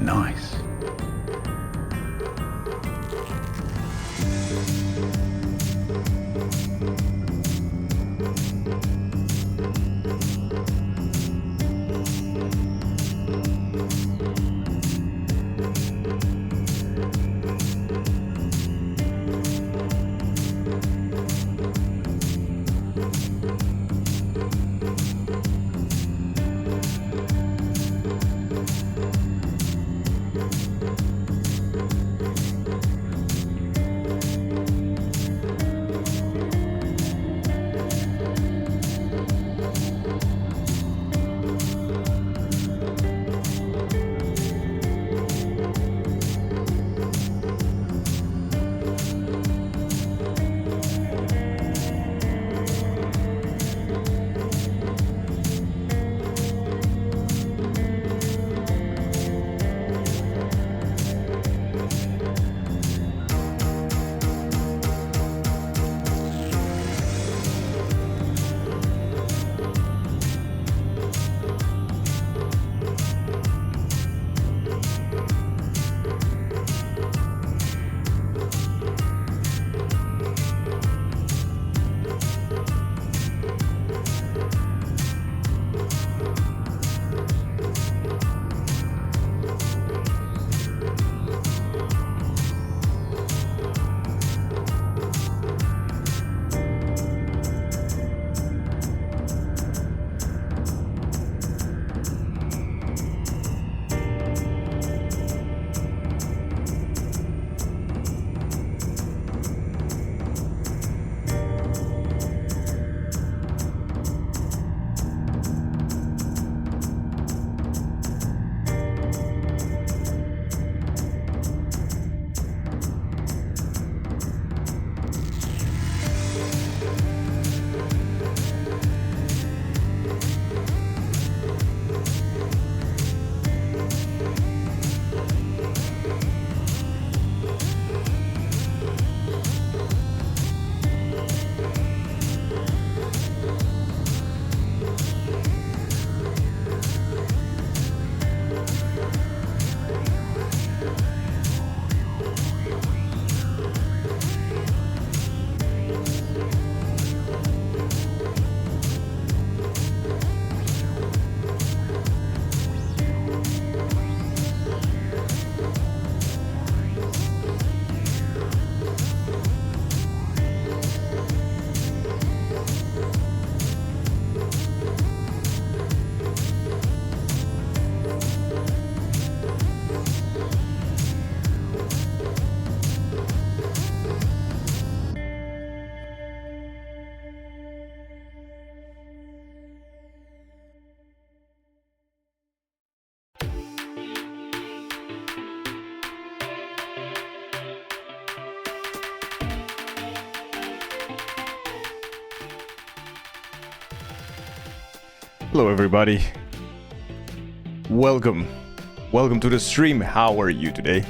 Nice. Hello everybody. Welcome to the stream. How are you today?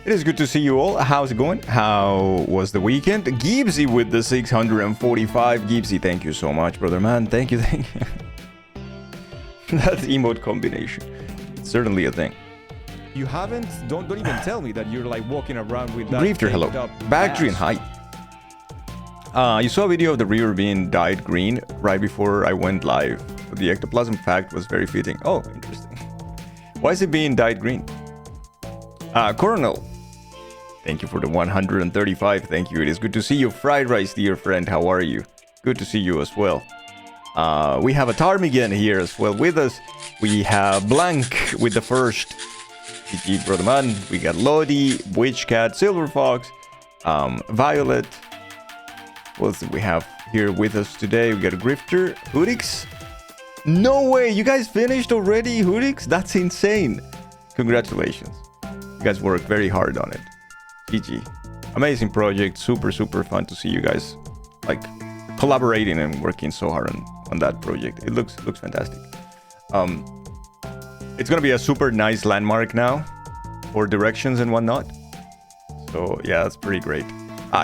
It is good to see you all. How's it going? How was the weekend? Gibbsy with the 645. Gibbsy, thank you so much, brother man. Thank you. That emote combination. It's certainly a thing. You haven't? Don't even tell me that you're like walking around with that. Grifter, hello. Backtree, hi. You saw a video of the river being dyed green right before I went live. The ectoplasm fact was very fitting. Oh, interesting. Why is it being dyed green? Coronel, thank you for the 135. Thank you. It is good to see you. Fried rice, dear friend. How are you? Good to see you as well. We have a Ptarmigan here as well with us. We have Blank with the first. GG, brother man. We got Lodi, Witchcat, Silver Fox, Violet. What else do we have here with us today? We got a Grifter, Hoodix. No way, you guys finished already, Hoodix? That's insane. Congratulations. You guys worked very hard on it. GG. Amazing project. Super fun to see you guys like collaborating and working so hard on that project. It looks fantastic. It's gonna be a super nice landmark now for directions and whatnot. So yeah, that's pretty great.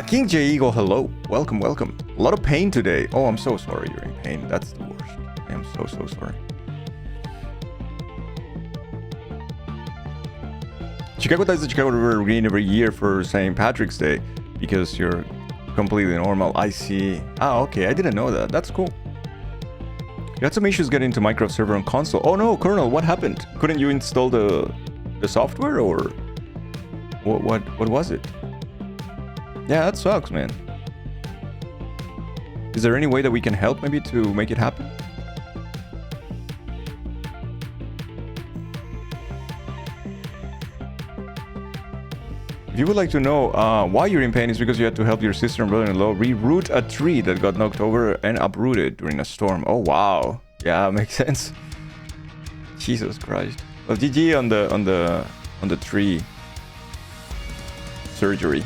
King J Eagle, hello. Welcome. A lot of pain today. Oh, I'm so sorry you're in pain. That's the worst. I am so sorry. Chicago ties the Chicago River green every year for St. Patrick's Day because you're completely normal. I see. Ah, okay. I didn't know that. That's cool. You had some issues getting into Minecraft server on console. Oh no, Colonel, what happened? Couldn't you install the software or what was it? Yeah, that sucks, man. Is there any way that we can help maybe to make it happen? If you would like to know why you're in pain, it's because you had to help your sister and brother-in-law reroot a tree that got knocked over and uprooted during a storm. Oh wow, yeah, makes sense. Jesus Christ. Well, GG on the tree surgery.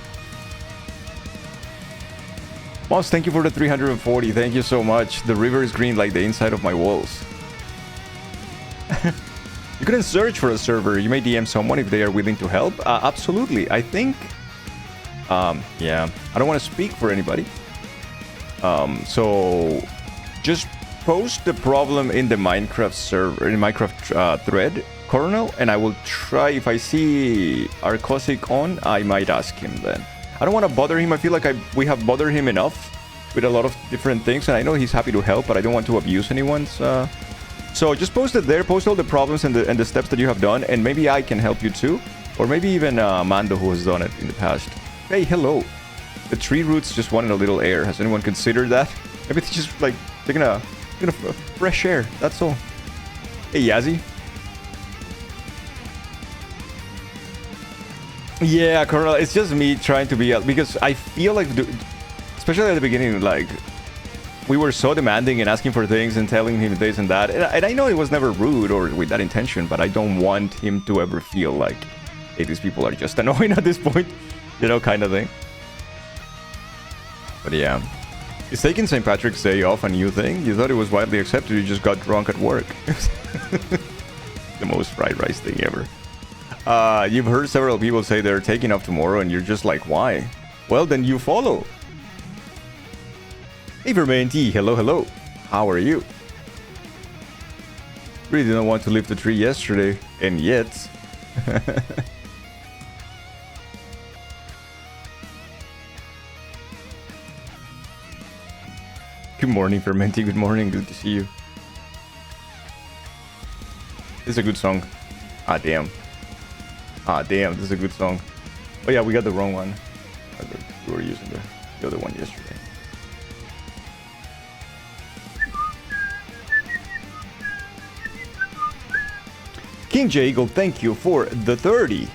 Moss, thank you for the 340. Thank you so much. The river is green like the inside of my walls. You couldn't search for a server. You may DM someone if they are willing to help. Absolutely. I think... yeah. I don't want to speak for anybody. So... just post the problem in the Minecraft server, in Minecraft thread, Colonel, and I will try. If I see Arcosic on, I might ask him then. I don't want to bother him. I feel like we have bothered him enough with a lot of different things, and I know he's happy to help, but I don't want to abuse anyone's... So just post it there, post all the problems and the steps that you have done, and maybe I can help you too. Or maybe even Mando, who has done it in the past. Hey, hello. The tree roots just wanted a little air. Has anyone considered that? Maybe it's just like taking a fresh air, that's all. Hey, Yazzie. Yeah, Colonel, it's just me trying to be... because I feel like, especially at the beginning, like... we were so demanding and asking for things and telling him this and that. And I know it was never rude or with that intention, but I don't want him to ever feel like, hey, these people are just annoying at this point. You know, kind of thing. But yeah. Is taking St. Patrick's Day off a new thing? You thought it was widely accepted, you just got drunk at work. The most fried rice thing ever. You've heard several people say they're taking off tomorrow and you're just like, why? Well, then you follow. Hey Vermenti, hello. How are you? Really didn't want to lift the tree yesterday, and yet... Good morning, Vermenti, good morning, good to see you. This is a good song. Ah, damn. This is a good song. Oh yeah, we got the wrong one. We were using the other one yesterday. King J Eagle, thank you for the 30.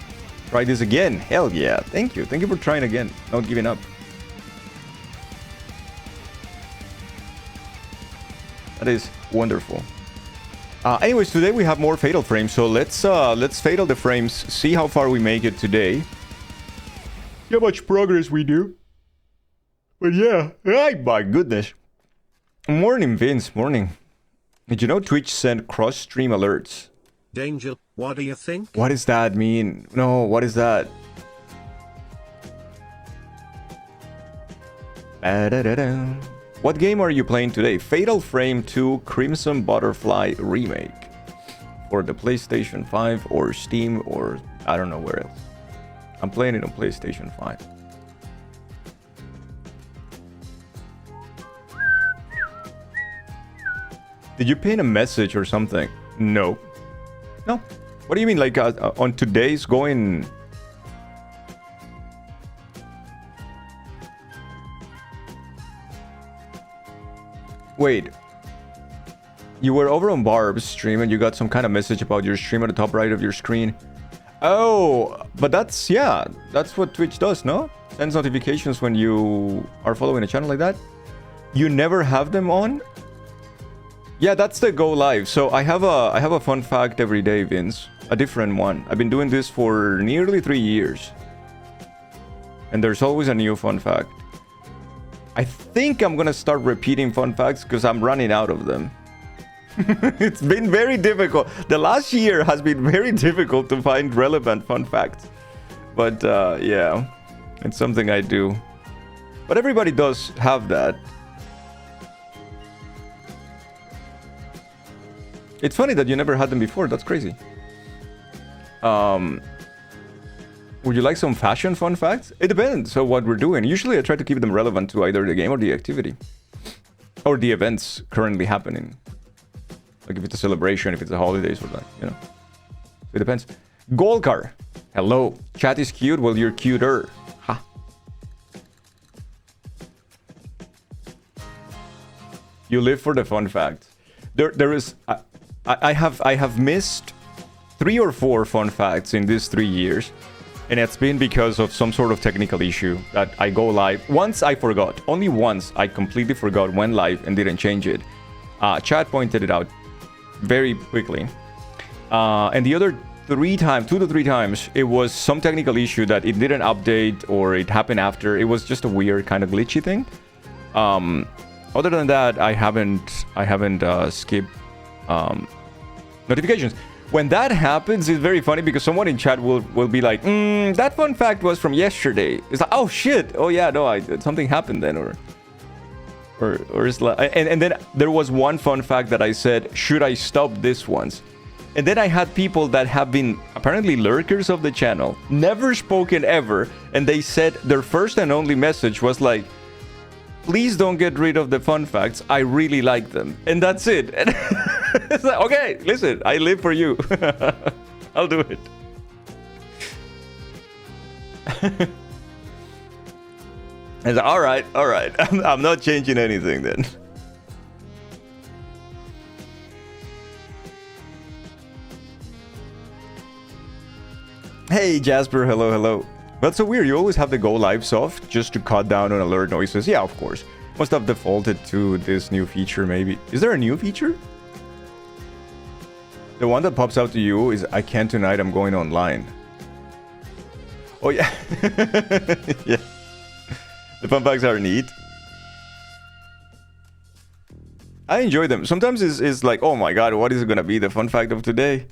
Try this again. Hell yeah. Thank you. Thank you for trying again. Not giving up. That is wonderful. Anyways, today we have more Fatal frames. So let's Fatal the frames. See how far we make it today. See how much progress we do. But yeah. Ay, my goodness. Morning, Vince. Morning. Did you know Twitch sent cross-stream alerts? Danger, what do you think? What does that mean? No, what is that? What game are you playing today? Fatal Frame 2 Crimson Butterfly Remake. For the PlayStation 5 or Steam or I don't know where else. I'm playing it on PlayStation 5. Did you pin a message or something? No. No. What do you mean, like on today's going? Wait. You were over on Barb's stream and you got some kind of message about your stream at the top right of your screen. Oh, but that's, yeah, that's what Twitch does, no? Sends notifications when you are following a channel like that. You never have them on? Yeah, that's the go live. So I have a fun fact every day, Vince. A different one. I've been doing this for nearly 3 years. And there's always a new fun fact. I think I'm gonna start repeating fun facts because I'm running out of them. It's been very difficult. The last year has been very difficult to find relevant fun facts. But yeah, it's something I do. But everybody does have that. It's funny that you never had them before. That's crazy. Would you like some fashion fun facts? It depends on what we're doing. Usually I try to keep them relevant to either the game or the activity. Or the events currently happening. Like if it's a celebration, if it's a holidays or that, you know. It depends. Golkar. Hello. Chat is cute, well you're cuter. Ha. You live for the fun facts. There is... I have missed 3 or 4 fun facts in these 3 years. And it's been because of some sort of technical issue that I go live. Once I forgot. Only once I completely forgot, went live and didn't change it. Chat pointed it out very quickly. And the other 2 to 3 times, it was some technical issue that it didn't update or it happened after. It was just a weird kind of glitchy thing. Other than that, I haven't skipped notifications. When that happens, it's very funny because someone in chat will be like, that fun fact was from yesterday. It's like, oh shit, oh yeah, no, something happened then, or it's like, and then there was one fun fact that I said, should I stop this once? And then I had people that have been apparently lurkers of the channel, never spoken ever, and they said their first and only message was like, please don't get rid of the fun facts, I really like them. And that's it. It's like, okay, listen, I live for you. I'll do it. It's like, all right. I'm not changing anything then. Hey, Jasper, hello. That's so weird. You always have the go live soft just to cut down on alert noises. Yeah, of course. Must have defaulted to this new feature, maybe. Is there a new feature? The one that pops out to you is, I can't tonight, I'm going online. Oh, yeah. Yeah. The fun facts are neat. I enjoy them. Sometimes it's like, oh my god, what is it going to be, the fun fact of today?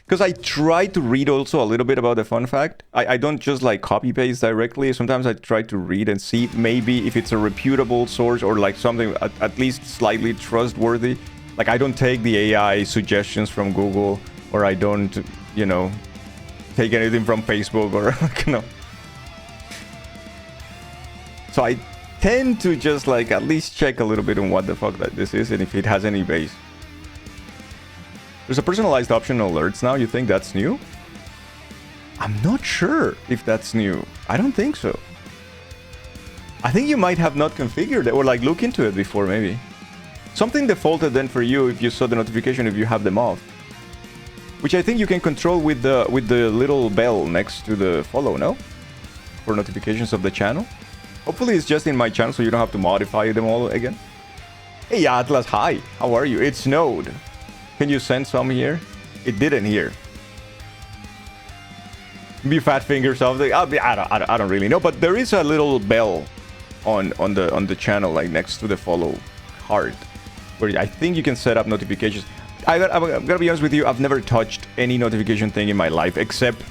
Because I try to read also a little bit about the fun fact. I don't just like copy paste directly. Sometimes I try to read and see maybe if it's a reputable source or like something at least slightly trustworthy. Like I don't take the AI suggestions from Google, or I don't, you know, take anything from Facebook, or you know. So I tend to just like at least check a little bit on what the fuck that this is and if it has any base. There's a personalized option in alerts now. You think that's new? I'm not sure if that's new. I don't think so. I think you might have not configured it or like look into it before maybe. Something defaulted then for you if you saw the notification if you have them off. Which I think you can control with the little bell next to the follow, no? For notifications of the channel. Hopefully it's just in my channel so you don't have to modify them all again. Hey Atlas, hi. How are you? It snowed. Can you send some here? It didn't here. Be fat finger something. I don't really know, but there is a little bell on the channel like next to the follow heart, where I think you can set up notifications. I'm gonna be honest with you, I've never touched any notification thing in my life except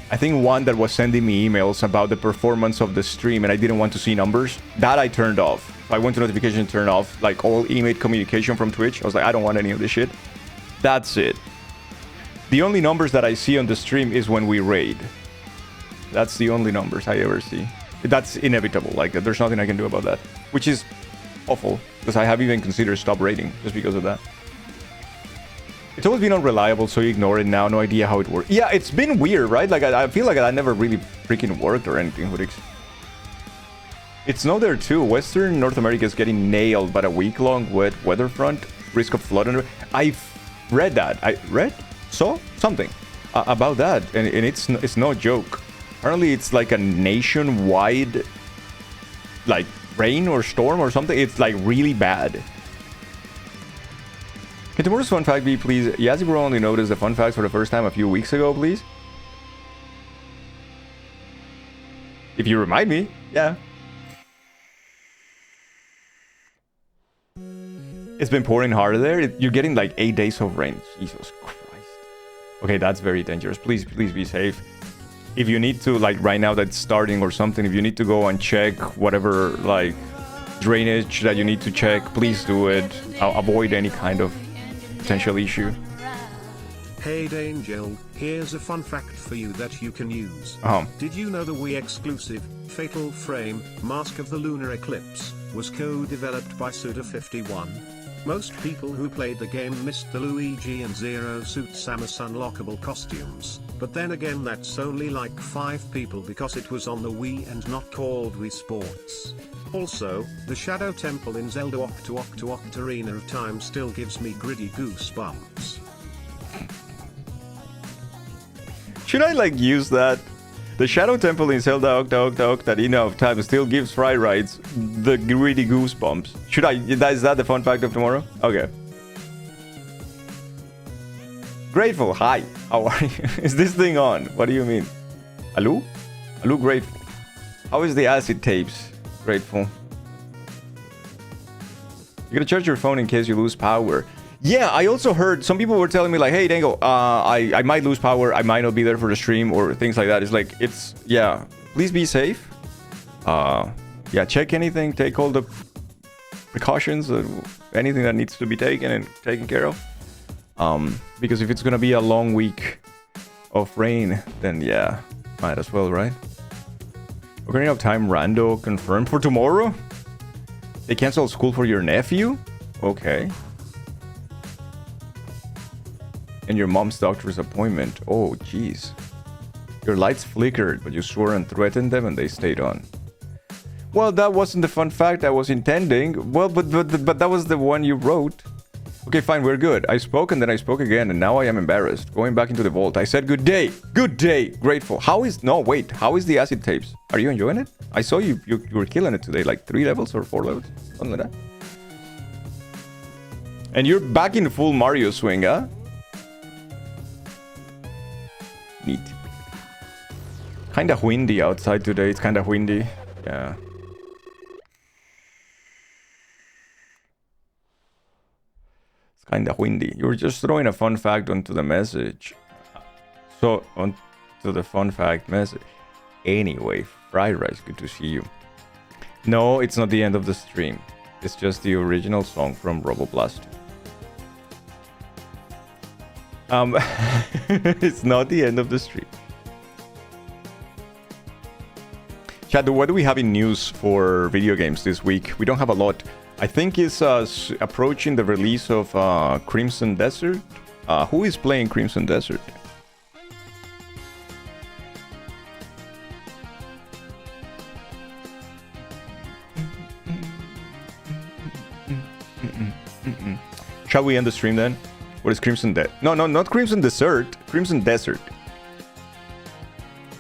I think one that was sending me emails about the performance of the stream and I didn't want to see numbers. That I turned off. I went to notification, turned off like all email communication from Twitch. I was like, I don't want any of this shit. That's it. The only numbers that I see on the stream is when we raid. That's the only numbers I ever see. That's inevitable. Like, there's nothing I can do about that. Which is awful, because I have even considered stop raiding just because of that. It's always been unreliable, so you ignore it now. No idea how it works. Yeah, it's been weird, right? Like, I feel like I never really freaking worked or anything. It's snowed there too. Western North America is getting nailed by a week-long wet weather front. Risk of flood. I've read that. Saw something about that, and it's no joke. Apparently, it's like a nationwide, like rain or storm or something. It's like really bad. Can tomorrow's fun fact be, please? Yazzie Bro only noticed the fun facts for the first time a few weeks ago, please. If you remind me, yeah. It's been pouring harder there. You're getting like 8 days of rain. Jesus Christ. Okay, that's very dangerous. Please be safe. If you need to, like right now that's starting or something, if you need to go and check whatever like drainage that you need to check, please do it. Avoid any kind of potential issue. Hey Dangel, here's a fun fact for you that you can use. Did you know the Wii exclusive, Fatal Frame, Mask of the Lunar Eclipse, was co-developed by Suda51? Most people who played the game missed the Luigi and Zero Suit Samus unlockable costumes, but then again that's only like 5 people because it was on the Wii and not called Wii Sports. Also, the Shadow Temple in Zelda Octarina of Time still gives me gritty goosebumps. Should I like use that? The Shadow Temple in Zelda Octarina of Time still gives Fry Rides the greedy goosebumps. Should I? Is that the fun fact of tomorrow? Okay. Grateful, hi. How are you? Is this thing on? What do you mean? Hello? Hello, Grateful. How is the acid tapes? Grateful. You gotta charge your phone in case you lose power. Yeah, I also heard some people were telling me like, hey, Dango, I might lose power. I might not be there for the stream or things like that. It's like, yeah, please be safe. Yeah, check anything, take all the precautions, anything that needs to be taken and taken care of. Because if it's gonna be a long week of rain, then yeah, might as well, right? Ocarina of Time rando confirmed for tomorrow? They canceled school for your nephew? Okay. And your mom's doctor's appointment. Oh, jeez. Your lights flickered, but you swore and threatened them and they stayed on. Well, that wasn't the fun fact I was intending. Well, but that was the one you wrote. Okay, fine, we're good. I spoke and then I spoke again and now I am embarrassed. Going back into the vault, I said good day. Good day. Grateful. How is... No, wait. How is the acid tapes? Are you enjoying it? I saw you were killing it today. Like 3 levels or 4 levels? Something like that. And you're back in full Mario swing, huh? Neat. Kinda windy outside today. It's kinda windy. Yeah. It's kinda windy. You were just throwing a fun fact onto the message. So, onto the fun fact message. Anyway, Fried Rice, good to see you. No, it's not the end of the stream. It's just the original song from Roboblast. It's not the end of the stream. Chat, what do we have in news for video games this week? We don't have a lot. I think it's approaching the release of Crimson Desert. Who is playing Crimson Desert? Shall we end the stream then? What is Crimson No, not Crimson Desert. Crimson Desert.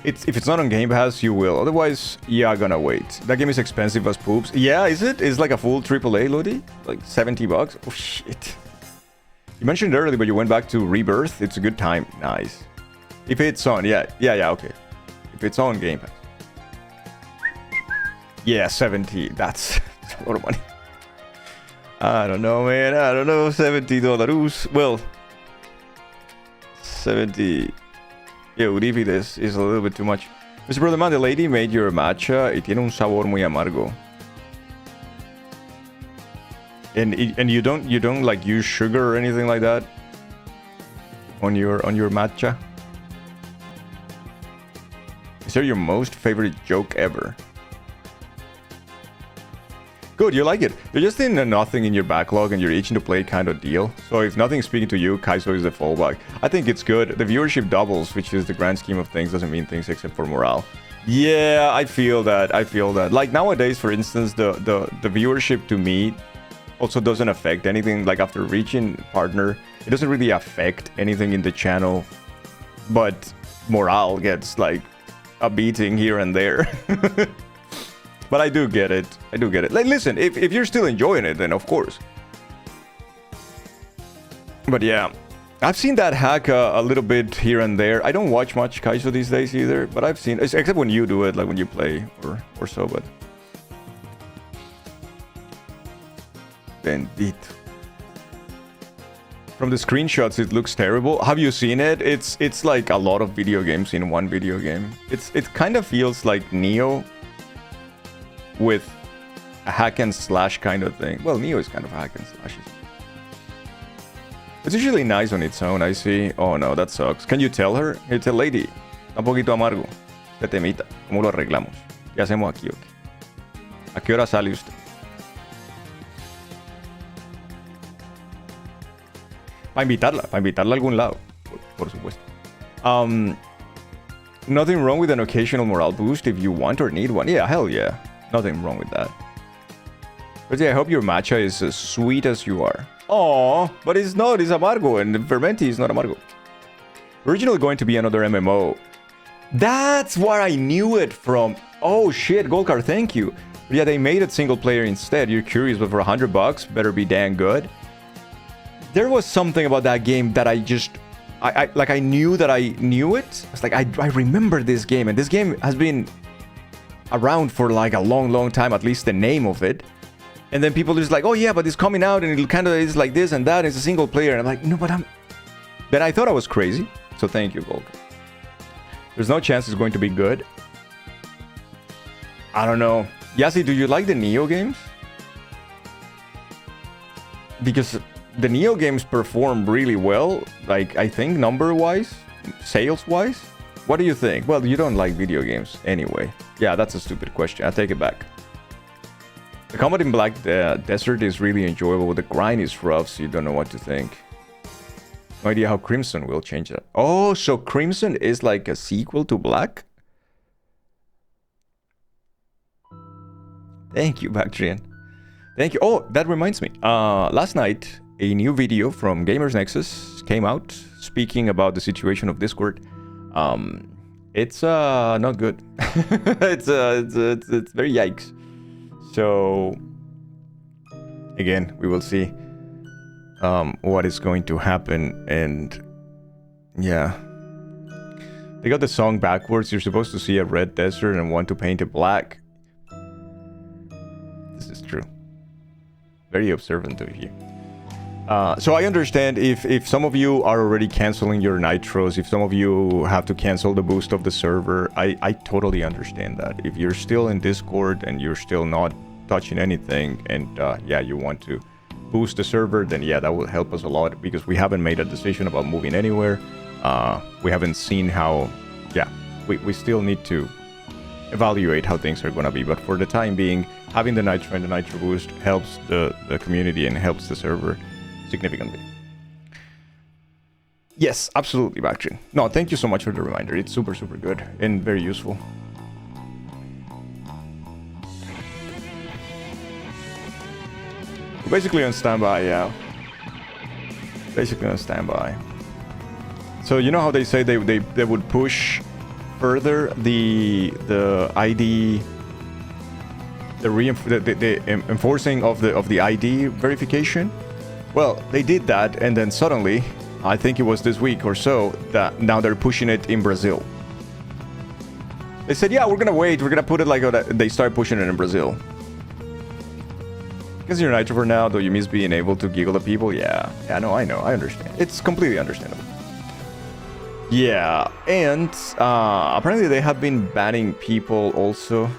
If it's not on Game Pass, you will. Otherwise, yeah, gonna wait. That game is expensive as poops. Yeah, is it? It's like a full AAA, Lodi? Like $70? Oh, shit. You mentioned it earlier, but you went back to Rebirth. It's a good time. Nice. If it's on, yeah, okay. If it's on Game Pass. Yeah, 70. That's a lot of money. I don't know, man. I don't know. $70. Well, 70. Yeah, Uribe, this is a little bit too much. Mr. Brother Man, the lady made your matcha y tiene un sabor muy amargo. And you don't like use sugar or anything like that on your matcha? Is there your most favorite joke ever? Good, you like it. You're just in a nothing in your backlog and you're itching to play kind of deal. So if nothing's speaking to you, Kaizo is the fallback. I think it's good. The viewership doubles, which is the grand scheme of things, doesn't mean things except for morale. Yeah, I feel that. Like nowadays, for instance, the viewership to me also doesn't affect anything. Like after reaching partner, it doesn't really affect anything in the channel. But morale gets like a beating here and there. But I do get it. Like, listen, if you're still enjoying it, then of course. But yeah, I've seen that hack a little bit here and there. I don't watch much Kaizo these days either, but I've seen, except when you do it, like when you play or so, but... Bendito. From the screenshots, it looks terrible. Have you seen it? It's like a lot of video games in one video game. It kind of feels like Neo with a hack and slash kind of thing. Well, Neo is kind of a hack and slash. It's usually nice on its own, I see. Oh no, that sucks. Can you tell her? Hey, tell lady. Está un poquito amargo. Este temita. ¿Cómo lo arreglamos? ¿Qué hacemos aquí? Okay? ¿A qué hora sale usted? Para invitarla a algún lado, por supuesto. Nothing wrong with an occasional morale boost if you want or need one. Yeah, hell yeah. Nothing wrong with that. But yeah, I hope your matcha is as sweet as you are. Oh, but it's not. It's amargo, and Fermenti is not amargo. Originally going to be another MMO. That's where I knew it from. Oh shit, Goldcard, thank you. But yeah, they made it single player instead. You're curious, but for $100, better be damn good. There was something about that game that I knew that I knew it. It's like I remember this game, and this game has been around for like a long time, at least the name of it. And then people are just like, oh yeah, but it's coming out and it kind of is like this and that. It's a single player. And I'm like, no, but Then I thought I was crazy. So thank you, Volker. There's no chance it's going to be good. I don't know. Yasi, do you like the Neo games? Because the Neo games perform really well. Like, I think number-wise, sales-wise. What do you think? Well, you don't like video games anyway. Yeah, that's a stupid question. I take it back. The combat in Black Desert is really enjoyable. The grind is rough, so you don't know what to think. No idea how Crimson will change that. Oh, so Crimson is like a sequel to Black? Thank you, Bactrian. Thank you. Oh, that reminds me. Last night, a new video from Gamers Nexus came out speaking about the situation of Discord. It's not good. it's very yikes. So again, we will see what is going to happen. And yeah, they got the song backwards. You're supposed to see a red desert and want to paint it black. This is true. Very observant of you. So I understand if some of you are already canceling your nitros, if some of you have to cancel the boost of the server, I totally understand that. If you're still in Discord and you're still not touching anything, and yeah, you want to boost the server, then yeah, that will help us a lot, because we haven't made a decision about moving anywhere. We haven't seen how, yeah, we still need to evaluate how things are gonna be, but for the time being, having the nitro and the nitro boost helps the community and helps the server significantly. Yes, absolutely, Bactrian. No, thank you so much for the reminder. It's super good and very useful. We're basically on standby, yeah. Basically on standby. So you know how they say they would push further the ID, the enforcing of the ID verification? Well, they did that, and then suddenly, I think it was this week or so, that now they're pushing it in Brazil. They said, yeah, we're gonna wait, we're gonna put it like they start pushing it in Brazil. Because you're nitro for now, though you miss being able to giggle at people. Yeah, no, I know, I understand. It's completely understandable. Yeah, and apparently they have been banning people also.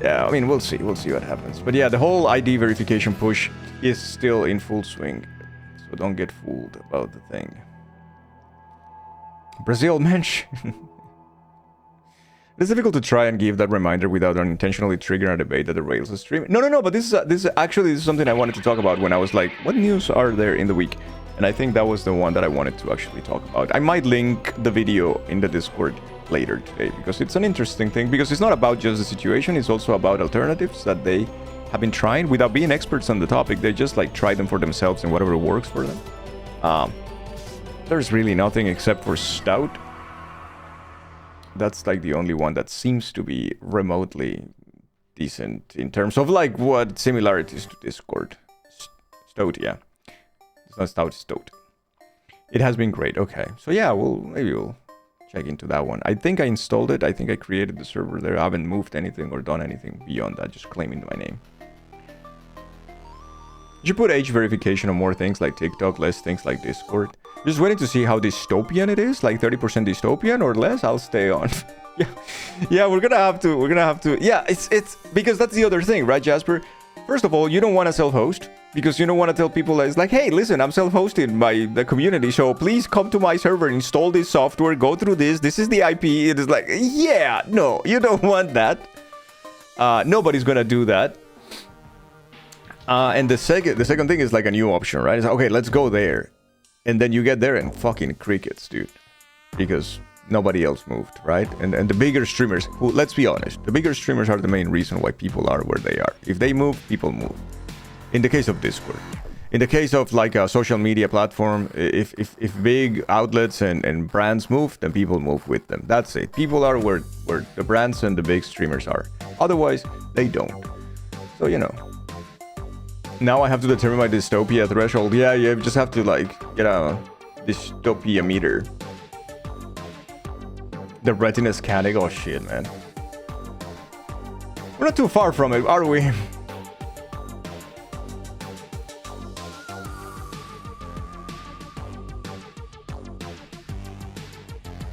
Yeah, I mean, we'll see what happens. But yeah, the whole ID verification push is still in full swing. So don't get fooled about the thing. Brazil mention. It's difficult to try and give that reminder without unintentionally triggering a debate that derails the stream. No, but this is something I wanted to talk about when I was like, what news are there in the week? And I think that was the one that I wanted to actually talk about. I might link the video in the Discord later today, because it's an interesting thing, because it's not about just the situation, it's also about alternatives that they have been trying without being experts on the topic. They just like try them for themselves and whatever works for them. There's really nothing except for Stout. That's like the only one that seems to be remotely decent in terms of like what similarities to Discord. Stout, yeah. It's not Stout, it's Stout. It has been great. Okay, so yeah, maybe we'll check into that one. I think I installed it. I think I created the server there. I haven't moved anything or done anything beyond that, just claiming my name. You should put age verification on more things like TikTok, less things like Discord. Just waiting to see how dystopian it is, like 30% dystopian or less. I'll stay on. Yeah, we're gonna have to. Yeah, it's because that's the other thing, right, Jasper? First of all, you don't want to self-host because you don't want to tell people that it's like, hey, listen, I'm self-hosting the community, so please come to my server, install this software, go through this. This is the IP. It is like, yeah, no, you don't want that. Nobody's gonna do that. And the second thing is like a new option, right? It's like, okay, let's go there, and then you get there and fucking crickets, dude, because nobody else moved, right? And the bigger streamers, who, let's be honest, the bigger streamers are the main reason why people are where they are. If they move, people move. In the case of Discord, in the case of like a social media platform, if big outlets and brands move, then people move with them. That's it. People are where the brands and the big streamers are. Otherwise, they don't. So, you know. Now I have to determine my dystopia threshold. Yeah, you just have to like get a dystopia meter. The retina scanning. Oh shit, man. We're not too far from it, are we?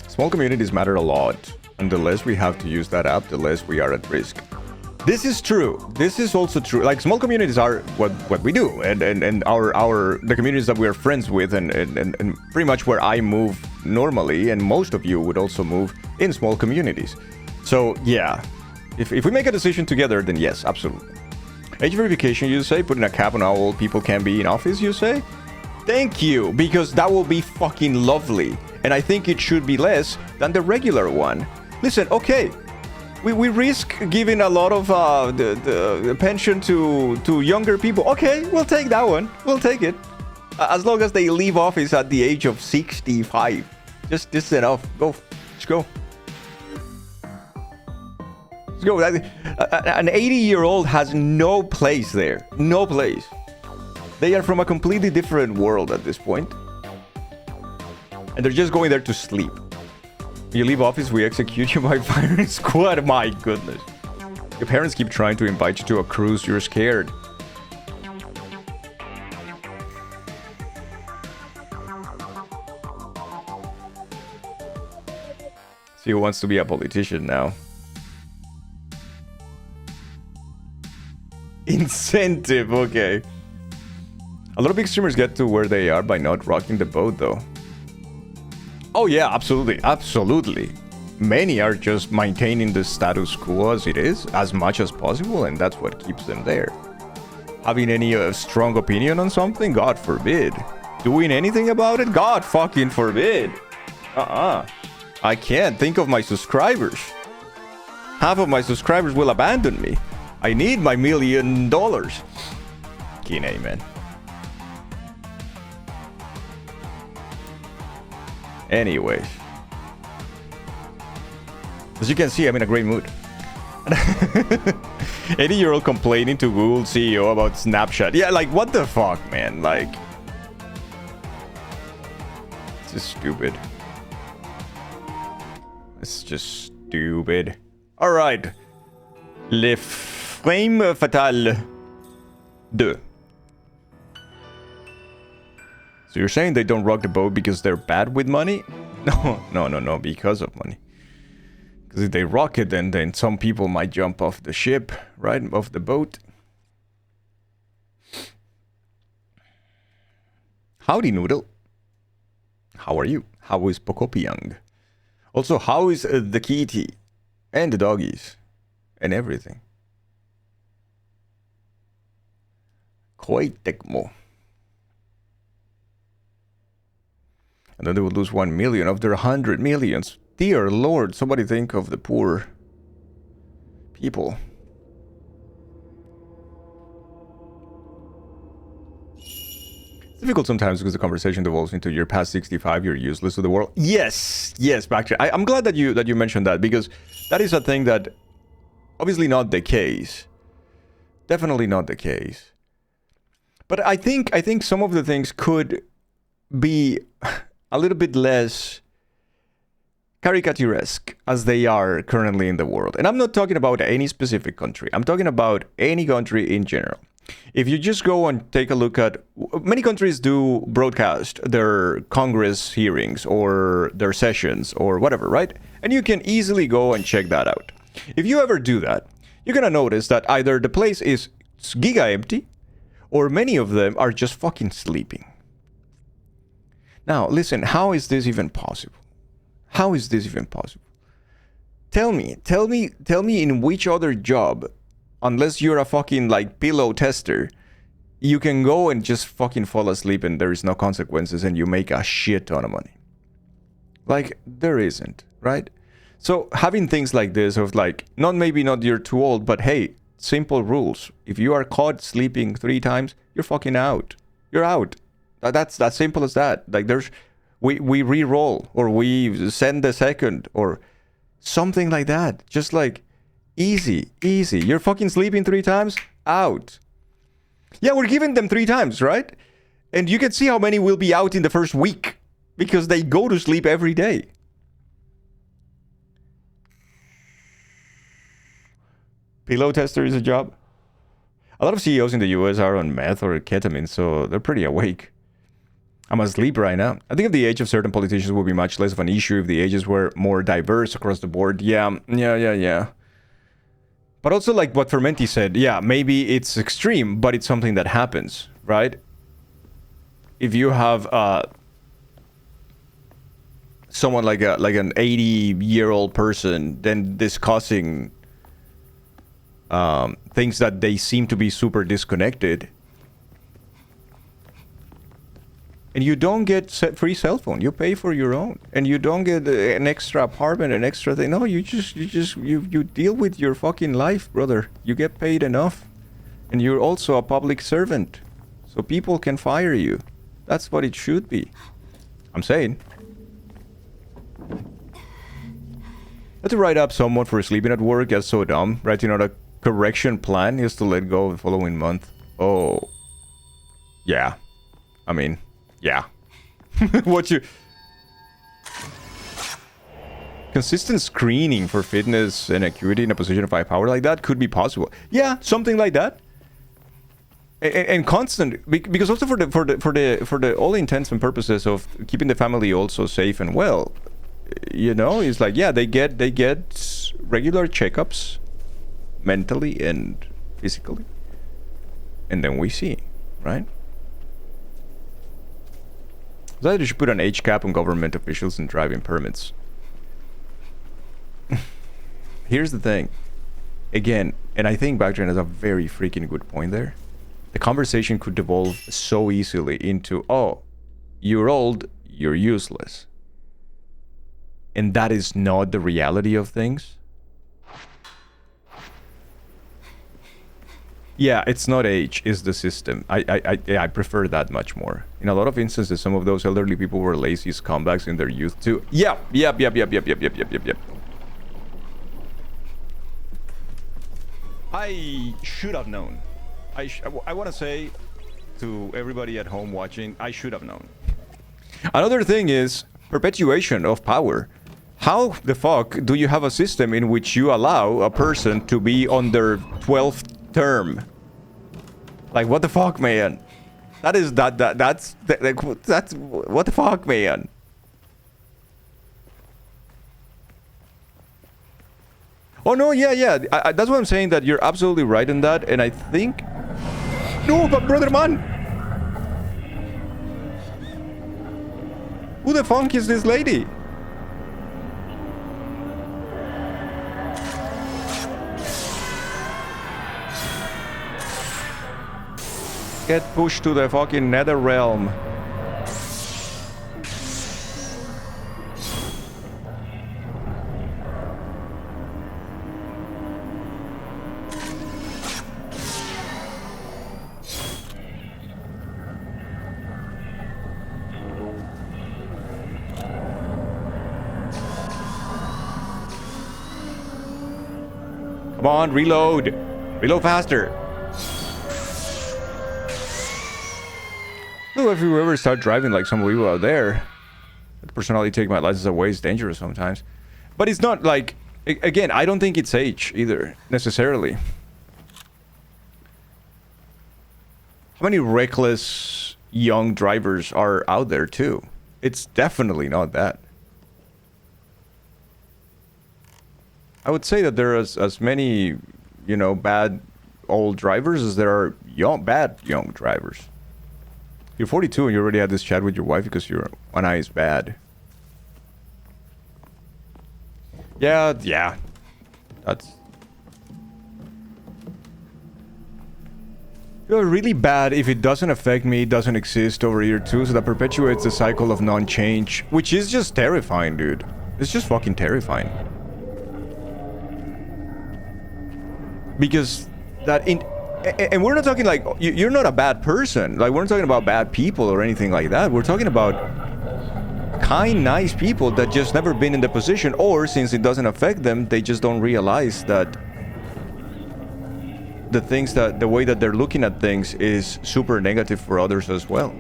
Small communities matter a lot, and the less we have to use that app, the less we are at risk. This is true. This is also true. Like, small communities are what we do, and the communities that we are friends with, and pretty much where I move normally, and most of you would also move in small communities. So yeah, if we make a decision together, then yes, absolutely. Age verification, you say? Putting a cap on how old people can be in office, you say? Thank you, because that will be fucking lovely. And I think it should be less than the regular one. Listen, okay, we risk giving a lot of the pension to younger people. Okay, we'll take that one. We'll take it. As long as they leave office at the age of 65. Just this enough. Go. Let's go. Let's go. An 80-year-old has no place there. No place. They are from a completely different world at this point. And they're just going there to sleep. You leave office, we execute you by firing squad. My goodness. Your parents keep trying to invite you to a cruise. You're scared. See who wants to be a politician now. Incentive, okay. A lot of big streamers get to where they are by not rocking the boat, though. Oh yeah, absolutely, absolutely. Many are just maintaining the status quo as it is, as much as possible, and that's what keeps them there. Having any strong opinion on something? God forbid. Doing anything about it? God fucking forbid. I can't think of my subscribers. Half of my subscribers will abandon me. I need my $1 million. Keen amen. Anyways, as you can see, I'm in a great mood. 80-year-old complaining to Google CEO about Snapchat. Yeah, like, what the fuck, man? Like, it's just stupid. It's just stupid. All right. Le Frame Fatale 2. So you're saying they don't rock the boat because they're bad with money? No, because of money. Because if they rock it, then some people might jump off the ship, right? Off the boat. Howdy, Noodle. How are you? How is Pocopiang? Also, how is the kitty? And the doggies? And everything. Koitekmo. And then they would lose 1 million of their 100 millions. Dear Lord, somebody think of the poor people. It's difficult sometimes because the conversation devolves into you're past 65, you're useless to the world. Yes, Bacteria. I'm glad that you mentioned that, because that is a thing that obviously not the case. Definitely not the case. But I think some of the things could be a little bit less caricaturesque as they are currently in the world. And I'm not talking about any specific country. I'm talking about any country in general. If you just go and take a look at... Many countries do broadcast their Congress hearings or their sessions or whatever, right? And you can easily go and check that out. If you ever do that, you're going to notice that either the place is giga empty, or many of them are just fucking sleeping. Now, listen, how is this even possible? How is this even possible? Tell me in which other job, unless you're a fucking like pillow tester, you can go and just fucking fall asleep and there is no consequences and you make a shit ton of money. Like, there isn't, right? So having things like this of like, maybe not you're too old, but hey, simple rules. If you are caught sleeping 3 times, you're fucking out. You're out. That's that simple as that. Like we re-roll or we send the second or something like that. Just like easy. You're fucking sleeping 3 times, out. Yeah, we're giving them 3 times, right? And you can see how many will be out in the first week because they go to sleep every day. Pillow tester is a job. A lot of CEOs in the US are on meth or ketamine, so they're pretty awake. I'm asleep right now. I think if the age of certain politicians would be much less of an issue if the ages were more diverse across the board. Yeah. But also like what Fermenti said, yeah, maybe it's extreme, but it's something that happens, right? If you have someone like an 80-year-old person then discussing things that they seem to be super disconnected, and you don't get free cell phone, you pay for your own, and you don't get an extra apartment, an extra thing. No, you deal with your fucking life, brother. You get paid enough, and you're also a public servant, so people can fire you. That's what it should be. I'm saying. But to write up someone for sleeping at work, that's so dumb. Writing out a correction plan is to let go the following month. Oh. Yeah. I mean, yeah. Consistent screening for fitness and acuity in a position of high power like that could be possible. Yeah, something like that. And constant, because also for the all intents and purposes of keeping the family also safe and well, you know, it's like, yeah, they get regular checkups mentally and physically, and then we see, right? So they should put an age cap on government officials and driving permits. Here's the thing, again, and I think Backtrain has a very freaking good point there. The conversation could devolve so easily into, oh, you're old, you're useless. And that is not the reality of things. Yeah, it's not age, it's the system. I prefer that much more. In a lot of instances, some of those elderly people were lazy scumbags in their youth too. Yep. I should have known. I want to say to everybody at home watching, I should have known. Another thing is perpetuation of power. How the fuck do you have a system in which you allow a person to be on their 12th term? Like, what the fuck, man? That's what the fuck, man? Oh no, yeah. That's what I'm saying, that you're absolutely right in that, and I think... No, but brother man! Who the fuck is this lady? Get pushed to the fucking nether realm. Come on, reload. Reload faster. Well, if you ever start driving like some people out there, the personality take my license away is dangerous sometimes. But it's not like, again, I don't think it's age either, necessarily. How many reckless young drivers are out there too? It's definitely not that. I would say that there are as many, you know, bad old drivers as there are bad young drivers. You're 42 and you already had this chat with your wife because your one eye is bad. Yeah. That's... You're really bad if it doesn't affect me, it doesn't exist over year 2, so that perpetuates the cycle of non-change, which is just terrifying, dude. It's just fucking terrifying. Because that in... And we're not talking like... You're not a bad person. Like, we're not talking about bad people or anything like that. We're talking about kind, nice people that just never been in the position, or since it doesn't affect them, they just don't realize that the way that they're looking at things is super negative for others as well.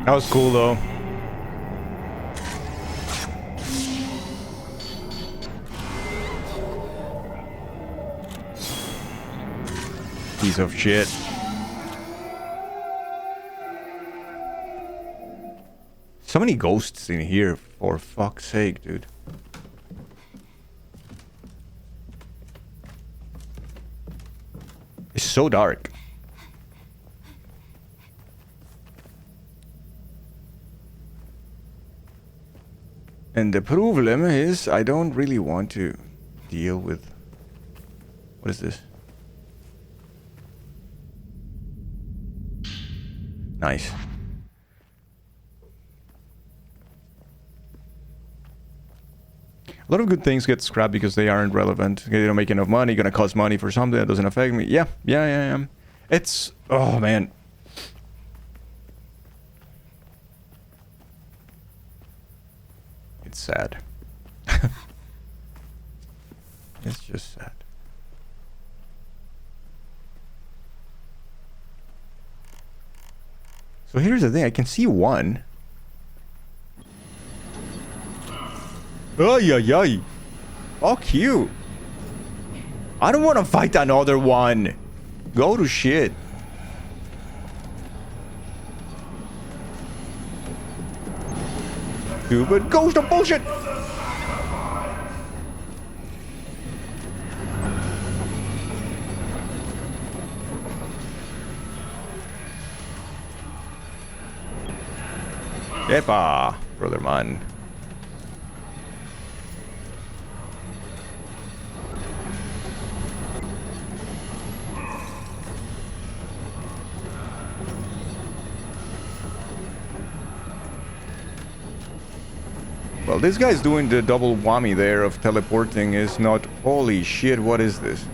That was cool though. Piece of shit. So many ghosts in here, for fuck's sake, dude. It's so dark. And the problem is, I don't really want to deal with... What is this? Nice. A lot of good things get scrapped because they aren't relevant. They don't make enough money, gonna cost money for something that doesn't affect me. Yeah. It's... Oh, man. It's sad. It's just sad. So here's the thing, I can see one. Ay. Fuck you. I don't want to fight another one. Go to shit. Stupid ghost of bullshit. Epa, brother man. Well, this guy's doing the double whammy there of teleporting is not... Holy shit, what is this?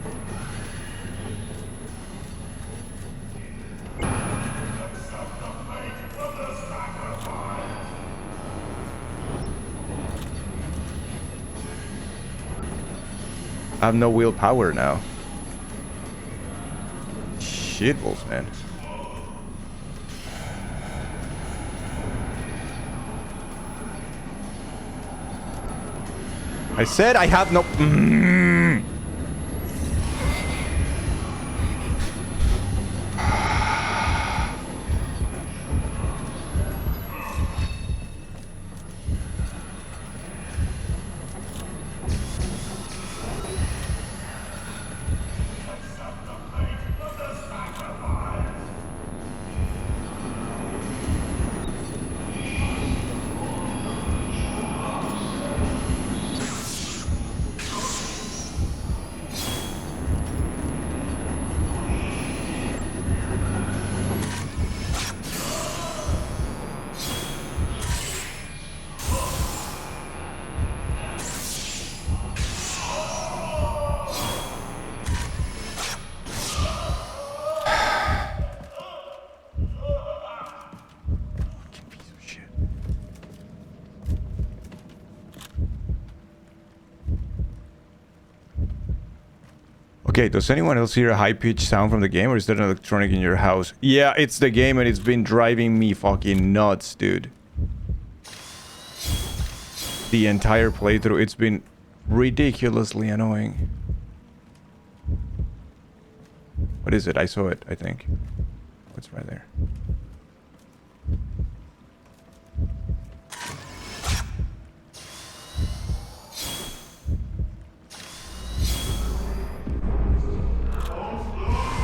I have no willpower now. Shit balls, man. I said I have no... Okay, does anyone else hear a high-pitched sound from the game, or is that an electronic in your house? Yeah, it's the game, and it's been driving me fucking nuts, dude. The entire playthrough, it's been ridiculously annoying. What is it? I saw it, I think. What's right there?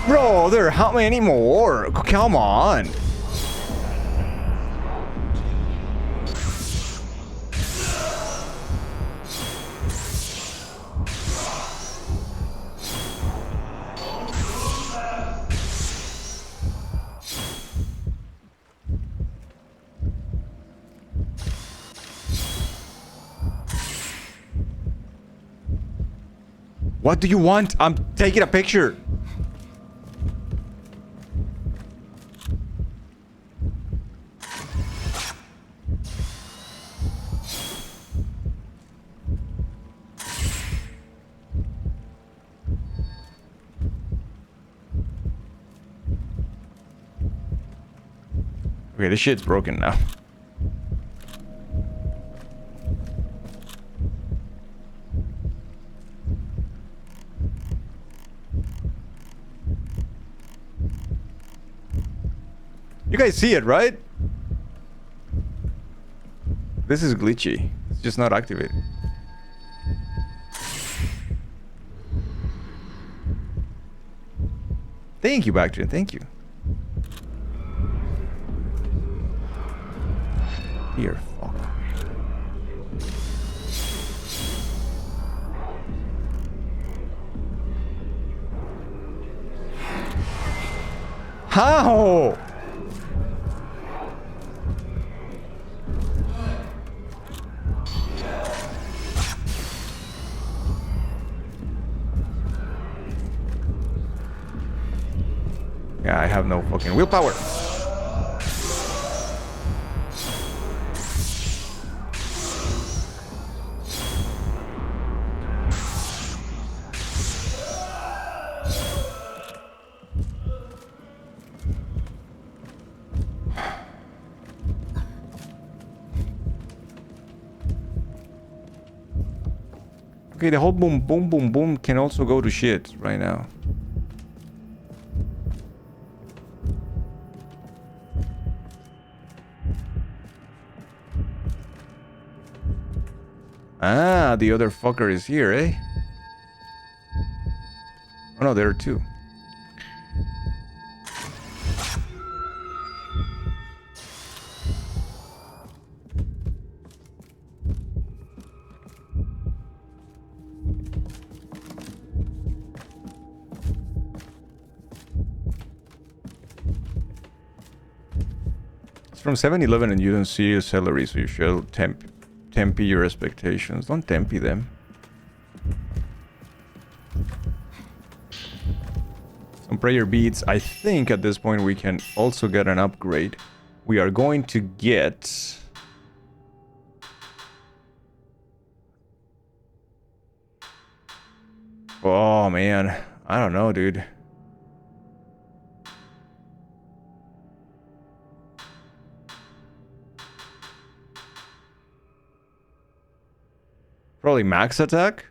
Bro, there how many more? Come on. What do you want? I'm taking a picture. Okay, this shit's broken now. You guys see it, right? This is glitchy. It's just not activated. Thank you, Bactrian. Thank you. Here, fuck. How? Yeah, I have no fucking willpower. Okay, the whole boom, boom, boom, boom can also go to shit right now. Ah, the other fucker is here, eh? Oh no, there are two. It's from 7-Eleven and you don't see a celery, so you should tempe your expectations. Don't tempe them. Some prayer beads. I think at this point we can also get an upgrade. We are going to get... Oh man, I don't know, dude. Probably max attack.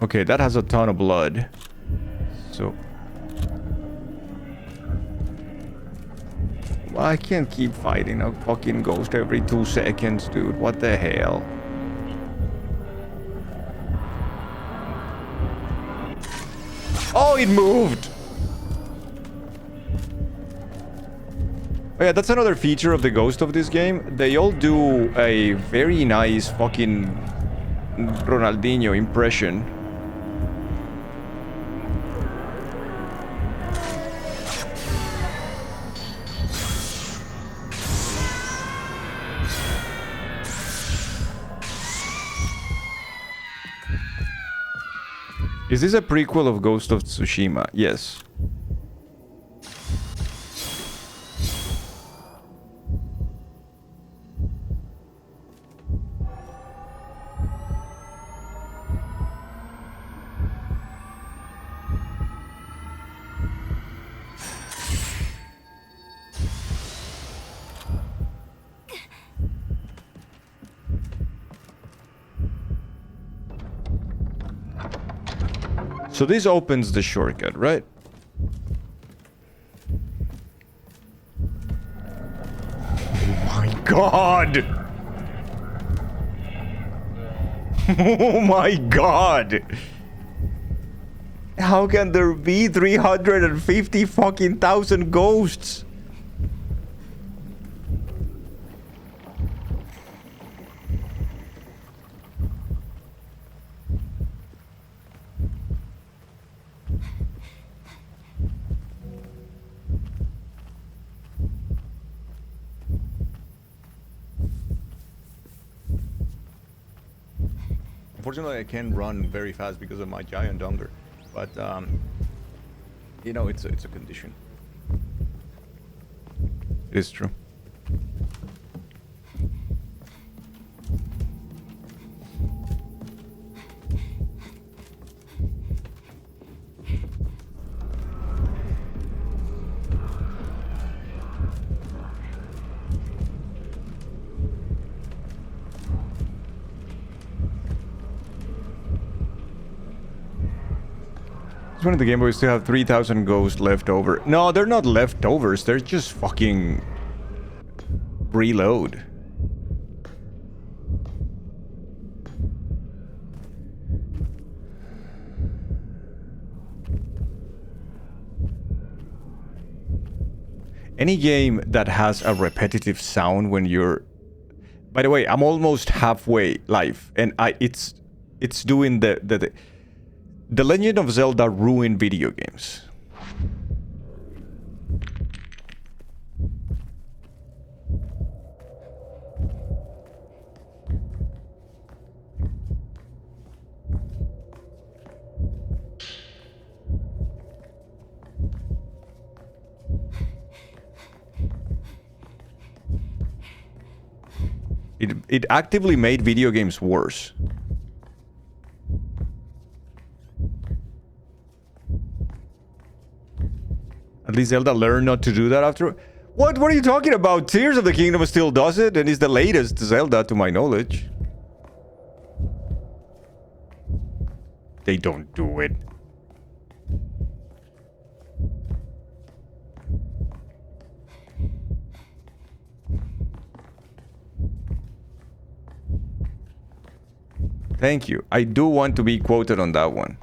Okay, that has a ton of blood. So... Well, I can't keep fighting a fucking ghost every 2 seconds, dude. What the hell? Oh, it moved! Oh yeah, that's another feature of the ghost of this game. They all do a very nice fucking Ronaldinho impression. Is this a prequel of Ghost of Tsushima? Yes. So this opens the shortcut, right? Oh my god! Oh my god! How can there be 350 fucking thousand ghosts? Unfortunately, I can't run very fast because of my giant hunger, but you know, it's a condition. It is true. It's one of the Game Boy, we still have 3,000 ghosts left over. No, they're not leftovers. They're just fucking reload. Any game that has a repetitive sound when you're... By the way, I'm almost halfway live, and it's doing The Legend of Zelda ruined video games. It actively made video games worse. At least Zelda learned not to do that after... What are you talking about? Tears of the Kingdom still does it, and is the latest Zelda to my knowledge. They don't do it. Thank you. I do want to be quoted on that one.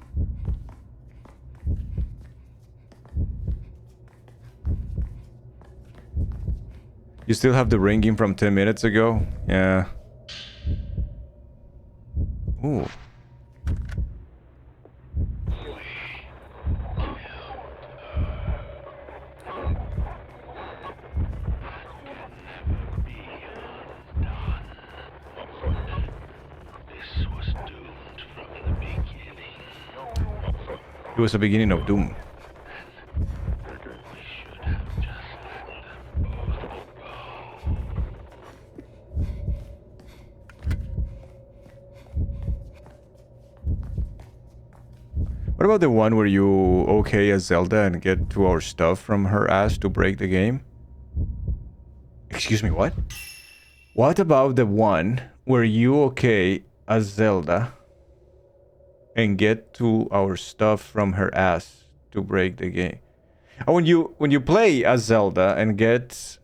You still have the ringing from 10 minutes ago? Yeah. Ooh. It was the beginning of Doom. What about the one where you okay as Zelda and get 2 hour stuff from her ass to break the game? Excuse me, what? What about the one where you okay as Zelda and get 2 hour stuff from her ass to break the game? And when you play as Zelda and get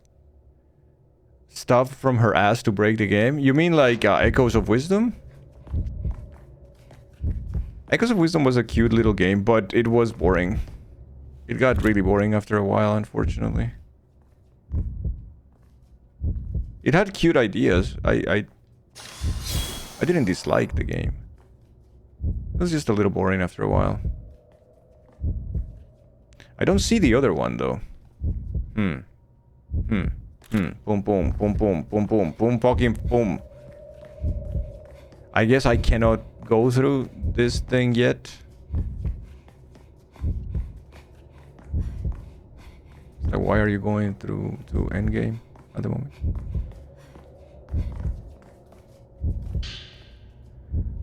stuff from her ass to break the game, you mean like Echoes of Wisdom? Echoes of Wisdom was a cute little game, but it was boring. It got really boring after a while, unfortunately. It had cute ideas. I didn't dislike the game. It was just a little boring after a while. I don't see the other one though. Boom boom, boom boom, boom boom, boom fucking boom. I guess I cannot go through this thing yet. So why are you going through to endgame at the moment?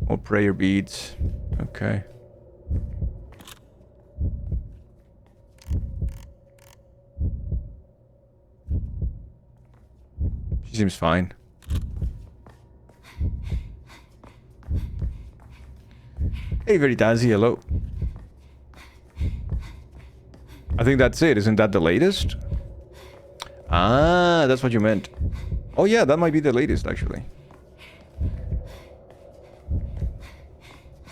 More prayer beads. Okay. She seems fine. Hey, Veritasi, hello. I think that's it. Isn't that the latest? Ah, that's what you meant. Oh yeah, that might be the latest actually.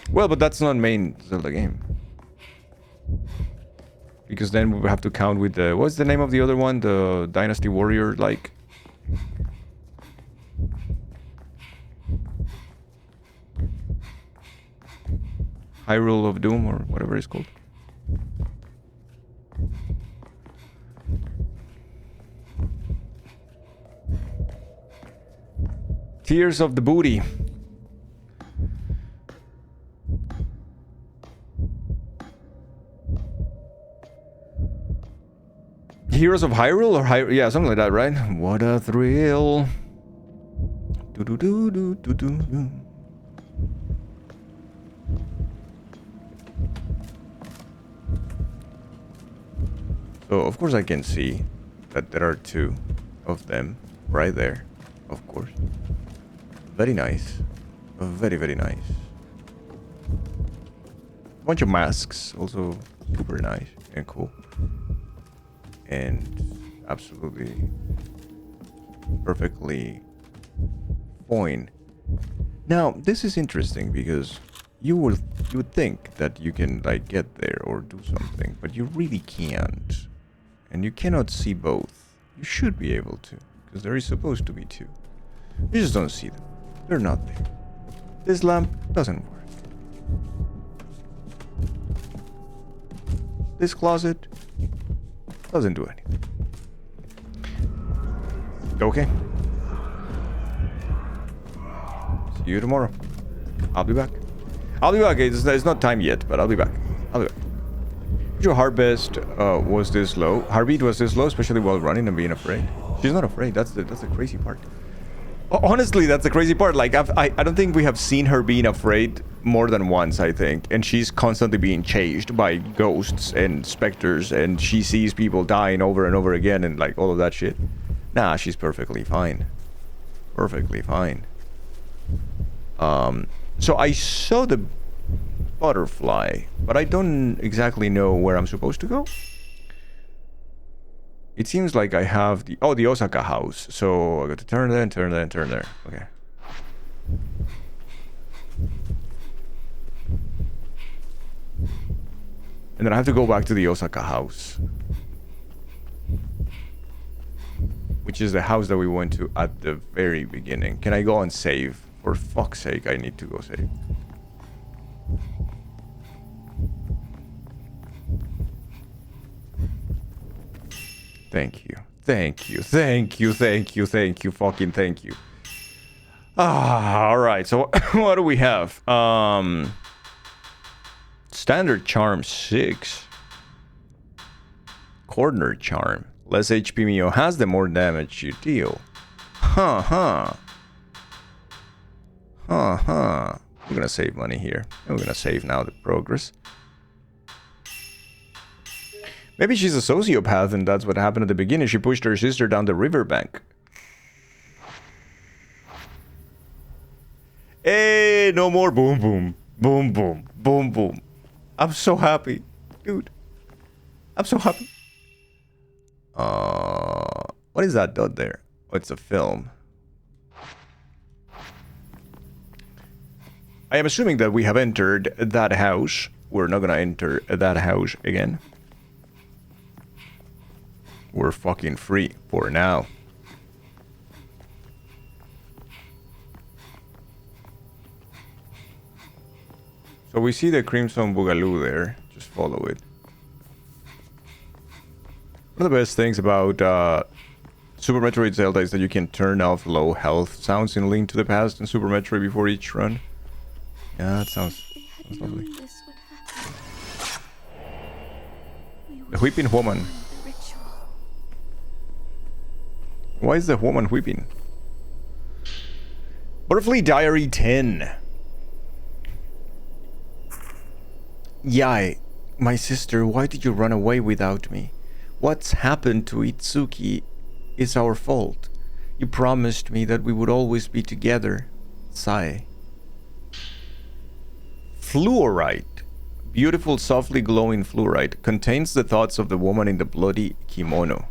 Well, but that's not main Zelda game. Because then we would have to count with the... What's the name of the other one? The Dynasty Warrior, like... Hyrule of Doom, or whatever it's called. Tears of the Booty. Heroes of Hyrule or yeah, something like that, right? What a thrill. Do do do do do do do. So of course I can see that there are two of them right there. Of course. Very nice. Very, very nice. Bunch of masks, also super nice and cool. And absolutely perfectly fine. Now this is interesting because you would think that you can like get there or do something, but you really can't, and you cannot see both. You should be able to, because there is supposed to be two. You just don't see them. They're not there. This lamp doesn't work. This closet doesn't do anything. Okay. See you tomorrow. I'll be back. I'll be back. It's not time yet, but I'll be back. I'll be back. Your heartbeat was this low. Heartbeat was this low, especially while running and being afraid. She's not afraid. That's the crazy part. Honestly, that's the crazy part. Like, I don't think we have seen her being afraid more than once, I think. And she's constantly being chased by ghosts and specters, and she sees people dying over and over again and, like, all of that shit. Nah, she's perfectly fine. Perfectly fine. So I saw the butterfly, but I don't exactly know where I'm supposed to go. It seems like I have the Osaka house. So I got to turn there and turn there and turn there. Okay. And then I have to go back to the Osaka house, which is the house that we went to at the very beginning. Can I go and save? For fuck's sake, I need to go save. Thank you. Thank you. Thank you. Thank you. Thank you. Fucking thank you. Alright. So what do we have? Standard charm 6. Corner charm. Less HP Mio has, the more damage you deal. Huh. We're gonna save money here. And we're gonna save now the progress. Maybe she's a sociopath and that's what happened at the beginning. She pushed her sister down the riverbank. Hey, no more boom boom. Boom boom. Boom boom. I'm so happy. Dude. I'm so happy. What is that dot there? Oh, it's a film. I am assuming that we have entered that house. We're not gonna enter that house again. We're fucking free for now. So we see the Crimson Boogaloo there. Just follow it. One of the best things about Super Metroid Zelda is that you can turn off low health sounds in Link to the Past and Super Metroid before each run. Yeah, that sounds lovely. The Weeping Woman. Why is the woman weeping? Butterfly Diary 10. Yai, my sister, why did you run away without me? What's happened to Itsuki is our fault. You promised me that we would always be together. Sigh. Fluorite. Beautiful, softly glowing fluorite. Contains the thoughts of the woman in the bloody kimono.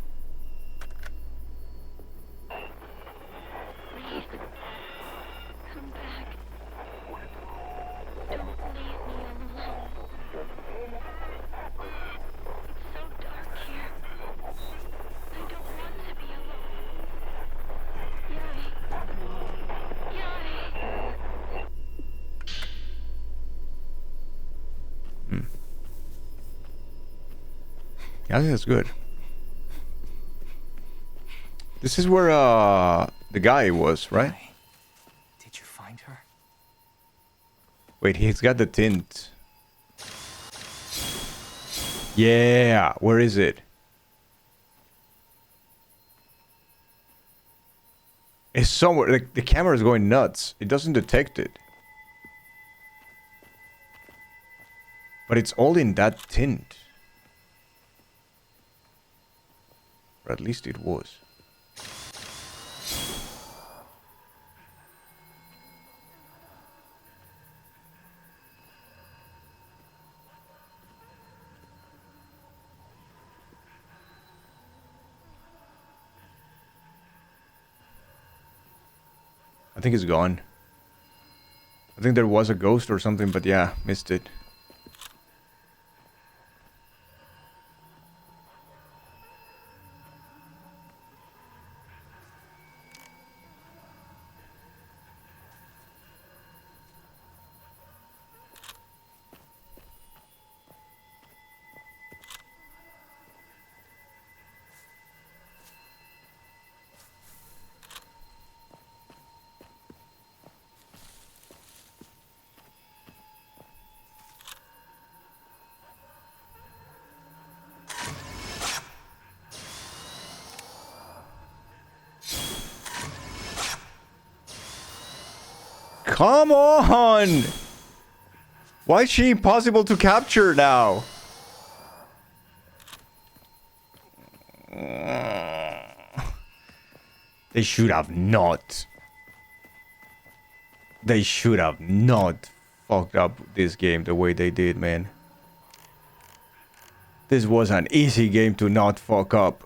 I think that's good. This is where the guy was, right? Did you find her? Wait, he's got the tint. Yeah, where is it? It's somewhere. Like the camera is going nuts. It doesn't detect it. But it's all in that tint. Or at least it was. I think it's gone. I think there was a ghost or something, but yeah, missed it. Come on! Why is she impossible to capture now? They should have not. They should have not fucked up this game the way they did, man. This was an easy game to not fuck up.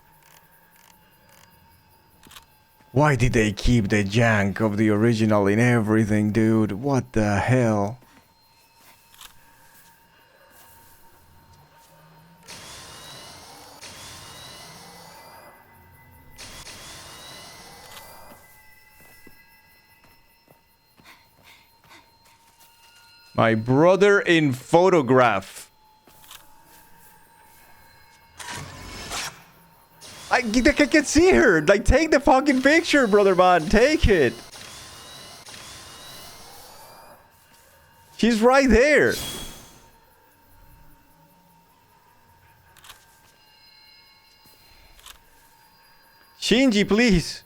Why did they keep the jank of the original in everything, dude? What the hell? My brother in photograph. I can see her. Like, take the fucking picture, brother man. Take it. She's right there. Shinji, please.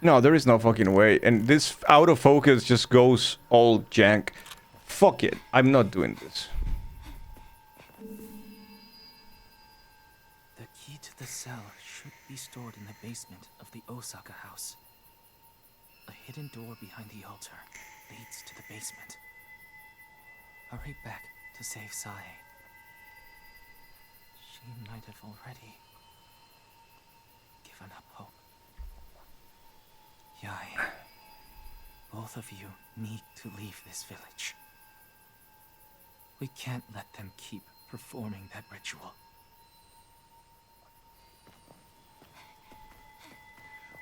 No, there is no fucking way. And this out of focus just goes all jank. Fuck it. I'm not doing this. The key to the cell should be stored in the basement of the Osaka house. A hidden door behind the altar leads to the basement. Hurry back to save Sae. She might have already given up hope. Yae, both of you need to leave this village. We can't let them keep performing that ritual.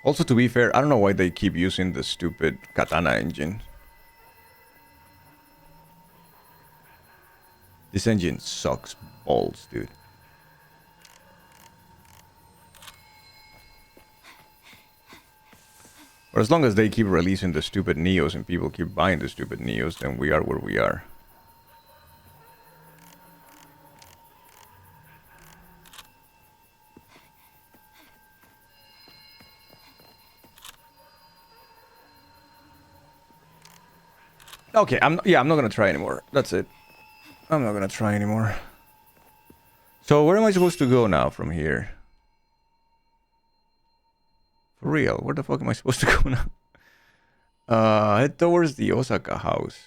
Also, to be fair, I don't know why they keep using the stupid katana engine. This engine sucks balls, dude. But as long as they keep releasing the stupid Neos and people keep buying the stupid Neos, then we are where we are. Okay, I'm not gonna try anymore. That's it. I'm not gonna try anymore. So where am I supposed to go now from here? For real, where the fuck am I supposed to go now? Head towards the Osaka house.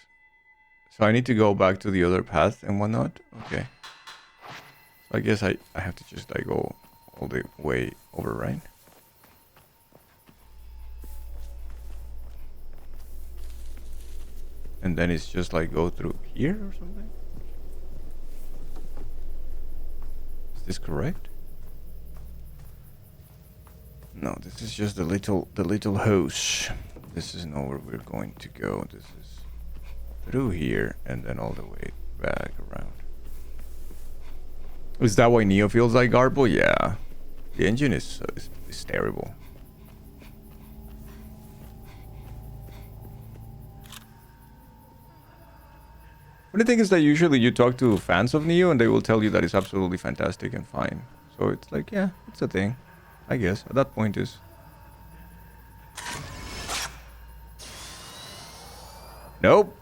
So I need to go back to the other path and whatnot? Okay. So I guess I have to just like go all the way over, right? And then it's just like go through here or something? Is this correct? No, this is just the little house. This is not where we're going to go. This is through here and then all the way back around. Is that why Neo feels like Garbo? Yeah. The engine is terrible. Funny thing is that usually you talk to fans of Neo and they will tell you that it's absolutely fantastic and fine. So it's like, yeah, it's a thing. I guess at that point is. Nope.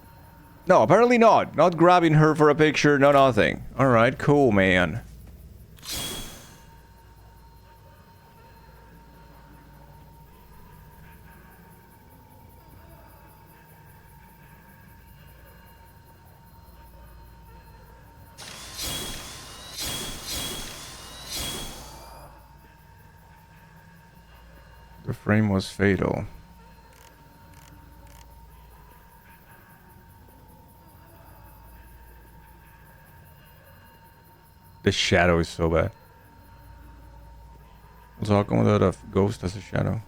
No, apparently not. Not grabbing her for a picture, no nothing. Alright, cool, man. The frame was fatal. The shadow is so bad. Also, how come without a ghost as a shadow?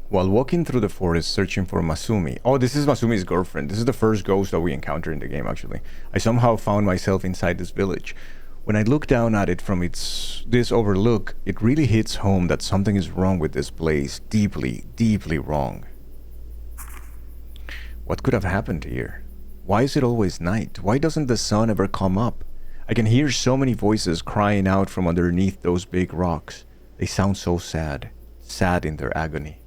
While walking through the forest searching for Masumi. Oh, this is Masumi's girlfriend. This is the first ghost that we encounter in the game, actually. I somehow found myself inside this village. When I look down at it from this overlook, it really hits home that something is wrong with this place. Deeply, deeply wrong. What could have happened here? Why is it always night? Why doesn't the sun ever come up? I can hear so many voices crying out from underneath those big rocks. They sound so sad. Sad in their agony.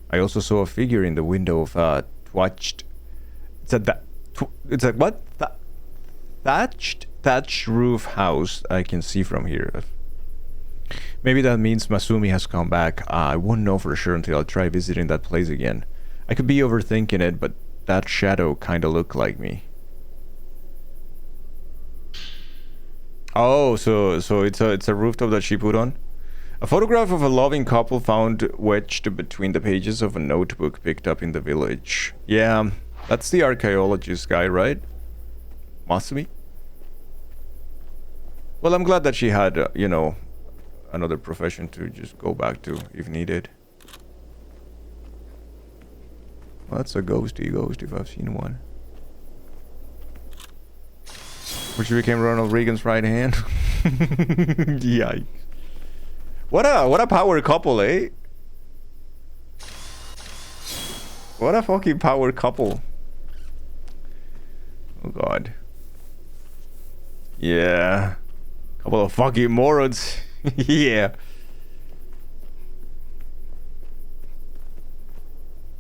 I also saw a figure in the window of a thatched roof house I can see from here. Maybe that means Masumi has come back. I won't know for sure until I try visiting that place again. I could be overthinking it, but that shadow kinda looked like me. Oh, so it's a rooftop that she put on? A photograph of a loving couple found wedged between the pages of a notebook picked up in the village. Yeah, that's the archaeologist guy, right? Masumi? Well, I'm glad that she had, you know, another profession to just go back to if needed. Well, that's a ghosty ghost if I've seen one. Which became Ronald Reagan's right hand. Yikes. What a power couple, eh? What a fucking power couple. Oh god. Yeah. Couple of fucking morons. Yeah.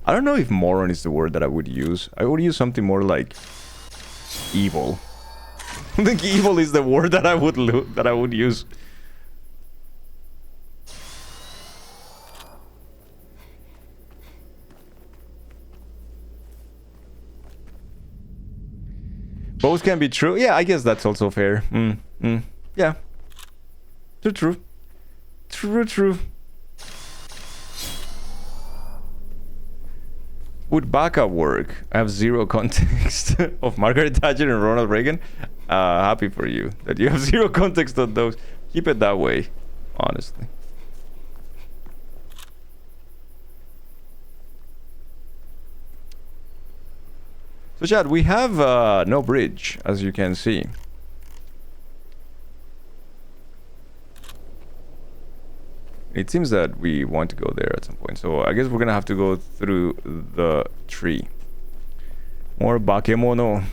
I don't know if moron is the word that I would use. I would use something more like evil. I think evil is the word that I would use. Both can be true. Yeah, I guess that's also fair. Yeah. True. Would backup work? I have zero context of Margaret Thatcher and Ronald Reagan. Happy for you that you have zero context on those. Keep it that way, honestly. So Chad, we have no bridge, as you can see. It seems that we want to go there at some point, so I guess we're gonna have to go through the tree. More bakemono,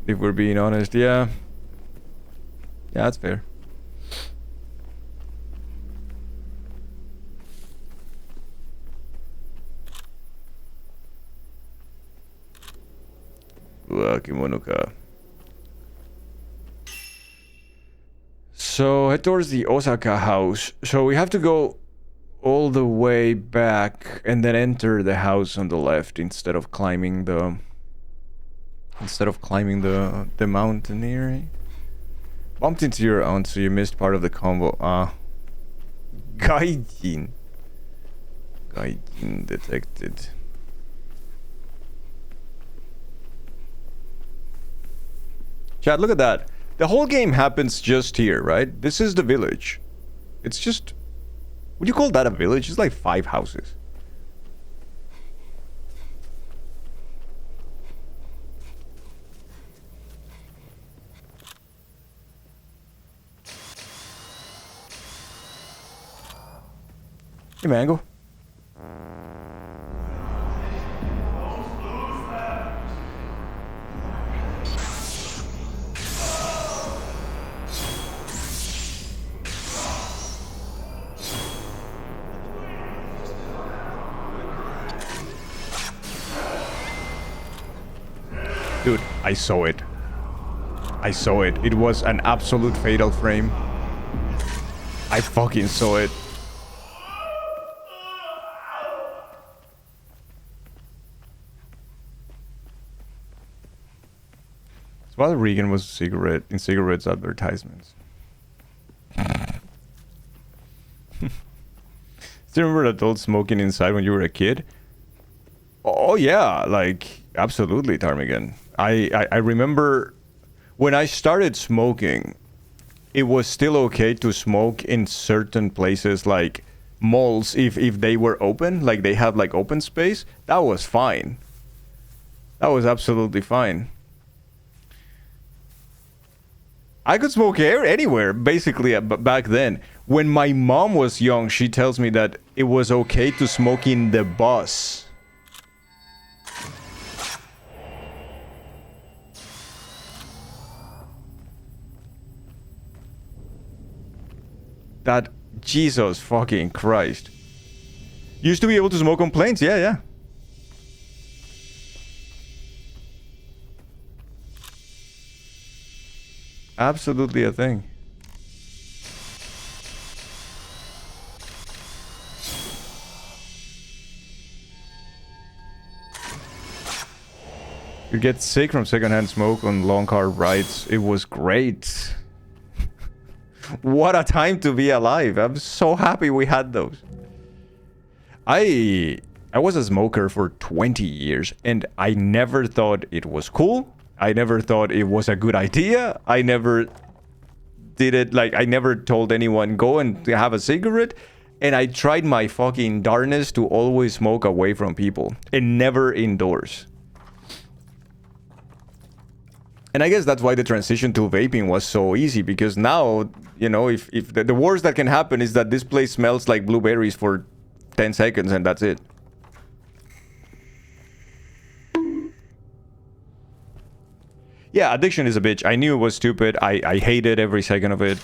if we're being honest. Yeah, that's fair. Bakemono ka. So head towards the Osaka house. So we have to go all the way back and then enter the house on the left instead of climbing the mountain here. Bumped into your aunt, so you missed part of the combo. Gaijin detected. Chat, look at that. The whole game happens just here, right? This is the village. It's just... Would you call that a village? It's like 5 houses. Hey, Mango. Dude, I saw it. I saw it. It was an absolute fatal frame. I fucking saw it. So while Regan was in cigarettes advertisements. Still remember adults smoking inside when you were a kid? Oh yeah, like absolutely, Ptarmigan. I remember when I started smoking, it was still okay to smoke in certain places like malls if they were open, like they had like open space. That was fine. That was absolutely fine. I could smoke anywhere, basically, back then. When my mom was young, she tells me that it was okay to smoke in the bus. That, Jesus fucking Christ. Used to be able to smoke on planes, yeah. Absolutely a thing. You get sick from secondhand smoke on long car rides. It was great. What a time to be alive. I'm so happy we had those. I was a smoker for 20 years and I never thought it was cool. I never thought it was a good idea. I never did it, like I never told anyone go and have a cigarette. And I tried my fucking darnest to always smoke away from people and never indoors. And I guess that's why the transition to vaping was so easy, because now, you know, if the worst that can happen is that this place smells like blueberries for 10 seconds and that's it. Yeah, addiction is a bitch. I knew it was stupid. I hated every second of it.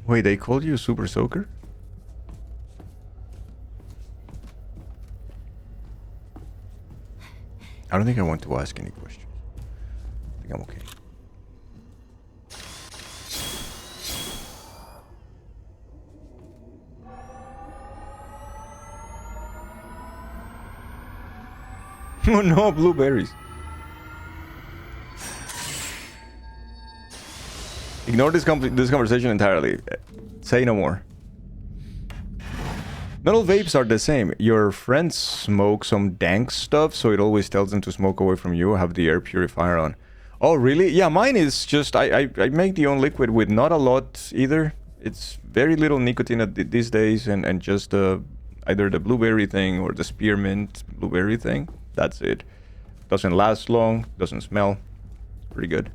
Wait, they called you a super soaker? I don't think I want to ask any questions. I think I'm okay. Oh no, blueberries. Ignore this conversation entirely. Say no more. Not all vapes are the same. Your friends smoke some dank stuff, so it always tells them to smoke away from you. Have the air purifier on. Oh, really? Yeah, mine is just... I make the own liquid with not a lot either. It's very little nicotine these days, and just either the blueberry thing or the spearmint blueberry thing. That's it. Doesn't last long, doesn't smell. Pretty good.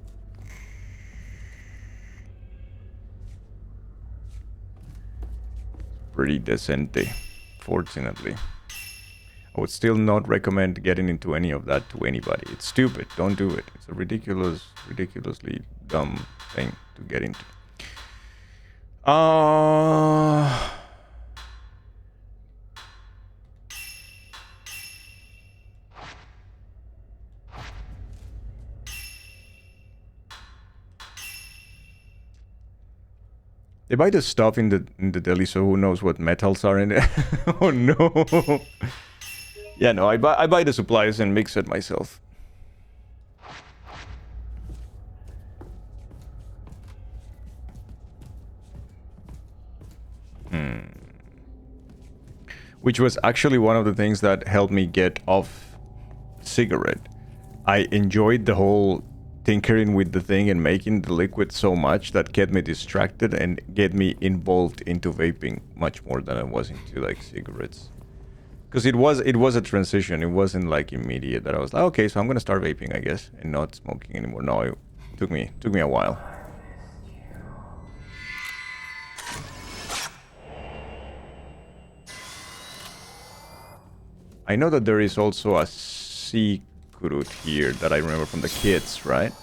Pretty decente, fortunately. I would still not recommend getting into any of that to anybody. It's stupid. Don't do it. It's a ridiculously dumb thing to get into. They buy the stuff in the deli, so who knows what metals are in it. Oh no. Yeah, no, I buy the supplies and mix it myself. Which was actually one of the things that helped me get off cigarette. I enjoyed the whole tinkering with the thing and making the liquid so much that kept me distracted and get me involved into vaping much more than I was into like cigarettes. Because it was a transition. It wasn't like immediate that I was like, okay, so I'm gonna start vaping, I guess, and not smoking anymore. No, it took me a while. I know that there is also a secret here that I remember from the kids, right?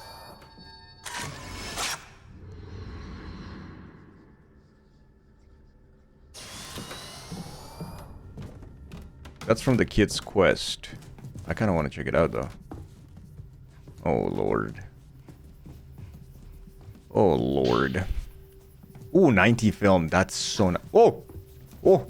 That's from the kids' quest. I kind of want to check it out, though. Oh, Lord. Oh, Lord. Ooh, 90 film. That's so nice. Oh! Oh!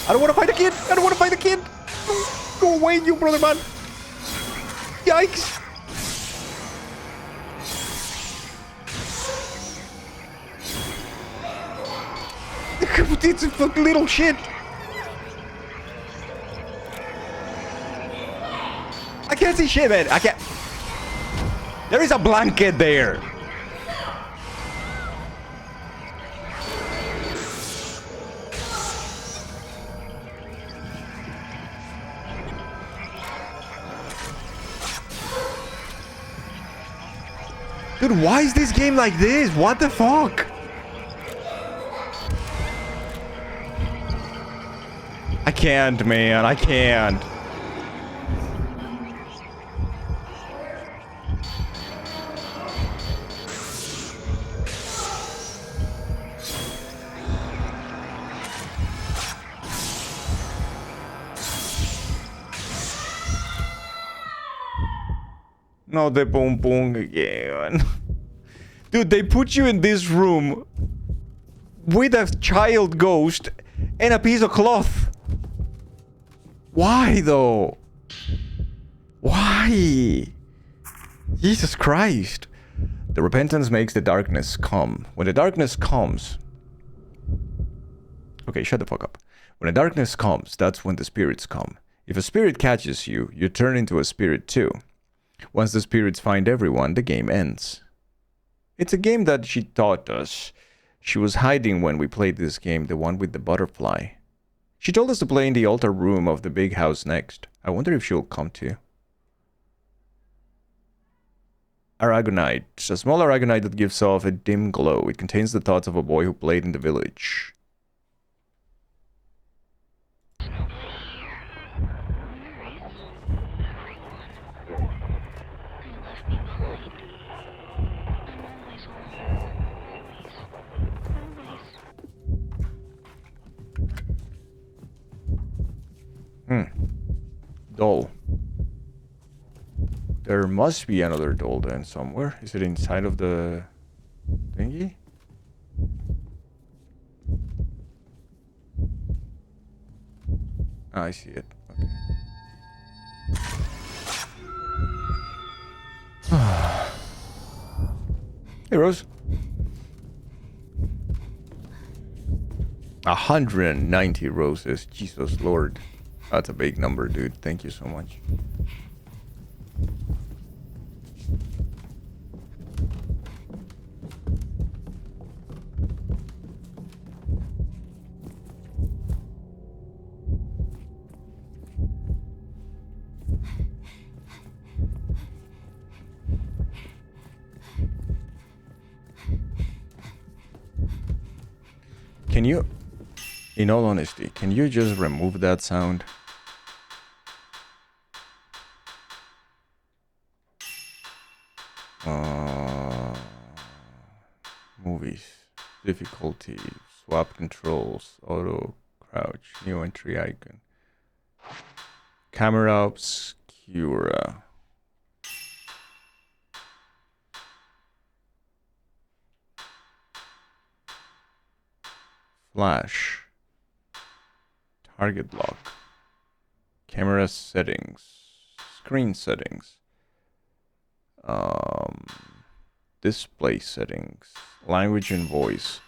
I don't want to fight the kid! I don't want to fight the kid! Go away, you brother man! Yikes! It's a fucking little shit! I can't see shit, man! I can't... There is a blanket there! Dude, why is this game like this? What the fuck? I can't, man. I can't. No, the boom boom again. Dude, they put you in this room with a child ghost and a piece of cloth. Why, though? Why? Jesus Christ. The repentance makes the darkness come. When the darkness comes... Okay, shut the fuck up. When the darkness comes, that's when the spirits come. If a spirit catches you, you turn into a spirit too. Once the spirits find everyone, the game ends. It's a game that she taught us. She was hiding when we played this game, the one with the butterfly. She told us to play in the altar room of the big house next. I wonder if she'll come too. Aragonite. A small aragonite that gives off a dim glow. It contains the thoughts of a boy who played in the village. must be another doll then somewhere. Is it inside of the thingy? I see it. Okay. Hey, Rose. 190 roses. Jesus Lord. That's a big number, dude. Thank you so much. Can you, in all honesty, can you just remove that sound? Movies, difficulty, swap controls, auto crouch, new entry icon, camera obscura. Flash, target lock, camera settings, screen settings, display settings, language and voice,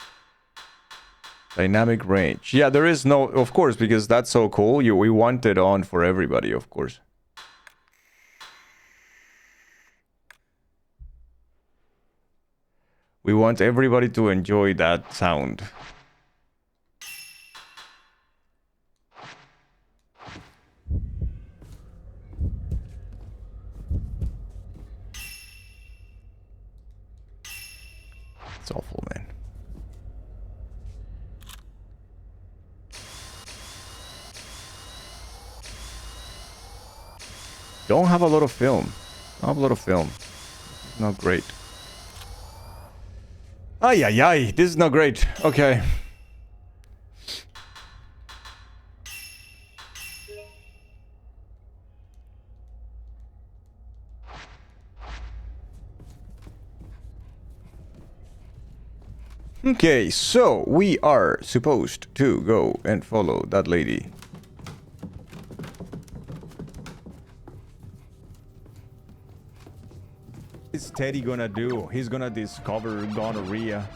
dynamic range. Yeah, there is no, of course, because that's so cool. We want it on for everybody, of course. We want everybody to enjoy that sound. It's awful, man. Don't have a lot of film. Don't have a lot of film. Not great. Ay, ay, ay. This is not great. Okay. Okay, so we are supposed to go and follow that lady. What's Teddy gonna do? He's gonna discover gonorrhea.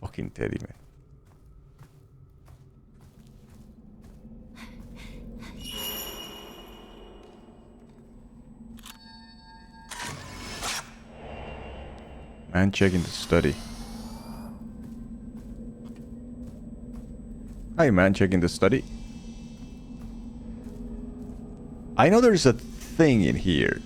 Fucking Teddy, man. Man checking the study. Hi, man checking the study. I know there's a thing in here.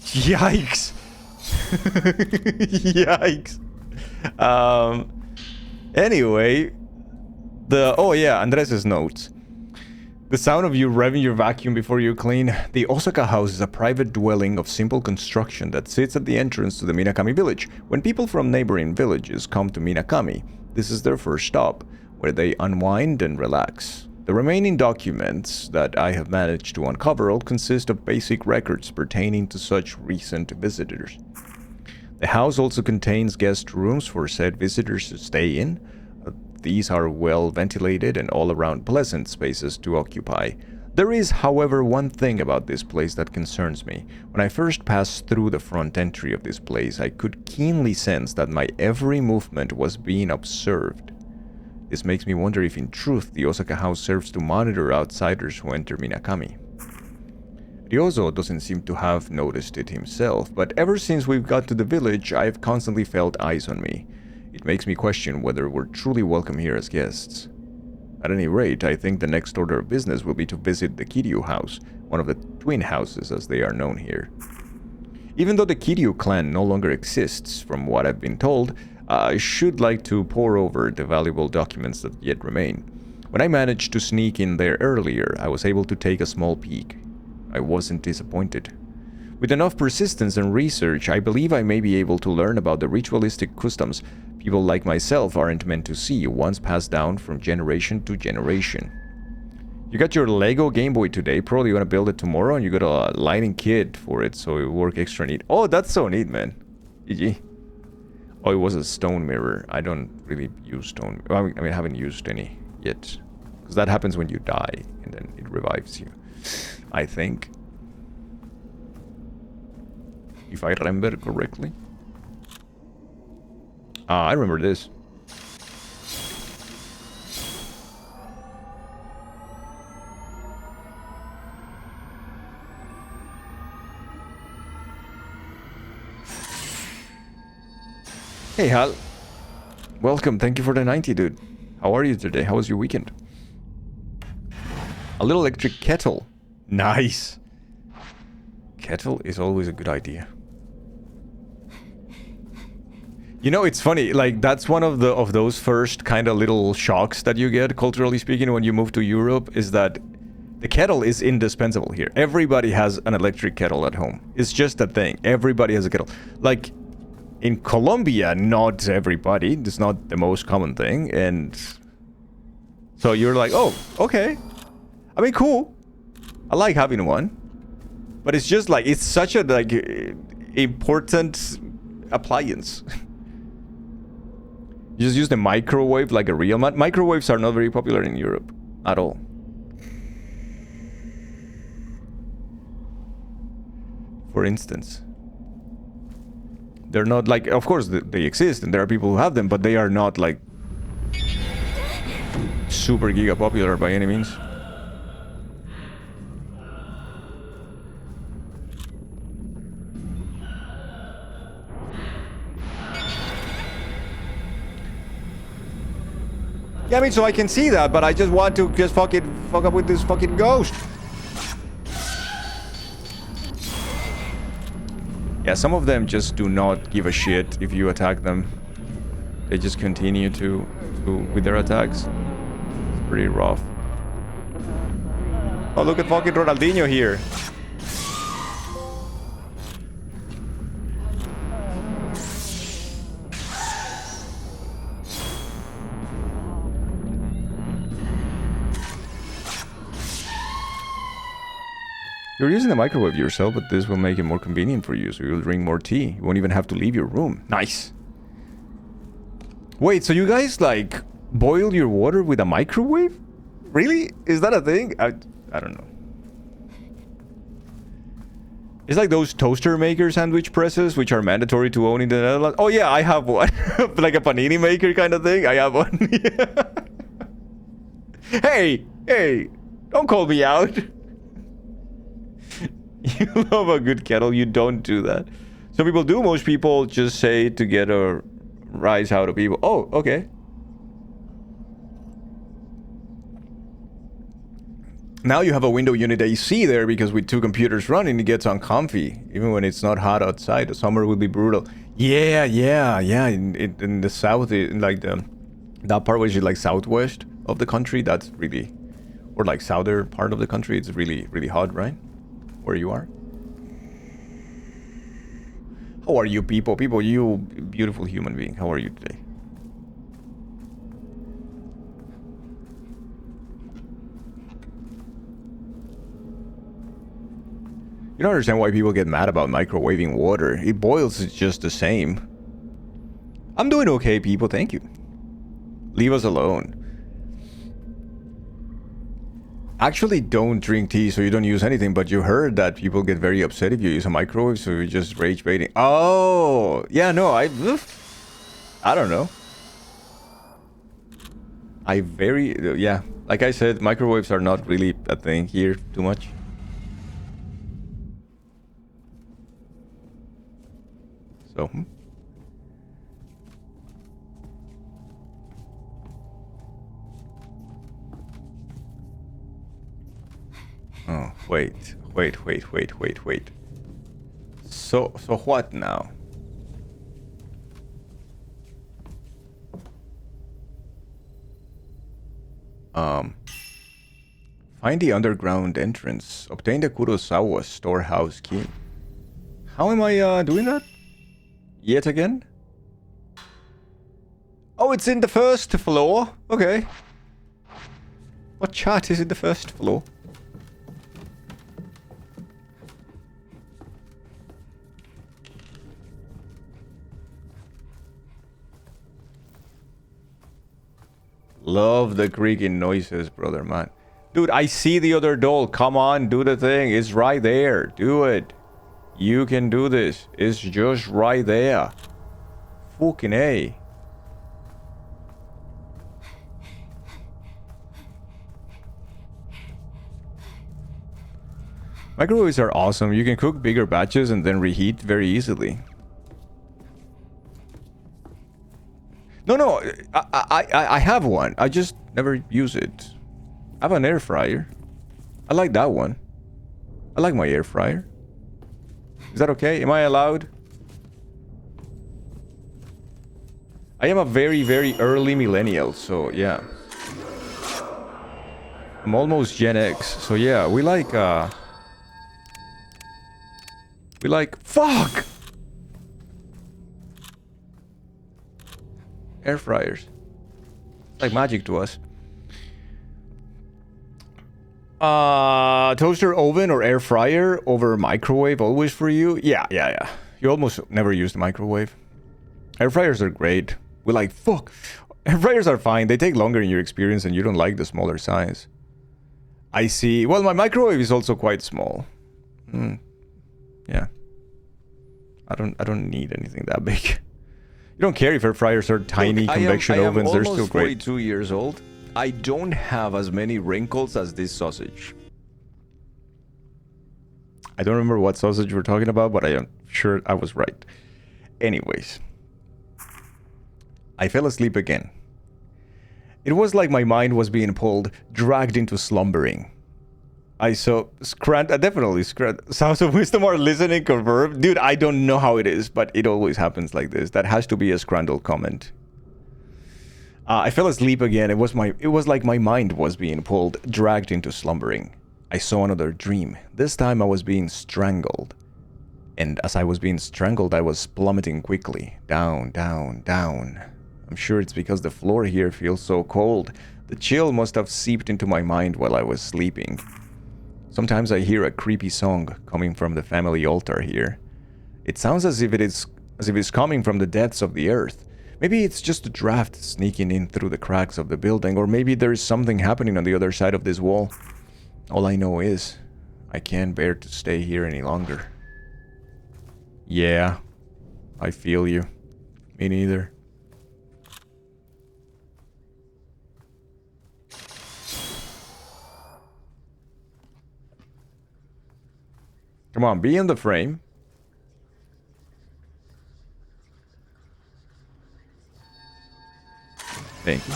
Yikes. Yikes. Anyway, oh yeah, Andres' notes. The sound of you revving your vacuum before you clean. The Osaka house is a private dwelling of simple construction that sits at the entrance to the Minakami village. When people from neighboring villages come to Minakami, this is their first stop, where they unwind and relax. The remaining documents that I have managed to uncover all consist of basic records pertaining to such recent visitors. The house also contains guest rooms for said visitors to stay in. These are well ventilated and all around pleasant spaces to occupy. There is, however, one thing about this place that concerns me. When I first passed through the front entry of this place, I could keenly sense that my every movement was being observed. This makes me wonder if in truth the Osaka house serves to monitor outsiders who enter Minakami. Ryozo doesn't seem to have noticed it himself, but ever since we've got to the village, I've constantly felt eyes on me. It makes me question whether we're truly welcome here as guests. At any rate, I think the next order of business will be to visit the Kiryu house, one of the twin houses as they are known here. Even though the Kiryu clan no longer exists, from what I've been told, I should like to pore over the valuable documents that yet remain. When I managed to sneak in there earlier, I was able to take a small peek. I wasn't disappointed. With enough persistence and research, I believe I may be able to learn about the ritualistic customs people like myself aren't meant to see, once passed down from generation to generation. You got your Lego Game Boy today, probably gonna build it tomorrow, and you got a lighting kit for it, so it will work extra neat. Oh, that's so neat, man. GG. Oh, it was a stone mirror. I don't really use stone. I mean, I haven't used any yet. Because that happens when you die, and then it revives you. I think. If I remember correctly. Ah, I remember this. Hey Hal, welcome, thank you for the 90, dude. How are you today? How was your weekend? A little electric kettle. Nice. Kettle is always a good idea. You know, it's funny, like, that's one of those first kind of little shocks that you get, culturally speaking, when you move to Europe, is that the kettle is indispensable here. Everybody has an electric kettle at home. It's just a thing. Everybody has a kettle. Like, in Colombia, not everybody. It's not the most common thing, and so you're like, oh, okay. I mean, cool. I like having one, but it's just like, it's such a like important appliance. You just use the microwave like a real man. Microwaves are not very popular in Europe at all. For instance. They're not like, of course they exist and there are people who have them, but they are not like super giga popular by any means. Yeah, I mean, so I can see that, but I just want to just fuck up with this fucking ghost. Yeah, some of them just do not give a shit if you attack them. They just continue to with their attacks. It's pretty rough. Oh, look at fucking Ronaldinho here. You're using the microwave yourself, but this will make it more convenient for you, so you'll drink more tea. You won't even have to leave your room. Nice. Wait, so you guys, like, boil your water with a microwave? Really? Is that a thing? I don't know. It's like those toaster maker sandwich presses, which are mandatory to own in the Netherlands. Oh yeah, I have one. Like a panini maker kind of thing. I have one. Hey, don't call me out. You love a good kettle, you don't do that. Some people do, most people just say to get a rise out of people. Oh, okay. Now you have a window unit AC there because with two computers running, it gets uncomfy. Even when it's not hot outside, the summer will be brutal. Yeah. In the south, in like that part which is like southwest of the country, that's really, or like southern part of the country, it's really, really hot, right? Where you are. How are you, people? People, you beautiful human being. How are you today? You don't understand why people get mad about microwaving water. It boils just the same. I'm doing okay, people. Thank you. Leave us alone. Actually, don't drink tea so you don't use anything, but you heard that people get very upset if you use a microwave, so you're just rage baiting. Oh, yeah, no, I don't know. Yeah, like I said, microwaves are not really a thing here too much. So, Oh, wait. So what now? Find the underground entrance. Obtain the Kurosawa storehouse key. How am I doing that? Yet again? Oh, it's in the first floor. Okay. What chart is in the first floor? Love the creaking noises, brother, man. Dude, I see the other doll. Come on, do the thing. It's right there. Do it. You can do this. It's just right there. Fucking A. Microwaves are awesome. You can cook bigger batches and then reheat very easily. No, I have one. I just never use it. I have an air fryer. I like that one. I like my air fryer. Is that okay? Am I allowed? I am a very, very early millennial, so yeah. I'm almost Gen X, so yeah, we like fuck! Air fryers. It's like magic to us. Toaster oven or air fryer over microwave always for you? Yeah. You almost never use the microwave. Air fryers are great. We're like, fuck. Air fryers are fine. They take longer in your experience and you don't like the smaller size. I see. Well, my microwave is also quite small. Yeah. I don't need anything that big. You don't care if air fryers are tiny. Look, convection ovens, they're still great. I'm 42 years old. I don't have as many wrinkles as this sausage. I don't remember what sausage we're talking about, but I am sure I was right. Anyways. I fell asleep again. It was like my mind was being pulled, dragged into slumbering. I saw definitely Sounds of Wisdom are listening confirmed. Dude, I don't know how it is, but it always happens like this. That has to be a Scrandle comment. I fell asleep again. It was like my mind was being pulled, dragged into slumbering. I saw another dream. This time I was being strangled. And as I was being strangled, I was plummeting quickly. Down, down, down. I'm sure it's because the floor here feels so cold. The chill must have seeped into my mind while I was sleeping. Sometimes I hear a creepy song coming from the family altar here. It sounds as if it's coming from the depths of the earth. Maybe it's just a draft sneaking in through the cracks of the building, or maybe there is something happening on the other side of this wall. All I know is, I can't bear to stay here any longer. Yeah, I feel you. Me neither. Come on, be in the frame. Thank you.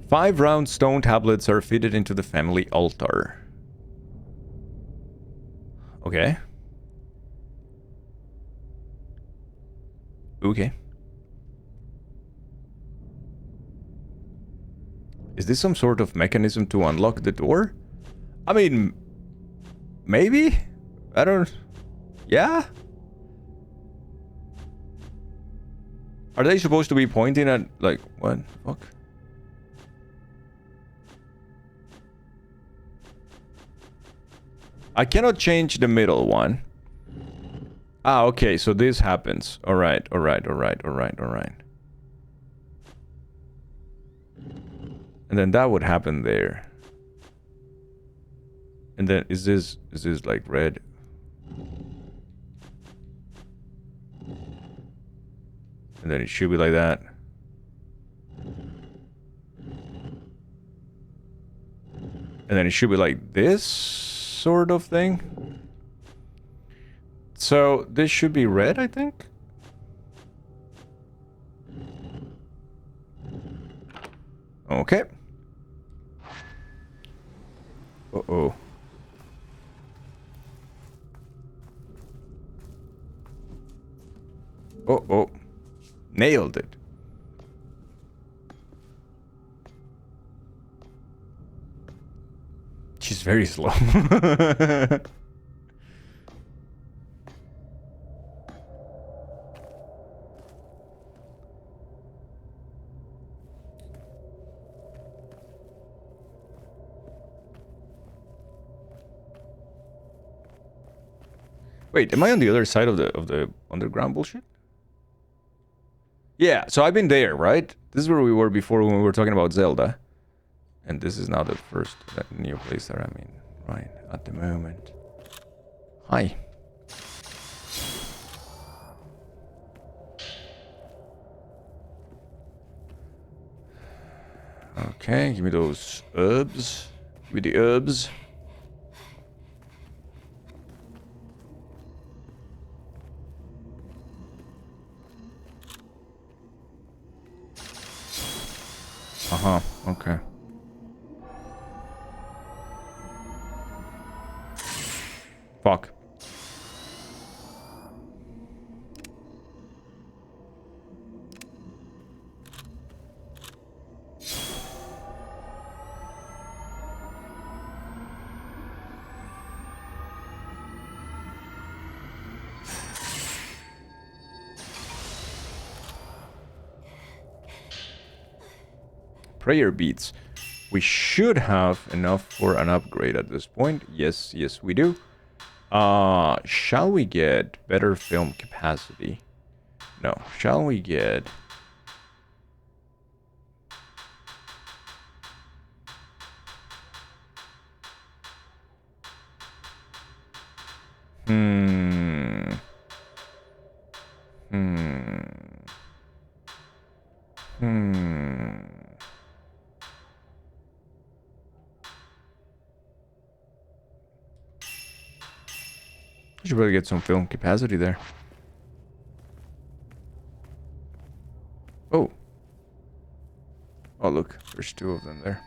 Five round stone tablets are fitted into the family altar. Okay. Okay. Is this some sort of mechanism to unlock the door? I mean, maybe? I don't... Yeah? Are they supposed to be pointing at, like, what? Fuck? I cannot change the middle one. Ah, okay, so this happens. Alright. And then that would happen there. And then is this like red? And then it should be like that. And then it should be like this sort of thing. So this should be red, I think. Okay. Uh-oh. Uh-oh. Nailed it. very slow. Wait, am I on the other side of the underground bullshit? Yeah, so I've been there, right? This is where we were before when we were talking about Zelda. And this is now the first new place that I'm in, right, at the moment. Hi. Okay, give me those herbs. Give me the herbs. Uh-huh, okay. Fuck. Prayer beads. We should have enough for an upgrade at this point. Yes, yes, we do. Shall we get better film capacity? No. Shall we get... I should probably get some film capacity there. Oh. Oh, look. There's two of them there.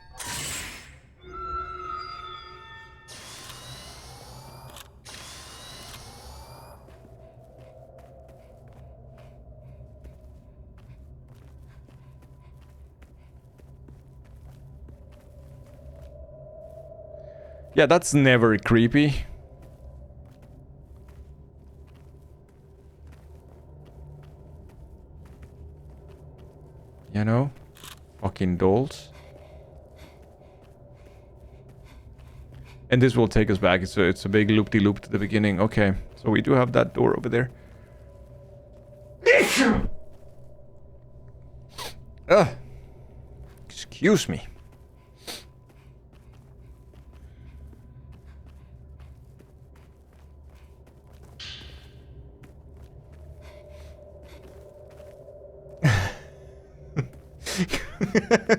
Yeah, that's never creepy. You know? Fucking dolls. And this will take us back. It's a big loop-de-loop to the beginning. Okay, so we do have that door over there. Excuse me.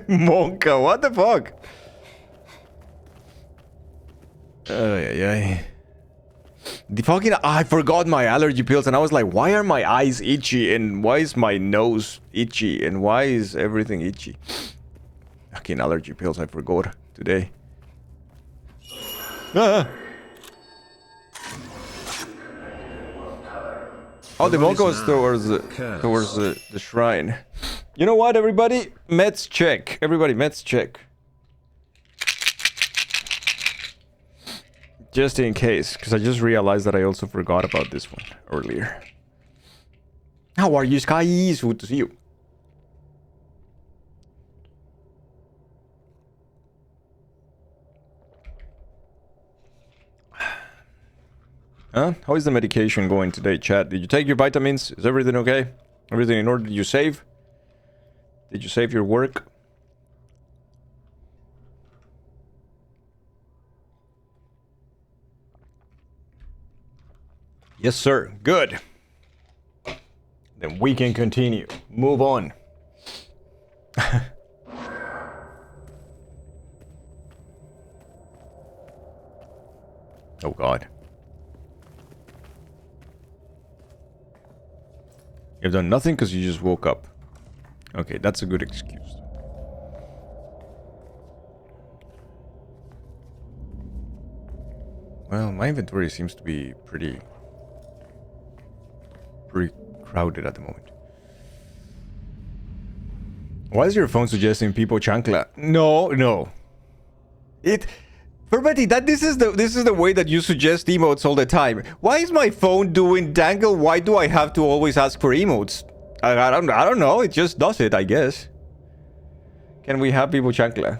Monka, what the fuck? The fucking... I forgot my allergy pills and I was like, why are my eyes itchy and why is my nose itchy and why is everything itchy? Fucking allergy pills I forgot today. Ah. Oh, the Monka was towards the shrine. You know what, everybody? Meds check. Everybody, meds check. Just in case, because I just realized that I also forgot about this one earlier. How are you, Sky? Good to see you. Huh? How is the medication going today, chat? Did you take your vitamins? Is everything okay? Everything in order? Did you save? Did you save your work? Yes, sir. Good. Then we can continue. Move on. Oh, God. You've done nothing because you just woke up. Okay, that's a good excuse. Well, my inventory seems to be pretty crowded at the moment. Why is your phone suggesting people chancla? No. Betty, this is the way that you suggest emotes all the time. Why is my phone doing dangle? Why do I have to always ask for emotes? I don't know. It just does it, I guess. Can we have Vivo Chancla?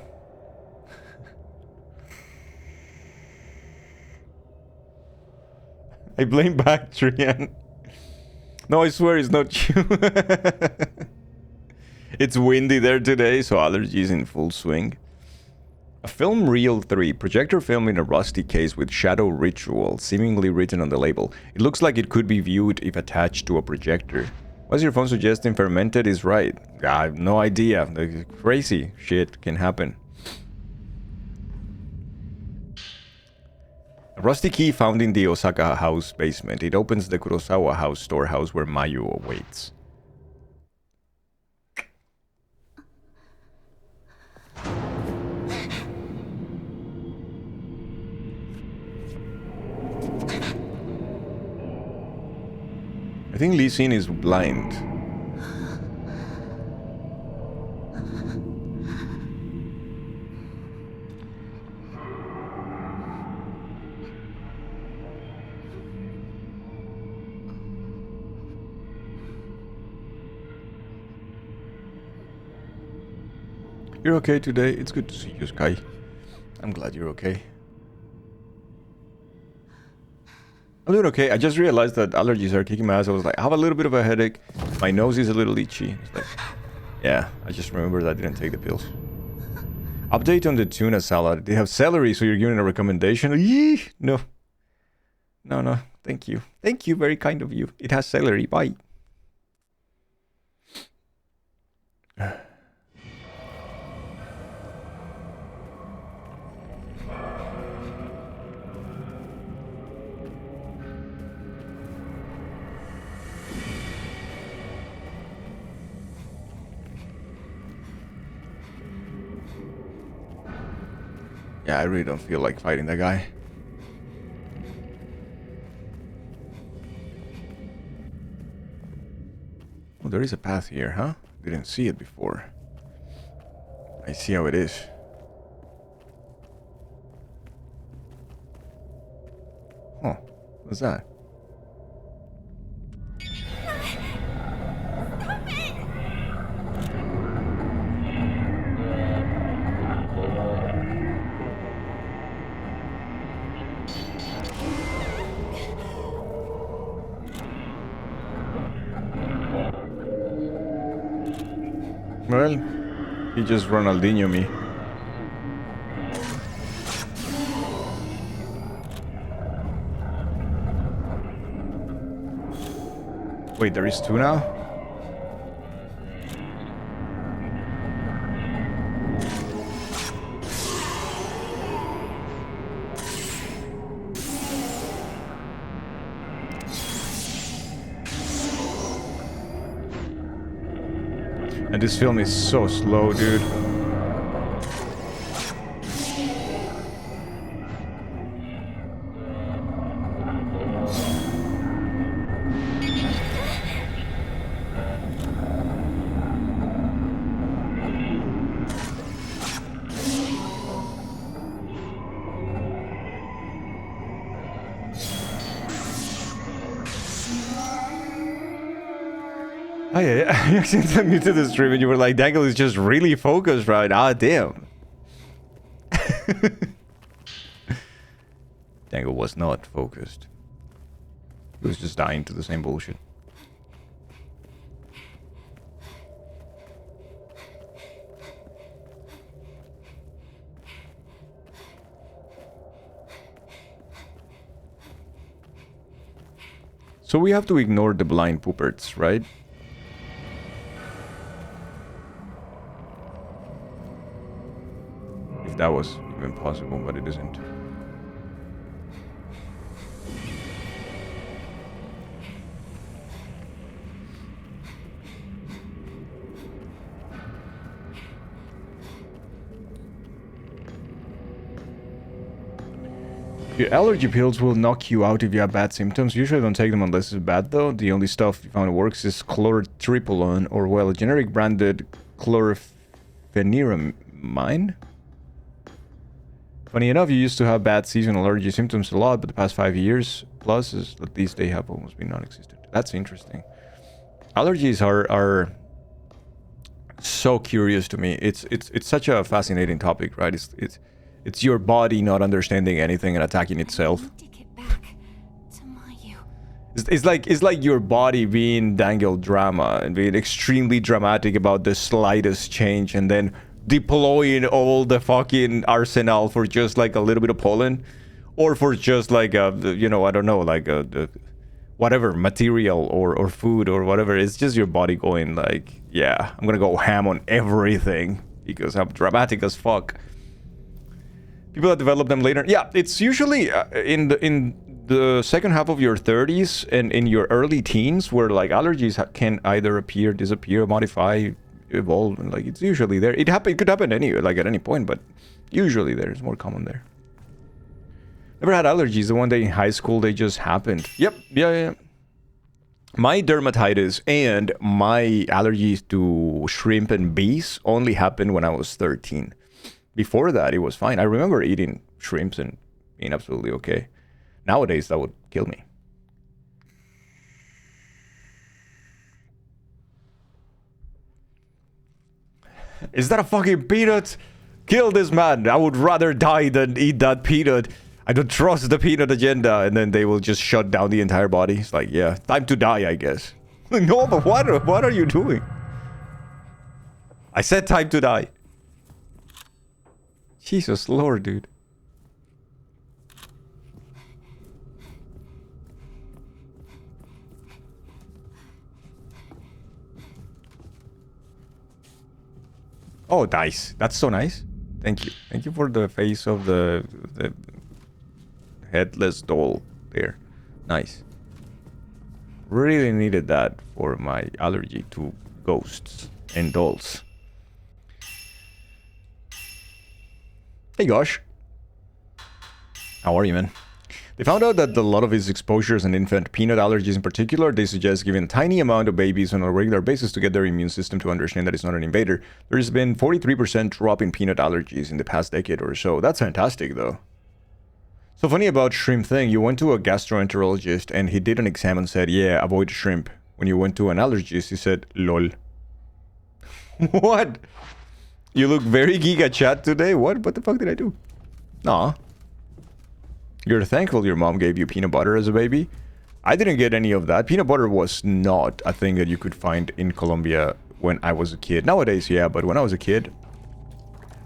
I blame Bactrian. No, I swear it's not you. It's windy there today, so allergies in full swing. A film reel 3, projector film in a rusty case with Shadow Ritual, seemingly written on the label. It looks like it could be viewed if attached to a projector. What's your phone suggesting? Fermented is right. I have no idea. The crazy shit can happen. A rusty key found in the Osaka house basement. It opens the Kurosawa house storehouse where Mayu awaits. I think Lee Sin is blind. You're okay today? It's good to see you, Sky. I'm glad you're okay. I'm doing okay. I just realized that allergies are kicking my ass. I was like, I have a little bit of a headache. My nose is a little itchy. It's like, yeah, I just remembered I didn't take the pills. Update on the tuna salad. They have celery, so you're giving a recommendation? Yee! No. No. Thank you. Thank you. Very kind of you. It has celery. Bye. Yeah, I really don't feel like fighting that guy. Oh, there is a path here, huh? Didn't see it before. I see how it is. Oh, what's that? Well, he just Ronaldinho me. Wait, there is two now? And this film is so slow, dude. I accidentally muted the stream and you were like, Dangle is just really focused right now. Ah, damn. Dangle was not focused. He was just dying to the same bullshit. So we have to ignore the blind pooperts, right? If that was even possible, but it isn't. Your allergy pills will knock you out if you have bad symptoms. Usually don't take them unless it's bad though. The only stuff you found works is chlortripolone or, well, a generic branded chlorpheniramine. Funny enough, you used to have bad seasonal allergy symptoms a lot, but the past 5 years plus is at least they have almost been non-existent. That's interesting. Allergies are so curious to me. It's such a fascinating topic, right? It's your body not understanding anything and attacking itself. It's like your body being dangled drama and being extremely dramatic about the slightest change, and then deploying all the fucking arsenal for just like a little bit of pollen, or for just like a, you know, I don't know, like a whatever material or food or whatever. It's just your body going like, yeah, I'm gonna go ham on everything because I'm dramatic as fuck. People that develop them later, yeah, it's usually in the second half of your 30s and in your early teens, where like allergies can either appear, disappear, modify, evolve, and like it's usually there. It could happen anywhere, like at any point, but usually there. It's more common there. Never had allergies. The one day in high school they just happened. Yep, yeah. My dermatitis and my allergies to shrimp and bees only happened when I was 13. Before that, it was fine. I remember eating shrimps and being absolutely okay. Nowadays, that would kill me. Is that a fucking peanut? Kill this man. I would rather die than eat that peanut. I don't trust the peanut agenda. And then they will just shut down the entire body. It's like, yeah, time to die, I guess. No, but what are you doing? I said time to die. Jesus Lord, dude. Oh, nice. That's so nice. Thank you. Thank you for the face of the headless doll there. Nice. Really needed that for my allergy to ghosts and dolls. Hey, Gosh. How are you, man? They found out that a lot of his exposures and infant peanut allergies in particular, they suggest giving a tiny amount of babies on a regular basis to get their immune system to understand that it's not an invader. There's been 43% drop in peanut allergies in the past decade or so. That's fantastic, though. So funny about shrimp thing, you went to a gastroenterologist and he did an exam and said, yeah, avoid shrimp. When you went to an allergist, he said, lol. What? You look very Giga Chat today? What the fuck did I do? Aw. You're thankful your mom gave you peanut butter as a baby? I didn't get any of that. Peanut butter was not a thing that you could find in Colombia when I was a kid. Nowadays, yeah, but when I was a kid,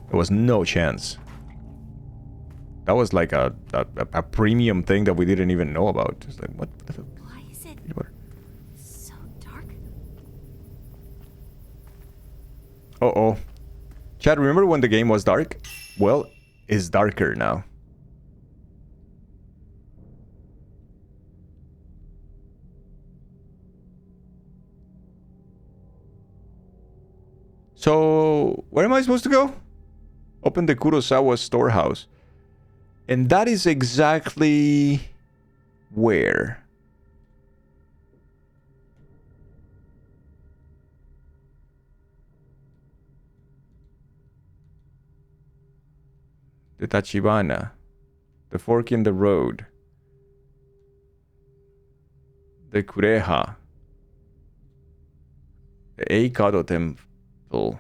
there was no chance. That was like a premium thing that we didn't even know about. It's like, what the fuck? Why is it Peanut butter. so dark? Uh-oh. Chad, remember when the game was dark? Well, it's darker now. So, where am I supposed to go? Open the Kurosawa storehouse. And that is exactly where? The Tachibana. The fork in the road. The Kureha. The Eikado Temple.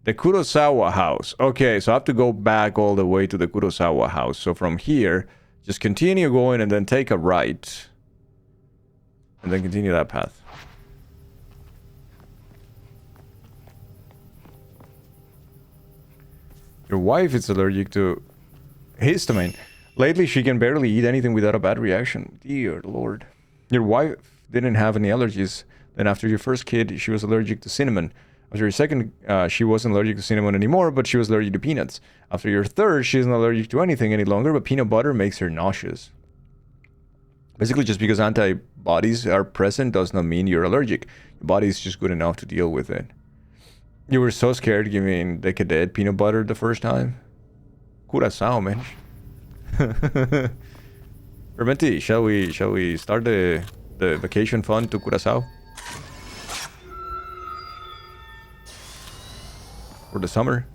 The Kurosawa house. Okay, so I have to go back all the way to the Kurosawa house. So from here, just continue going and then take a right. And then continue that path. Your wife is allergic to histamine. Lately, she can barely eat anything without a bad reaction. Dear Lord. Your wife didn't have any allergies. Then after your first kid, she was allergic to cinnamon. After your second, she wasn't allergic to cinnamon anymore, but she was allergic to peanuts. After your third, she isn't allergic to anything any longer, but peanut butter makes her nauseous. Basically, just because antibodies are present does not mean you're allergic. Your body is just good enough to deal with it. You were so scared giving the cadet peanut butter the first time? Curacao, man. Rementi, shall we start the vacation fun to Curacao? For the summer.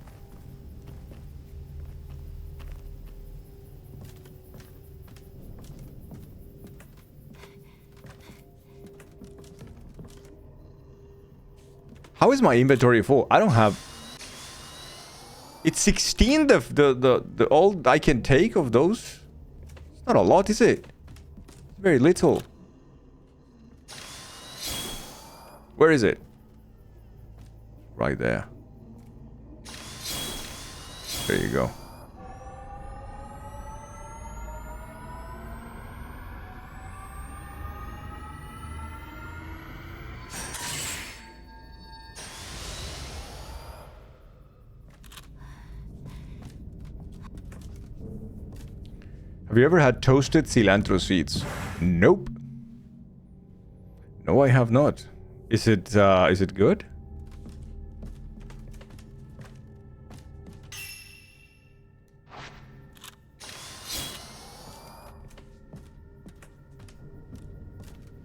How is my inventory full? I don't have... It's 16 the all I can take of those? It's not a lot, is it? Very little. Where is it? Right there. There you go. Have you ever had toasted cilantro seeds? Nope. No, I have not. Is it good?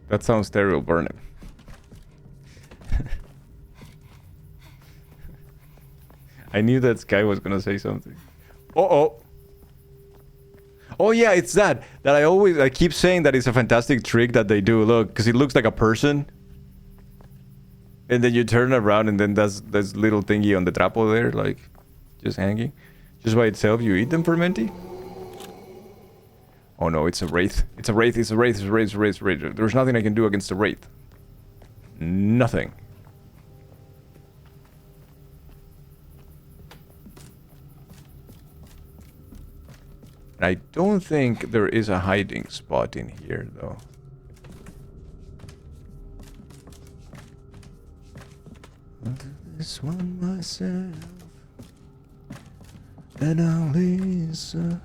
That sounds terrible, burn it. I knew that Sky was gonna say something. Uh-oh. Oh yeah, it's that I keep saying that it's a fantastic trick that they do. Look, because it looks like a person. And then you turn around and then there's this little thingy on the trapo there, like just hanging. Just by itself, you eat them, Fermenti? Oh no, it's a wraith. It's a wraith, it's a wraith, it's a wraith, it's a wraith, it's a wraith. There's nothing I can do against the wraith. Nothing. I don't think there is a hiding spot in here, though. I'll do this one myself, and I'll listen.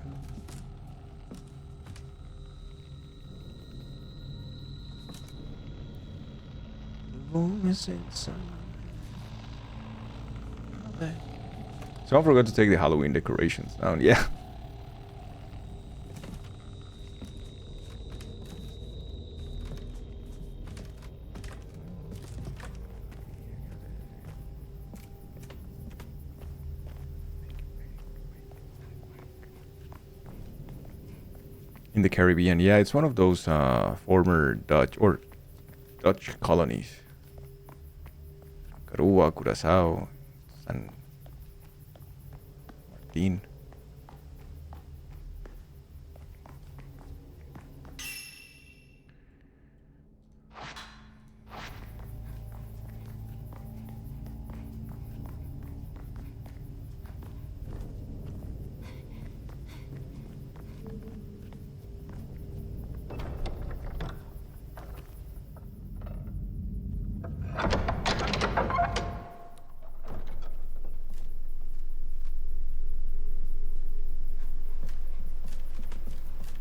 The voice inside. So I forgot to take the Halloween decorations down. Yeah. In the Caribbean, yeah, it's one of those former Dutch colonies. Aruba, Curacao, San Martin.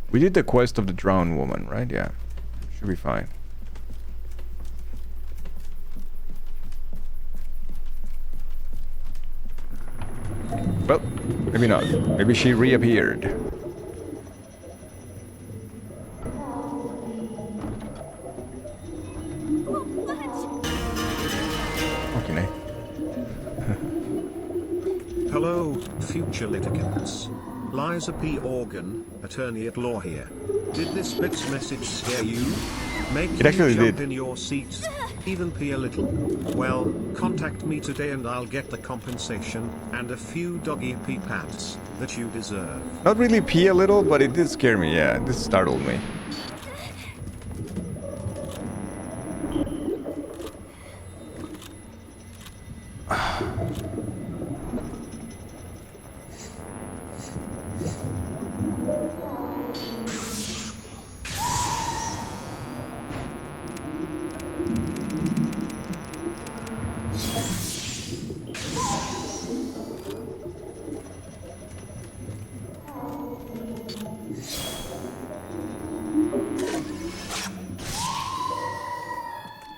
We did the quest of the drowned woman, right? Yeah. Should be fine. Well, maybe not. Maybe she reappeared. Okay. Hello, future litigants. Liza P. Organ, attorney at law here. Did this bit's message scare you? Make It actually you jump did. in your seat, even pee a little? Well, contact me today and I'll get the compensation and a few doggy pee pats that you deserve. Not really pee a little, but it did scare me. Yeah, this startled me.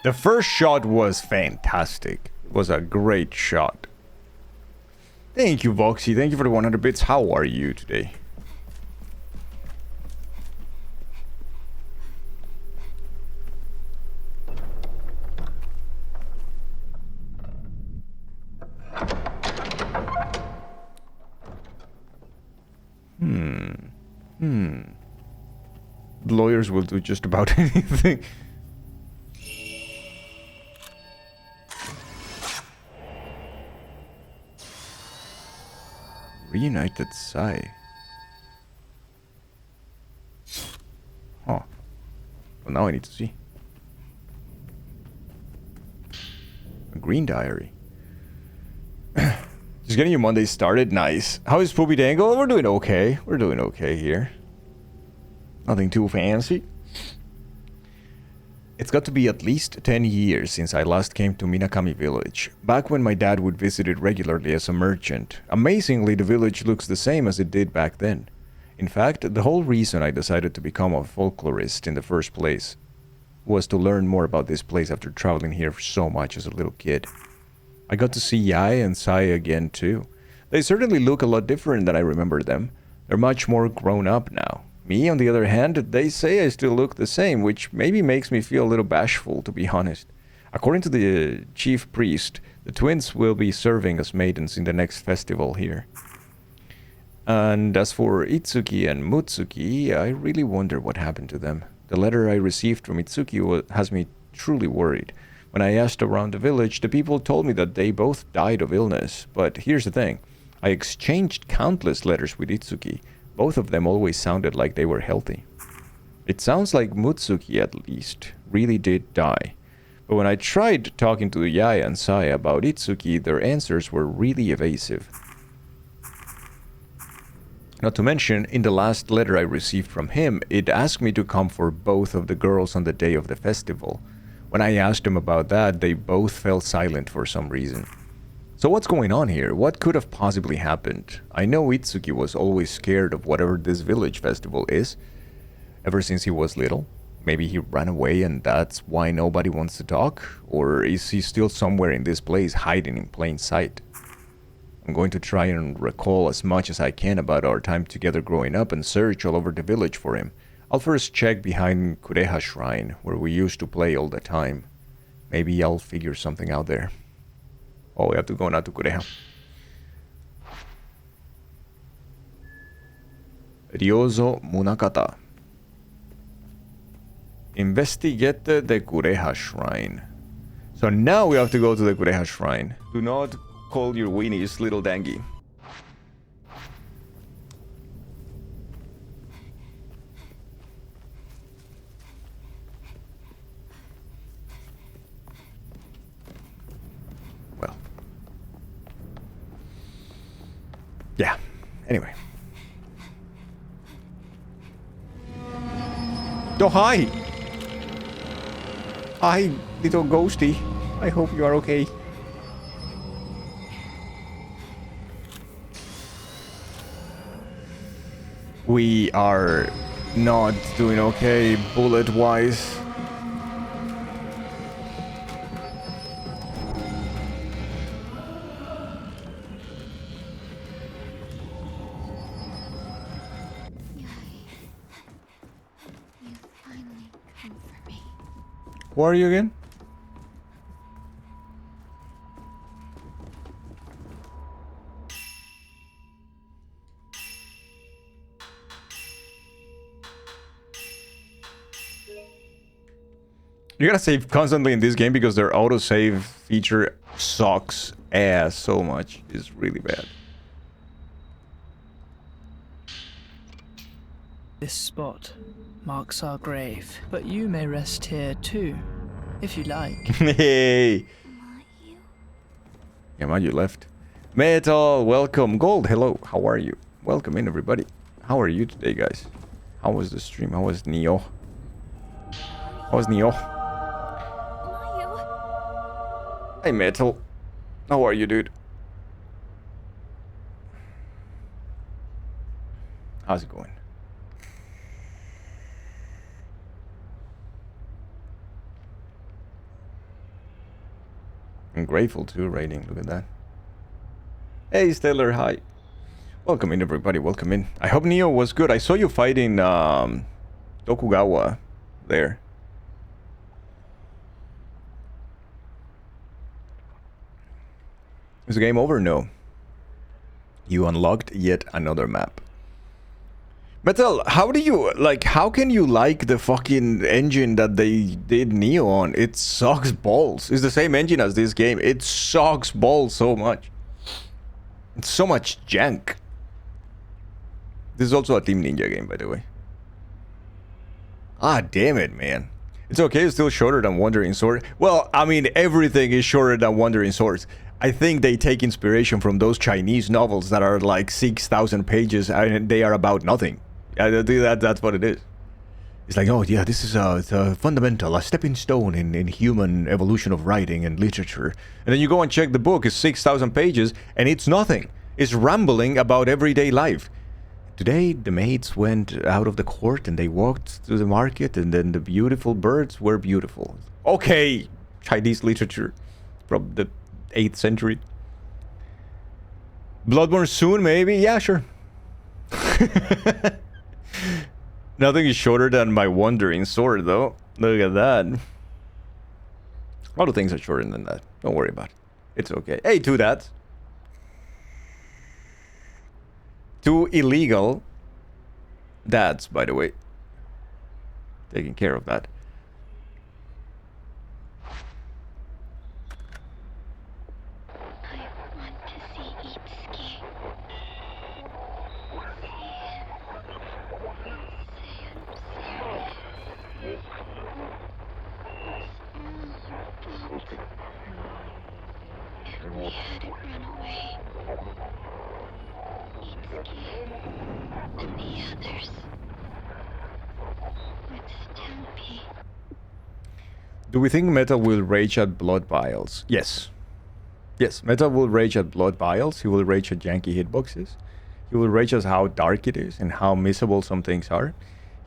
The first shot was fantastic. It was a great shot. Thank you, Voxy. Thank you for the 100 bits. How are you today? Lawyers will do just about anything. Reunited Sai. Oh. Well, now I need to see. A green diary. Just getting your Monday started. Nice. How is Poopy Dangle? We're doing okay. We're doing okay here. Nothing too fancy. It's got to be at least 10 years since I last came to Minakami Village, back when my dad would visit it regularly as a merchant. Amazingly, the village looks the same as it did back then. In fact, the whole reason I decided to become a folklorist in the first place was to learn more about this place after traveling here so much as a little kid. I got to see Yae and Sai again too. They certainly look a lot different than I remember them. They're much more grown up now. Me, on the other hand, they say I still look the same, which maybe makes me feel a little bashful, to be honest. According to the chief priest, the twins will be serving as maidens in the next festival here. And as for Itsuki and Mutsuki, I really wonder what happened to them. The letter I received from Itsuki has me truly worried. When I asked around the village, the people told me that they both died of illness. But here's the thing. I exchanged countless letters with Itsuki. Both of them always sounded like they were healthy. It sounds like Mutsuki, at least, really did die. But when I tried talking to Yae and Sai about Itsuki, their answers were really evasive. Not to mention, in the last letter I received from him, it asked me to come for both of the girls on the day of the festival. When I asked them about that, they both fell silent for some reason. So what's going on here? What could have possibly happened? I know Itsuki was always scared of whatever this village festival is, ever since he was little. Maybe he ran away and that's why nobody wants to talk? Or is he still somewhere in this place hiding in plain sight? I'm going to try and recall as much as I can about our time together growing up and search all over the village for him. I'll first check behind Kureha Shrine, where we used to play all the time. Maybe I'll figure something out there. Oh, we have to go now to Kureha. Ryozo Munakata. Investigate the Kureha Shrine. So now we have to go to the Kureha Shrine. Do not call your weenies little dangy. Well. Yeah. Anyway. Oh, hi! Hi, little ghosty. I hope you are okay. We are not doing okay bullet-wise. Who are you again? You gotta save constantly in this game because their autosave feature sucks ass so much. It's really bad. This spot marks our grave, but you may rest here too, if you like. Hey! Yeah, man, you left. Metal, welcome. Gold, hello. How are you? Welcome in, everybody. How are you today, guys? How was the stream? How was Neo? How was Neo? Hey, Metal. How are you, dude? How's it going? I'm grateful too, rating. Look at that. Hey, Stellar, hi. Welcome in, everybody. Welcome in. I hope Neo was good. I saw you fighting Tokugawa there. Is the game over? No. You unlocked yet another map. Metal, how do you, like, how can you like the fucking engine that they did Neo on? It sucks balls. It's the same engine as this game. It sucks balls so much. It's so much jank. This is also a Team Ninja game, by the way. Ah, damn it, man. It's okay, it's still shorter than Wandering Sword. Well, I mean, everything is shorter than Wandering Swords. I think they take inspiration from those Chinese novels that are like 6,000 pages and they are about nothing. That's what it is. It's like, oh yeah, this is a fundamental, a stepping stone in human evolution of writing and literature. And then you go and check the book, it's 6,000 pages, and it's nothing. It's rambling about everyday life. Today, the maids went out of the court and they walked to the market, and then the beautiful birds were beautiful. Okay, Chinese literature from the 8th century. Bloodborne soon, maybe? Yeah, sure. Nothing is shorter than my Wandering Sword, though. Look at that. A lot of things are shorter than that. Don't worry about it. It's okay. Hey, two dads. Two illegal dads, by the way. Taking care of that. Do we think Meta will rage at blood vials? Yes. Yes, Meta will rage at blood vials. He will rage at janky hitboxes. He will rage at how dark it is and how missable some things are.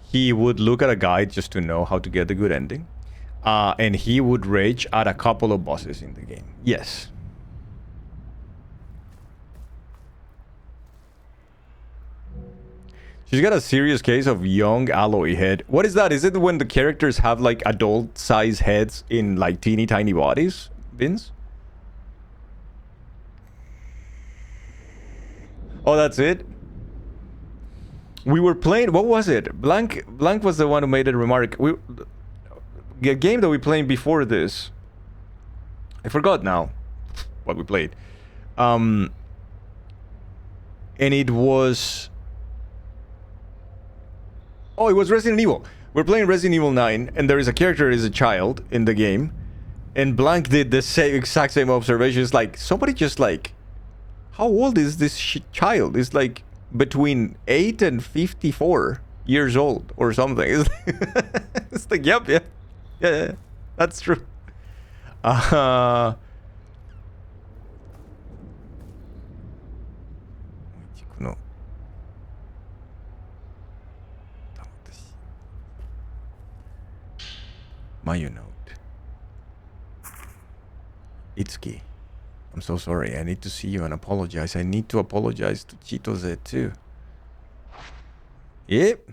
He would look at a guide just to know how to get the good ending. And he would rage at a couple of bosses in the game. Yes. She's got a serious case of young alloy head. What is that? Is it when the characters have like adult size heads in like teeny tiny bodies, Vince? Oh, that's it? We were playing, what was it? Blank was the one who made a remark. A game that we played before this. I forgot now what we played. And it was... Oh, it was Resident Evil. We're playing Resident Evil 9, and there is a character that is a child in the game. And Blank did the exact same observation. It's like, somebody just like... How old is this child? It's like between 8 and 54 years old or something. It's like, yep, yeah, that's true. Mayu note. Itsuki. I'm so sorry. I need to see you and apologize. I need to apologize to Chitose too. Yep.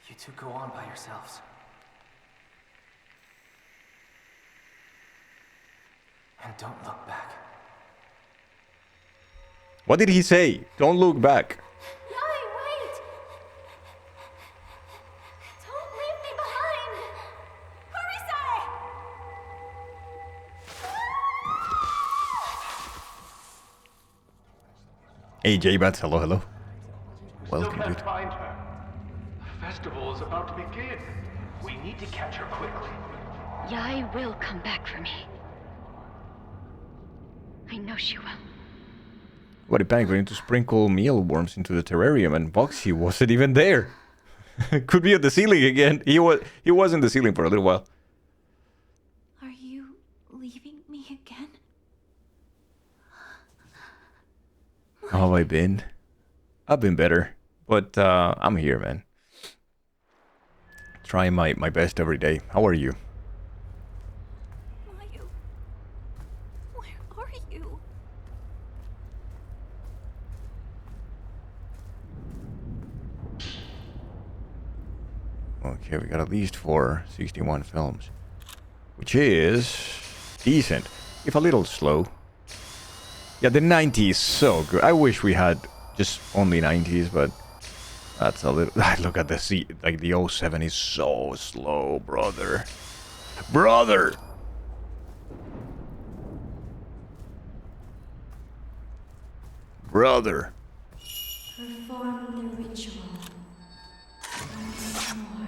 You two go on by yourselves. And don't look back. What did he say? Don't look back. Hey, J-Bats, hello. Welcome, dude. Find her. The festival is about to begin. We need to catch her quickly. Yai will come back for me. I know she will. What a panic, we need to sprinkle mealworms into the terrarium, and Voxy wasn't even there. Could be at the ceiling again. He was in the ceiling for a little while. Are you leaving me again? How have I been? I've been better, but I'm here, man. Trying my best every day. How are you? Mayu, where are you? Okay, we got at least 461 films, which is decent, if a little slow. Yeah, the 90s so good. I wish we had just only 90s, but that's a little... Look at the C, like the 07 is so slow, brother. Brother. Perform the ritual. Once more.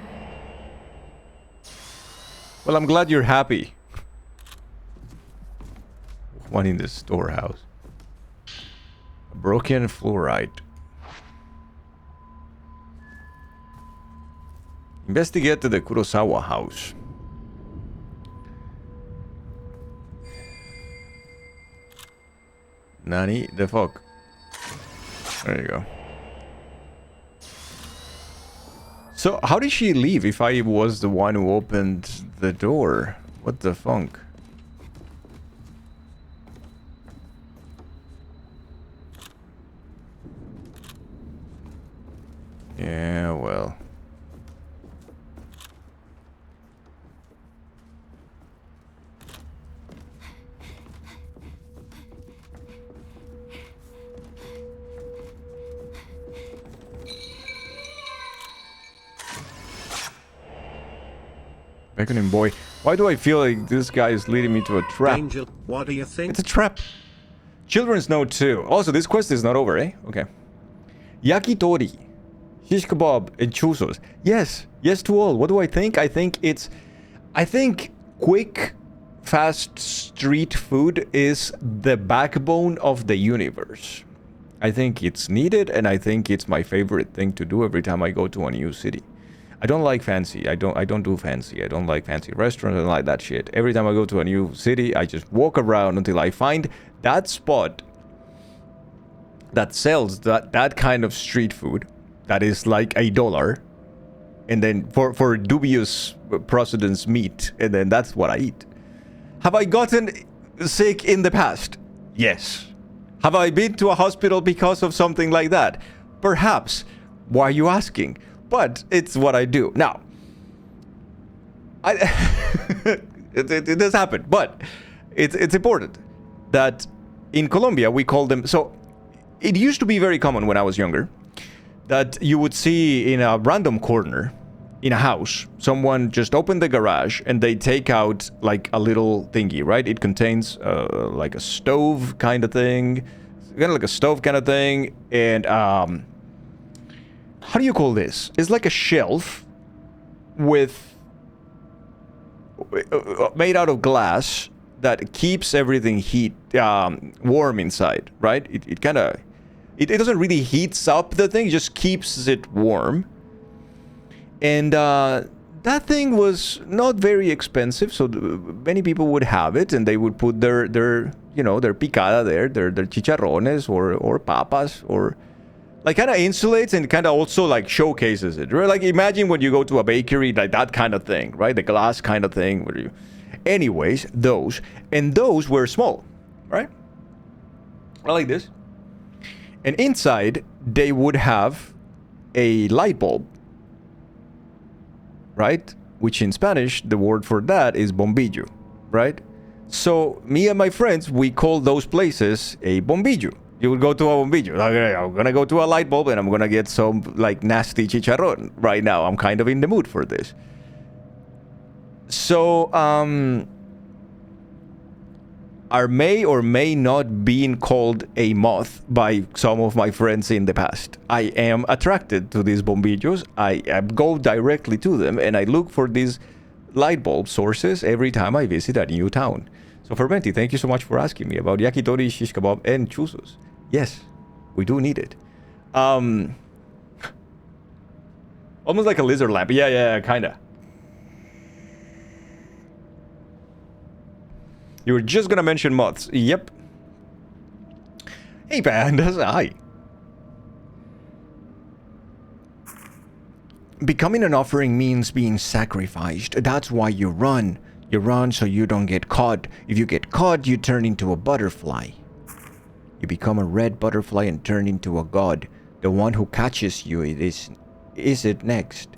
Well, I'm glad you're happy. One in the storehouse. A broken fluoride. Investigate the Kurosawa house. Nani the fuck? There you go. So, how did she leave if I was the one who opened the door? What the funk? Yeah, well. Beckoning boy. Why do I feel like this guy is leading me to a trap? Angel, what do you think? It's a trap. Children's note too. Also, this quest is not over, eh? Okay. Yakitori, shish kebab, and churros. Yes, yes to all. What do I think? I think quick, fast street food is the backbone of the universe. I think it's needed, and I think it's my favorite thing to do every time I go to a new city. I don't like fancy. I don't do fancy. I don't like fancy restaurants. I don't like that shit. Every time I go to a new city, I just walk around until I find that spot that sells that kind of street food that is like $1, and then for dubious procedence meat, and then that's what I eat. Have I gotten sick in the past? Yes. Have I been to a hospital because of something like that? Perhaps. Why are you asking? But it's what I do. Now, it does happen, but it's important that in Colombia we call them. So it used to be very common when I was younger that you would see in a random corner in a house someone just open the garage and they take out like a little thingy, right? It contains like a stove kind of thing, kind of like a stove kind of thing, and how do you call this? It's like a shelf with made out of glass that keeps everything warm inside, right? It kind of it doesn't really heats up the thing, it just keeps it warm. And that thing was not very expensive, so many people would have it, and they would put their picada there, their chicharrones or papas, or like kind of insulates and kind of also like showcases it. Right? Like imagine when you go to a bakery, like that kind of thing, right? The glass kind of thing. Where you, anyways, those were small, right? I like this. And inside they would have a light bulb, right? Which in Spanish the word for that is bombillo, right? So me and my friends, we call those places a bombillo. You would go to a bombillo. Okay, I'm gonna go to a light bulb and I'm gonna get some like nasty chicharrón right now. I'm kind of in the mood for this. So, are may or may not being called a moth by some of my friends in the past. I am attracted to these bombillos. I go directly to them and I look for these light bulb sources every time I visit a new town. So Fermenti, thank you so much for asking me about yakitori, shish kebab, and churros. Yes, we do need it. Almost like a lizard lamp. Yeah, kinda. You were just gonna mention moths. Yep. Hey, pandas. Hi. Becoming an offering means being sacrificed. That's why you run. You run so you don't get caught. If you get caught, you turn into a butterfly. You become a red butterfly and turn into a god. The one who catches you is it next.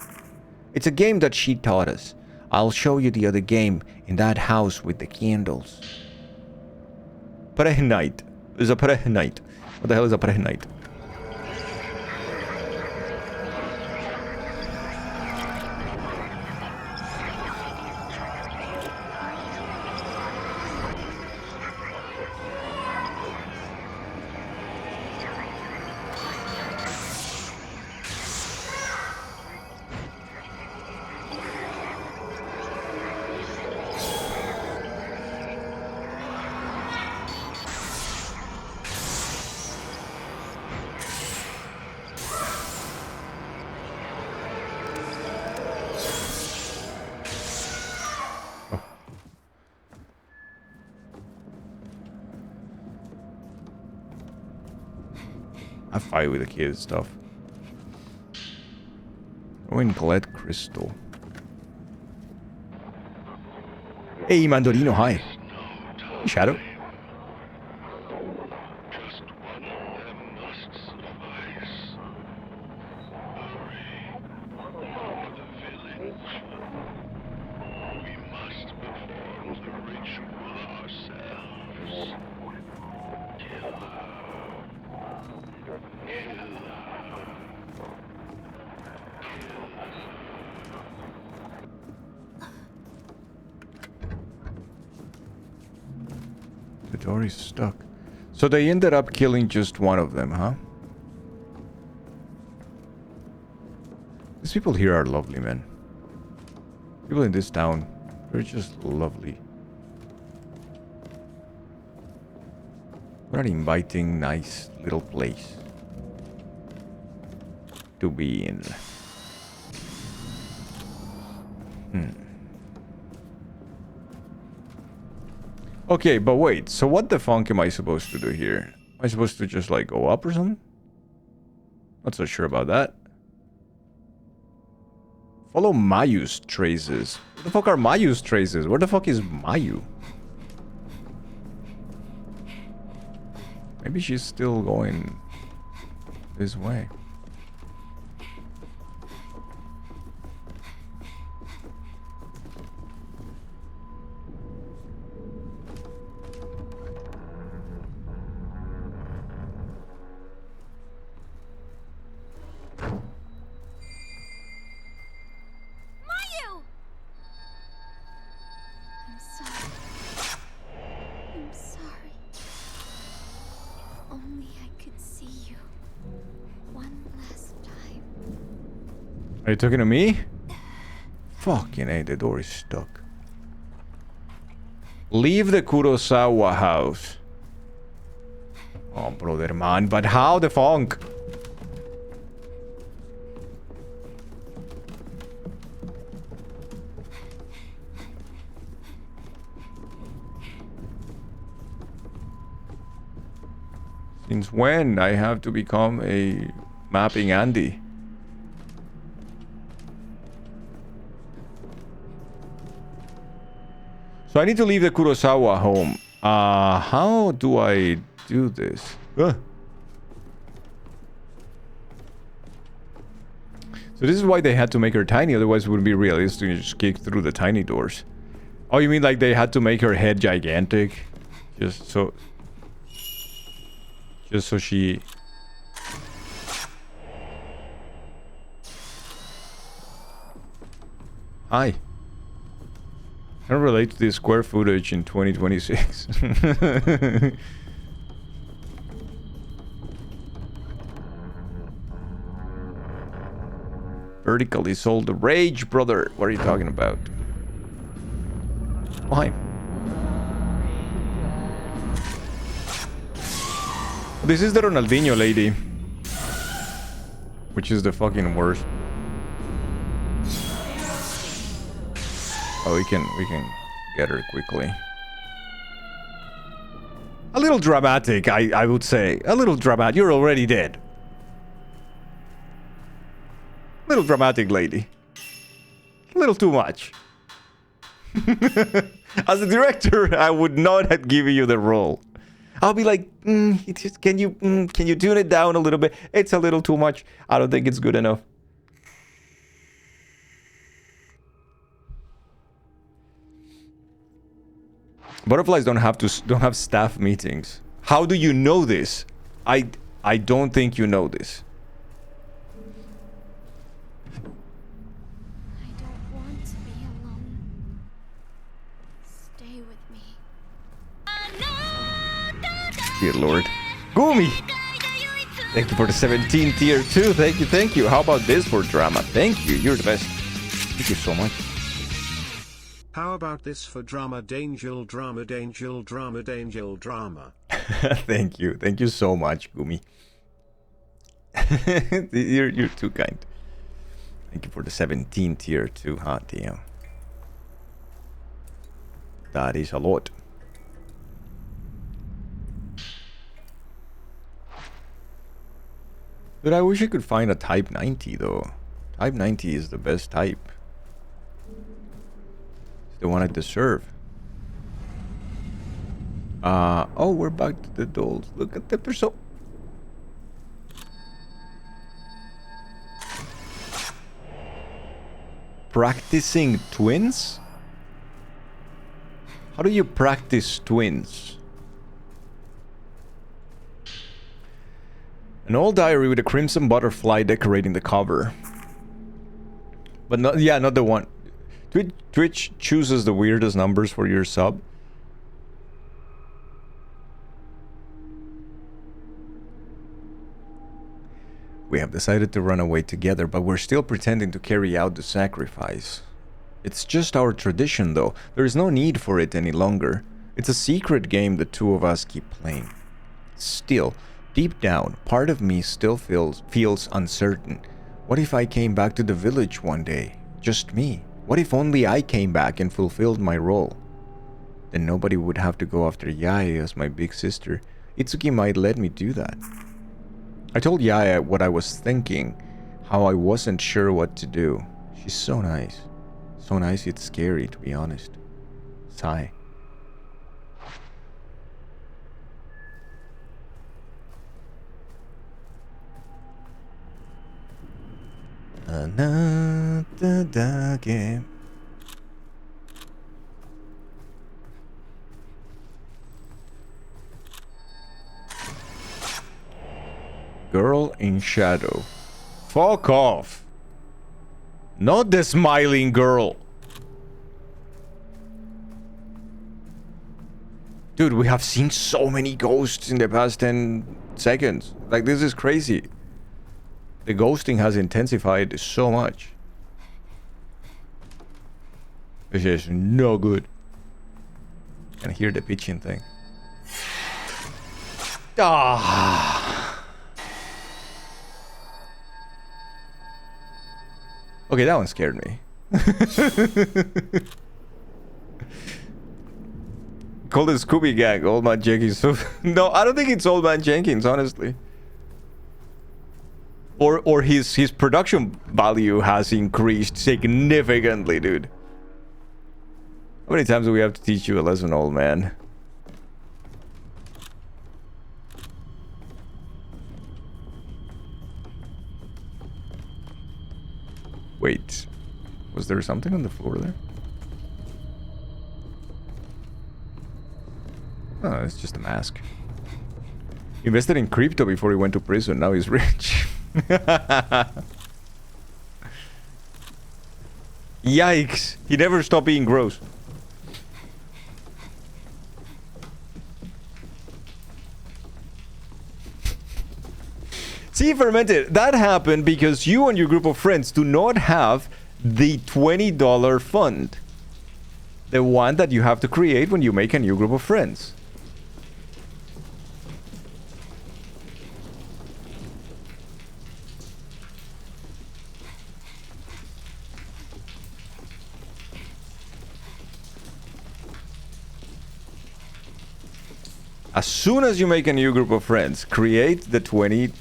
It's a game that she taught us. I'll show you the other game in that house with the candles. Prehnite. There's a Prehnite. What the hell is a Prehnite? I fight with the kids stuff. Ruin Glad Crystal. Hey, Mandolino, hi. Hey, Shadow. The door is stuck. So they ended up killing just one of them, huh? These people here are lovely, man. People in this town, they're just lovely. What an inviting, nice little place to be in. Okay, but wait. So what the fuck am I supposed to do here? Am I supposed to just like go up or something? Not so sure about that. Follow Mayu's traces. What the fuck are Mayu's traces? Where the fuck is Mayu? Maybe she's still going this way. Are you talking to me? Fucking A, the door is stuck. Leave the Kurosawa house. Oh, brother, man. But how the funk? Since when I have to become a mapping Andy? So I need to leave the Kurosawa home. How do I do this? So this is why they had to make her tiny, otherwise it wouldn't be realistic to just kick through the tiny doors. Oh, you mean like they had to make her head gigantic? Just so she... Hi. I don't relate to this square footage in 2026. Vertically sold the rage, brother. What are you talking about? Why? This is the Ronaldinho lady. Which is the fucking worst. Oh, we can get her quickly. A little dramatic, I would say. A little dramatic. You're already dead. Little dramatic lady. A little too much. As a director, I would not have given you the role. I'll be like, can you tune it down a little bit? It's a little too much. I don't think it's good enough. Butterflies don't have staff meetings. How do you know this? I don't think you know this. I don't want to be alone. Stay with me. Dear Lord. Gumi! Thank you for the 17 tier 2. Thank you. How about this for drama? Thank you. You're the best. Thank you so much. How about this for drama, Dangel, drama, Dangel, drama, Dangel, drama? Thank you. Thank you so much, Gumi. You're too kind. Thank you for the 17 tier 2. Hot damn. That is a lot. Dude, I wish I could find a Type 90 though. Type 90 is the best type. It's the one I deserve. Oh, we're back to the dolls. Look at them, they're so... Practicing twins? How do you practice twins? An old diary with a crimson butterfly decorating the cover. But not, yeah, not the one. Twitch chooses the weirdest numbers for your sub. We have decided to run away together, but we're still pretending to carry out the sacrifice. It's just our tradition, though. There is no need for it any longer. It's a secret game the two of us keep playing. Still, deep down, part of me still feels uncertain. What if I came back to the village one day? Just me? What if only I came back and fulfilled my role? Then nobody would have to go after Yae as my big sister. Itsuki might let me do that. I told Yae what I was thinking, how I wasn't sure what to do. She's so nice. So nice it's scary, to be honest. Sigh. Another game. Girl in shadow. Fuck off. Not the smiling girl. Dude, we have seen so many ghosts in the past 10 seconds. Like, this is crazy. The ghosting has intensified so much. This is no good. Can hear the pitching thing. Ah. Okay, that one scared me. Called the Scooby Gang, Old Man Jenkins. No, I don't think it's Old Man Jenkins, honestly. Or his production value has increased significantly, dude. How many times do we have to teach you a lesson, old man? Wait, was there something on the floor there? Oh, it's just a mask. He invested in crypto before he went to prison. Now he's rich. Yikes! He never stopped being gross. See, Fermented, that happened because you and your group of friends do not have the $20 fund. The one that you have to create when you make a new group of friends. As soon as you make a new group of friends, create the $20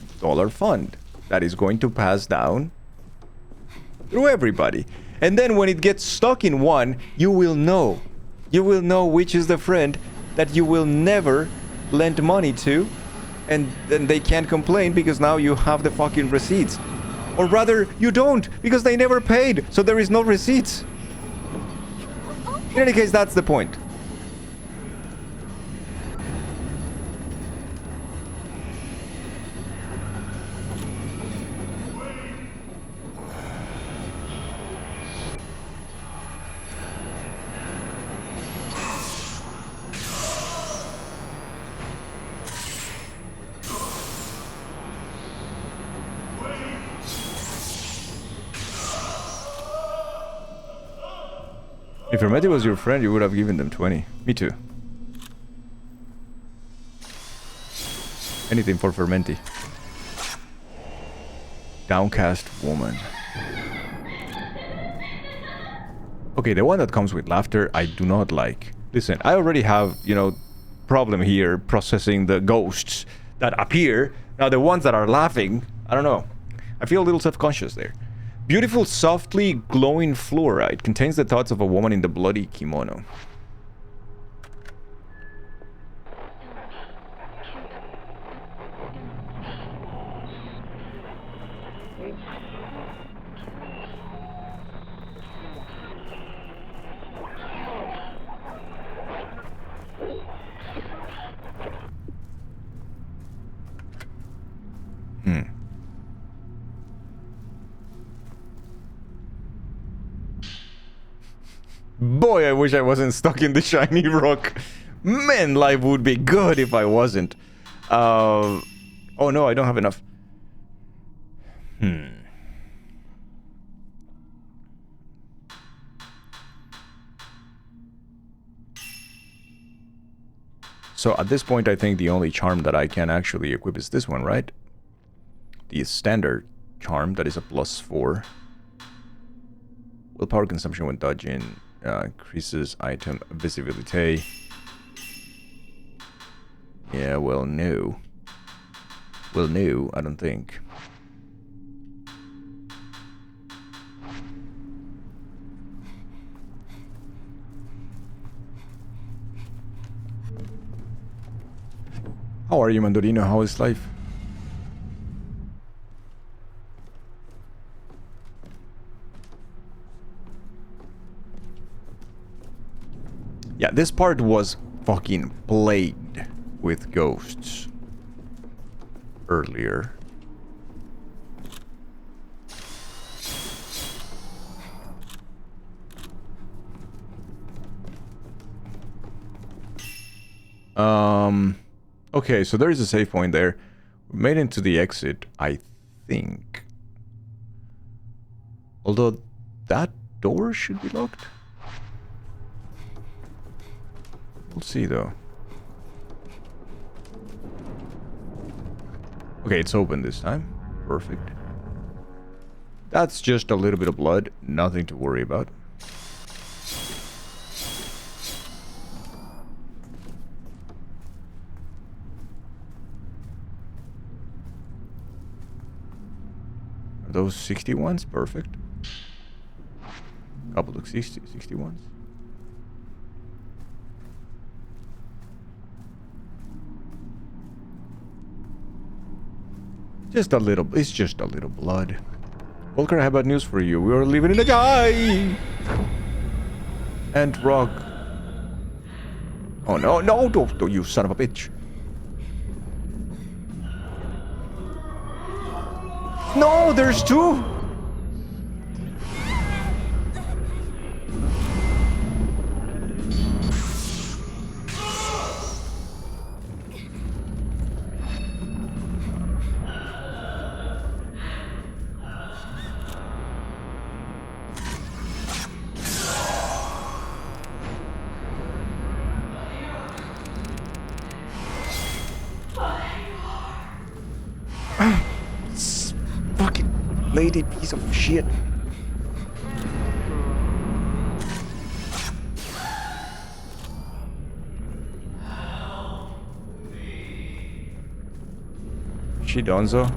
fund that is going to pass down through everybody. And then when it gets stuck in one, you will know. You will know which is the friend that you will never lend money to. And then they can't complain because now you have the fucking receipts. Or rather, you don't, because they never paid, so there is no receipts. In any case, that's the point. If Hermeti was your friend, you would have given them 20. Me too. Anything for Fermenti. Downcast woman. Okay, the one that comes with laughter, I do not like. Listen, I already have, you know, problem here processing the ghosts that appear. Now, the ones that are laughing, I don't know. I feel a little self-conscious there. Beautiful, softly glowing fluorite contains the thoughts of a woman in the bloody kimono. Boy, I wish I wasn't stuck in the shiny rock. Man, life would be good if I wasn't. Oh no, I don't have enough. So at this point, I think the only charm that I can actually equip is this one, right? The standard charm that is a +4. Willpower consumption when dodging. Increases item visibility. Yeah, well, no. Well, no, I don't think. How are you, Mandorino? How is life? Yeah, this part was fucking plagued with ghosts earlier. Okay, so there is a save point there. We made it to the exit, I think. Although that door should be locked. We'll see though. Okay, it's open this time. Perfect. That's just a little bit of blood. Nothing to worry about. Are those 61s? Perfect. Couple of 61s. Just a little, it's just a little blood. Volker, I have bad news for you. We are living in a guy! And rock. Oh no, no, don't you son of a bitch. No, there's two! Lady piece of shit. She Donzo.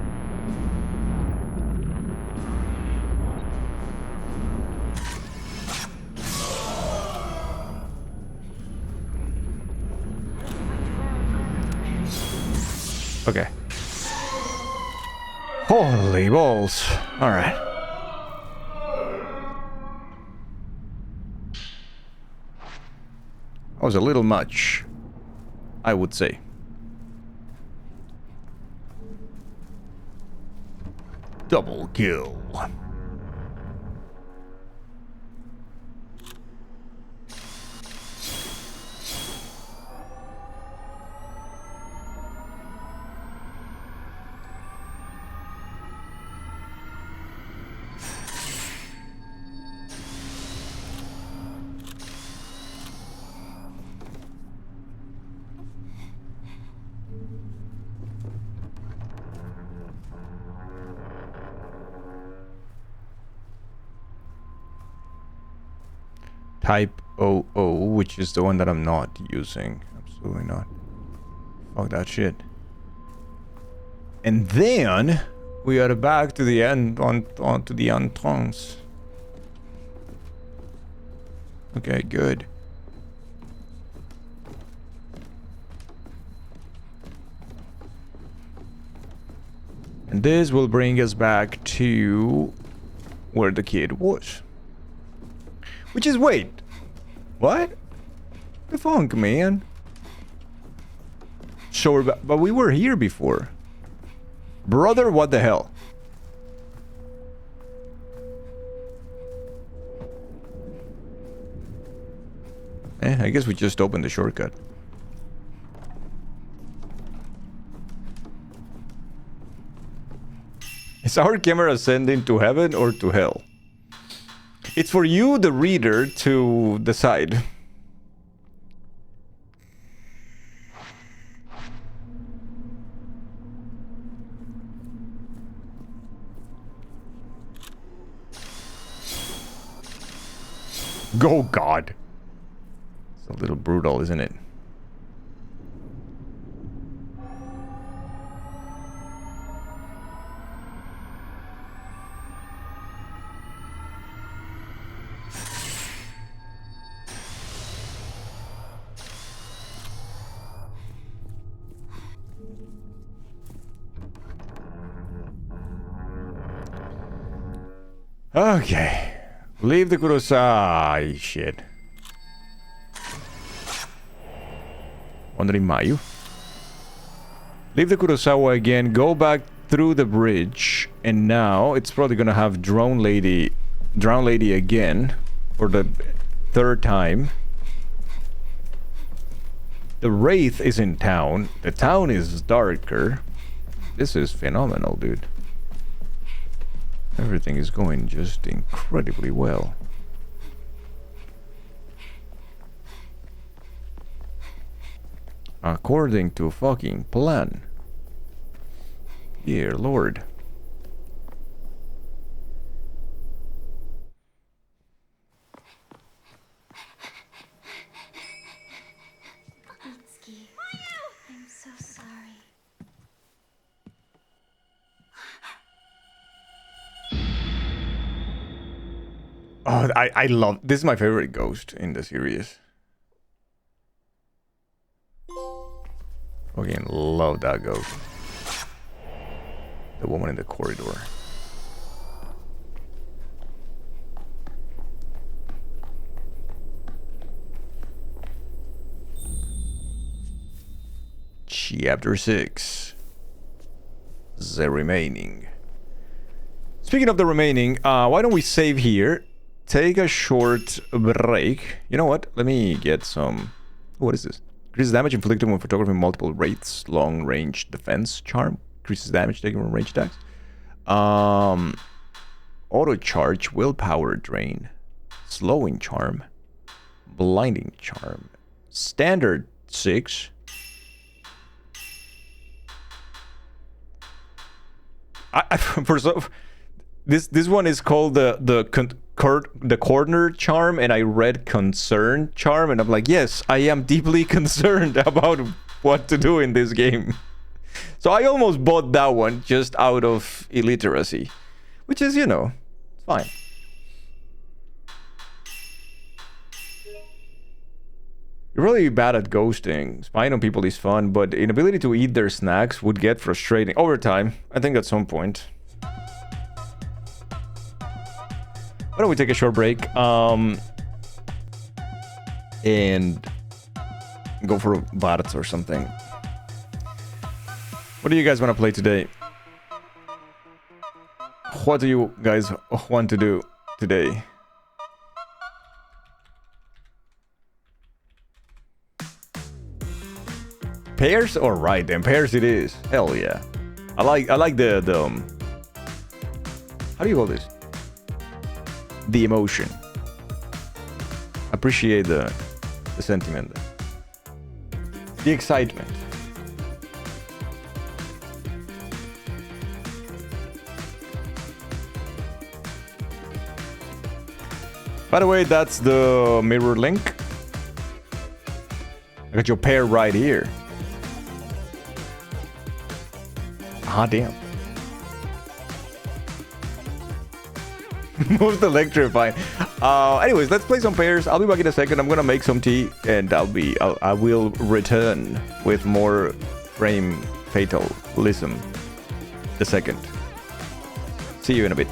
Okay. Holy balls. Alright. That was a little much, I would say. Double kill. Type 00, which is the one that I'm not using. Absolutely not. Fuck that shit. And then We are back to the end on to the entrance. Okay, good. And this will bring us back to where the kid was. Which is, wait, what? The funk, man. Sure, but we were here before. Brother, what the hell? I guess we just opened the shortcut. Is our camera ascending to heaven or to hell? It's for you, the reader, to decide. Go, God. It's a little brutal, isn't it? Okay. Leave the Kurosai shit. Wandering Mayu. Leave the Kurosawa again, go back through the bridge, and now it's probably gonna have Drown Lady again for the third time. The Wraith is in town. The town is darker. This is phenomenal, dude. Everything is going just incredibly well. According to fucking plan. Dear Lord. Mitsuki, I'm so sorry. Oh, I love... This is my favorite ghost in the series. Fucking love that ghost. The woman in the corridor. Chapter 6. The remaining. Speaking of the remaining, why don't we save here? Take a short break. You know what? Let me get some... What is this? Increases damage inflicted when photographing multiple wraiths. Long range defense charm. Increases damage taken from range attacks. Auto charge. Willpower drain. Slowing charm. Blinding charm. Standard 6. This one is called the corner charm, and I read concern charm, and I'm like, yes, I am deeply concerned about what to do in this game. So I almost bought that one just out of illiteracy, which is, you know, fine. You're really bad at ghosting. Spying on people is fun, but inability to eat their snacks would get frustrating over time. I think at some point. Why don't we take a short break and go for Varts or something. What do you guys want to play today? What do you guys want to do today? Pairs? Alright then, pairs it is. Hell yeah. I like the how do you call this? The emotion. Appreciate the sentiment. The excitement. By the way, that's the mirror link. I got your pair right here. Ah, damn. Most electrifying. Anyways, let's play some pairs. I'll be back in a second. I'm gonna make some tea, and I will return with more frame fatalism. The second. See you in a bit.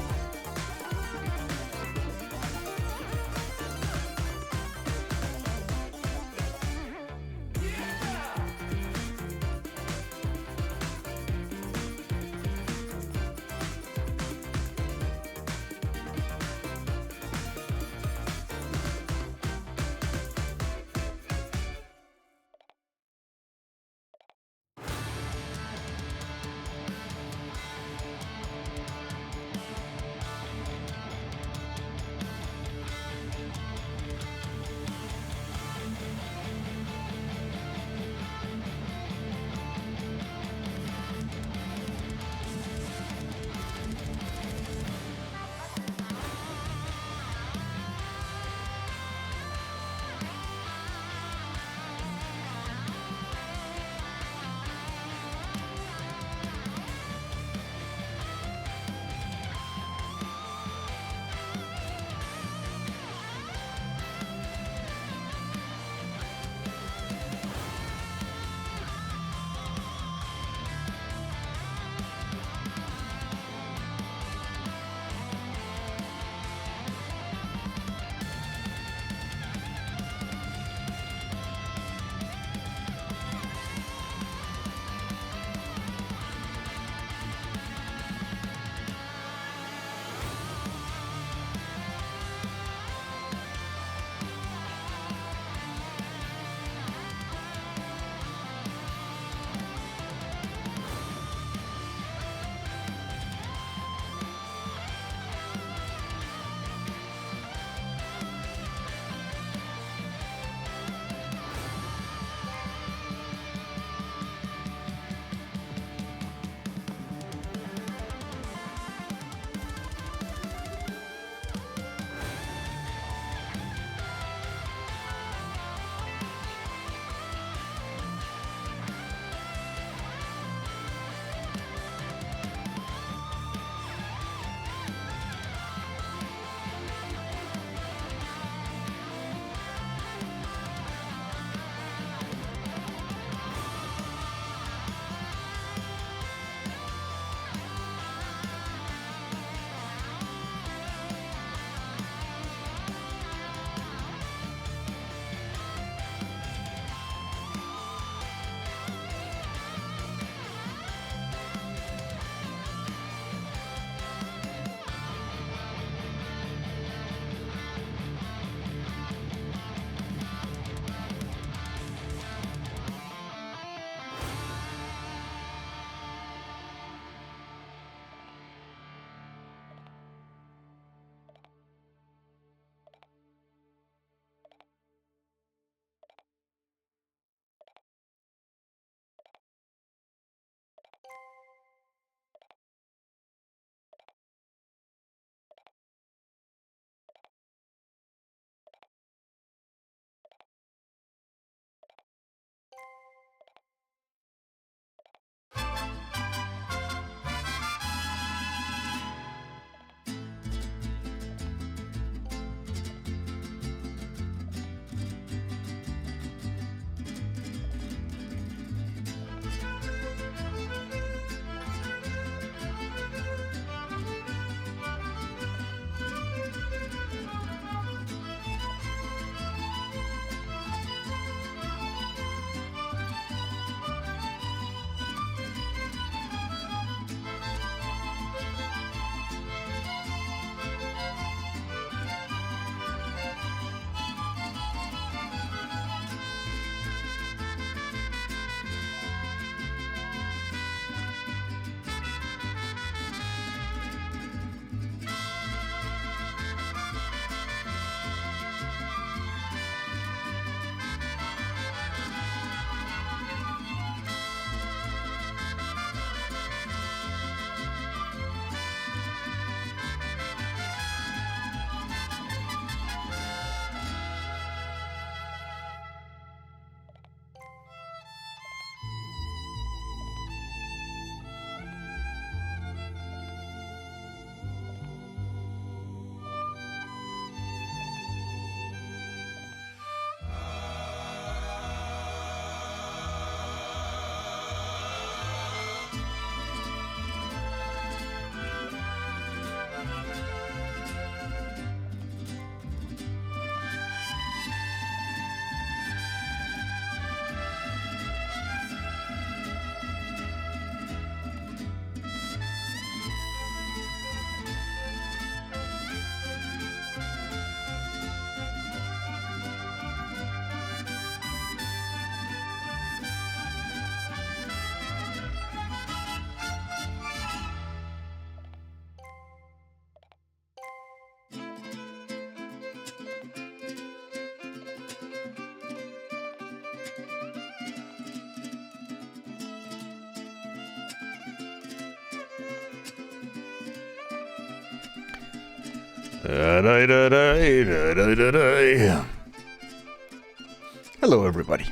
Hello, everybody.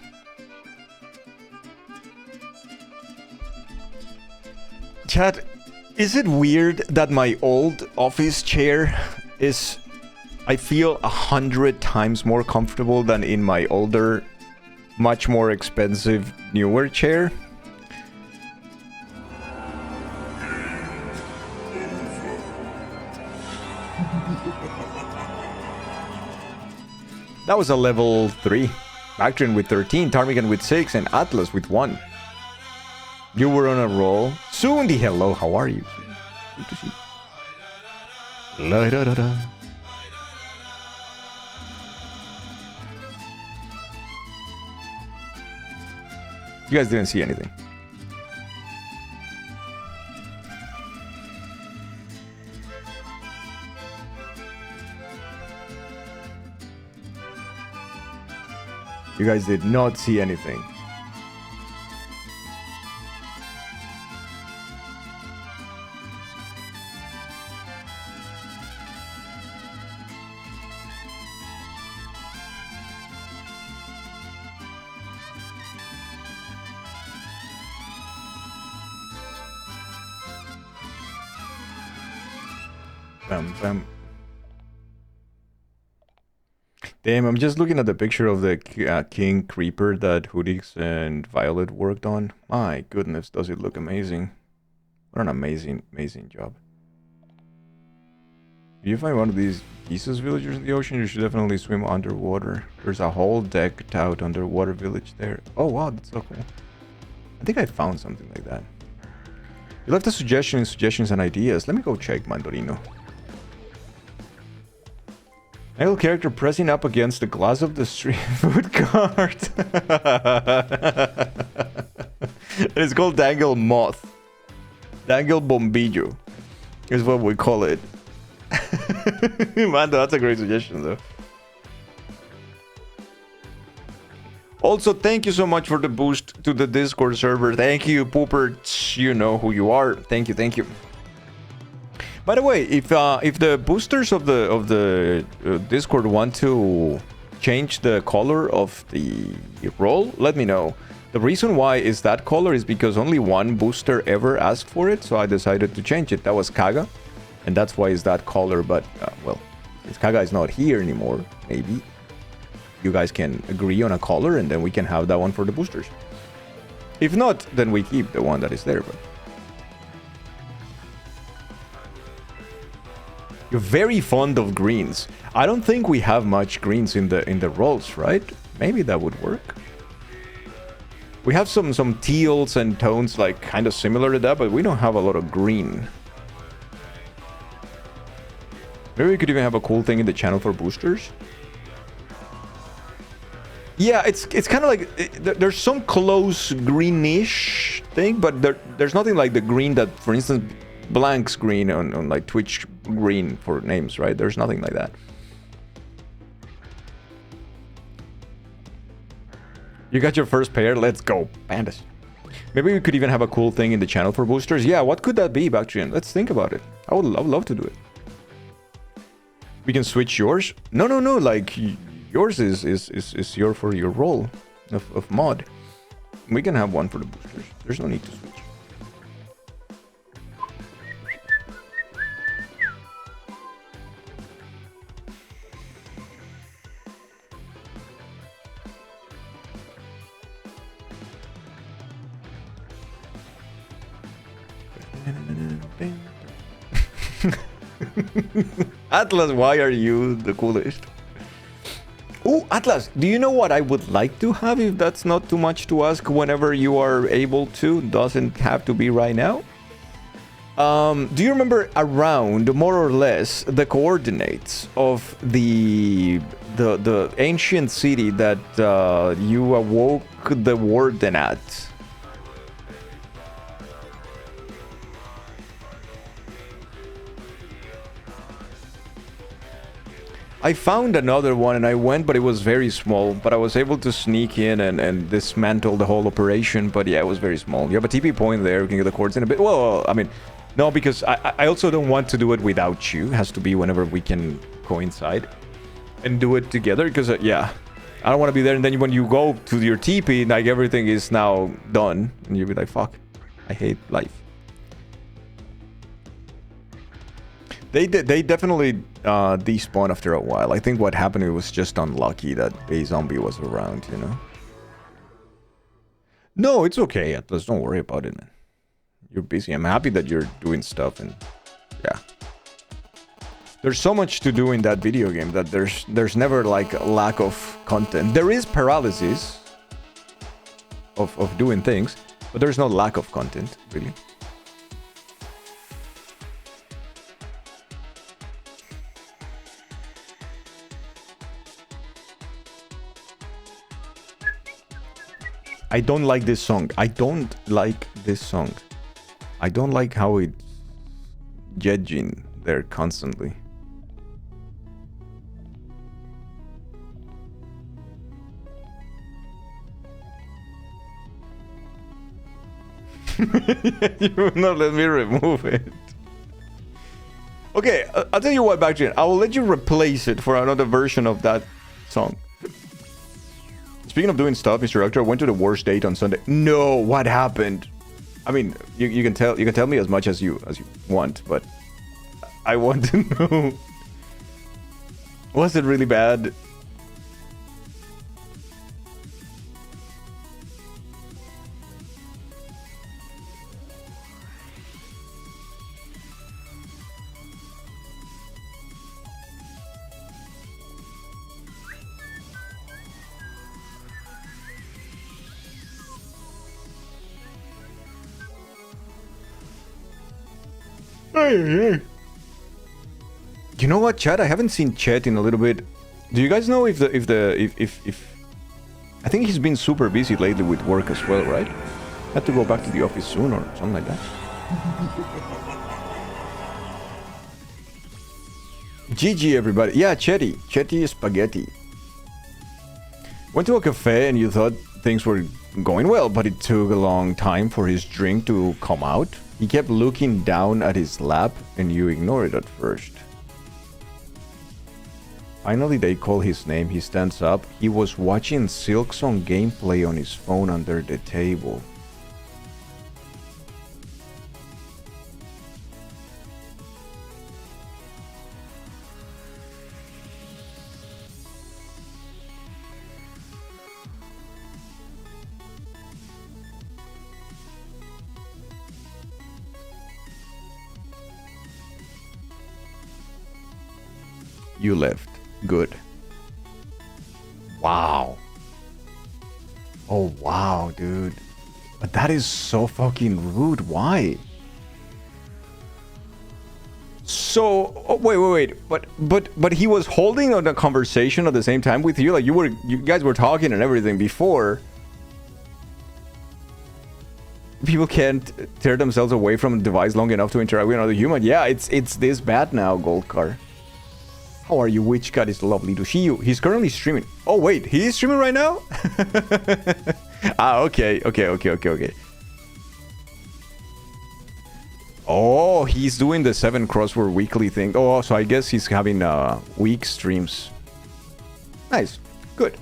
Chat, is it weird that my old office chair is, I feel 100 times more comfortable than in my older, much more expensive, newer chair? That was a level 3. Bactrian with 13, Ptarmigan with 6, and Atlas with 1. You were on a roll. Sundi, hello, how are you? Good to see you. La da da da. You guys didn't see anything. You guys did not see anything. Bam, bam. Damn, I'm just looking at the picture of the King Creeper that Hoodix and Violet worked on. My goodness, does it look amazing. What an amazing, amazing job. If you find one of these Jesus villagers in the ocean, you should definitely swim underwater. There's a whole decked out underwater village there. Oh wow, that's so cool. I think I found something like that. You left a suggestion in suggestions and ideas. Let me go check, Mandorino. Male character pressing up against the glass of the street food cart. It's called Dangle Moth. Dangle Bombillo is what we call it. Mando, that's a great suggestion though. Also, thank you so much for the boost to the Discord server. Thank you, Pooper. You know who you are. Thank you, thank you. By the way, if the boosters of the Discord want to change the color of the role, let me know. The reason why is that color is because only one booster ever asked for it, so I decided to change it. That was Kaga, and that's why it's that color. But well, since Kaga is not here anymore, maybe you guys can agree on a color, and then we can have that one for the boosters. If not, then we keep the one that is there. But you're very fond of greens. I don't think we have much greens in the roles, right? Maybe that would work. We have some teals and tones like kind of similar to that, but we don't have a lot of green. Maybe we could even have a cool thing in the channel for boosters. Yeah, it's kind of like there's some close greenish thing, but there's nothing like the green that, for instance, Blank's green on like Twitch green for names, right? There's nothing like that. You got your first pair? Let's go, pandas. Maybe we could even have a cool thing in the channel for boosters. Yeah, what could that be, Bactrian? Let's think about it. I would love to do it. We can switch yours? No, like yours is your for your role of mod. We can have one for the boosters. There's no need to switch. Atlas, why are you the coolest? Oh, Atlas, do you know what I would like to have, if that's not too much to ask, whenever you are able to? Doesn't have to be right now. Do you remember around, more or less, the coordinates of the ancient city that you awoke the warden at? I found another one and I went, but it was very small. But I was able to sneak in and dismantle the whole operation. But yeah, it was very small. You have a TP point there. You can get the coordinates in a bit. Well, I mean, No, because I also don't want to do it without you. It has to be whenever we can coincide and do it together. Because, yeah, I don't want to be there. And then when you go to your TP, like everything is now done. And you'll be like, fuck, I hate life. They definitely despawn after a while. I think what happened, it was just unlucky that a zombie was around, you know? No, it's okay, Atlas. Don't worry about it, man. You're busy. I'm happy that you're doing stuff, and yeah. There's so much to do in that video game that there's never like a lack of content. There is paralysis of doing things, but there's no lack of content, really. I don't like this song. I don't like this song. I don't like how it's judging there constantly. You will not let me remove it. Okay, I'll tell you what, Backgen. I will let you replace it for another version of that song. Speaking of doing stuff, Mr. Doctor, I went to the worst date on Sunday. No, what happened? I mean, you can tell me as much as you want, but I want to know. Was it really bad? You know what, Chat? I haven't seen Chat in a little bit. Do you guys know if I think he's been super busy lately with work as well, right? Had to go back to the office soon or something like that. GG everybody. Yeah, Chetty Spaghetti. Went to a cafe and you thought things were going well, but it took a long time for his drink to come out. He kept looking down at his lap and you ignored it at first. Finally they call his name, he stands up. He was watching Silksong gameplay on his phone under the table. You left. Good. Wow. Oh, wow, dude. But that is so fucking rude. Why? So, oh, wait. But he was holding on a conversation at the same time with you? Like, you guys were talking and everything before. People can't tear themselves away from a device long enough to interact with another human. Yeah, it's this bad now, Goldcar. How are you? Witch God, is lovely to see you. He's currently streaming. Oh, wait. He is streaming right now? Okay. Oh, he's doing the 7 crossword weekly thing. Oh, so I guess he's having week streams. Nice. Good.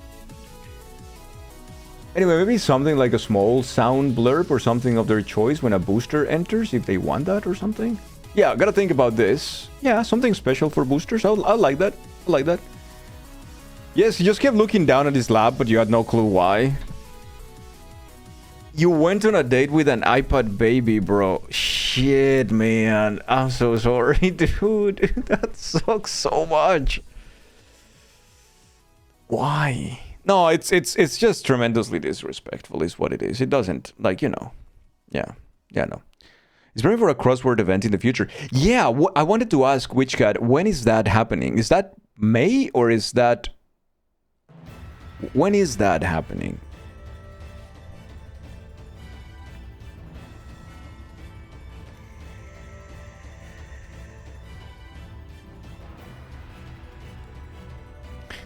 Anyway, maybe something like a small sound blurb or something of their choice when a booster enters, if they want that or something. Yeah, gotta think about this. Yeah, something special for boosters. I like that. I like that. Yes, he just kept looking down at his lap, but you had no clue why. You went on a date with an iPad baby, bro. Shit, man. I'm so sorry, dude. That sucks so much. Why? No, it's just tremendously disrespectful is what it is. It doesn't, like, you know. Yeah, no. He's preparing for a crossword event in the future. Yeah, I wanted to ask WitchCat, when is that happening? Is that May or is that... When is that happening?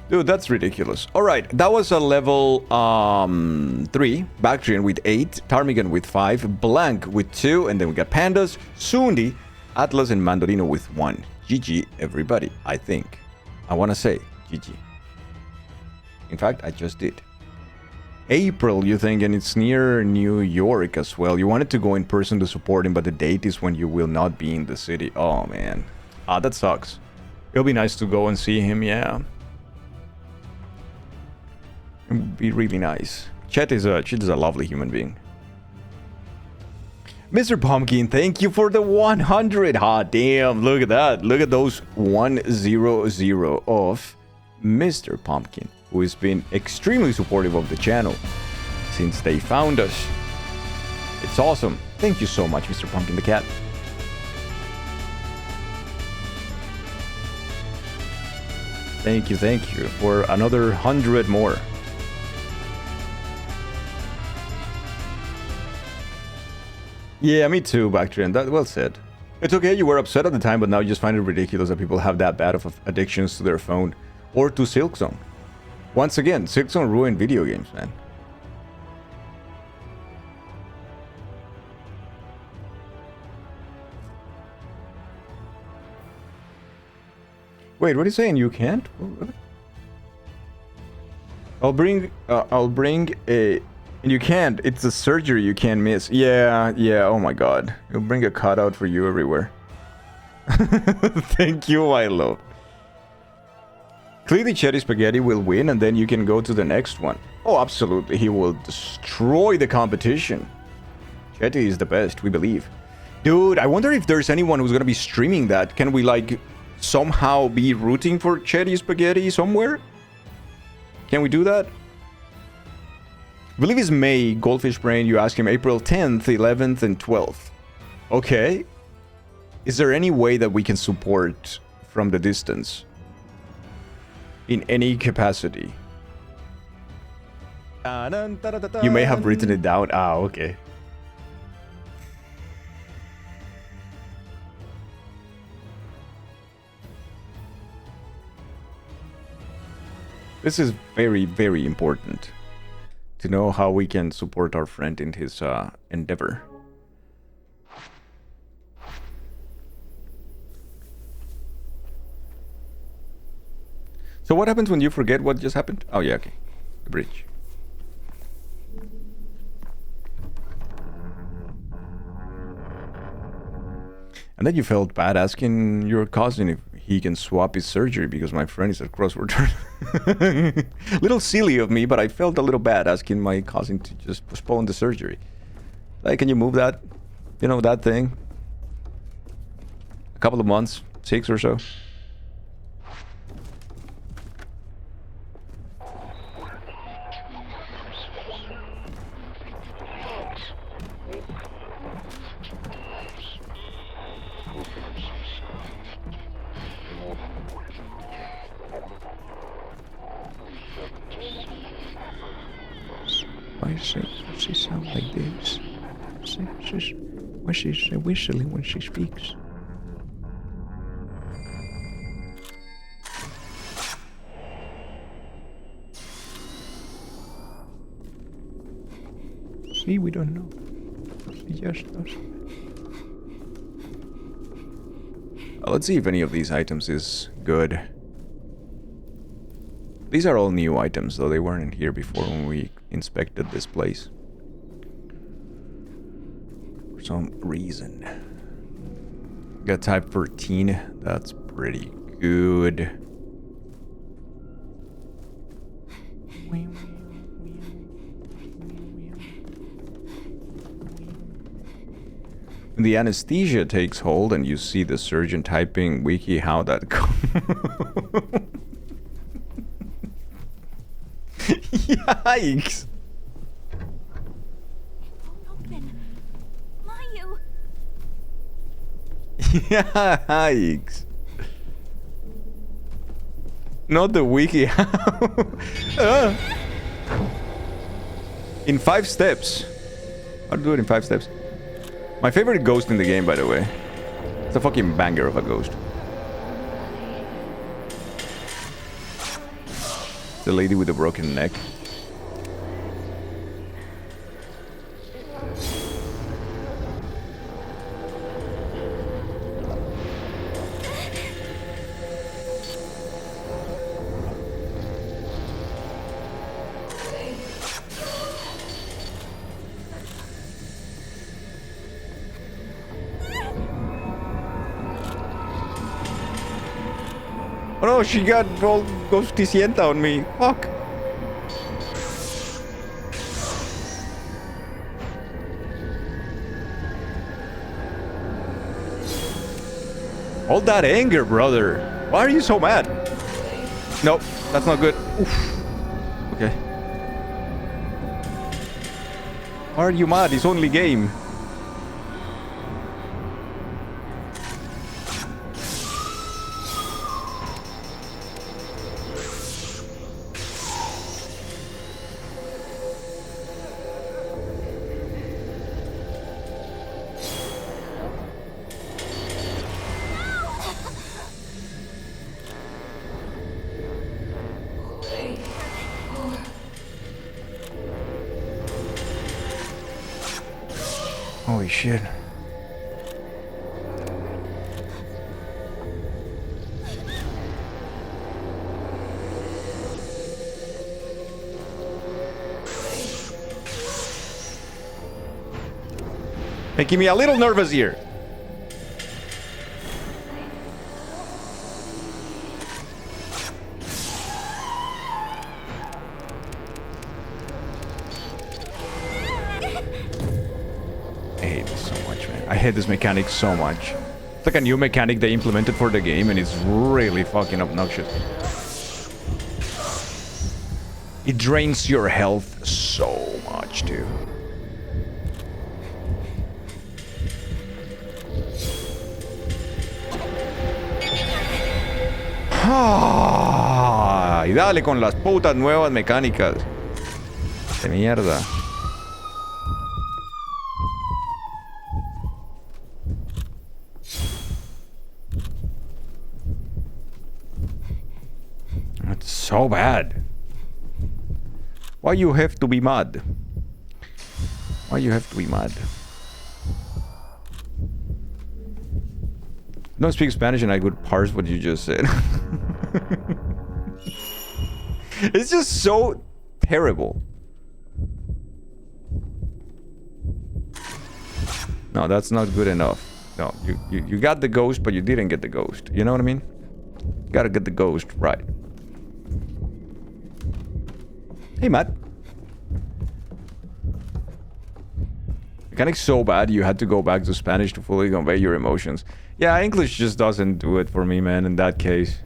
Dude, that's ridiculous. Alright, that was a level 3. Bactrian with 8. Ptarmigan with 5. Blank with 2. And then we got Pandas, Sundi, Atlas, and Mandorino with 1. GG, everybody, I think. I want to say GG. In fact, I just did. April, you think, and it's near New York as well. You wanted to go in person to support him, but the date is when you will not be in the city. Oh, man. Ah, that sucks. It'll be nice to go and see him, yeah. It would be really nice. Chet is a lovely human being. Mr. Pumpkin, thank you for the 100. Ah, damn, look at that. Look at those 100 of Mr. Pumpkin, who has been extremely supportive of the channel since they found us. It's awesome. Thank you so much, Mr. Pumpkin the Cat. Thank you for another 100 more. Yeah, me too, Bactrian. That well said. It's okay, you were upset at the time, but now you just find it ridiculous that people have that bad of addictions to their phone or to Silksong. Once again, Silksong ruined video games, man. Wait, what are you saying? You can't? I'll bring a... You can't. It's a surgery you can't miss. Yeah, oh my god. You'll bring a cutout for you everywhere. Thank you, my love. Clearly Cherry Spaghetti will win and then you can go to the next one. Oh, absolutely. He will destroy the competition. Chetty is the best, we believe. Dude, I wonder if there's anyone who's gonna be streaming that. Can we, like, somehow be rooting for Cherry Spaghetti somewhere? Can we do that? I believe it's May, Goldfish Brain. You ask him April 10th, 11th, and 12th. Okay. Is there any way that we can support from the distance? In any capacity? You may have written it down. Ah, okay. This is very, very important. To know how we can support our friend in his endeavor. So what happens when you forget what just happened? Oh yeah, okay. The bridge. And then you felt bad asking your cousin if he can swap his surgery because my friend is at crossword. Little silly of me, but I felt a little bad asking my cousin to just postpone the surgery. Like, can you move that? You know, that thing? A couple of months, 6 or so. Why does she sound like this? Why she's whistling when she speaks? See, we don't know. She just does. Let's see if any of these items is good. These are all new items, though they weren't here before when we inspected this place. For some reason. Got type 13. That's pretty good. When the anesthesia takes hold and you see the surgeon typing wikihow.com. Yikes! Open. Mayu. Yikes! Not the wiki. In 5 steps. I'll do it in 5 steps. My favorite ghost in the game, by the way. It's a fucking banger of a ghost. The lady with the broken neck. Oh no, she got all ghosticienta on me. Fuck. All that anger, brother. Why are you so mad? Nope, that's not good. Oof. Okay. Why are you mad? It's only game. Holy shit. Making me a little nervous here. I hate this mechanic so much. It's like a new mechanic they implemented for the game and it's really fucking obnoxious. It drains your health so much too. Y dale con las putas nuevas mecánicas. De mierda. It's so bad. Why you have to be mad? Why you have to be mad? Don't speak Spanish and I could parse what you just said. It's just so terrible. No, that's not good enough. No, you got the ghost, but you didn't get the ghost. You know what I mean? You gotta get the ghost right. Hey, Matt. Mechanic's so bad you had to go back to Spanish to fully convey your emotions. Yeah, English just doesn't do it for me, man, in that case.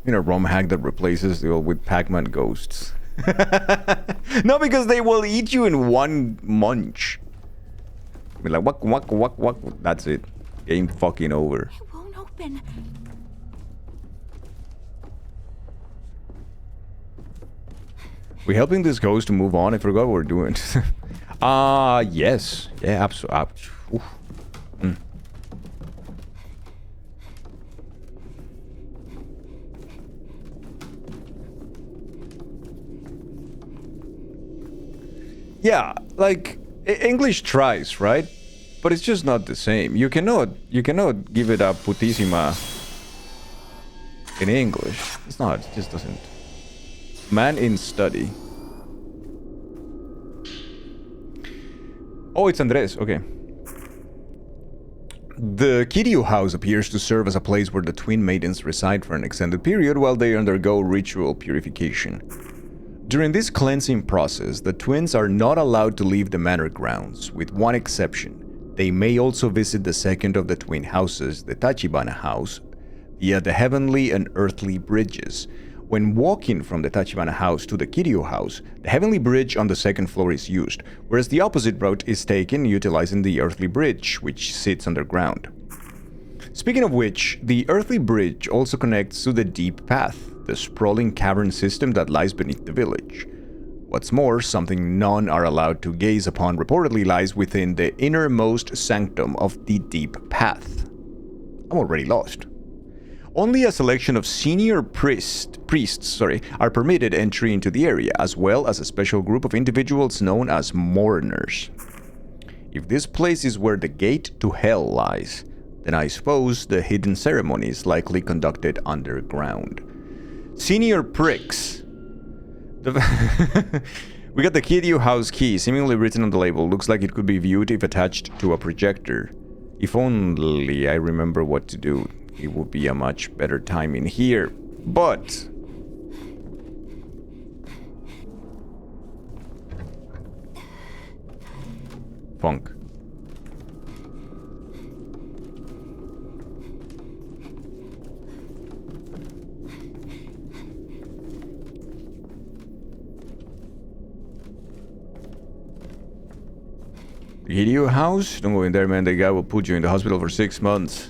You know, ROM hack that replaces the old with Pac-Man ghosts. No, because they will eat you in one munch. Be like, what? That's it. Game fucking over. It won't open. We helping this ghost to move on? I forgot what we're doing. Yes. Yeah, absolutely. Yeah, like English tries, right? But it's just not the same. You cannot give it a putissima in English. It's not. It just doesn't. Man in study. Oh, it's Andres. Okay. The Kiryu house appears to serve as a place where the twin maidens reside for an extended period while they undergo ritual purification. During this cleansing process, the twins are not allowed to leave the manor grounds, with one exception. They may also visit the second of the twin houses, the Tachibana house, via the heavenly and earthly bridges. When walking from the Tachibana house to the Kiryu house, the heavenly bridge on the second floor is used, whereas the opposite route is taken utilizing the earthly bridge, which sits underground. Speaking of which, the earthly bridge also connects to the Deep Path, the sprawling cavern system that lies beneath the village. What's more, something none are allowed to gaze upon reportedly lies within the innermost sanctum of the Deep Path. I'm already lost. Only a selection of senior priests are permitted entry into the area, as well as a special group of individuals known as mourners. If this place is where the gate to hell lies, then I suppose the hidden ceremony is likely conducted underground. Senior pricks. We got the Kiryu house key, seemingly written on the label. Looks like it could be viewed if attached to a projector. If only I remember what to do. It would be a much better time in here. But... Funk. The Hideo house? Don't go in there, man. The guy will put you in the hospital for 6 months.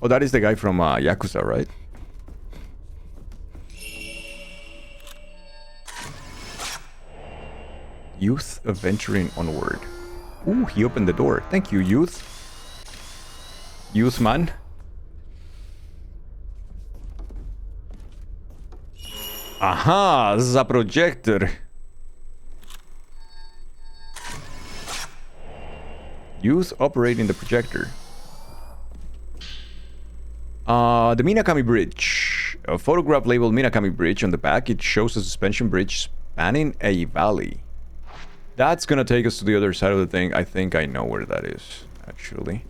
Oh, that is the guy from Yakuza, right? Youth adventuring onward. Ooh, he opened the door. Thank you, youth. Youth man. Aha, this is a projector. Youth operating the projector. The Minakami Bridge. A photograph labeled Minakami Bridge on the back. It shows a suspension bridge spanning a valley. That's gonna take us to the other side of the thing. I think I know where that is, actually.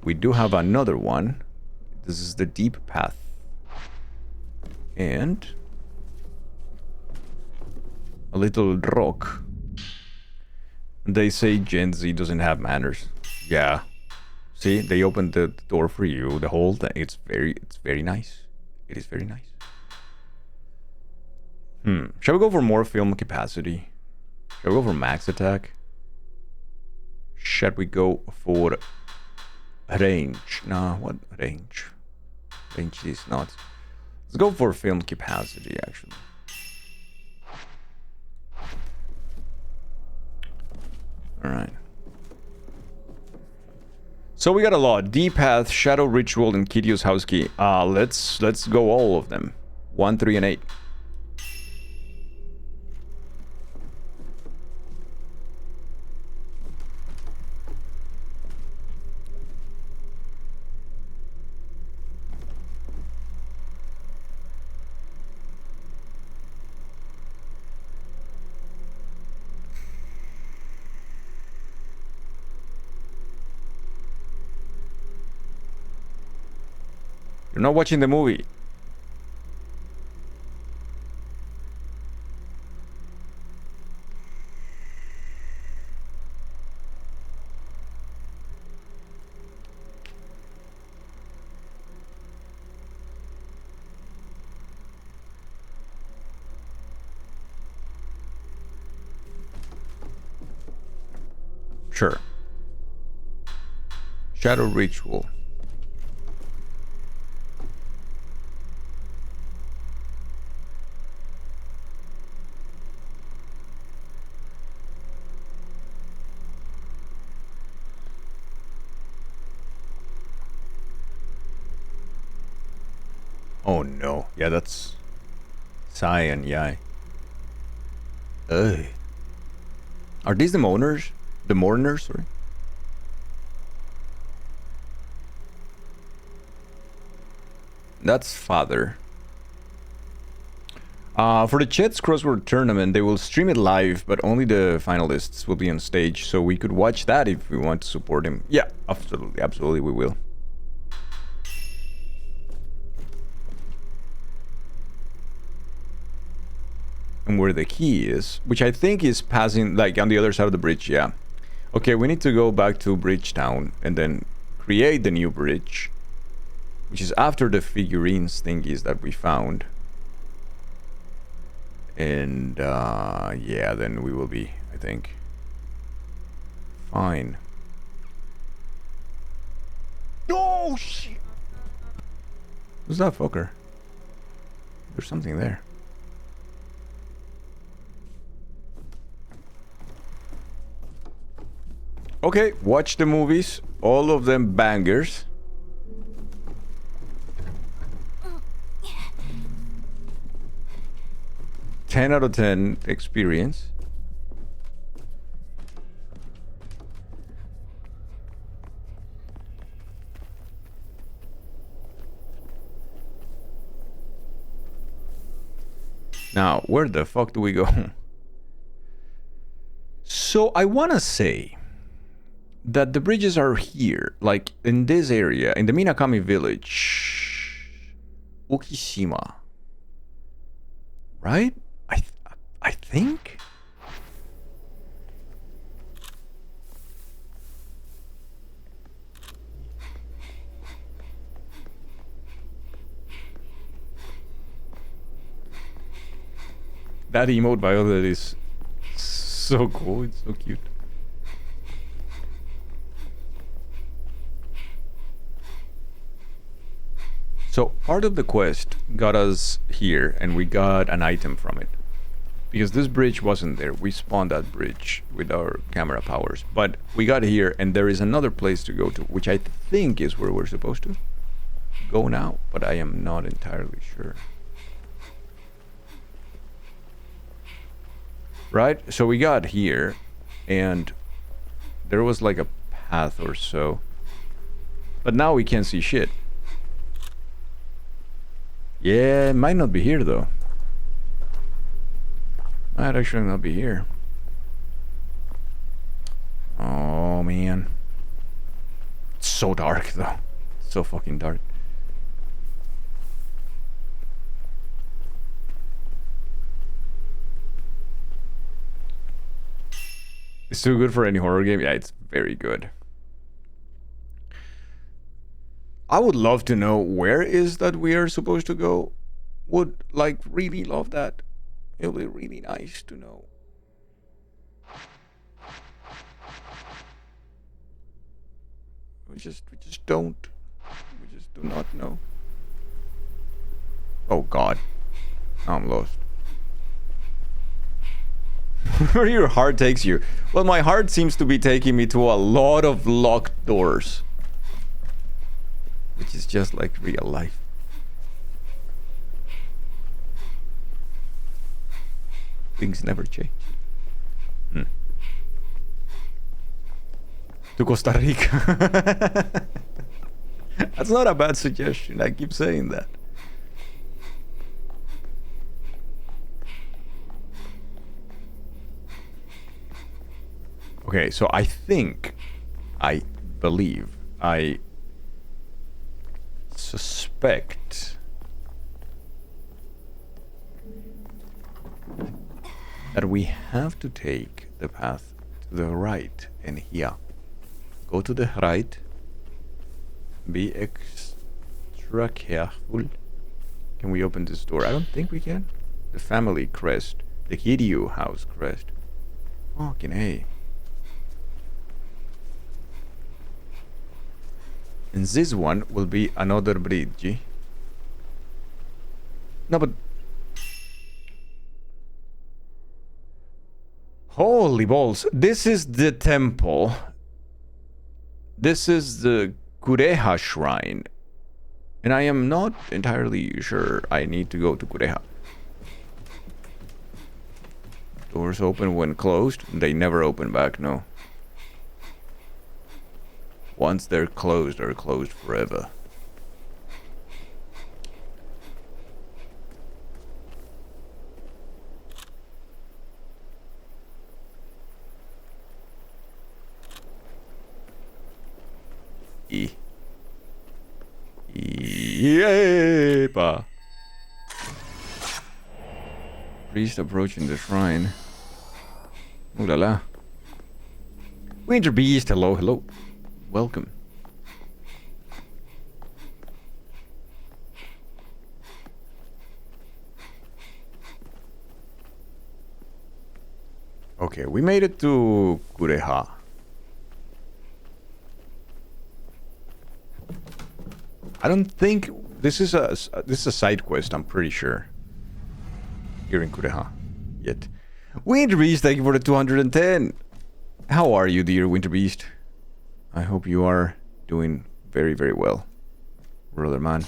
We do have another one. This is the deep path. And... a little rock. They say Gen Z doesn't have manners. Yeah. See, they opened the door for you. The whole thing. It's very nice. It is very nice. Shall we go for more film capacity? Shall we go for max attack? Shall we go for range? Nah, what range? Range is not. Let's go for film capacity, actually. Alright. So we got a lot. D-Path, Shadow Ritual, and Kiryu's house key. Let's go all of them. 1, 3, and 8. You're not watching the movie. Sure. Shadow Ritual. Oh no. Yeah, that's Cyan Yai. Ugh. Are these the mourners? The mourners, sorry. That's father. For the Chet's Crossword Tournament, they will stream it live, but only the finalists will be on stage, so we could watch that if we want to support him. Yeah, absolutely we will. And where the key is, which I think is passing, like, on the other side of the bridge, yeah. Okay, we need to go back to Bridgetown and then create the new bridge, which is after the figurines thingies that we found. And, yeah, then we will be, I think, fine. Oh, shit! Who's that fucker? There's something there. Okay, watch the movies. All of them bangers. 10 out of 10 experience. Now, where the fuck do we go? So, I want to say that the bridges are here, like in this area, in the Minakami village. Okishima. Right? I think? That emote Violet is so cool, it's so cute. So part of the quest got us here and we got an item from it. Because this bridge wasn't there. We spawned that bridge with our camera powers. But we got here and there is another place to go to, which I think is where we're supposed to go now, but I am not entirely sure. Right? So we got here and there was like a path or so. But now we can't see shit. Yeah, it might not be here though. Might actually not be here. Oh man. It's so dark though. It's so fucking dark. It's too good for any horror game? Yeah, it's very good. I would love to know where is that we are supposed to go. Would like really love that. It would be really nice to know. We just don't. We just do not know. Oh God. I'm lost. Where your heart takes you. Well, my heart seems to be taking me to a lot of locked doors. Which is just like real life. Things never change. To Costa Rica. That's not a bad suggestion. I keep saying that. Okay, so I believe, I suspect that we have to take the path to the right and here. Go to the right. Be extra careful. Can we open this door? I don't think we can. The family crest. The Kiryu house crest. Fucking hey. And this one will be another bridge. No, but... Holy balls. This is the temple. This is the Kureha shrine. And I am not entirely sure I need to go to Kureha. Doors open when closed. They never open back, no. Once they're closed forever. Yeepa. Priest approaching the shrine. Ooh la la. Winter Beast, hello, hello. Welcome. Okay, we made it to Kureha. I don't think this is a side quest, I'm pretty sure. Here in Kureha. Yet. Winter Beast, thank you for the 210. How are you, dear Winter Beast? I hope you are doing very, very well, brother man.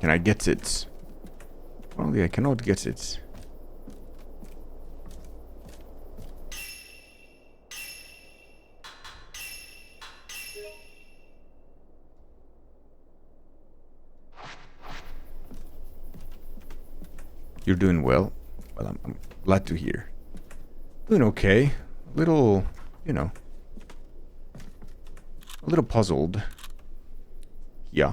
Can I get it? Only I cannot get it. You're doing well. Well, I'm glad to hear. Doing okay. A little, you know, a little puzzled. Yeah.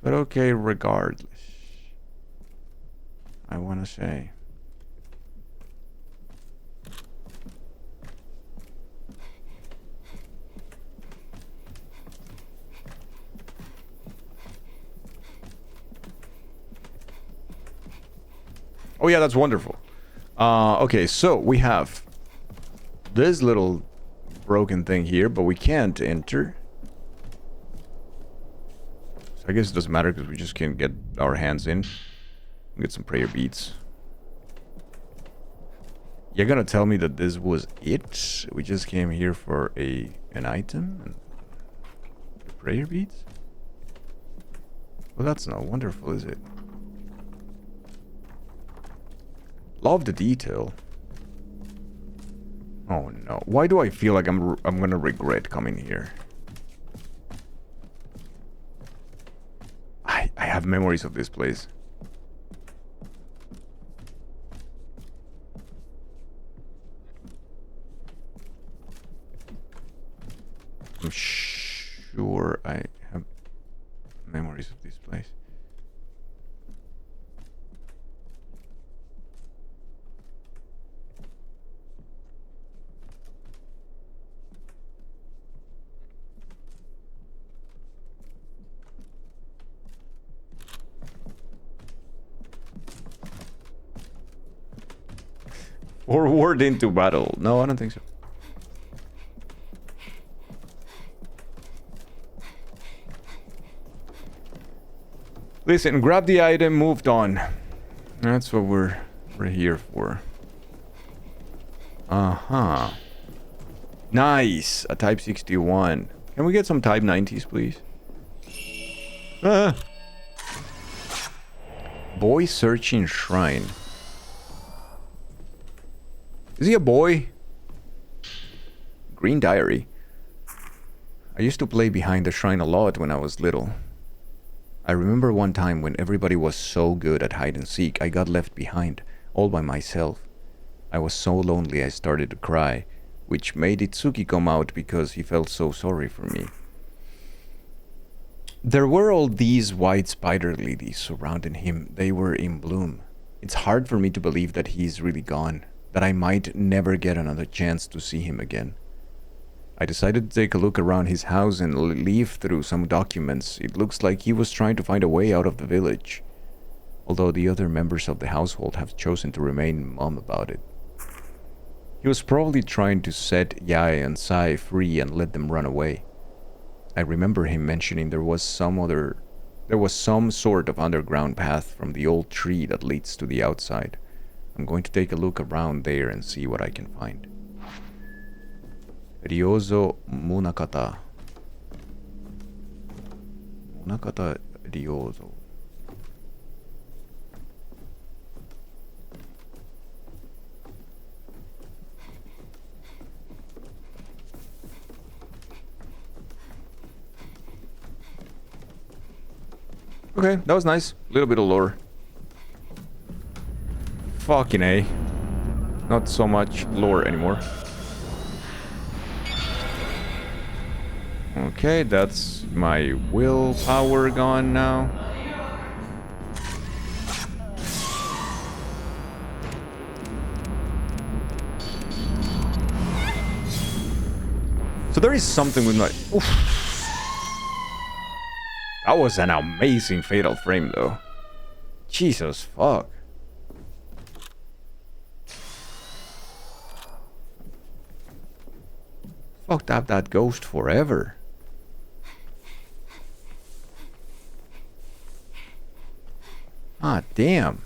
But okay, regardless. I want to say. Oh yeah, that's wonderful. Okay, so we have this little broken thing here, but we can't enter. So I guess it doesn't matter because we just can't get our hands in. Get some prayer beads. You're gonna tell me that this was it? We just came here for an item? And prayer beads? Well, that's not wonderful, is it? Love the detail. Oh no. Why do I feel like I'm gonna regret coming here? I have memories of this place. I'm sure I have memories of this place. Forward into battle. No, I don't think so. Listen, grab the item, moved on. That's what we're here for. Uh-huh. Nice. A Type 61. Can we get some Type 90s, please? Boy searching shrine. Is he a boy? Green Diary. I used to play behind the shrine a lot when I was little. I remember one time when everybody was so good at hide and seek, I got left behind, all by myself. I was so lonely I started to cry, which made Itsuki come out because he felt so sorry for me. There were all these white spider lilies surrounding him. They were in bloom. It's hard for me to believe that he's really gone, that I might never get another chance to see him again. I decided to take a look around his house and leaf through some documents. It looks like he was trying to find a way out of the village, although the other members of the household have chosen to remain mum about it. He was probably trying to set Yae and Sai free and let them run away. I remember him mentioning there was some sort of underground path from the old tree that leads to the outside. I'm going to take a look around there and see what I can find. Ryozo Munakata. Munakata Ryozo. Okay, that was nice. A little bit of lore. Fucking A. Not so much lore anymore. Okay, that's my willpower gone now. So there is something with my... Oof. That was an amazing fatal frame though. Jesus fuck. Fucked up that ghost forever. Ah, damn.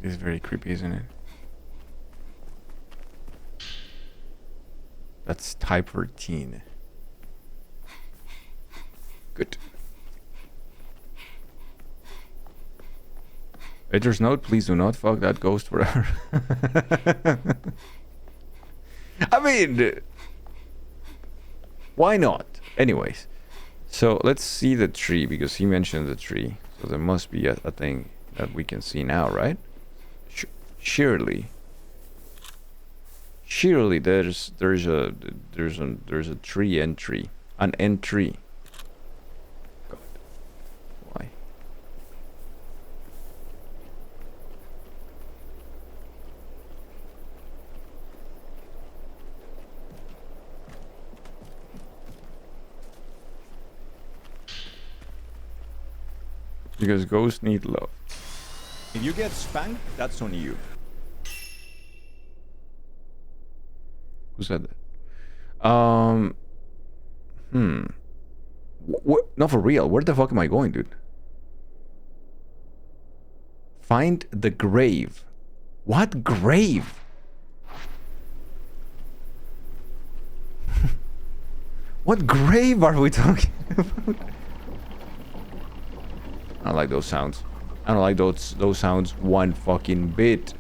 It is very creepy, isn't it? That's type 13. Good. Editor's note, please do not fuck that ghost forever. I mean, why not? Anyways, so let's see the tree, because he mentioned the tree. So there must be a thing that we can see now, right? Surely there's a tree entry, an entry. God, why? Because ghosts need love. If you get spanked, that's on you. Who said that? Not for real. Where the fuck am I going, dude? Find the grave. What grave? What grave are we talking about? I don't like those sounds. I don't like those sounds one fucking bit.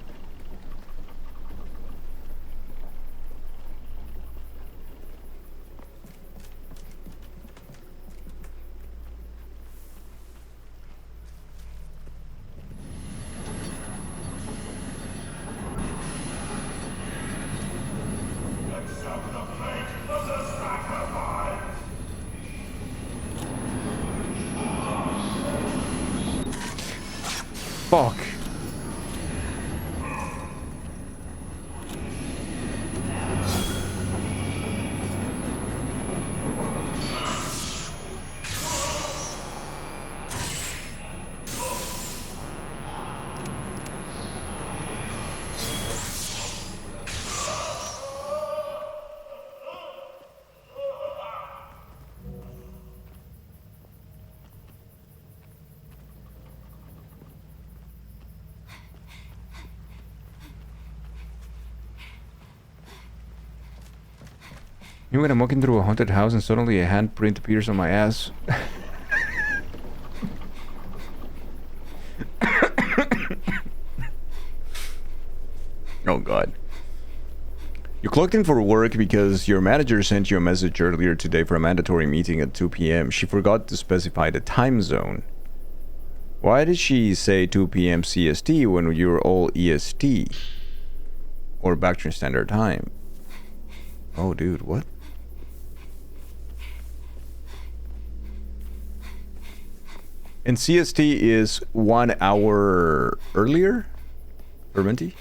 Fuck. You know when I'm walking through a haunted house and suddenly a handprint appears on my ass? Oh god. You clocked in for work because your manager sent you a message earlier today for a mandatory meeting at 2 p.m. She forgot to specify the time zone. Why did she say 2 p.m. CST when you're all EST? Or Bactrian Standard Time? Oh dude, what? And CST is 1 hour earlier? Vermenti?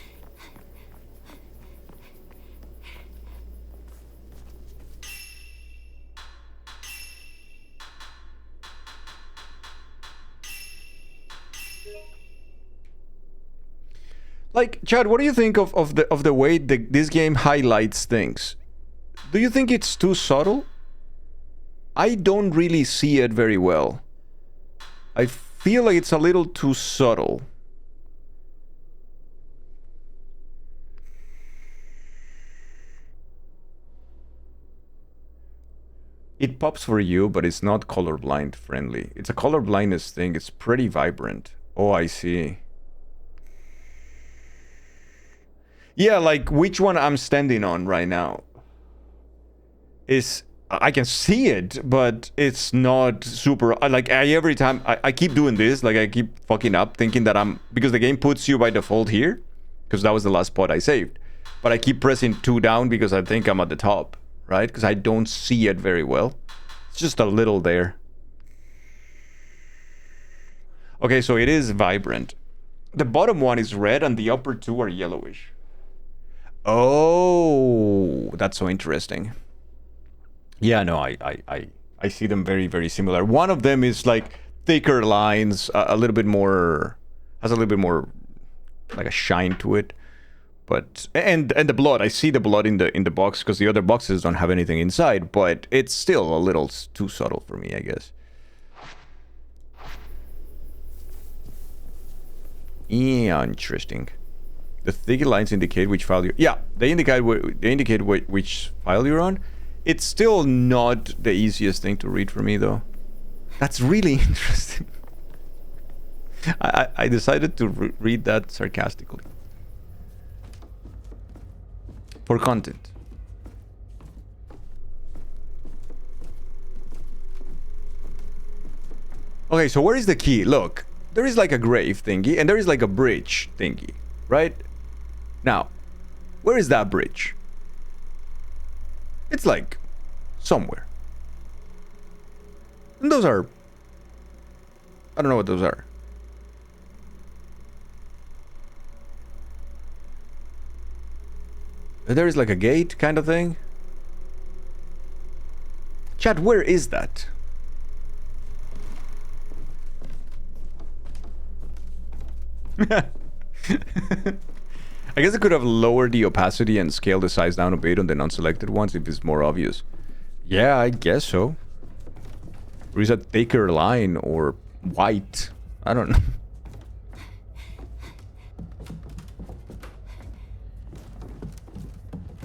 Like, Chad, what do you think of the way this game highlights things? Do you think it's too subtle? I don't really see it very well. I feel like it's a little too subtle. It pops for you, but it's not colorblind friendly. It's a colorblindness thing. It's pretty vibrant. Oh, I see. Yeah, like which one I'm standing on right now is... I can see it, but it's not super... Like, every time... I keep doing this, like, I keep fucking up, thinking that I'm... Because the game puts you by default here, because that was the last spot I saved. But I keep pressing 2 down because I think I'm at the top, right? Because I don't see it very well. It's just a little there. Okay, so it is vibrant. The bottom one is red, and the upper 2 are yellowish. Oh, that's so interesting. Yeah, no, I see them very, very similar. One of them is like thicker lines, a little bit more, has a little bit more like a shine to it. But and the blood, I see the blood in the box because the other boxes don't have anything inside, but it's still a little too subtle for me, I guess. Yeah, interesting. The sticky lines indicate which file you... Yeah, they indicate which file you're on. It's still not the easiest thing to read for me, though. That's really interesting. I decided to read that sarcastically. For content. Okay, so where is the key? Look, there is like a grave thingy, and there is like a bridge thingy, right? Now, where is that bridge? It's like somewhere. And those are... I don't know what those are. There is like a gate kind of thing. Chat, where is that? I guess I could have lowered the opacity and scaled the size down a bit on the non-selected ones if it's more obvious. Yeah, I guess so. Or is that thicker line or white? I don't know.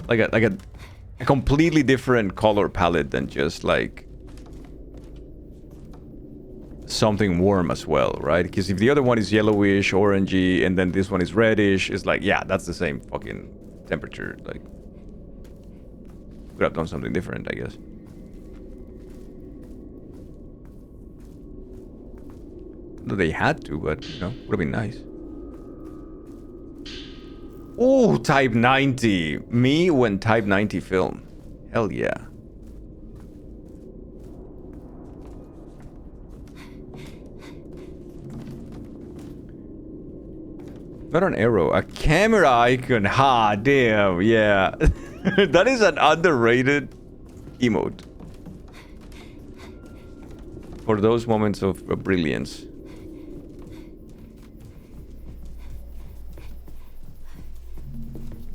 like a completely different color palette than just like something warm as well, right? Because if the other one is yellowish, orangey, and then this one is reddish, it's like, yeah, that's the same fucking temperature. Like, could have done something different, I guess. No, they had to, but, you know, would have been nice. Oh, Type 90. Me when Type 90 film. Hell yeah. Not an arrow, a camera icon. Ha, damn, yeah. That is an underrated emote. For those moments of brilliance.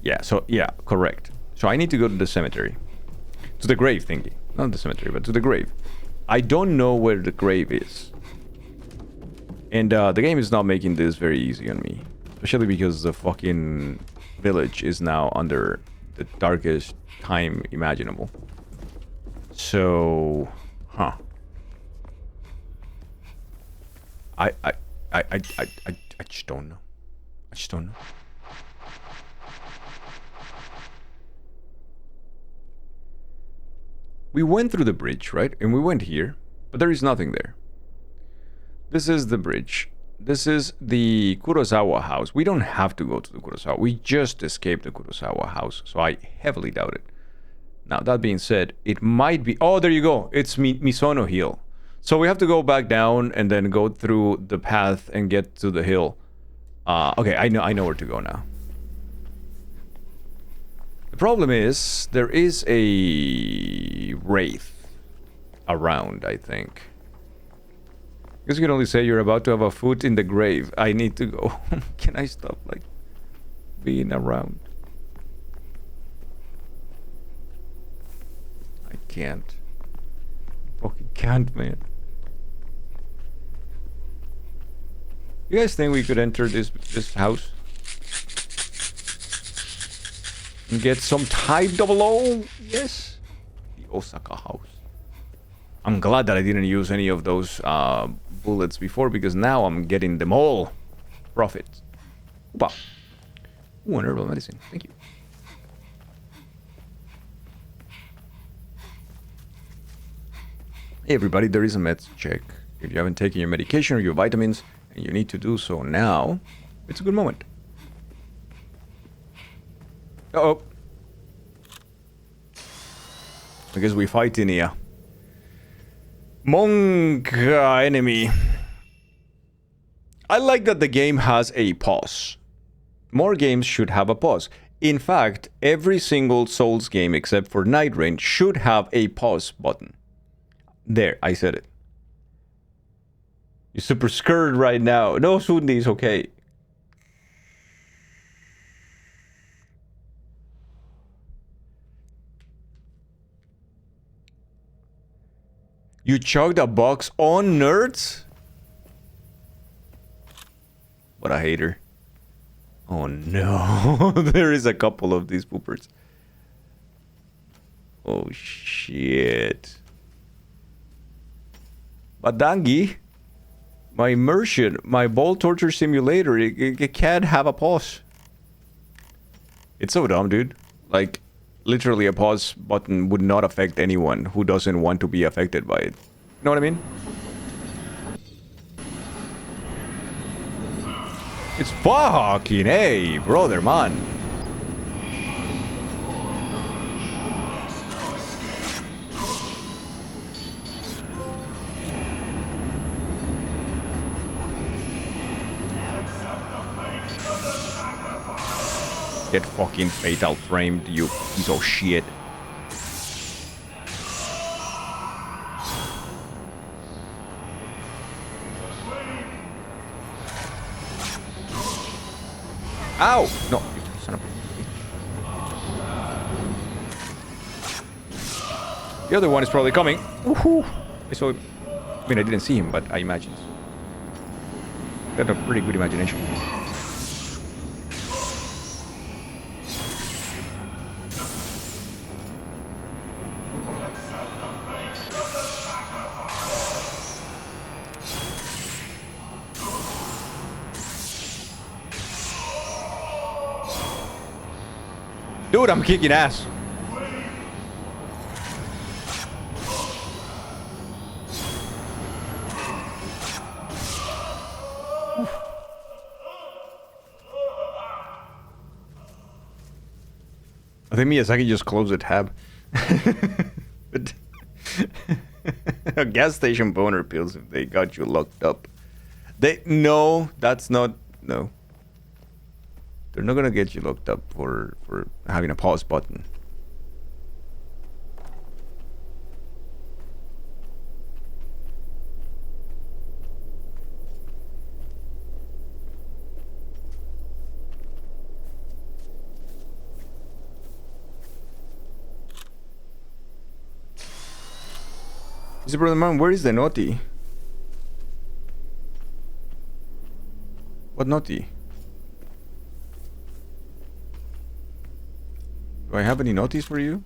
Yeah, so, yeah, correct. So I need to go to the cemetery. To the grave thingy. Not the cemetery, but to the grave. I don't know where the grave is. And the game is not making this very easy on me. Especially because the fucking village is now under the darkest time imaginable. So, huh. I just don't know. I just don't know. We went through the bridge, right? And we went here, but there is nothing there. This is the bridge. This is the Kurosawa house. We don't have to go to the Kurosawa. We just escaped the Kurosawa house, so I heavily doubt it. Now, that being said, it might be... Oh, there you go. It's Misono Hill. So we have to go back down and then go through the path and get to the hill. Okay, I know where to go now. The problem is, there is a wraith around, I think. I guess you can only say you're about to have a foot in the grave. I need to go. Can I stop, like, being around? I can't. Fucking can't, man. You guys think we could enter this house? And get some Type 00? Yes. The Osaka house. I'm glad that I didn't use any of those bullets before, because now I'm getting them all. Profit. Wow. Ooh, an herbal medicine. Thank you. Hey everybody, there is a meds check. If you haven't taken your medication or your vitamins, and you need to do so now, it's a good moment. Uh-oh. I guess we fight in here. Monk enemy. I like that the game has a pause. More games should have a pause. In fact, every single Souls game except for Night Rain should have a pause button. There, I said it. You're super scared right now. No, Sundi is okay. You chugged a box on nerds? What a hater. Oh no. There is a couple of these poopers. Oh shit. Badangi, my immersion, my ball torture simulator, it can't have a pause. It's so dumb, dude. Like, literally a pause button would not affect anyone who doesn't want to be affected by it. You know what I mean? It's fucking hey, brother, man. Get fucking fatal framed, you piece of shit. Ow! No, you son of a... The other one is probably coming. Woohoo! I saw him. I mean, I didn't see him, but I imagined. Got a pretty good imagination. Dude, I'm kicking ass. I think Miyazaki just closed the tab. But a gas station boner pills if they got you locked up. No, that's not... No. They're not gonna get you locked up for having a pause button. Is it, brother man? Where is the naughty? What naughty? Do I have any notice for you?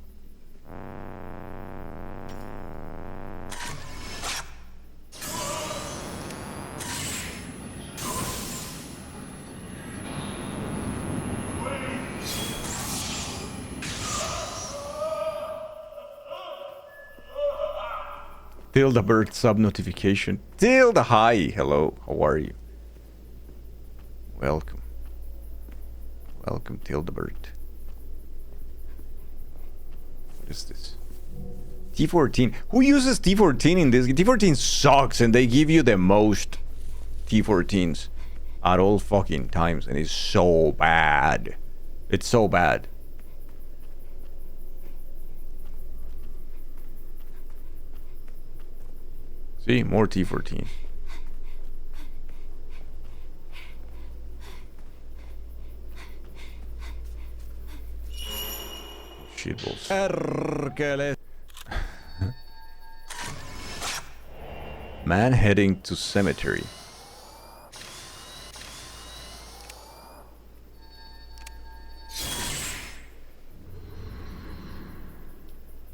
Tilda Bird sub notification. Tilda, hi, hello, how are you? Welcome. Welcome, Tilda Bird. What is this? T14. Who uses T14 in this? T14 sucks and they give you the most T14s at all fucking times and it's so bad. It's so bad. See, more T14. Shitballs. Hercules. Man heading to cemetery.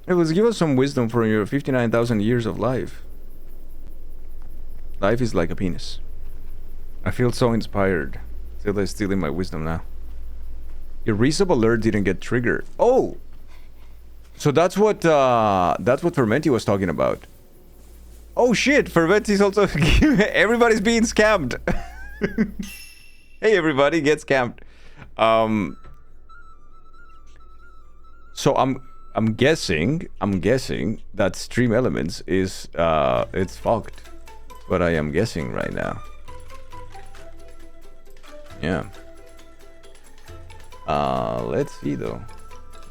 It was give us some wisdom from your 59,000 years of life. Life is like a penis. I feel so inspired. Zelda is stealing my wisdom now. Your resub alert didn't get triggered. Oh! So that's what Fermenti was talking about. Oh shit, Fermenti's also... Everybody's being scammed. Hey everybody, get scammed. So I'm guessing that Stream Elements is it's fucked. What I am guessing right now. Yeah. Let's see though.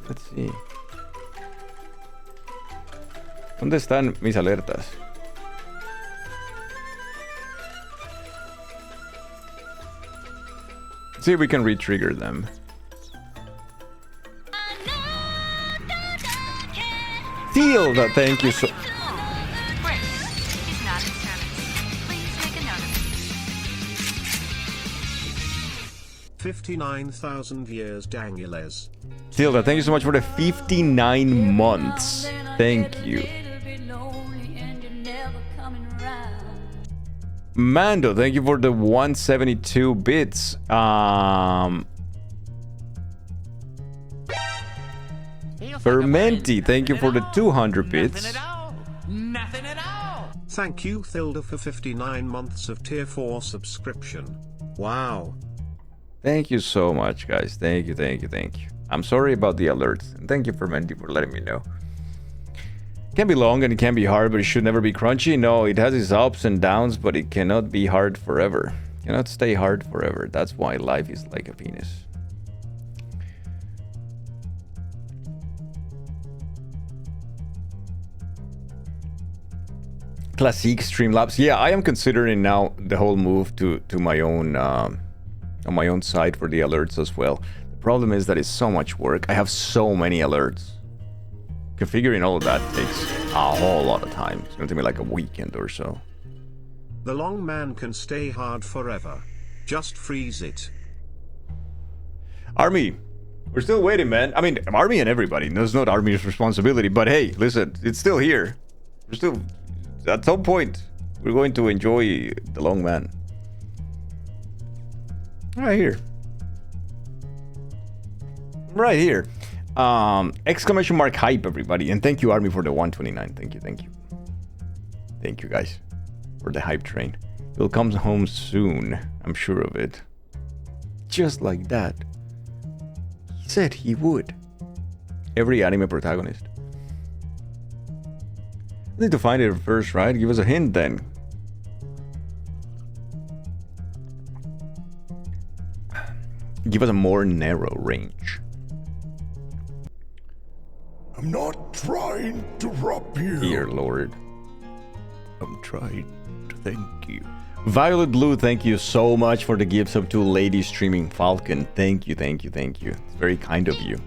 Let's see. ¿Dónde están mis alertas? Let's see if we can re-trigger them. Tilda, thank you so... 59,000 years, Dangules. Tilda, thank you so much for the 59 months. Thank you. Mando, thank you for the 172 bits. Fermenti, thank you for the 200 bits. Nothing at all. Thank you, Thilda, for 59 months of tier 4 subscription. Wow. Thank you so much, guys. Thank you, thank you, thank you. I'm sorry about the alerts. And thank you, Fermenti, for letting me know. It can be long and it can be hard, but it should never be crunchy. No, it has its ups and downs, but it cannot be hard forever. It cannot stay hard forever. That's why life is like a penis. Classic Streamlabs. Yeah, I am considering now the whole move to my own on my own site for the alerts as well. The problem is that it's so much work. I have so many alerts. Configuring all of that takes a whole lot of time. It's going to take me like a weekend or so. The long man can stay hard forever. Just freeze it. Army, we're still waiting, man. I mean, Army and everybody. That's not Army's responsibility. But hey, listen, it's still here. We're still... At some point, we're going to enjoy the long man. Right here. Right here. Exclamation mark hype, everybody. And thank you, Army, for the 129. Thank you, thank you. Thank you, guys, for the hype train. He'll come home soon. I'm sure of it. Just like that. He said he would. Every anime protagonist. I need to find it first, right? Give us a hint then. Give us a more narrow range. I'm not trying to rob you. Dear Lord. I'm trying to thank you. Violet Blue, thank you so much for the gifts of 2 ladies streaming Falcon. Thank you, thank you, thank you. It's very kind of you.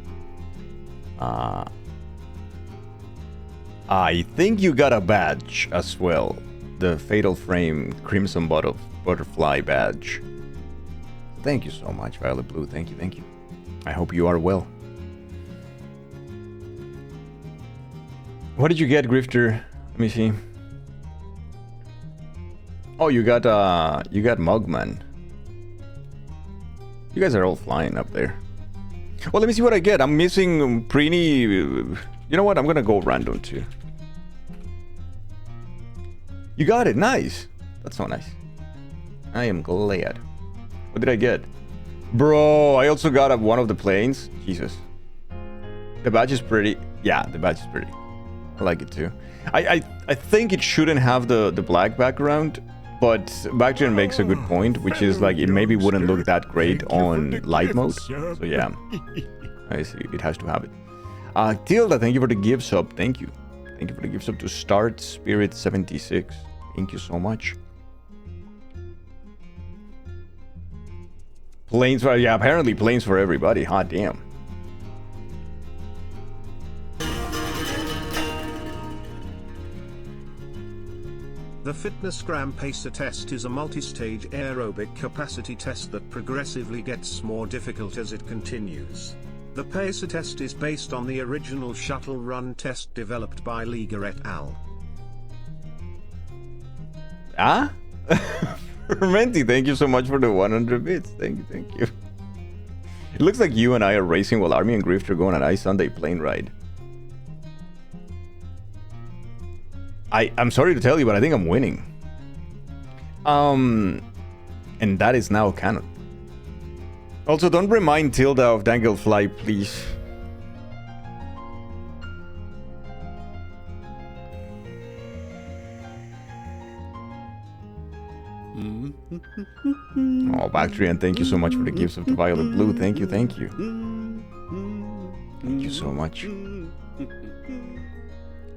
I think you got a badge as well. The Fatal Frame Crimson Butterfly badge. Thank you so much, Violet Blue. Thank you, thank you. I hope you are well. What did you get, Grifter? Let me see. Oh, you got Mugman. You guys are all flying up there. Well, let me see what I get. I'm missing Preeny. You know what? I'm gonna go random too. You got it. Nice. That's so nice. I am glad. What did I get? Bro, I also got one of the planes. Jesus. The badge is pretty. Yeah, the badge is pretty. I like it too. I think it shouldn't have the black background, but Bactrian makes a good point, which is like it maybe wouldn't look that great on light mode. So yeah, I see. It has to have it. Tilda, thank you for the gift sub. Thank you. Thank you for the gift sub to Start Spirit 76. Thank you so much. Planes for, yeah, apparently planes for everybody. Hot damn. The FitnessGram Pacer test is a multi-stage aerobic capacity test that progressively gets more difficult as it continues. The Pacer test is based on the original shuttle run test developed by Liga et al. Ah? Fermenti, thank you so much for the 100 bits. Thank you, thank you. It looks like you and I are racing while Army and Grifter go on a nice Sunday plane ride. I'm sorry to tell you, but I think I'm winning. And that is now canon. Also, don't remind Tilda of Danglefly, please. Oh, Bactrian, thank you so much for the gifts of the Violet Blue. Thank you, thank you. Thank you so much.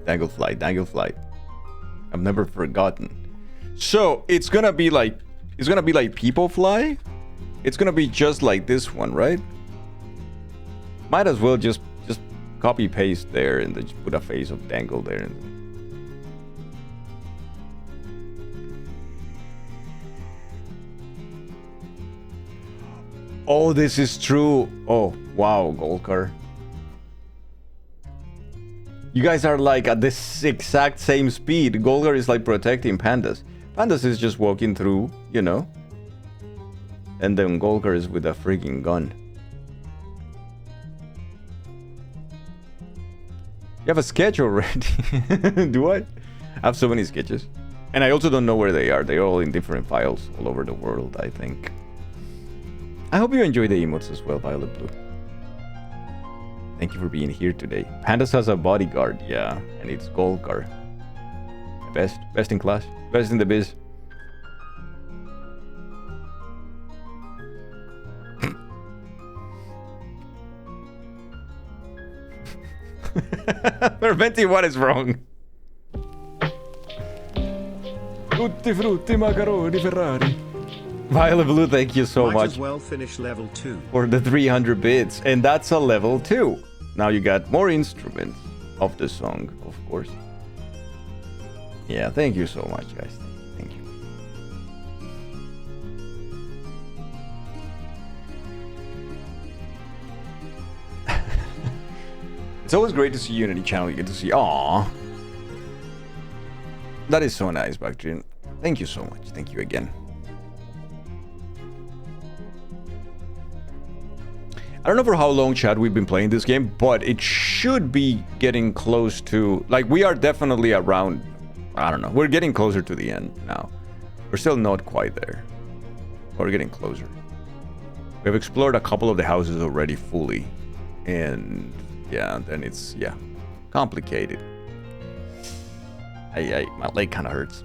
Danglefly, Danglefly. I've never forgotten. So, it's gonna be like People Fly? It's gonna be just like this one, right? Might as well just copy paste there and then just put a face of Dangle there. Oh, this is true. Oh, wow, Golkar. You guys are like at this exact same speed. Golkar is like protecting Pandas. Pandas is just walking through, you know. And then Golkar is with a freaking gun. You have a sketch already. Do I? I have so many sketches. And I also don't know where they are. They're all in different files all over the world, I think. I hope you enjoy the emotes as well, Violet Blue. Thank you for being here today. Pandas has a bodyguard, yeah. And it's Golkar. Best in class. Best in the biz. Fermenti, what is wrong? Tutti frutti, macaroni, Ferrari. Violet Blue, thank you so Might much as well finish level 2. for the 300 bits. And that's a level 2. Now you got more instruments of the song, of course. Yeah, thank you so much, guys. Thank you. It's always great to see you in any channel you get to see. Aww. That is so nice, Bactrian. Thank you so much. Thank you again. I don't know for how long, Chad, we've been playing this game, but it should be getting close to... Like, we are definitely around... I don't know. We're getting closer to the end now. We're still not quite there. We're getting closer. We've explored a couple of the houses already fully. And... yeah, then it's... yeah. Complicated. My leg kind of hurts.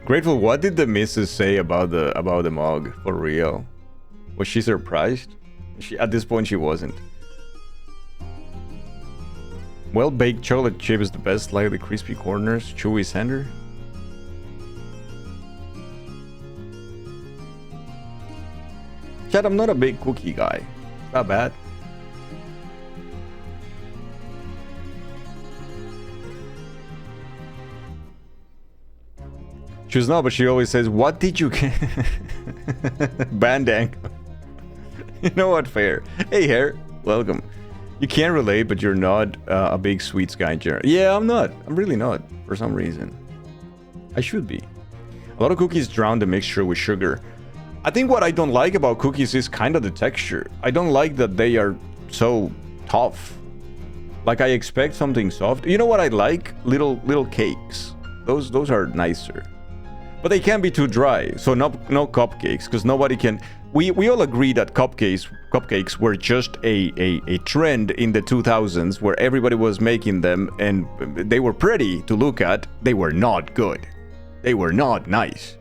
Grateful, what did the missus say about the mug? For real? Was she surprised? At this point she wasn't. Well-baked chocolate chip is the best, slightly crispy corners, chewy center. Chad, I'm not a big cookie guy. Not bad. She was not, but she always says, what did you get? Bandang. You know what, fair. Hey, Hair. Welcome. You can't relate, but you're not a big sweets guy in general. Yeah, I'm not. I'm really not, for some reason. I should be. A lot of cookies drown the mixture with sugar. I think what I don't like about cookies is kind of the texture. I don't like that they are so tough. Like, I expect something soft. You know what I like? Little cakes. Those are nicer. But they can't be too dry, so no cupcakes, because nobody can... We all agree that cupcakes were just a trend in the 2000s where everybody was making them and they were pretty to look at. They were not good. They were not nice.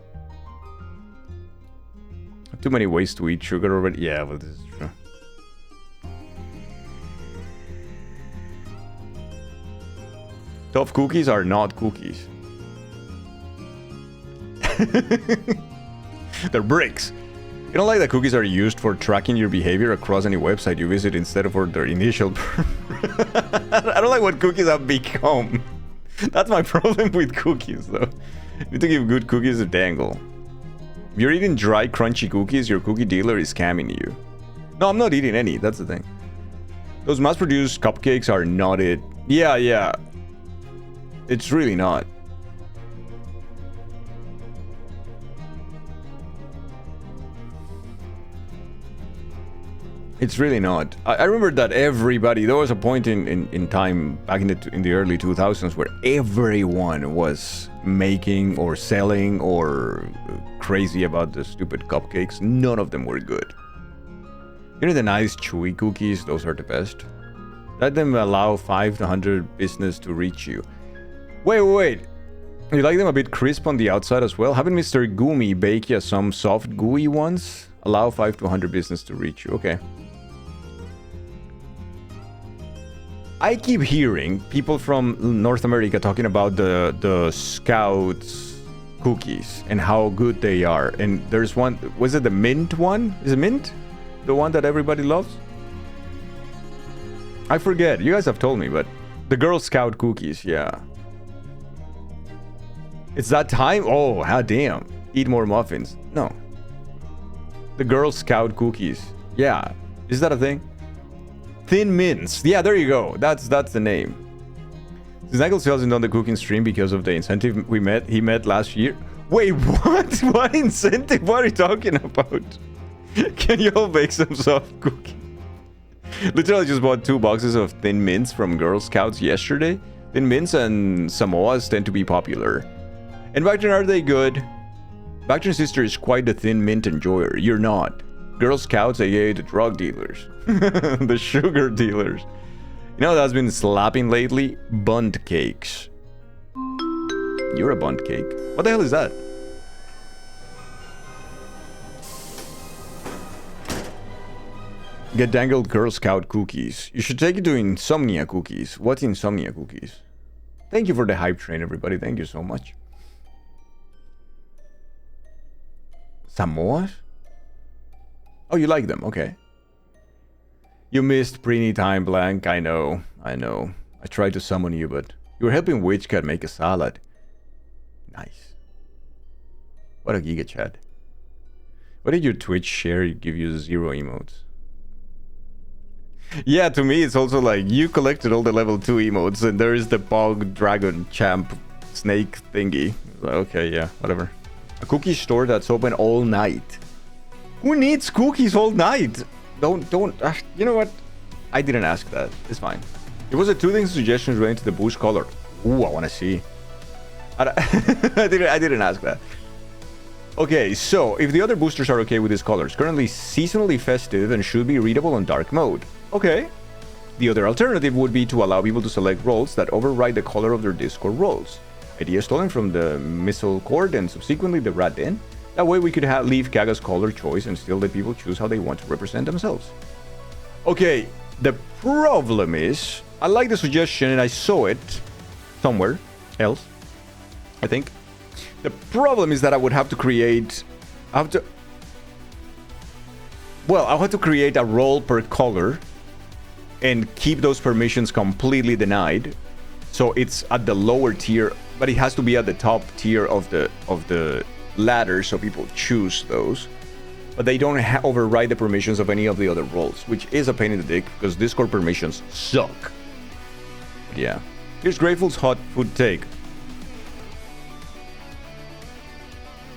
Too many ways to eat sugar already. Yeah, well, this is true. Tough cookies are not cookies. They're bricks. You don't like that cookies are used for tracking your behavior across any website you visit instead of for their initial... I don't like what cookies have become. That's my problem with cookies, though. You need to give good cookies a dangle. If you're eating dry, crunchy cookies, your cookie dealer is scamming you. No, I'm not eating any. That's the thing. Those mass-produced cupcakes are not it. Yeah. It's really not. It's really not. I remember that everybody... There was a point in time back in the early 2000s where everyone was making or selling or crazy about the stupid cupcakes. None of them were good. You know the nice chewy cookies? Those are the best. Let them allow 5 to 100 business to reach you. Wait. You like them a bit crisp on the outside as well? Haven't Mr. Goomy bake you some soft gooey ones? Allow 5 to 100 business to reach you. Okay. I keep hearing people from North America talking about the Scouts cookies and how good they are. And there's one, was it the mint one? Is it mint? The one that everybody loves? I forget. You guys have told me, but the Girl Scout cookies, yeah. It's that time? Oh, how damn. Eat more muffins. No. The Girl Scout cookies. Yeah. Is that a thing? Thin Mints. Yeah, there you go. That's the name. Snaggle hasn't done the cooking stream because of the incentive he met last year. Wait, what? What incentive? What are you talking about? Can you all bake some soft cookies? Literally just bought 2 boxes of Thin Mints from Girl Scouts yesterday. Thin Mints and Samoas tend to be popular. And Bactrin, are they good? Bactrin's sister is quite the Thin Mint enjoyer. You're not. Girl Scouts, aka the drug dealers. The sugar dealers. You know that's been slapping lately? Bundt cakes. You're a Bundt cake. What the hell is that? Get dangled Girl Scout cookies. You should take it to Insomnia cookies. What's Insomnia cookies? Thank you for the hype train, everybody. Thank you so much. Samoas? Oh, you like them? Okay. You missed preeny time, Blank. I know. I tried to summon you, but you were helping Witchcat make a salad. Nice. What a giga chat. What did your Twitch share give you 0 emotes? Yeah, to me it's also like you collected all the level 2 emotes and there is the Pog Dragon Champ Snake thingy. Okay, yeah, whatever. A cookie store that's open all night. Who needs cookies all night? Don't you know what? I didn't ask that. It's fine. It was a 2 things suggestions related to the boost color. Ooh, I want to see. I didn't ask that. Okay, so if the other boosters are okay with these colors, currently seasonally festive and should be readable on dark mode. Okay. The other alternative would be to allow people to select roles that override the color of their Discord roles. Idea stolen from the Missile Court and subsequently the Rat Den. That way we could leave Kaga's color choice and still let people choose how they want to represent themselves. Okay, the problem is, I like the suggestion and I saw it somewhere else, I think. The problem is that I would have to create... I'll have to create a role per color and keep those permissions completely denied. So it's at the lower tier, but it has to be at the top tier of the ladder so people choose those. But they don't override the permissions of any of the other roles, which is a pain in the dick because Discord permissions suck. But yeah. Here's Grateful's hot food take.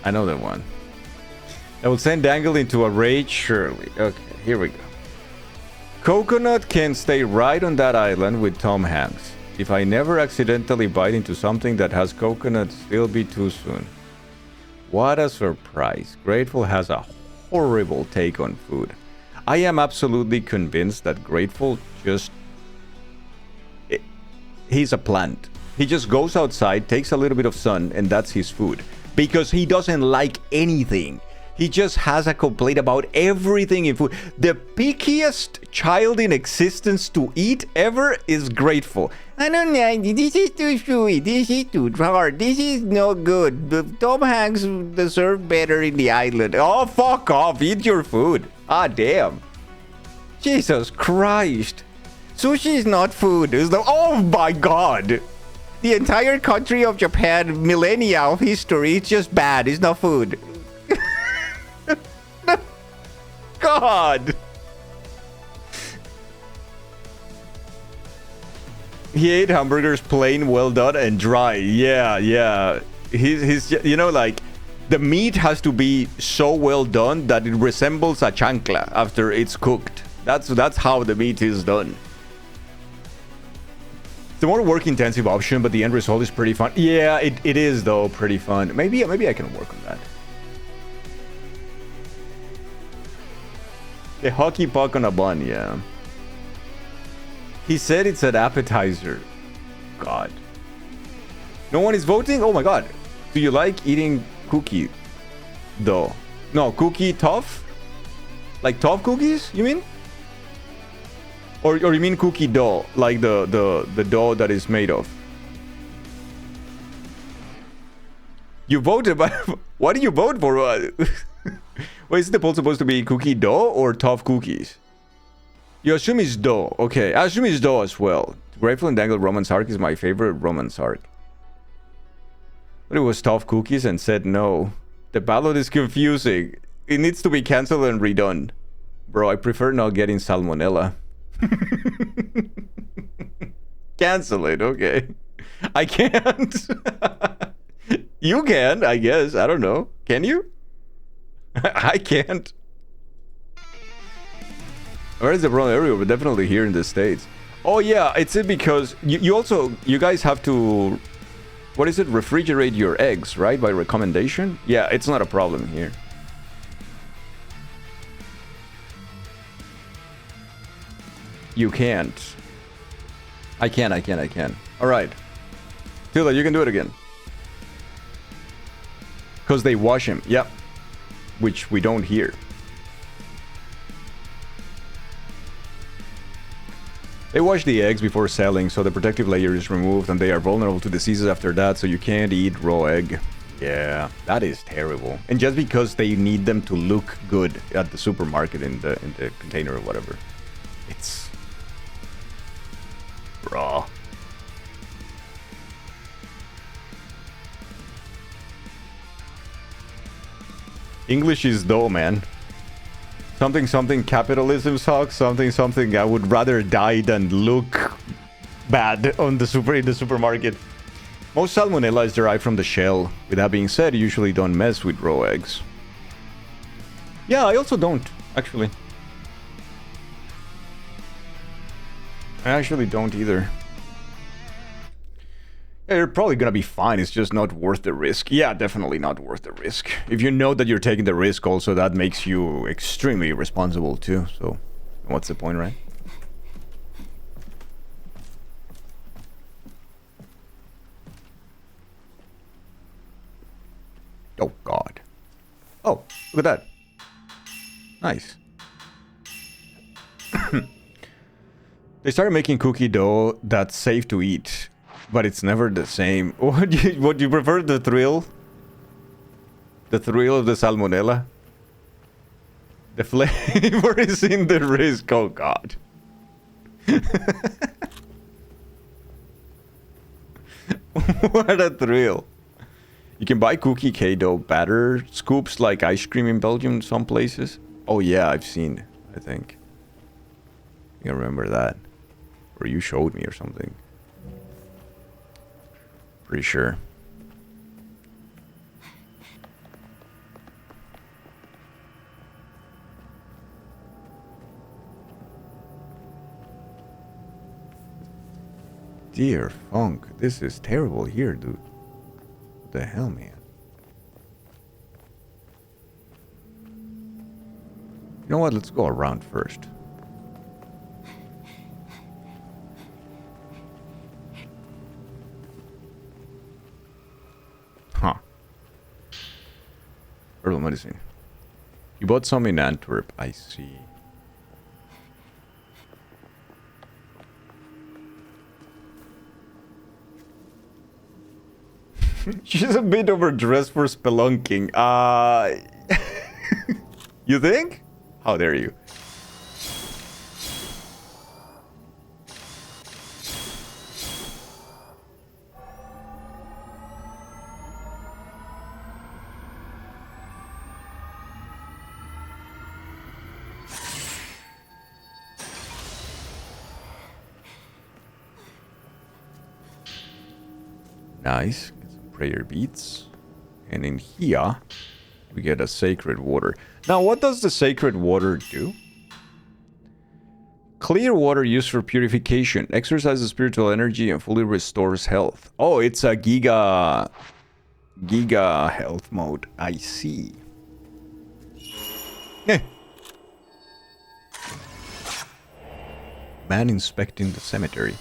I know that one. I will send Dangle into a rage, surely. Okay, here we go. Coconut can stay right on that island with Tom Hanks. If I never accidentally bite into something that has coconut, still be too soon. What a surprise. Grateful has a horrible take on food. I am absolutely convinced that Grateful he's a plant. He just goes outside, takes a little bit of sun, and that's his food. Because he doesn't like anything. He just has a complaint about everything in food. The pickiest child in existence to eat ever is Grateful. I don't know, this is too chewy, this is too hard, this is no good. Tom Hanks deserved better in the island. Oh, fuck off, eat your food. Ah, damn. Jesus Christ. Sushi is not food. Oh my god. The entire country of Japan, millennia of history, it's just bad. It's not food. God. He ate hamburgers plain, well done, and dry. Yeah. He's you know, like, the meat has to be so well done that it resembles a chancla after it's cooked. That's how the meat is done. It's a more work-intensive option, but the end result is pretty fun. Yeah, it is, though, pretty fun. Maybe I can work on that. The hockey puck on a bun, yeah. He said it's an appetizer. God. No one is voting? Oh my god. Do you like eating cookie, though? No, cookie tough? Like tough cookies, you mean? Or you mean cookie dough, like the dough that is made of? You voted, but what do you vote for? Wait, is the poll supposed to be cookie dough or tough cookies? You assume it's dough. Okay, I assume it's dough as well. Grateful and Dangled romance arc is my favorite romance arc. But it was tough cookies and said no. The ballot is confusing. It needs to be cancelled and redone. Bro, I prefer not getting salmonella. Cancel it, okay. I can't. You can, I guess. I don't know. Can you? I can't. Where is the wrong area? But definitely here in the States. Oh yeah, it's it because you guys have to, what is it? Refrigerate your eggs, right? By recommendation? Yeah, it's not a problem here. You can't. I can. Alright. Tilda, you can do it again. Because they wash him. Yep. Which we don't hear. They wash the eggs before selling, so the protective layer is removed and they are vulnerable to diseases after that, so you can't eat raw egg. Yeah, that is terrible. And just because they need them to look good at the supermarket in the container or whatever. It's raw. English is dull, man. Something capitalism sucks. Something I would rather die than look bad on the supermarket. Most salmonella is derived from the shell. With that being said, you usually don't mess with raw eggs. Yeah, I also don't, actually. I actually don't either. Yeah, you're probably gonna be fine, it's just not worth the risk. Yeah, definitely not worth the risk. If you know that you're taking the risk also, that makes you extremely responsible too, so what's the point, right? Oh god. Oh, look at that. Nice. They started making cookie dough that's safe to eat. But it's never the same. Would you prefer the thrill? The thrill of the salmonella? The flavor is in the risk. Oh god. What a thrill. You can buy cookie dough batter scoops like ice cream in Belgium some places. Oh yeah, I've seen, I think. I remember that. Or you showed me or something. Pretty sure. Dear Funk, this is terrible here, dude. What the hell, man? You know what? Let's go around first. Huh. Herbal medicine. You bought some in Antwerp, I see. She's a bit overdressed for spelunking. You think? How dare you? Nice. Get some prayer beads. And in here, we get a sacred water. Now, what does the sacred water do? Clear water used for purification. Exercises spiritual energy and fully restores health. Oh, it's a giga health mode. I see. Eh. Man inspecting the cemetery.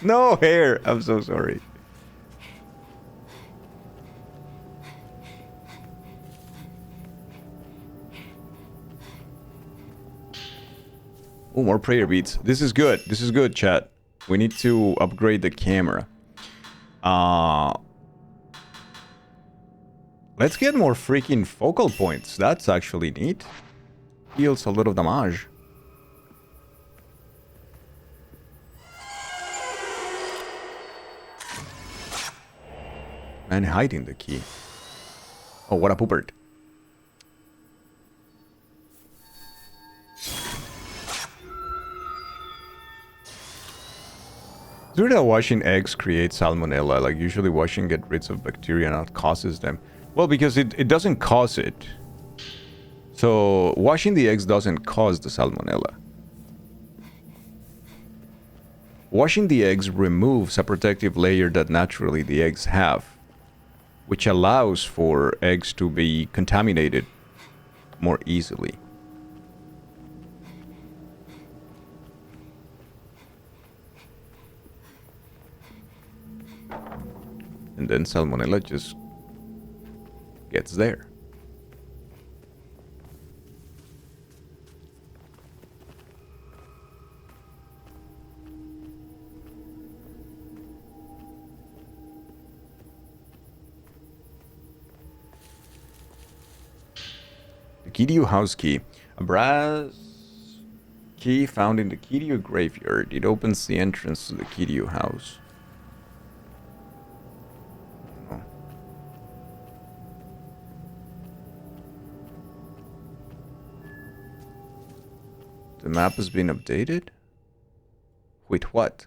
No hair. I'm so sorry. Oh, more prayer beads. This is good. This is good, chat. We need to upgrade the camera. Let's get more freaking focal points. That's actually neat. Deals a little damage. And hiding the key. Oh, what a poopert. True that washing eggs creates salmonella. Like, usually washing gets rid of bacteria, not causes them. Well, because it doesn't cause it. So, washing the eggs doesn't cause the salmonella. Washing the eggs removes a protective layer that naturally the eggs have, which allows for eggs to be contaminated more easily. And then salmonella just gets there. The Kiryu house key. A brass key found in the Kiryu graveyard. It opens the entrance to the Kiryu house. The map has been updated? Wait, what?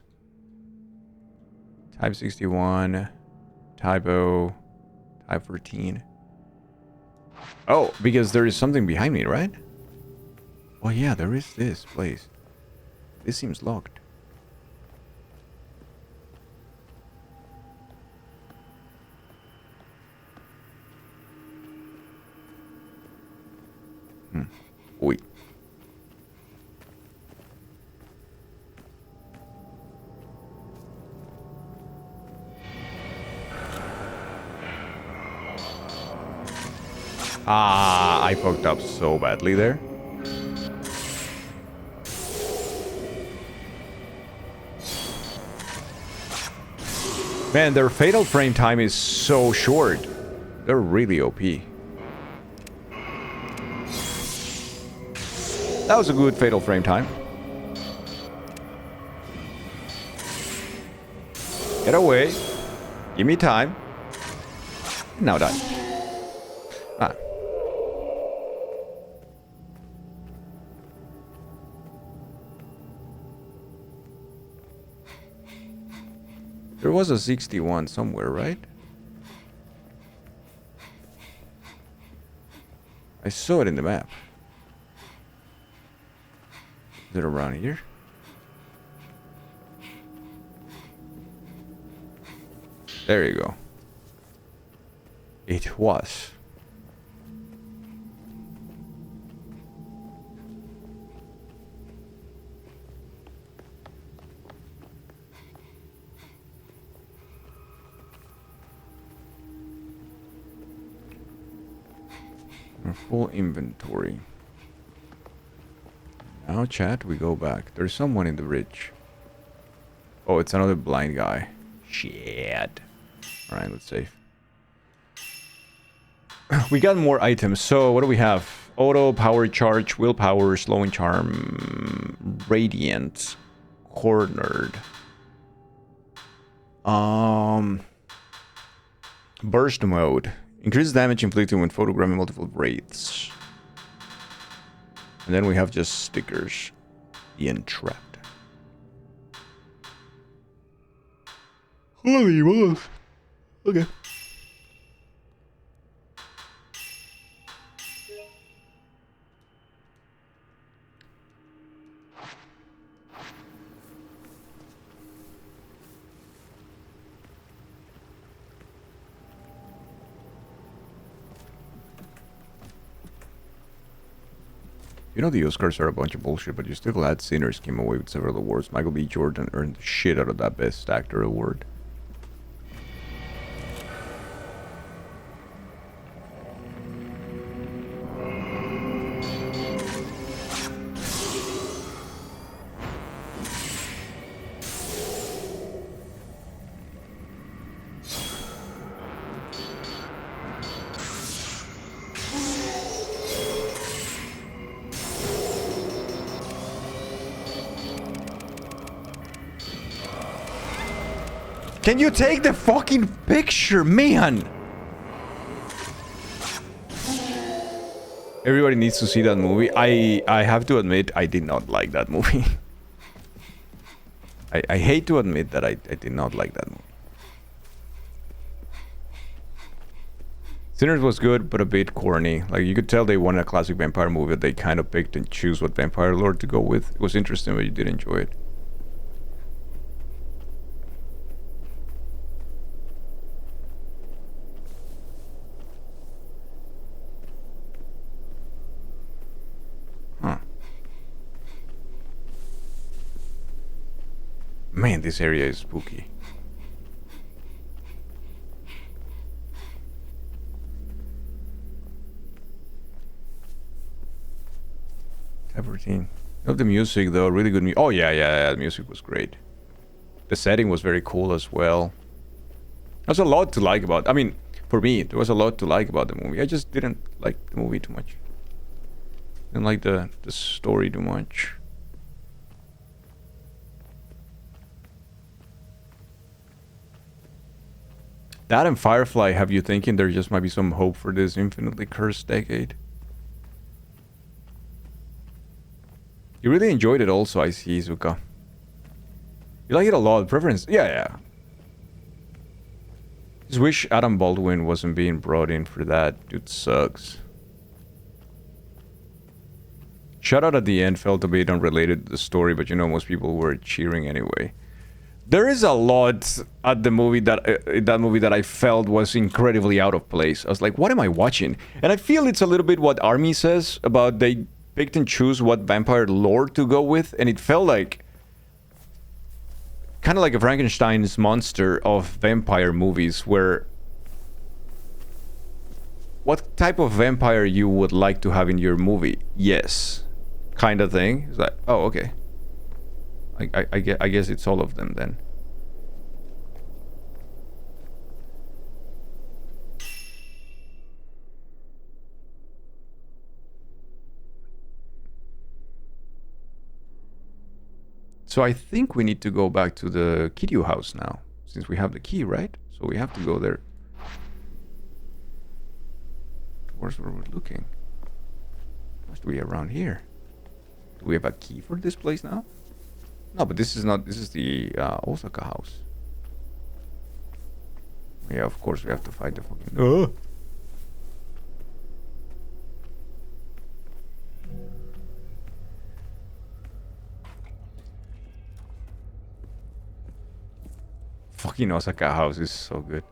Type 61, typo, type 14. Oh, because there is something behind me, right? Oh yeah, there is this place. This seems locked. Wait. Ah, I fucked up so badly there. Man, their fatal frame time is so short. They're really OP. That was a good fatal frame time. Get away. Give me time. Now die. Ah. There was a 61 somewhere, right? I saw it in the map. Is it around here? There you go. It was. A full inventory. Now, chat, we go back. There's someone in the ridge. Oh, it's another blind guy. Shit. Alright, let's save. We got more items. So, what do we have? Auto, power charge, willpower, slowing charm, radiant, cornered. Burst mode. Increases damage inflicted when photogramming multiple wraiths. And then we have just stickers. The Entrapped. Holy balls. Okay. You know the Oscars are a bunch of bullshit, but you still glad Sinners came away with several awards. Michael B. Jordan earned the shit out of that Best Actor award. Can you take the fucking picture, man? Everybody needs to see that movie. I have to admit, I did not like that movie. I hate to admit that I did not like that movie. Sinners was good, but a bit corny. Like, you could tell they wanted a classic vampire movie. They kind of picked and choose what vampire lore to go with. It was interesting, but you did enjoy it. Huh. Man, this area is spooky. Everything. Love the music though, really good music. Oh yeah, the music was great. The setting was very cool as well. There's a lot to like about. I mean, for me, there was a lot to like about the movie. I just didn't like the movie too much. Didn't like the story too much. That and Firefly have you thinking there just might be some hope for this infinitely cursed decade. You really enjoyed it also, I see, Izuka. You like it a lot. Preference? Yeah. Just wish Adam Baldwin wasn't being brought in for that. Dude sucks. Shout out at the end felt a bit unrelated to the story, but you know, most people were cheering anyway. There is a lot at the movie that I felt was incredibly out of place. I was like, what am I watching? And I feel it's a little bit what Army says about they picked and choose what vampire lore to go with, and it felt like kind of like a Frankenstein's monster of vampire movies, where what type of vampire you would like to have in your movie? Yes, kind of thing. It's like, oh, okay. I guess it's all of them then. So I think we need to go back to the Kiryu house now, since we have the key, right? So we have to go there. Where's where we're looking? Must be around here. Do we have a key for this place now? No, but this is not. This is the Osaka house. Yeah, of course we have to fight the fucking. Fucking Osaka house is so good.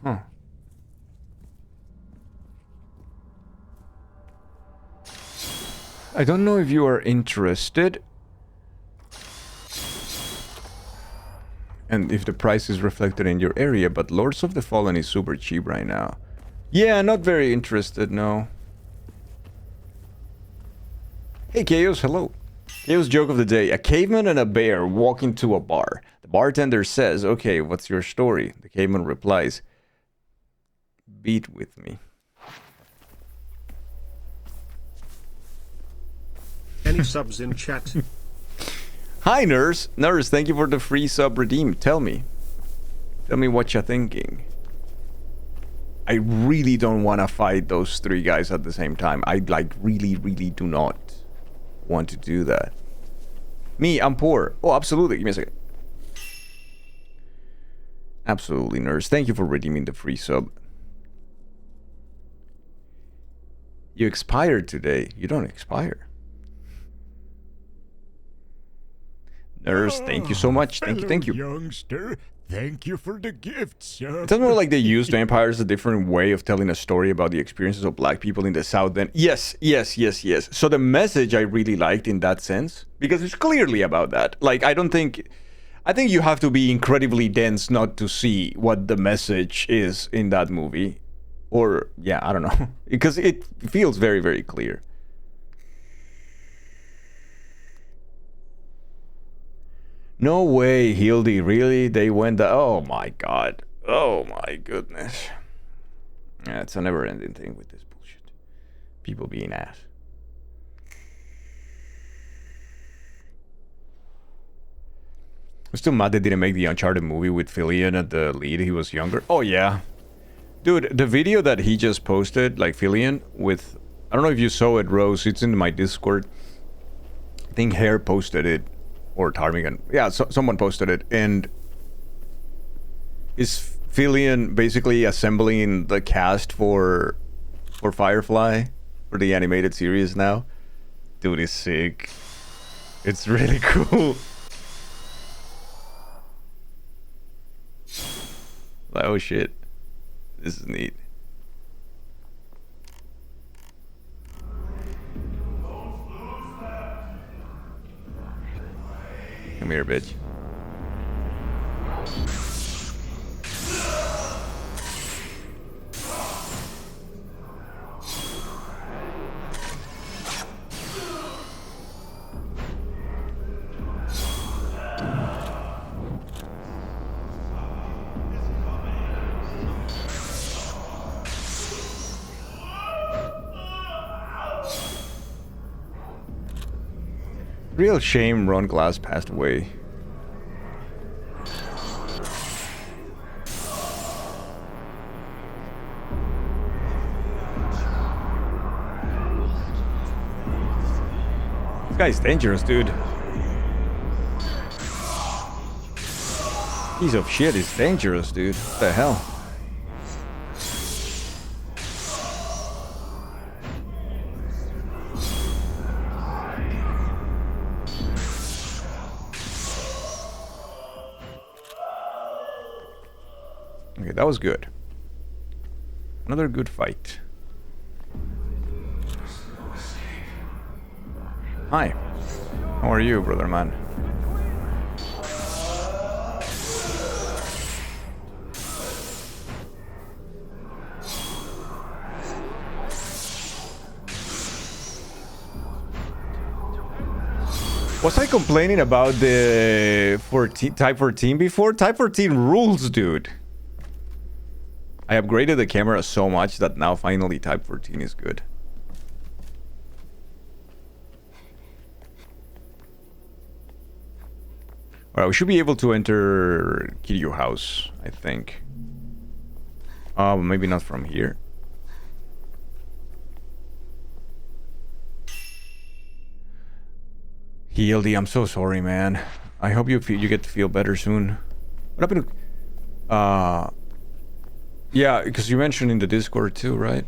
Huh. I don't know if you are interested. And if the price is reflected in your area, but Lords of the Fallen is super cheap right now. Yeah, not very interested, no. Hey Chaos, hello. Chaos joke of the day. A caveman and a bear walk into a bar. The bartender says, okay, what's your story? The caveman replies, beat with me. Any subs in chat? Hi, Nurse. Nurse, thank you for the free sub redeem. Tell me what you're thinking. I really don't want to fight those three guys at the same time. I really do not want to do that. Me, I'm poor. Oh, absolutely. Give me a second. Absolutely, Nurse. Thank you for redeeming the free sub. You expired today. You don't expire. Nurse, thank you so much. Thank you. Youngster, Thank you for the gift, sir. It sounds more like they used vampires as a different way of telling a story about the experiences of black people in the South. Then yes. So the message I really liked in that sense, because it's clearly about that. Like, I think you have to be incredibly dense not to see what the message is in that movie. Or, yeah, I don't know. Because it feels very, very clear. No way, Hildy, really? They went oh my god. Oh my goodness. Yeah, it's a never-ending thing with this bullshit. People being ass. I'm still mad they didn't make the Uncharted movie with Fillion at the lead. He was younger. Oh yeah. Dude, the video that he just posted, like Fillion, with... I don't know if you saw it, Rose. It's in my Discord. I think Hare posted it. Or Tarmigan. Yeah, someone posted it. And is Fillion basically assembling the cast for Firefly? For the animated series now? Dude, it's sick. It's really cool. Like, oh shit. This is neat. Come here, bitch. Real shame Ron Glass passed away. This guy's dangerous, dude. Piece of shit is dangerous, dude. What the hell? Okay, that was good. Another good fight. Hi. How are you, brother man? Was I complaining about the Type 14 before? Type 14 rules, dude. I upgraded the camera so much that now finally Type 14 is good. Alright, we should be able to enter Kiryu house, I think. Maybe not from here. Hildy, I'm so sorry, man. I hope you get to feel better soon. What happened to... yeah, because you mentioned in the Discord too, right?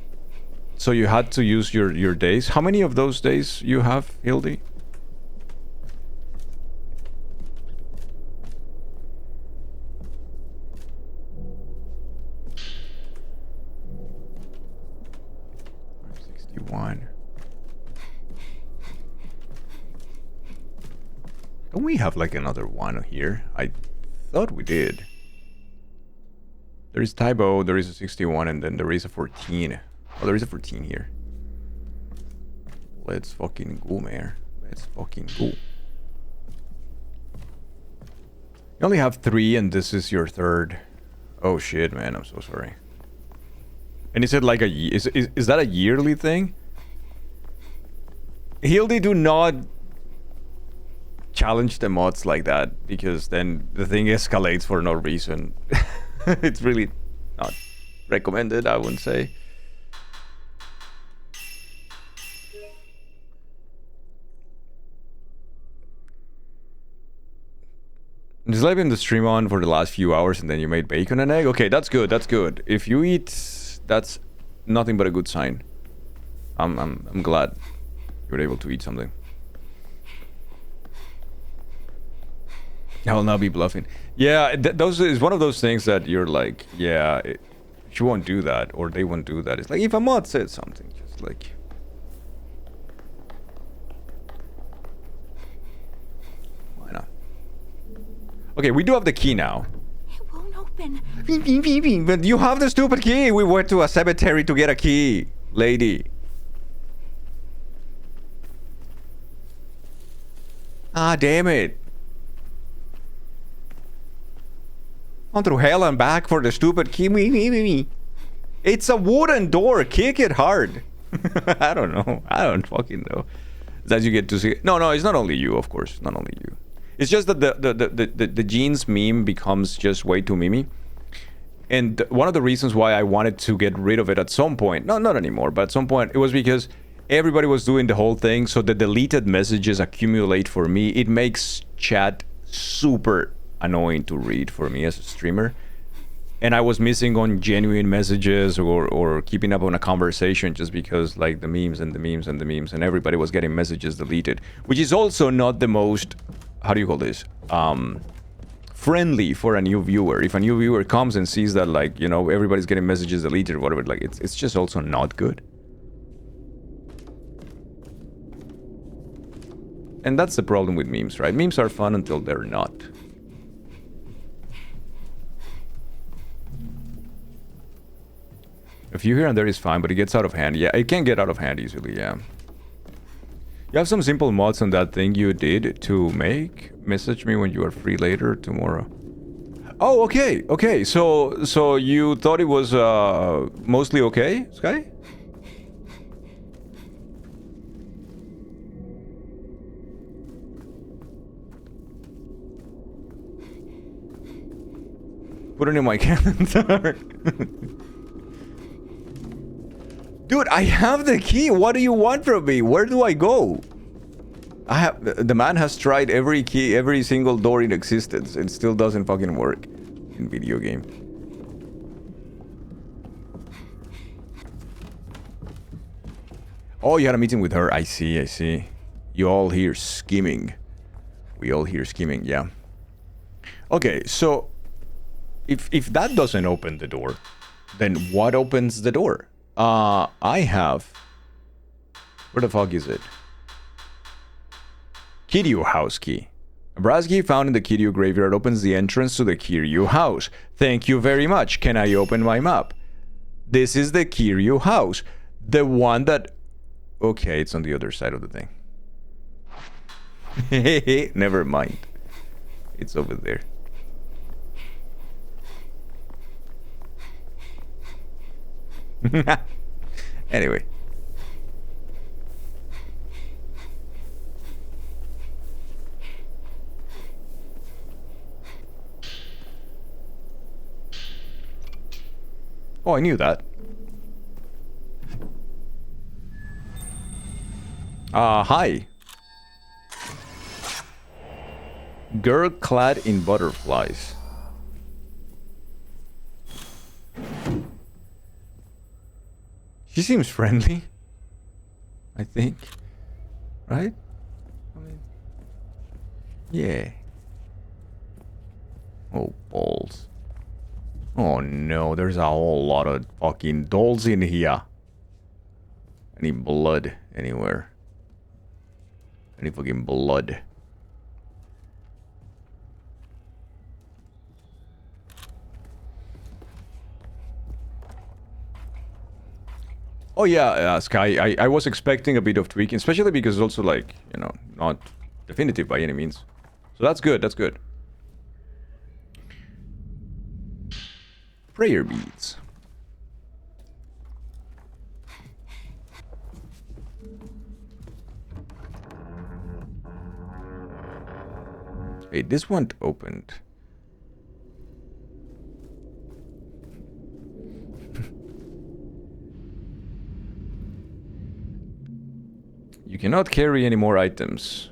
So you had to use your days. How many of those days you have, Hildy? Don't we have like another one here? I thought we did. There is Taibo, there is a 61, and then there is a 14. Oh, there is a 14 here. Let's fucking go, man. Let's fucking go. You only have 3 and this is your 3rd. Oh shit, man, I'm so sorry. And is it like a... Is that a yearly thing? Hildy, do not challenge the mods like that, because then the thing escalates for no reason. It's really not recommended, I wouldn't say. Just leaving the stream on for the last few hours and then you made bacon and egg? Okay, that's good, that's good. If you eat, that's nothing but a good sign. I'm glad you were able to eat something. I will now be bluffing. Yeah, those is one of those things that you're like, yeah, she won't do that, or they won't do that. It's like, if a mod said something, just like... Why not? Okay, we do have the key now. It won't open. But you have the stupid key! We went to a cemetery to get a key, lady. Ah, damn it. On through hell and back for the stupid key. It's a wooden door. Kick it hard. I don't know. I don't fucking know. That you get to see. No, it's not only you, of course. Not only you. It's just that the jeans meme becomes just way too memey. And one of the reasons why I wanted to get rid of it at some point, no, not anymore, but at some point, it was because everybody was doing the whole thing, so the deleted messages accumulate for me. It makes chat super annoying to read for me as a streamer. And I was missing on genuine messages or keeping up on a conversation just because, like, the memes and everybody was getting messages deleted, which is also not the most, how do you call this, friendly for a new viewer. If a new viewer comes and sees that, like, you know, everybody's getting messages deleted or whatever, like, it's just also not good. And that's the problem with memes, right? Memes are fun until they're not. A few here and there is fine, but it gets out of hand. Yeah, it can get out of hand easily, yeah. You have some simple mods on that thing you did to make? Message me when you are free later tomorrow. Oh, okay, okay. So you thought it was mostly okay, Sky? Put it in my calendar. Dude, I have the key. What do you want from me? Where do I go? The man has tried every key, every single door in existence. It still doesn't fucking work in video game. Oh, you had a meeting with her. I see. You all hear scheming. We all hear scheming, yeah. Okay, so if that doesn't open the door, then what opens the door? I have... Where the fuck is it? Kiryu house key. A brass key found in the Kiryu graveyard opens the entrance to the Kiryu house. Thank you very much. Can I open my map? This is the Kiryu house. The one that... Okay, it's on the other side of the thing. Never mind. It's over there. Anyway. Oh, I knew that. Hi. Girl clad in butterflies. She seems friendly, I think. Right? I mean, yeah. Oh, balls. Oh no, there's a whole lot of fucking dolls in here. Any blood anywhere? Any fucking blood? Oh yeah, Sky, I was expecting a bit of tweaking, especially because it's also, like, you know, not definitive by any means. So that's good, that's good. Prayer beads. Hey, this one opened. You cannot carry any more items.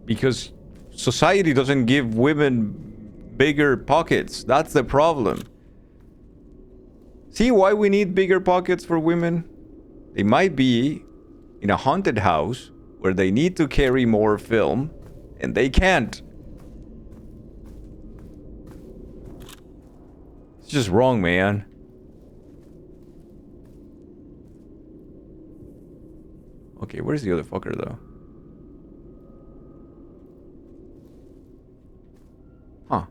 Because society doesn't give women bigger pockets. That's the problem. See why we need bigger pockets for women? They might be in a haunted house where they need to carry more film, and they can't. It's just wrong, man. Okay, where's the other fucker, though? Huh.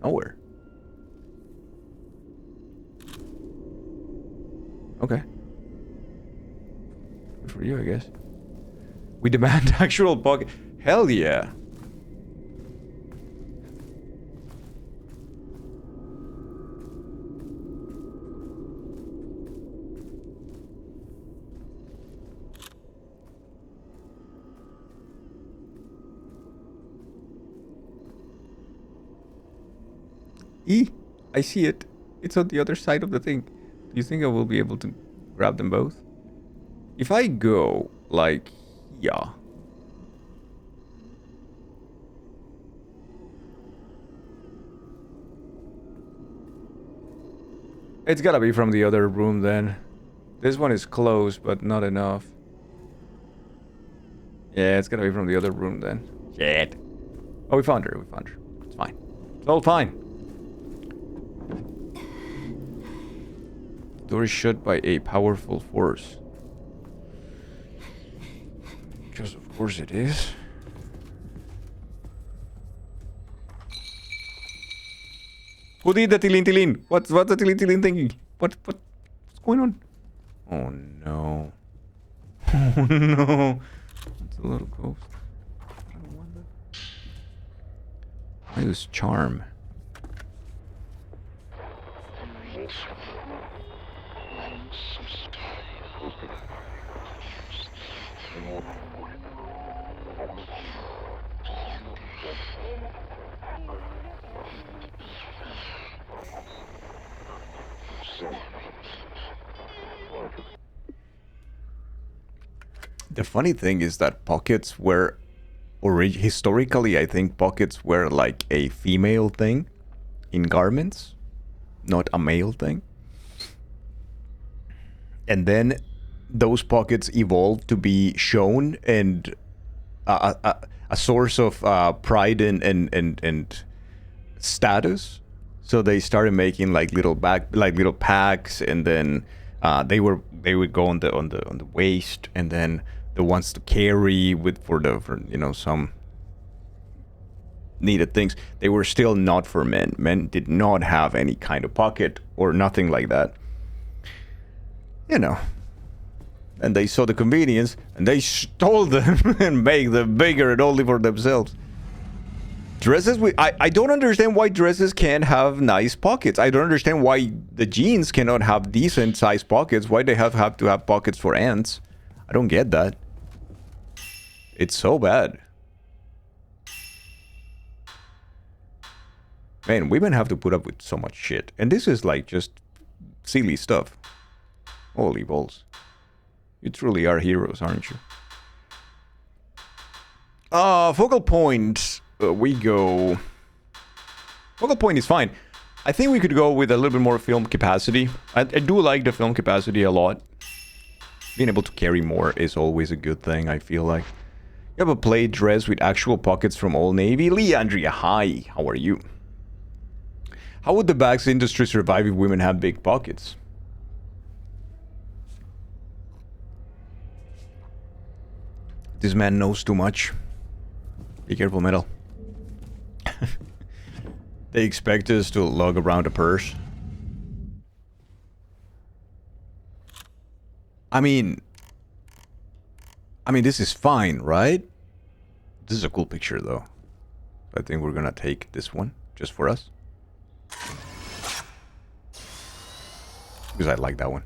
Nowhere. Okay. Good for you, I guess. We demand actual pocket. Hell yeah. I see it. It's on the other side of the thing. Do you think I will be able to grab them both? If I go, like, yeah. It's gotta be from the other room then. This one is close, but not enough. Yeah, it's gotta be from the other room then. Shit. Oh, we found her. We found her. It's fine. It's all fine. Door is shut by a powerful force. Because of course it is. Who did the tilin? What's the tilin thinking? What's going on? Oh no. Oh no. It's a little ghost. I don't want that. I use charm. The funny thing is that pockets were historically, I think pockets were like a female thing in garments, not a male thing. And then those pockets evolved to be shown and a source of pride and status. So they started making like little packs, and then they would go on the waist, and then the ones to carry for you know, some needed things. They were still not for men. Men did not have any kind of pocket or nothing like that. You know. And they saw the convenience and they stole them and made them bigger and only for themselves. Dresses, I don't understand why dresses can't have nice pockets. I don't understand why the jeans cannot have decent sized pockets. Why they have to have pockets for ants. I don't get that. It's so bad. Man, women have to put up with so much shit. And this is like just silly stuff. Holy balls. You truly are heroes, aren't you? Focal point. We go... Focal point is fine. I think we could go with a little bit more film capacity. I do like the film capacity a lot. Being able to carry more is always a good thing, I feel like. You have a plaid dress with actual pockets from Old Navy. Leandria, hi. How are you? How would the bags industry survive if women had big pockets? This man knows too much. Be careful, Metal. They expect us to lug around a purse. I mean, this is fine, right? This is a cool picture, though. I think we're gonna take this one, just for us. Because I like that one.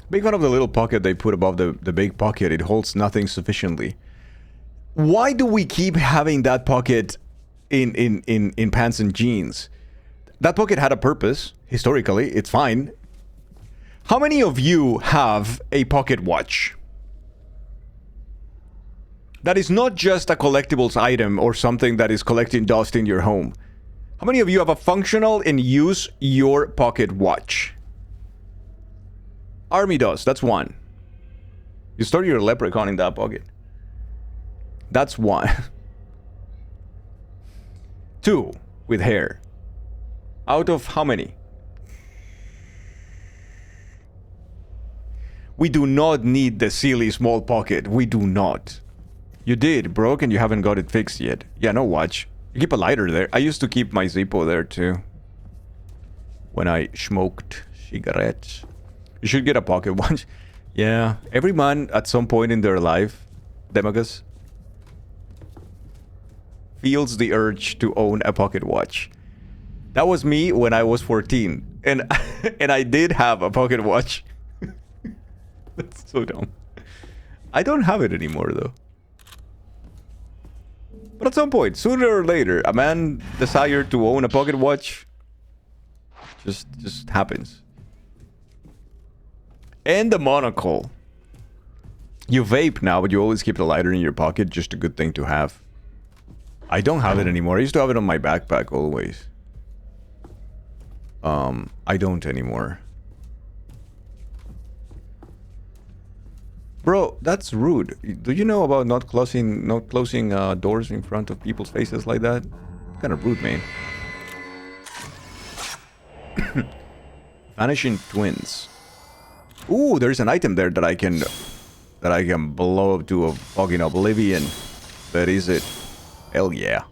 Make fun of the little pocket they put above the big pocket. It holds nothing sufficiently. Why do we keep having that pocket in pants and jeans? That pocket had a purpose. Historically, it's fine. How many of you have a pocket watch? That is not just a collectibles item or something that is collecting dust in your home. How many of you have a functional and use your pocket watch? Army does. That's one. You store your leprechaun in that pocket. That's one. Two, with hair. Out of how many? We do not need the silly small pocket. We do not. You did. Broke and you haven't got it fixed yet. Yeah, no watch. You keep a lighter there. I used to keep my Zippo there too. When I smoked cigarettes. You should get a pocket watch. Yeah. Every man at some point in their life, Demagus, feels the urge to own a pocket watch. That was me when I was 14. And I did have a pocket watch. That's so dumb. I don't have it anymore though. But at some point, sooner or later, a man desire to own a pocket watch just happens. And the monocle. You vape now, but you always keep the lighter in your pocket. Just a good thing to have. I don't have it anymore. I used to have it on my backpack always. I don't anymore. Bro, that's rude. Do you know about not closing doors in front of people's faces like that? Kind of rude, man. Vanishing twins. Ooh, there's an item there that I can blow up to a fucking oblivion. But is it? Hell yeah.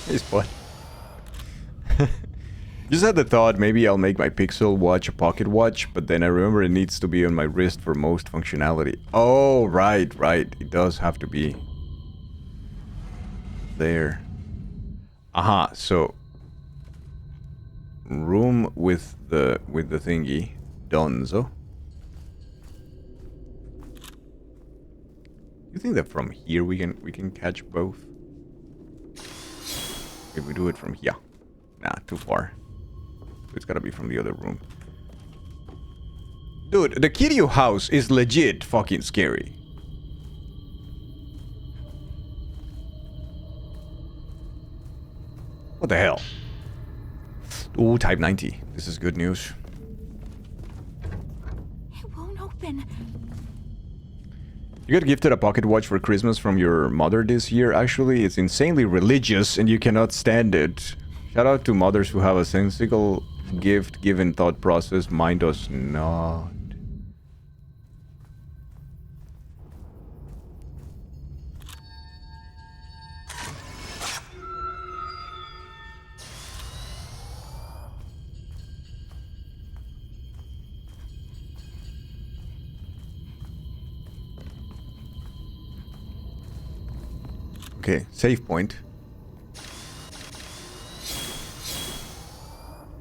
He's fun. Just had the thought, maybe I'll make my Pixel watch a pocket watch, but then I remember it needs to be on my wrist for most functionality. Oh, right. It does have to be there. Aha, so room with the thingy. Donzo. You think that from here we can catch both? If we do it from here. Nah, too far. It's gotta be from the other room. Dude, the Kiryu house is legit fucking scary. What the hell? Ooh, type 90. This is good news. It won't open. You got gifted a pocket watch for Christmas from your mother this year. Actually, it's insanely religious and you cannot stand it. Shout out to mothers who have a sensical gift-given thought process. Mine does not. Okay, save point.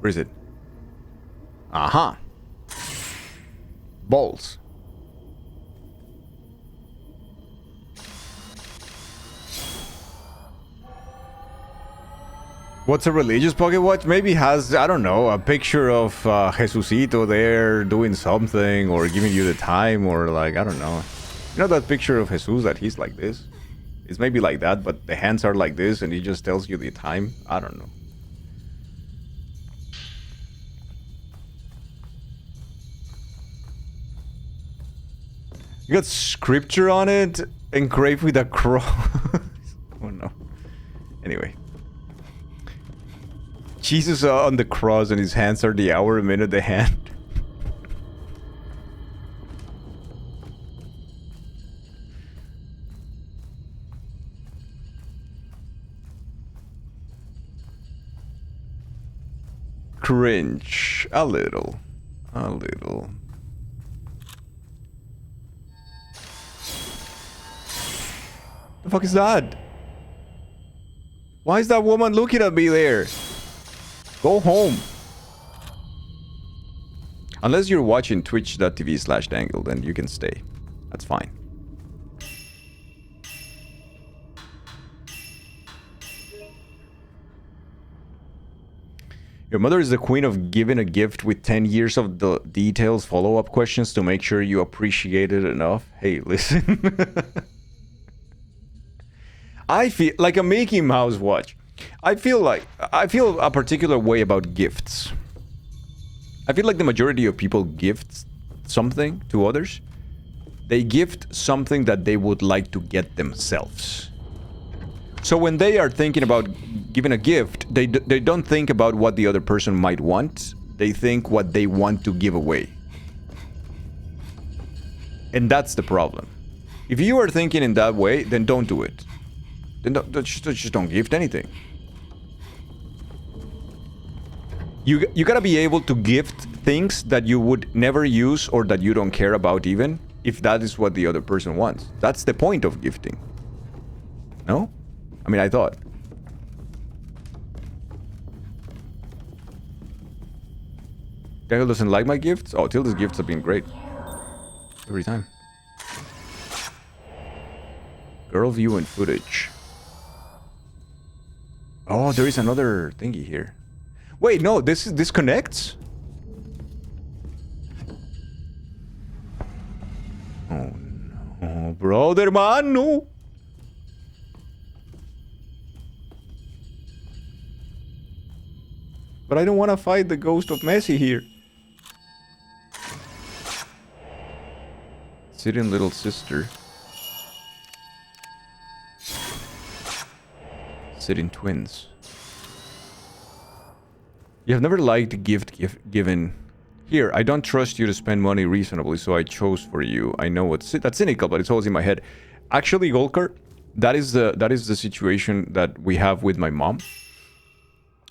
Where is it? Aha! Balls. What's a religious pocket watch? Maybe has, I don't know, a picture of Jesucito there doing something or giving you the time or like, I don't know. You know that picture of Jesus that he's like this? It's maybe like that, but the hands are like this and he just tells you the time. I don't know. You got scripture on it engraved with a cross. Oh no. Anyway. Jesus on the cross and his hands are the hour, a minute, the hand. Cringe. A little. A little. The fuck is that? Why is that woman looking at me there? Go home. Unless you're watching twitch.tv/dangle, then you can stay. That's fine. Your mother is the queen of giving a gift with 10 years of the details, follow-up questions to make sure you appreciate it enough. Hey, listen. I feel like a Mickey Mouse watch. I feel a particular way about gifts. I feel like the majority of people gift something to others, They gift something that they would like to get themselves. So when they are thinking about giving a gift, they don't think about what the other person might want. They think what they want to give away. And that's the problem. If you are thinking in that way, then don't do it. Then just don't gift anything. You gotta be able to gift things that you would never use or that you don't care about even, if that is what the other person wants. That's the point of gifting. No? I mean, I thought. Daniel doesn't like my gifts? Oh, Tilda's gifts have been great. Every time. Girl view and footage. Oh, there is another thingy here. Wait, no, this connects? Oh no, brother man, no. But I don't want to fight the ghost of Messi here. Sitting little sister. Sitting twins. You have never liked gift given. Here, I don't trust you to spend money reasonably, so I chose for you. I know that's cynical, but it's always in my head. Actually, Golkar, that is the situation that we have with my mom.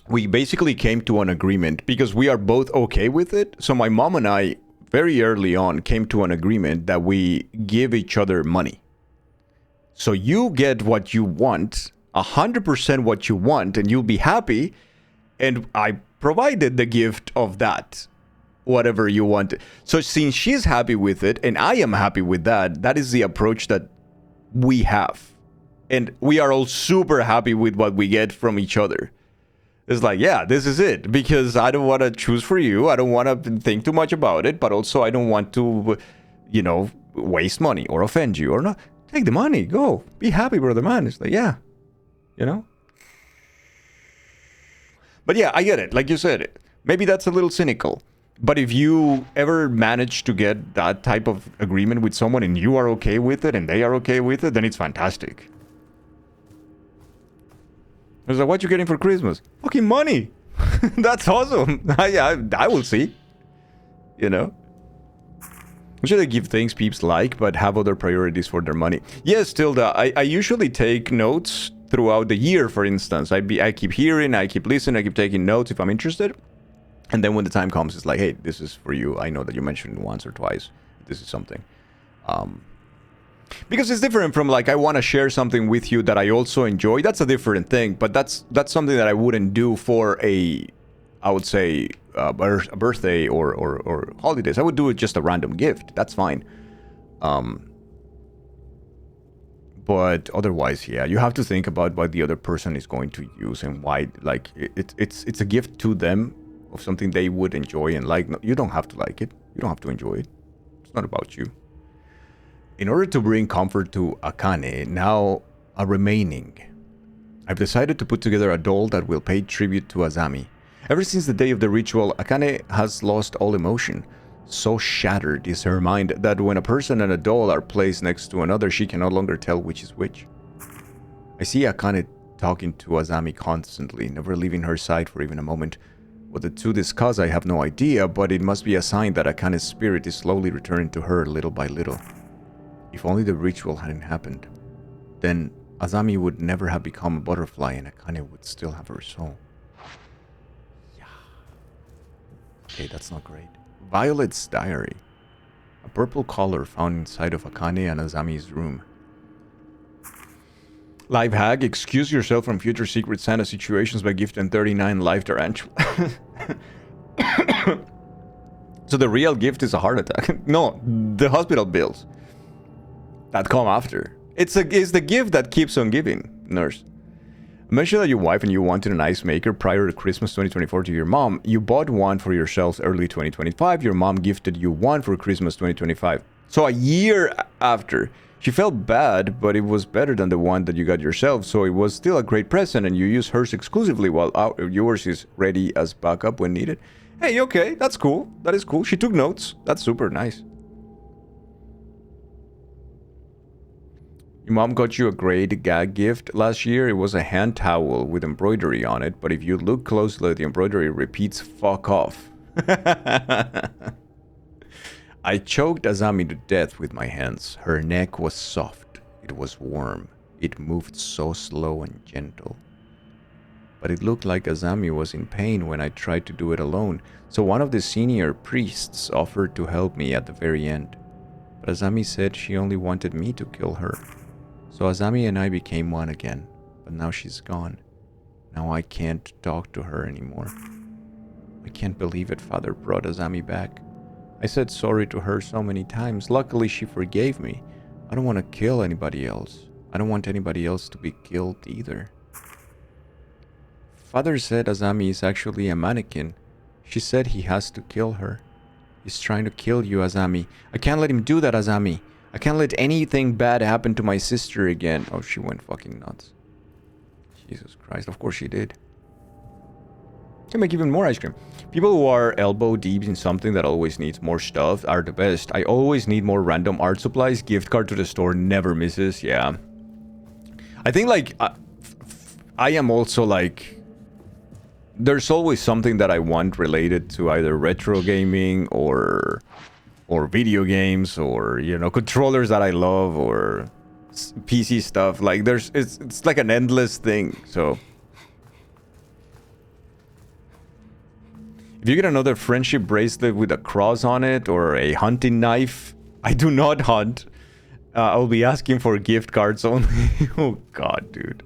We basically came to an agreement because we are both okay with it. So my mom and I, very early on, came to an agreement that we give each other money. So you get what you want, 100% what you want, and you'll be happy. And I provided the gift of that, whatever you want. So since she's happy with it, and I am happy with that, that is the approach that we have. And we are all super happy with what we get from each other. It's like, yeah, this is it. Because I don't want to choose for you. I don't want to think too much about it. But also I don't want to, you know, waste money or offend you or not. Take the money. Go. Be happy, brother man. It's like, yeah. You know? But yeah, I get it. Like you said, maybe that's a little cynical. But if you ever manage to get that type of agreement with someone and you are okay with it and they are okay with it, then it's fantastic. I was like, what you getting for Christmas? Fucking money. That's awesome. I will see. You know? I'm sure they give things peeps like, but have other priorities for their money. Yes, Tilda, I usually take notes throughout the year, for instance. I keep hearing, I keep listening, I keep taking notes if I'm interested. And then when the time comes, it's like, hey, this is for you. I know that you mentioned it once or twice. This is something. Because it's different from like, I want to share something with you that I also enjoy. That's a different thing. But that's something that I wouldn't do for I would say, a birthday or holidays. I would do it just a random gift. That's fine. But otherwise, yeah, you have to think about what the other person is going to use and why. Like, it's a gift to them of something they would enjoy and like. No, you don't have to like it. You don't have to enjoy it. It's not about you. In order to bring comfort to Akane, now a remaining, I've decided to put together a doll that will pay tribute to Azami. Ever since the day of the ritual, Akane has lost all emotion. So shattered is her mind that when a person and a doll are placed next to another, she can no longer tell which is which. I see Akane talking to Azami constantly, never leaving her side for even a moment. What the two discuss, I have no idea, but it must be a sign that Akane's spirit is slowly returning to her little by little. If only the ritual hadn't happened, then Azami would never have become a butterfly and Akane would still have her soul. Yeah. Okay, that's not great. Violet's diary. A purple collar found inside of Akane and Azami's room. Life hack, excuse yourself from future Secret Santa situations by gifting 39 life tarantula. So the real gift is a heart attack. No, the hospital bills that come after. It's the gift that keeps on giving, nurse. Mention that your wife and you wanted an ice maker prior to Christmas 2024 to your mom. You bought one for yourselves early 2025. Your mom gifted you one for Christmas 2025. So a year after. She felt bad, but it was better than the one that you got yourself. So it was still a great present and you use hers exclusively while yours is ready as backup when needed. Hey, okay, that's cool. That is cool. She took notes. That's super nice. Your mom got you a great gag gift last year. It was a hand towel with embroidery on it, but if you look closely, the embroidery repeats "fuck off." I choked Azami to death with my hands. Her neck was soft. It was warm. It moved so slow and gentle. But it looked like Azami was in pain when I tried to do it alone, so one of the senior priests offered to help me at the very end. But Azami said she only wanted me to kill her. So Azami and I became one again, but now she's gone. Now I can't talk to her anymore. I can't believe it, Father brought Azami back. I said sorry to her so many times. Luckily she forgave me. I don't want to kill anybody else. I don't want anybody else to be killed either. Father said Azami is actually a mannequin. She said he has to kill her. He's trying to kill you, Azami. I can't let him do that, Azami. I can't let anything bad happen to my sister again. Oh, she went fucking nuts. Jesus Christ, of course she did. Can make even more ice cream. People who are elbow deep in something that always needs more stuff are the best. I always need more random art supplies. Gift card to the store never misses. Yeah. I think like I am also like, there's always something that I want related to either retro gaming or video games, or you know, controllers that I love, or PC stuff. Like there's it's like an endless thing. So if you get another friendship bracelet with a cross on it or a hunting knife, I do not hunt. I'll be asking for gift cards only. Oh god, dude.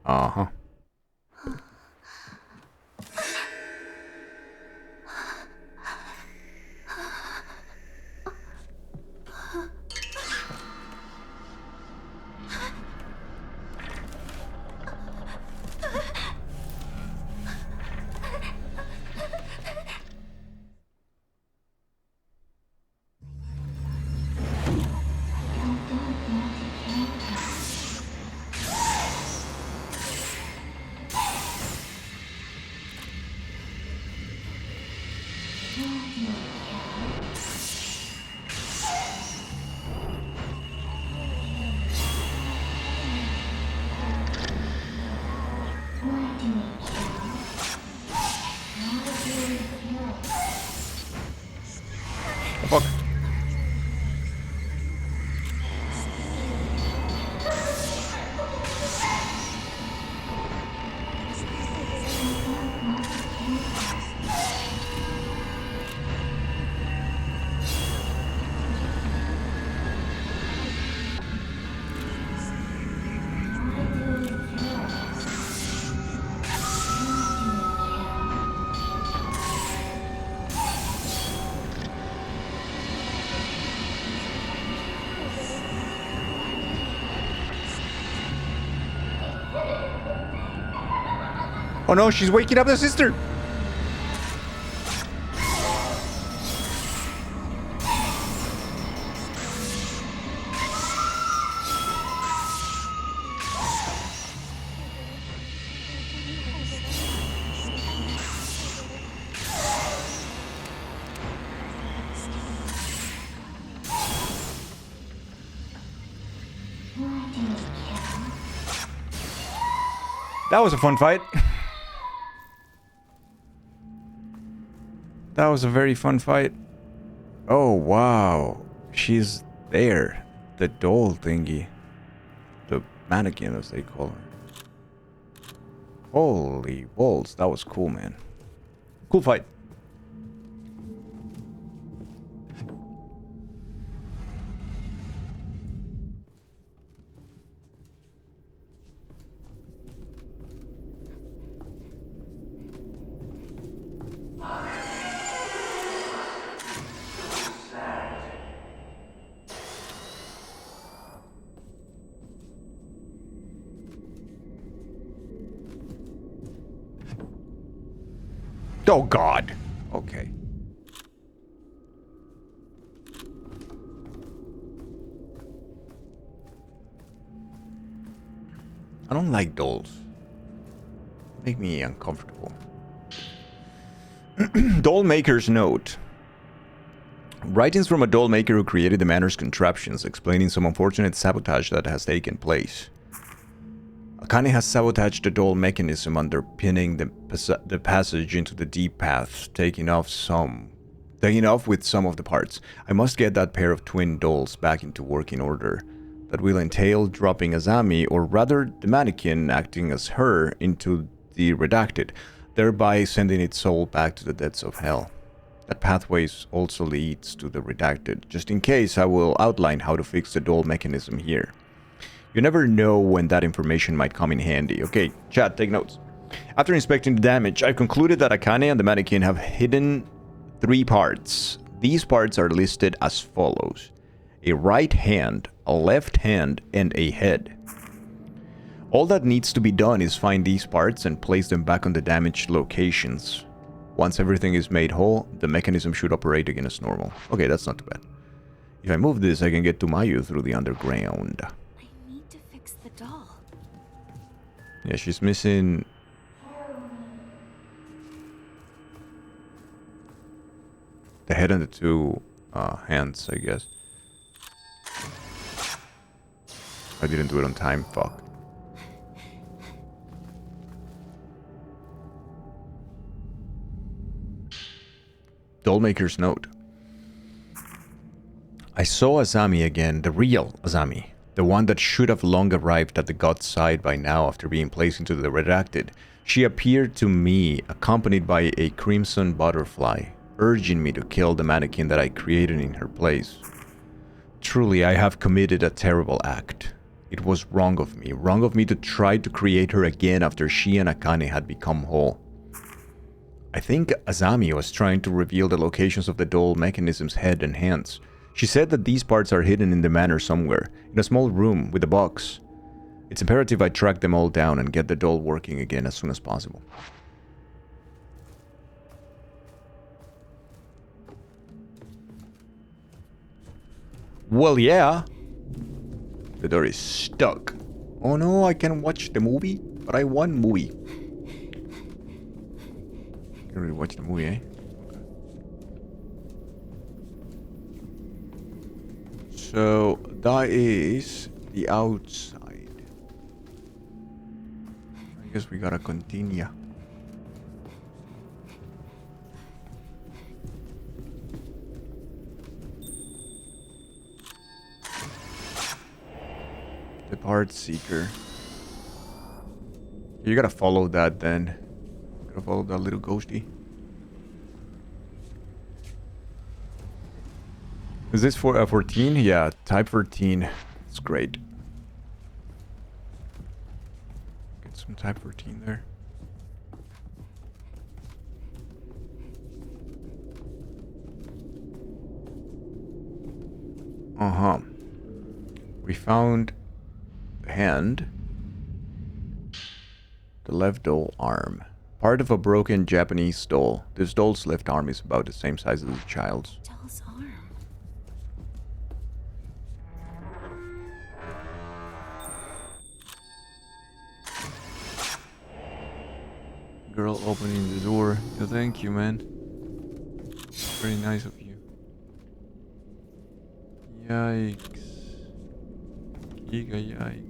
Uh-huh. Fuck. Oh no, she's waking up the sister! That was a fun fight. That was a very fun fight. Oh, wow. She's there. The doll thingy. The mannequin, as they call her. Holy balls. That was cool, man. Cool fight. Oh god. Okay. I don't like dolls. They make me uncomfortable. Doll maker's note. Writings from a doll maker who created the manor's contraptions, explaining some unfortunate sabotage that has taken place. Akane has sabotaged the doll mechanism underpinning the passage into the deep path, taking off with some of the parts. I must get that pair of twin dolls back into working order. That will entail dropping Azami, or rather the mannequin acting as her, into the Redacted, thereby sending its soul back to the depths of hell. That pathway also leads to the Redacted. Just in case, I will outline how to fix the doll mechanism here. You never know when that information might come in handy. Okay, chat, take notes. After inspecting the damage, I concluded that Akane and the mannequin have hidden 3 parts. These parts are listed as follows: a right hand, a left hand, and a head. All that needs to be done is find these parts and place them back on the damaged locations. Once everything is made whole, the mechanism should operate again as normal. Okay, that's not too bad. If I move this, I can get to Mayu through the underground. I need to fix the doll. Yeah, she's missing... the head and the 2 hands, I guess. I didn't do it on time, fuck. Dollmaker's note. I saw Azami again, the real Azami. The one that should have long arrived at the god's side by now after being placed into the Redacted. She appeared to me accompanied by a crimson butterfly, urging me to kill the mannequin that I created in her place. Truly, I have committed a terrible act. It was wrong of me to try to create her again after she and Akane had become whole. I think Azami was trying to reveal the locations of the doll mechanism's head and hands. She said that these parts are hidden in the manor somewhere, in a small room with a box. It's imperative I track them all down and get the doll working again as soon as possible. Well, yeah. The door is stuck. Oh no, I can watch the movie, but I want movie. Can't really watch the movie, eh? So that is the outside. I guess we gotta continue. The part seeker. You gotta follow that then. Gotta follow that little ghosty. Is this for 14? Yeah, type 14. It's great. Get some type 14 there. Uh-huh. We found the hand. The left doll arm. Part of a broken Japanese doll. This doll's left arm is about the same size as a child's. Doll's arm. Girl opening the door. Yeah, thank you, man. Very nice of you. Yikes. Giga yikes.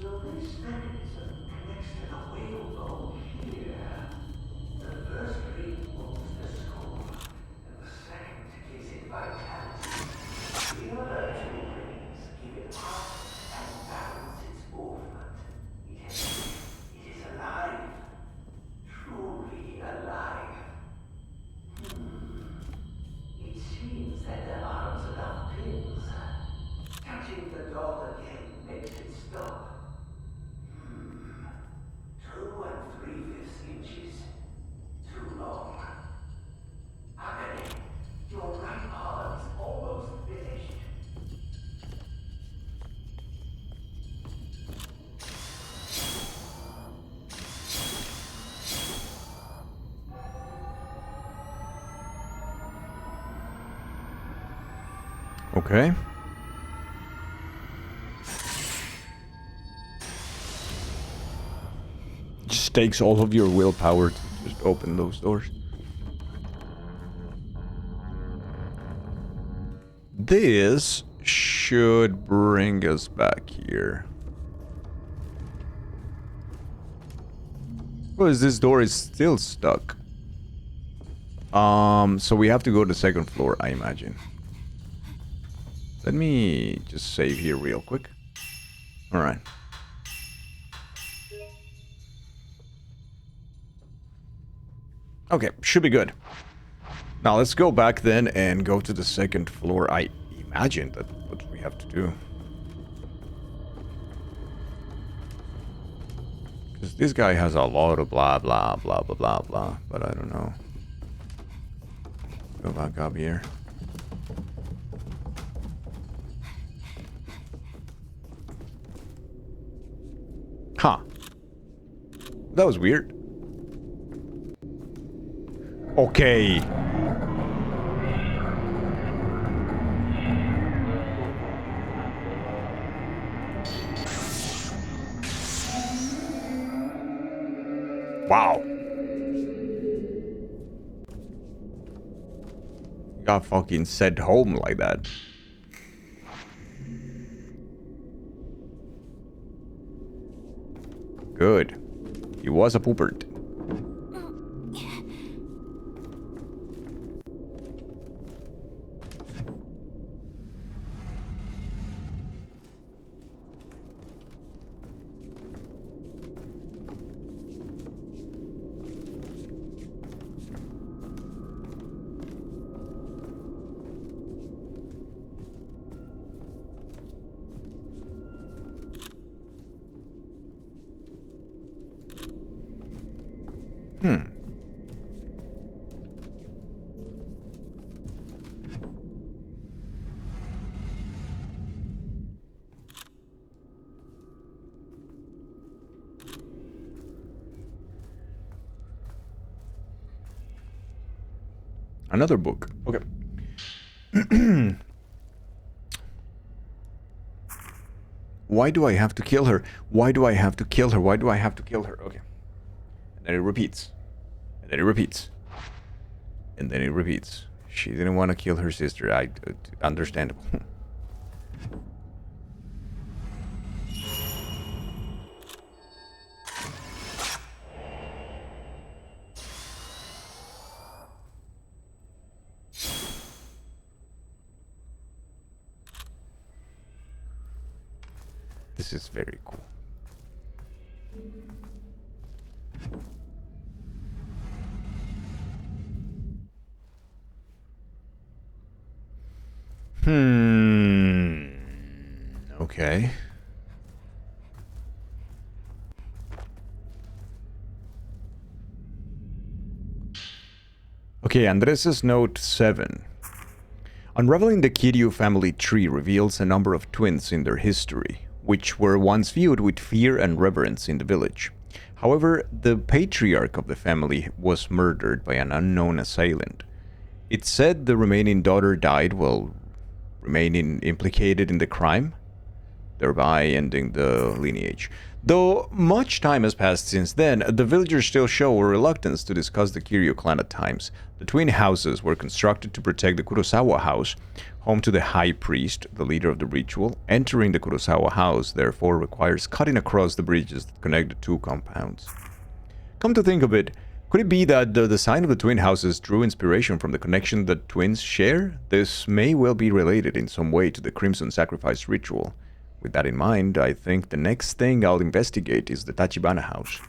So this mechanism connects to the wheel bone here. The first ring moves the score, and the second gives it vitality. The other 2 rings give it heart and balance its movement. It is alive. Truly alive. It seems that there aren't enough pins. Touching the doll again makes it stop. 2 3/5 inches. Too long. Akane, your right arm is almost finished. Okay. It takes all of your willpower to just open those doors. This should bring us back here. Well, this door is still stuck. So we have to go to the second floor, I imagine. Let me just save here real quick. Alright. Okay, should be good. Now let's go back then and go to the second floor. I imagine that's what we have to do. Because this guy has a lot of blah blah blah blah blah blah, but I don't know. Go back up here. Huh. That was weird. Okay. Wow. Got fucking sent home like that. Good. He was a poopert. Another book. Okay. Why do I have to kill her? Why do I have to kill her? Why do I have to kill her? Okay. And then it repeats. And then it repeats. And then it repeats. She didn't want to kill her sister. Understandable. This is very cool. Okay. Okay, Andres' note 7. Unraveling the Kiryu family tree reveals a number of twins in their history, which were once viewed with fear and reverence in the village. However, the patriarch of the family was murdered by an unknown assailant. It's said the remaining daughter died while remaining implicated in the crime, thereby ending the lineage. Though much time has passed since then, the villagers still show a reluctance to discuss the Kiryu clan at times. The twin houses were constructed to protect the Kurosawa house, home to the high priest, the leader of the ritual. Entering the Kurosawa house, therefore, requires cutting across the bridges that connect the two compounds. Come to think of it, could it be that the design of the twin houses drew inspiration from the connection that twins share? This may well be related in some way to the Crimson Sacrifice ritual. With that in mind, I think the next thing I'll investigate is the Tachibana house.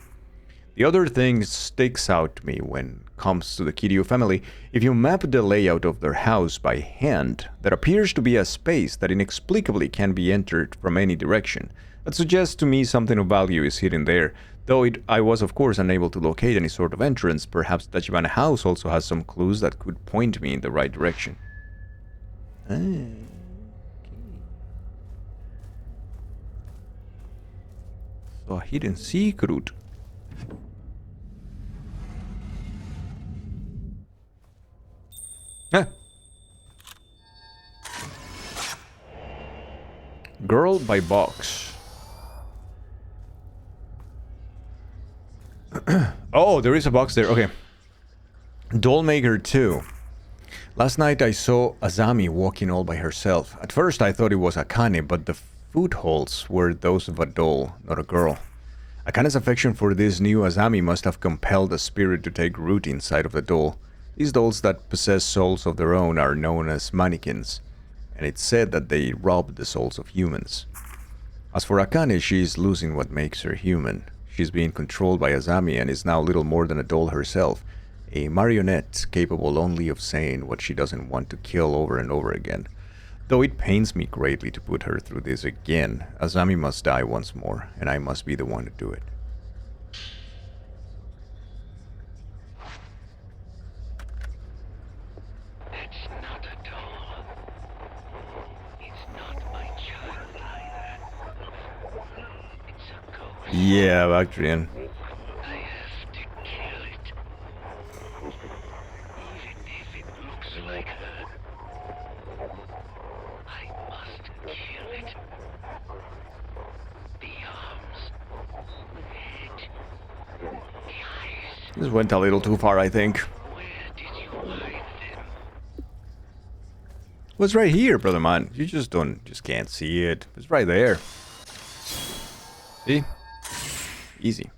The other thing sticks out to me when it comes to the Kiryu family. If you map the layout of their house by hand, there appears to be a space that inexplicably can be entered from any direction. That suggests to me something of value is hidden there. Though I was of course unable to locate any sort of entrance, perhaps the Tachibana house also has some clues that could point me in the right direction. So a hidden secret. Girl by box. Oh, there is a box there. Okay. Dollmaker 2. Last night I saw Azami walking all by herself. At first I thought it was Akane, but the footholds were those of a doll, not a girl. Akane's affection for this new Azami must have compelled the spirit to take root inside of the doll. These dolls that possess souls of their own are known as mannequins, and it's said that they rob the souls of humans. As for Akane, she is losing what makes her human. She's being controlled by Azami and is now little more than a doll herself. A marionette capable only of saying what she doesn't want to kill over and over again. Though it pains me greatly to put her through this again, Azami must die once more, and I must be the one to do it. It's not a doll. It's not my child either. It's a ghost. Yeah, Bactrian. This went a little too far, I think. Where did you hide them? It was right here, brother man. You just can't see it. It's right there. See? Easy.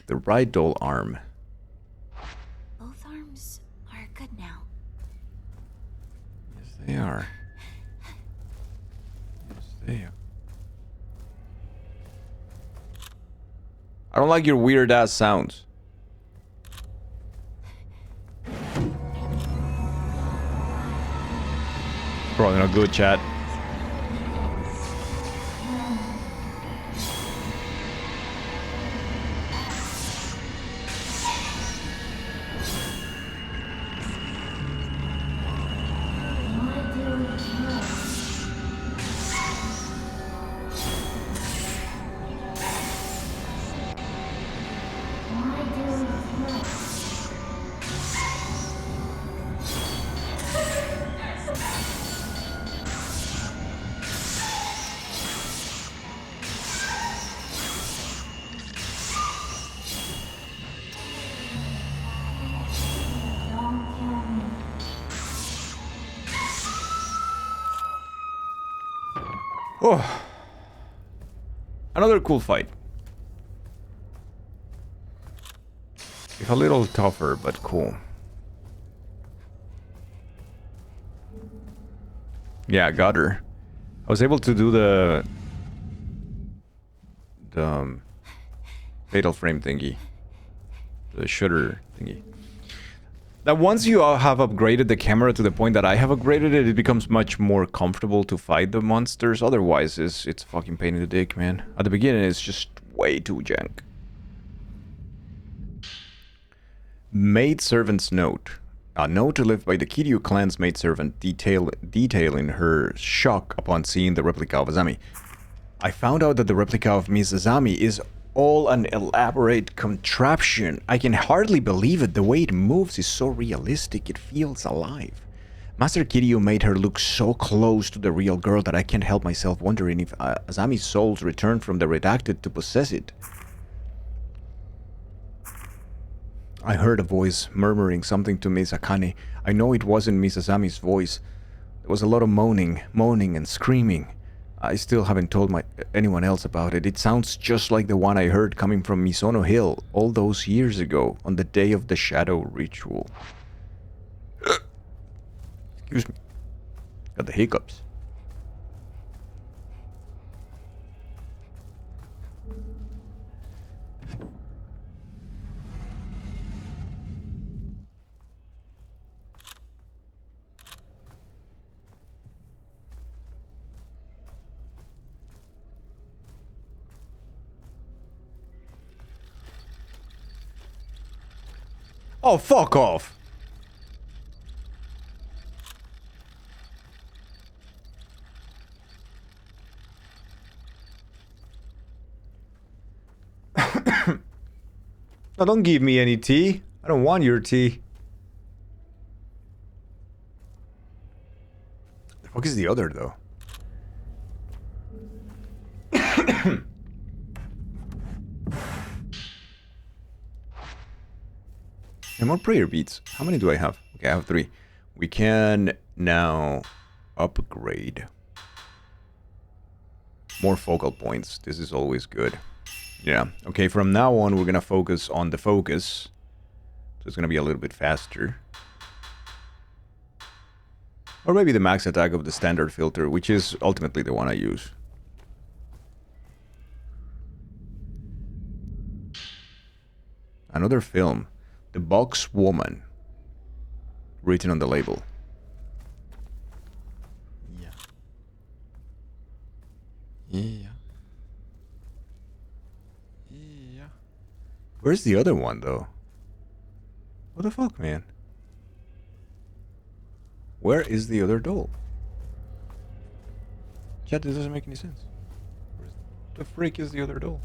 The right doll arm. Both arms are good now. Yes, they are. Yes, they are. I don't like your weird ass sounds. Probably not good, chat. Oh. Another cool fight. It's a little tougher, but cool. Yeah, got her. I was able to do the fatal frame thingy. The shutter thingy. That once you have upgraded the camera to the point that I have upgraded it, it becomes much more comfortable to fight the monsters. Otherwise, it's a fucking pain in the dick, man. At the beginning, it's just way too jank. Maidservant's note. A note left by the Kiryu clan's maidservant detailing her shock upon seeing the replica of Azami. I found out that the replica of Miss Azami is all an elaborate contraption. I can hardly believe it. The way it moves is so realistic, it feels alive. Master Kiryu made her look so close to the real girl that I can't help myself wondering if Azami's souls returned from the redacted to possess it. I heard a voice murmuring something to Miss Akane. I know it wasn't Miss Azami's voice. There was a lot of moaning and screaming. I still haven't told anyone else about it. It sounds just like the one I heard coming from Misono Hill all those years ago on the day of the Shadow Ritual. Excuse me. Got the hiccups. Oh, fuck off! Now don't give me any tea. I don't want your tea. The fuck is the other, though? And more prayer beads. How many do I have? Okay, I have 3. We can now upgrade. More focal points. This is always good. Yeah. Okay, from now on, we're going to focus on the focus. So it's going to be a little bit faster. Or maybe the max attack of the standard filter, which is ultimately the one I use. Another film. The Box Woman. Written on the label. Yeah. Yeah. Yeah. Where's the other one, though? What the fuck, man? Where is the other doll? Chat, this doesn't make any sense. Where the freak is the other doll?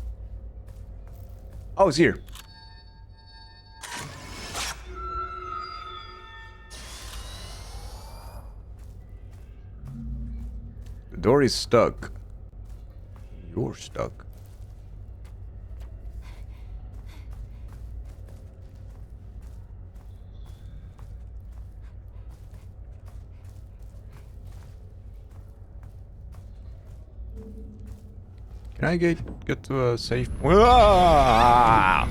Oh, it's here. The door is stuck. You're stuck. Can I get to a safe point? Ah!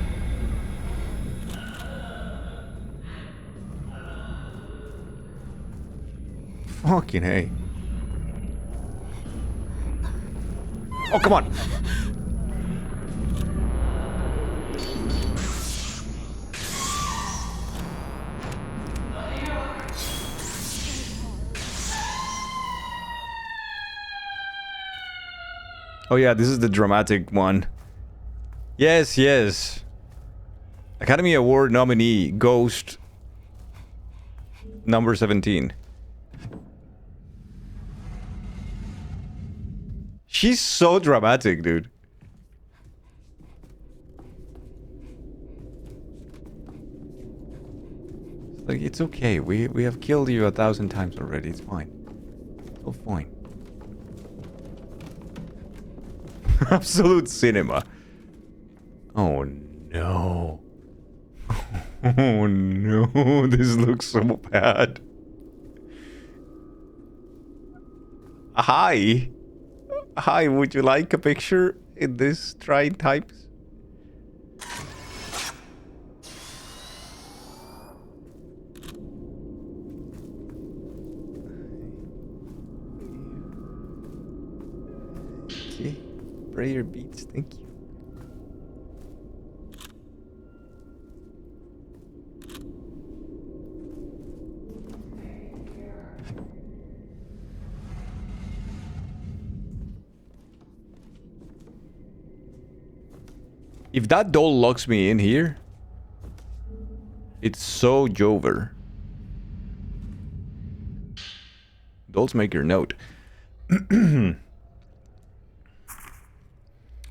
Fucking hey. Oh, come on. Oh yeah, this is the dramatic one. Yes, yes. Academy Award nominee, Ghost. Number 17. She's so dramatic, dude. Like, it's okay. We have killed you 1,000 times already. It's fine. It's all fine. Absolute cinema. Oh no. Oh no. This looks so bad. Hi. Hi, would you like a picture in this trying times? Okay. Prayer beats, thank you. If that doll locks me in here, it's so Jover. Dolls make your note.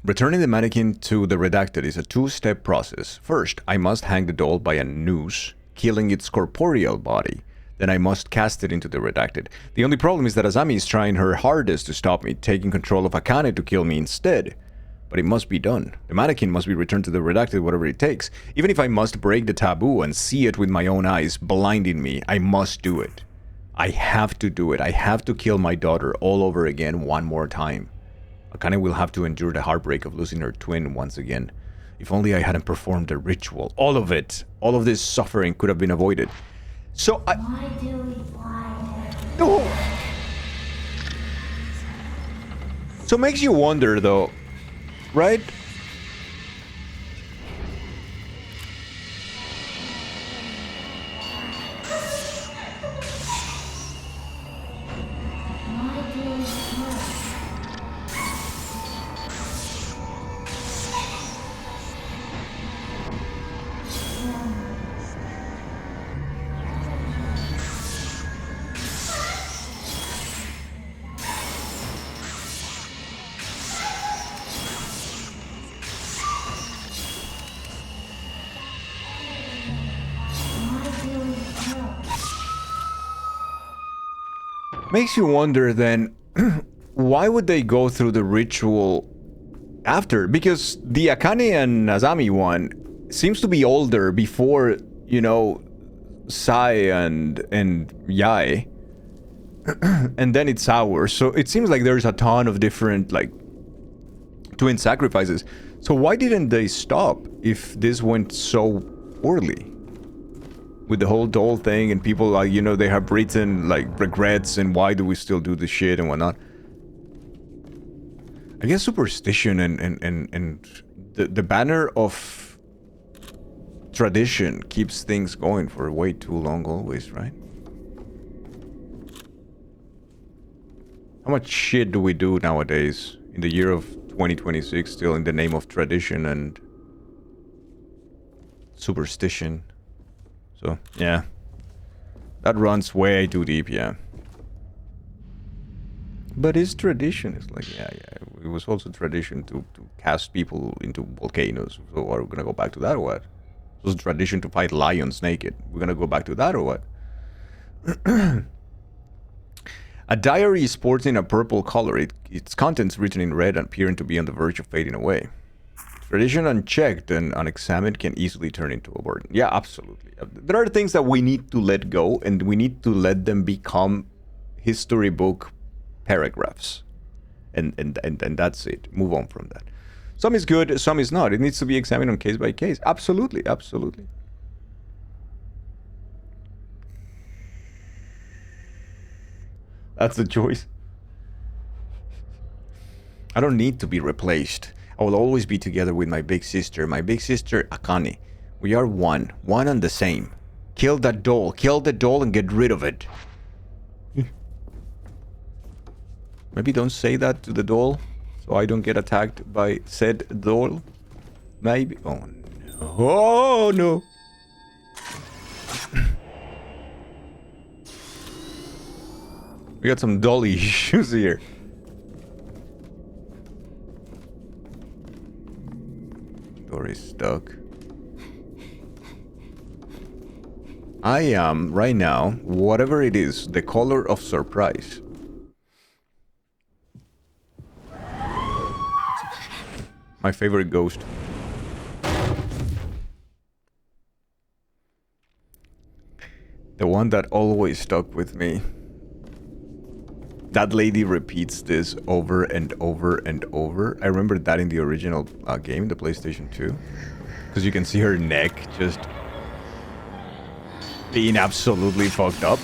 Returning the mannequin to the Redacted is a 2-step process. First, I must hang the doll by a noose, killing its corporeal body. Then I must cast it into the Redacted. The only problem is that Azami is trying her hardest to stop me, taking control of Akane to kill me instead. But it must be done. The mannequin must be returned to the Redacted, whatever it takes. Even if I must break the taboo and see it with my own eyes, blinding me, I must do it. I have to do it. I have to kill my daughter all over again one more time. Akane will have to endure the heartbreak of losing her twin once again. If only I hadn't performed the ritual. All of it. All of this suffering could have been avoided. So I... Oh. So it makes you wonder though, right? Makes you wonder then, why would they go through the ritual after? Because the Akane and Azami one seems to be older before, you know, Sai and Yae. And then it's ours. So it seems like there's a ton of different, like, twin sacrifices. So why didn't they stop if this went so poorly? With the whole doll thing and people, like, you know, they have written, like, regrets and why do we still do this shit and whatnot. I guess superstition and the banner of tradition keeps things going for way too long always, right? How much shit do we do nowadays in the year of 2026 still in the name of tradition and superstition? So, yeah. That runs way too deep, yeah. But it's tradition. It's like, yeah. It was also tradition to cast people into volcanoes. So are we gonna go back to that or what? It was a tradition to fight lions naked. We're gonna go back to that or what? A diary is sporting a purple color. Its contents written in red appearing to be on the verge of fading away. Tradition unchecked and unexamined can easily turn into a burden. Yeah, absolutely. There are things that we need to let go, and we need to let them become history book paragraphs. And that's it. Move on from that. Some is good, some is not. It needs to be examined on case by case. Absolutely, absolutely. That's the choice. I don't need to be replaced. I will always be together with my big sister Akane. We are one and the same. Kill that doll. Kill the doll and get rid of it. Maybe don't say that to the doll, so I don't get attacked by said doll. Maybe. Oh no. Oh no. We got some dolly issues here. Door is stuck. I am, right now, whatever it is, the color of surprise. My favorite ghost. The one that always stuck with me. That lady repeats this over and over and over. I remember that in the original game, the PlayStation 2. Because you can see her neck just being absolutely fucked up.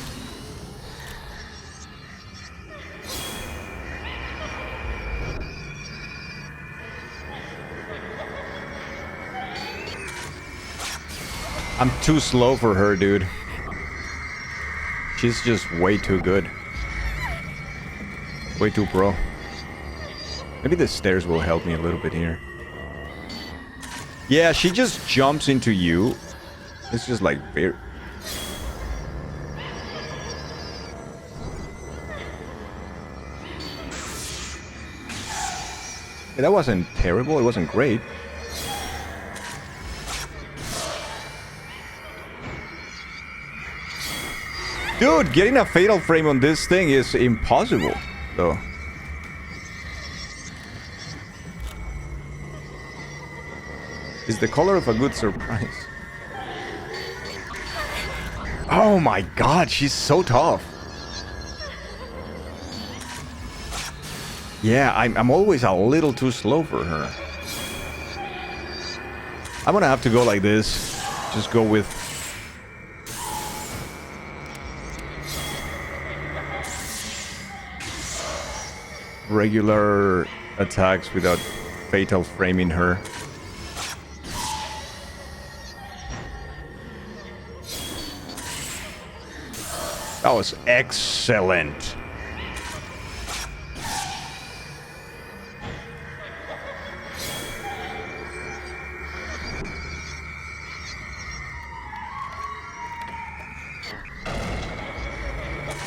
I'm too slow for her, dude. She's just way too good. Way too pro. Maybe the stairs will help me a little bit here. Yeah, she just jumps into you. It's just like very... Yeah, that wasn't terrible. It wasn't great. Dude, getting a fatal frame on this thing is impossible, though. Is the color of a good surprise. Oh my god, she's so tough. Yeah, I'm always a little too slow for her. I'm gonna have to go like this. Just go with... regular attacks without fatal framing her. That was excellent.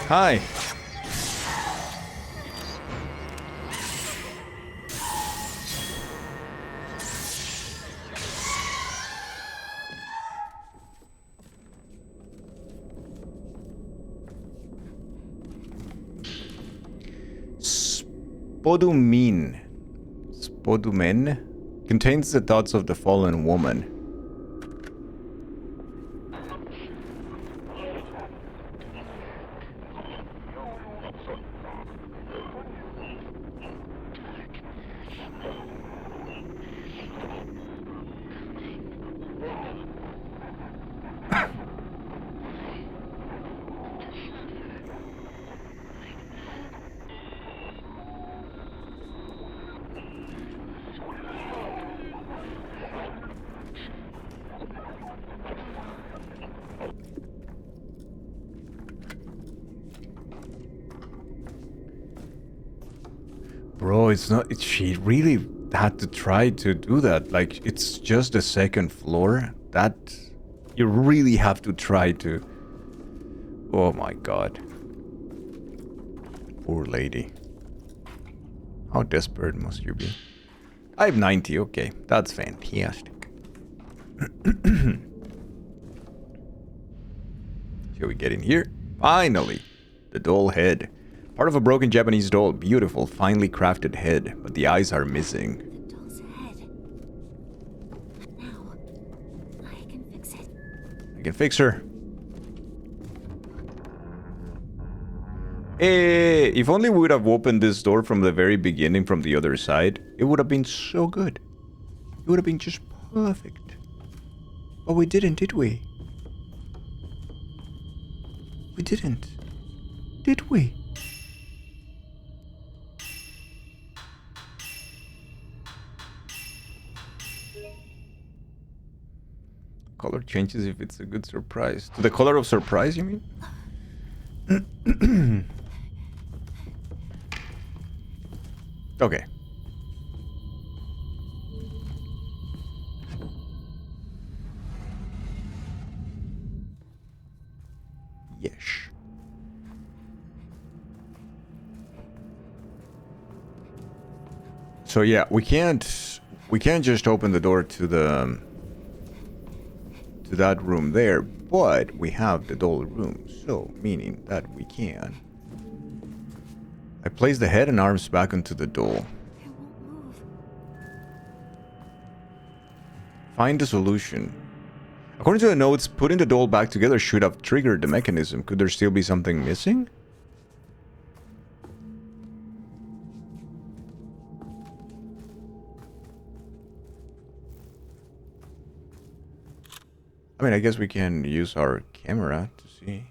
Hi. Spodumen. Spodumen contains the thoughts of the fallen woman. Bro, it's not... she really had to try to do that. Like, it's just the second floor. That... you really have to try to... oh my god. Poor lady. How desperate must you be? I have 90, okay. That's fantastic. Shall we get in here? Finally! The doll head. Part of a broken Japanese doll. Beautiful, finely crafted head, but the eyes are missing. The doll's head. Now, I can fix it. I can fix her. Hey, if only we would have opened this door from the very beginning from the other side, it would have been so good. It would have been just perfect. But we didn't, did we? We didn't. Did we? Color changes if it's a good surprise. To the color of surprise, you mean? Okay. Yes. So yeah, we can't just open the door to the to that room there, but we have the doll room, so meaning that we can. I place the head and arms back onto the doll. It won't move. Find the solution. According to the notes, putting the doll back together should have triggered the mechanism. Could there still be something missing? I mean, I guess we can use our camera to see.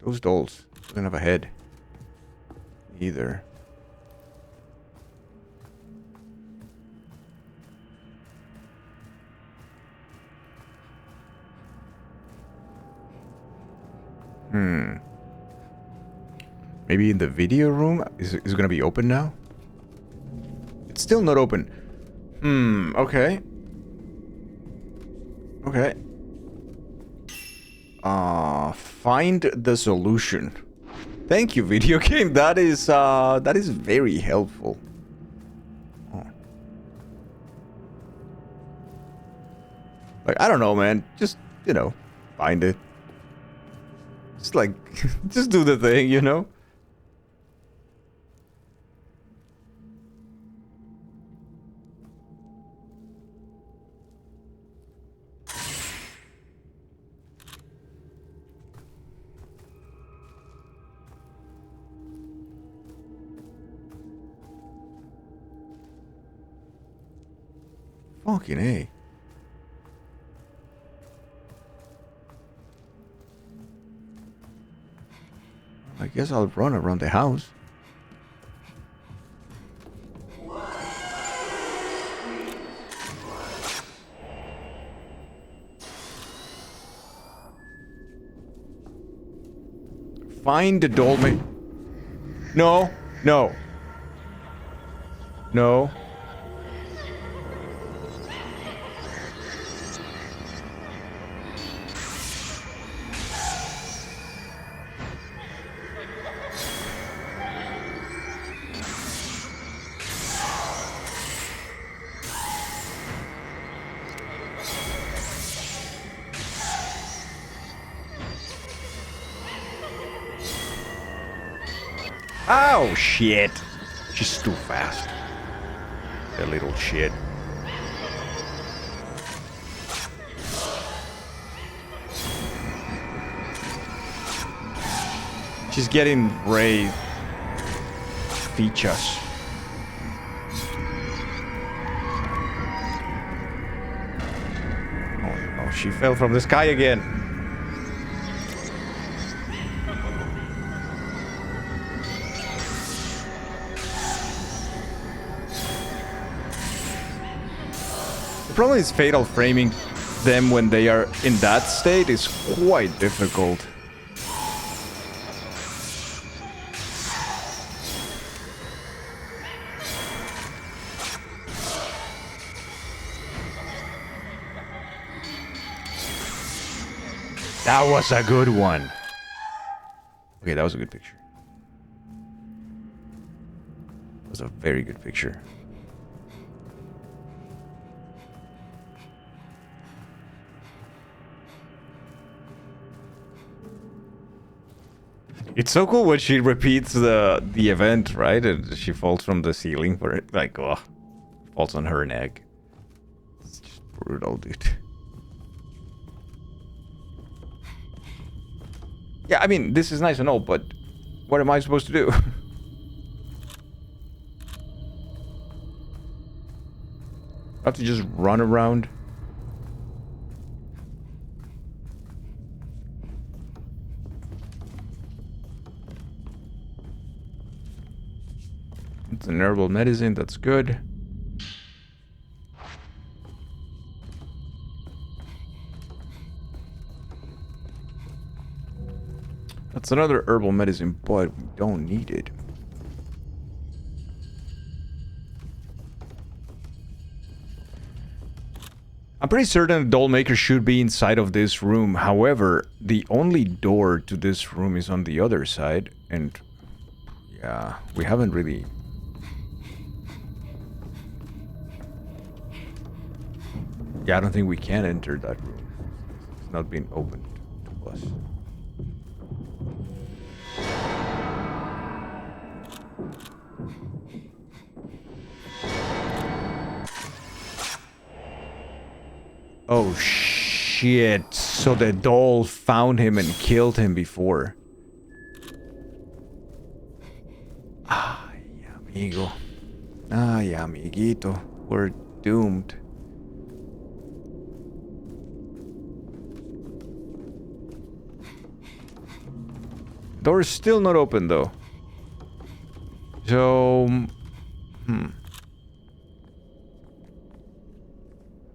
Those dolls don't have a head either. Maybe in the video room? Is it gonna be open now? It's still not open. Okay. Okay. Find the solution. Thank you, video game. That is very helpful. Oh. Like, I don't know, man. Just, you know, find it. Just like, just do the thing, you know? Fucking A. I guess I'll run around the house. Find the doll. No, no. No. Oh, shit. She's too fast. A little shit. She's getting Ray features. Oh no, she fell from the sky again. The problem is Fatal framing them when they are in that state is quite difficult. That was a good one. Okay, that was a good picture. That was a very good picture. It's so cool when she repeats the event, right? And she falls from the ceiling for it. Like, oh, falls on her neck. It's just brutal, dude. Yeah, I mean, this is nice and all, but what am I supposed to do? I have to just run around. It's an herbal medicine, that's good. That's another herbal medicine, but we don't need it. I'm pretty certain the doll maker should be inside of this room. However, the only door to this room is on the other side. And yeah, we haven't really... Yeah, I don't think we can enter that room. It's not been opened to us. Oh shit, so the doll found him and killed him before. Ay, amigo. Ay, amiguito. We're doomed. Door is still not open though. So...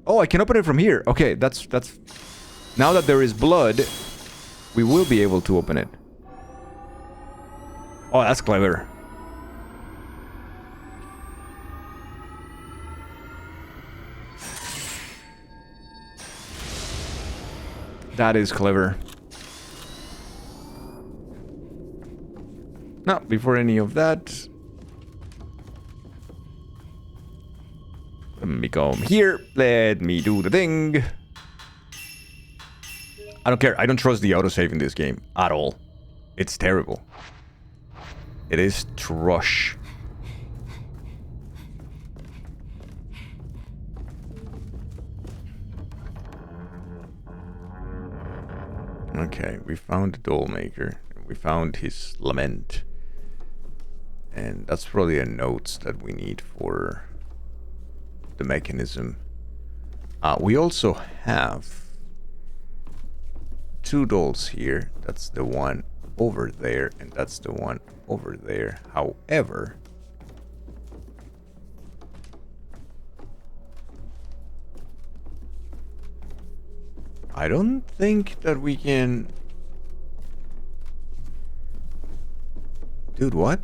Oh, I can open it from here. Okay, that's... Now that there is blood, we will be able to open it. Oh, that's clever. That is clever. Now, before any of that... Let me come here. Let me do the thing. I don't care. I don't trust the autosave in this game at all. It's terrible. It is trash. Okay, we found the doll maker. We found his lament. And that's probably a notes that we need for the mechanism. We also have two dolls here. That's the one over there, and that's the one over there. However, I don't think that we can... Dude, what?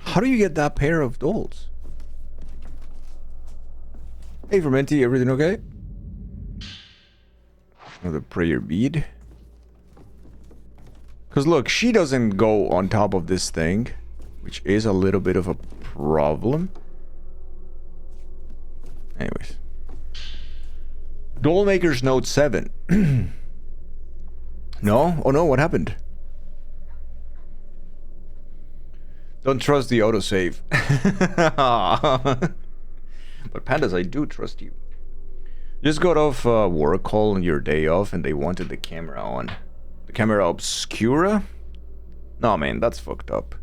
How do you get that pair of dolls? Hey, Fermenti, everything okay? Another prayer bead. Because look, she doesn't go on top of this thing, which is a little bit of a problem. Anyways. Dollmaker's Note 7. No? Oh no, what happened? Don't trust the autosave. But Pandas, I do trust you. Just got off work call on your day off and they wanted the camera on. The camera obscura? No man, that's fucked up.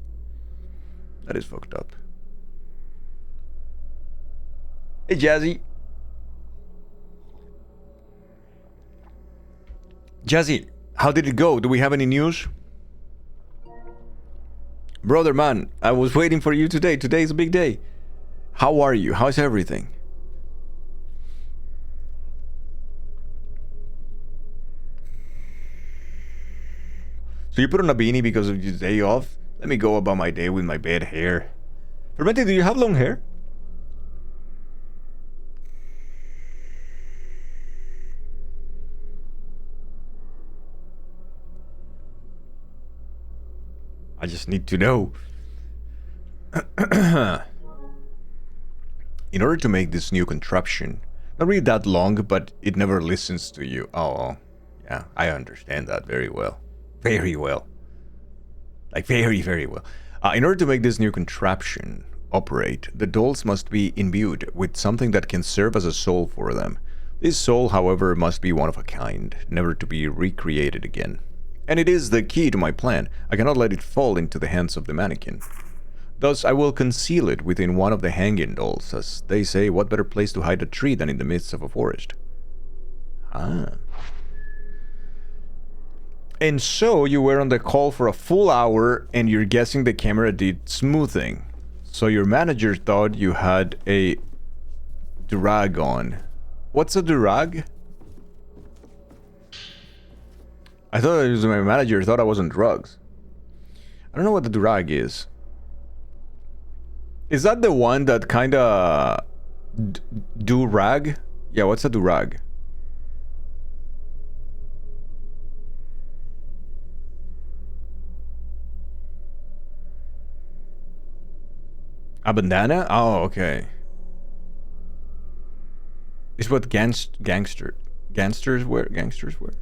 That is fucked up. Hey Jazzy. Jazzy, how did it go? Do we have any news? Brother man, I was waiting for you today. Today's a big day. How are you? How's everything? So you put on a beanie because of your day off? Let me go about my day with my bad hair. Fermente, do you have long hair? I just need to know. In order to make this new contraption, not really that long, but it never listens to you. Oh, yeah, I understand that very well. Very well. Like, very, very well. In order to make this new contraption operate, the dolls must be imbued with something that can serve as a soul for them. This soul, however, must be one of a kind, never to be recreated again. And it is the key to my plan. I cannot let it fall into the hands of the mannequin. Thus, I will conceal it within one of the hanging dolls. As they say, what better place to hide a tree than in the midst of a forest? Ah. And so, you were on the call for a full hour, and you're guessing the camera did smoothing. So your manager thought you had a durag on. What's a durag? I thought it was my manager thought I was on drugs. I don't know what the durag is. Is that the one that kinda do-rag? Yeah, what's a durag? A bandana? Oh, okay. It's what gangsters wear. Gangsters wear.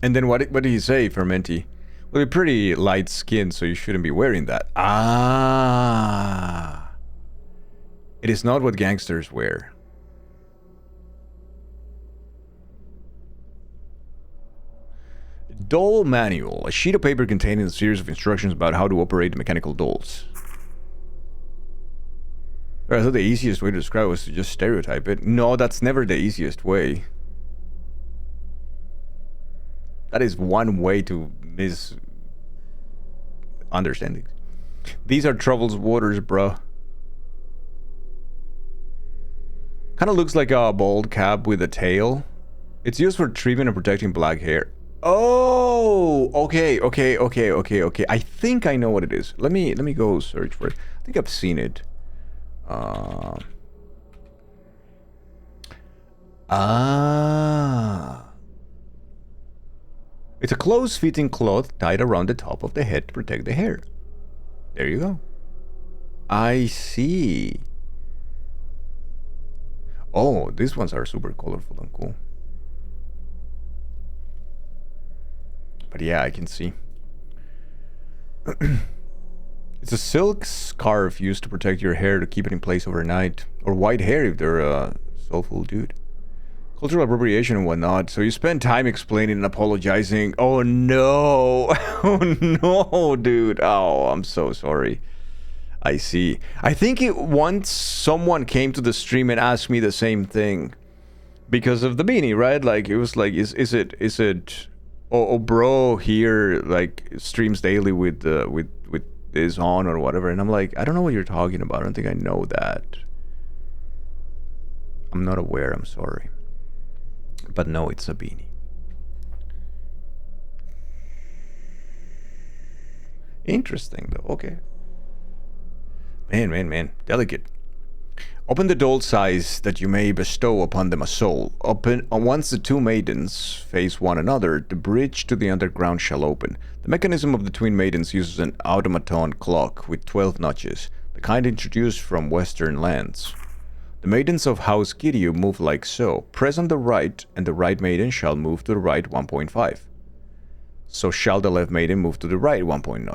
And then what did he say, Fermenti? Well, you're pretty light skinned, so you shouldn't be wearing that. Ah. It is not what gangsters wear. Doll manual. A sheet of paper containing a series of instructions about how to operate mechanical dolls. I thought the easiest way to describe it was to just stereotype it. No, that's never the easiest way. That is one way to misunderstandings. These are troubled waters, bruh. Kind of looks like a bald cap with a tail. It's used for treatment and protecting black hair. Oh, okay. I think I know what it is. Let me go search for it. I think I've seen it. It's a close-fitting cloth tied around the top of the head to protect the hair. There you go. I see. Oh, these ones are super colorful and cool. But yeah, I can see. It's a silk scarf used to protect your hair to keep it in place overnight. Or white hair if they're a soulful dude. Cultural appropriation and whatnot. So you spend time explaining and apologizing. Oh no. Oh no, dude. Oh, I'm so sorry. I see. I think once someone came to the stream and asked me the same thing. Because of the beanie, right? Like, it was like, is it... Oh, bro here, like, streams daily with this on or whatever. And I'm like, I don't know what you're talking about. I don't think I know that. I'm not aware. I'm sorry. But no, it's a beanie. Interesting, though. Okay. Man. Delicate. Open the doll size that you may bestow upon them a soul. Once the two maidens face one another, the bridge to the underground shall open. The mechanism of the twin maidens uses an automaton clock with 12 notches, the kind introduced from western lands. The maidens of House Kiryu move like so. Press on the right, and the right maiden shall move to the right 1.5. So shall the left maiden move to the right 1.5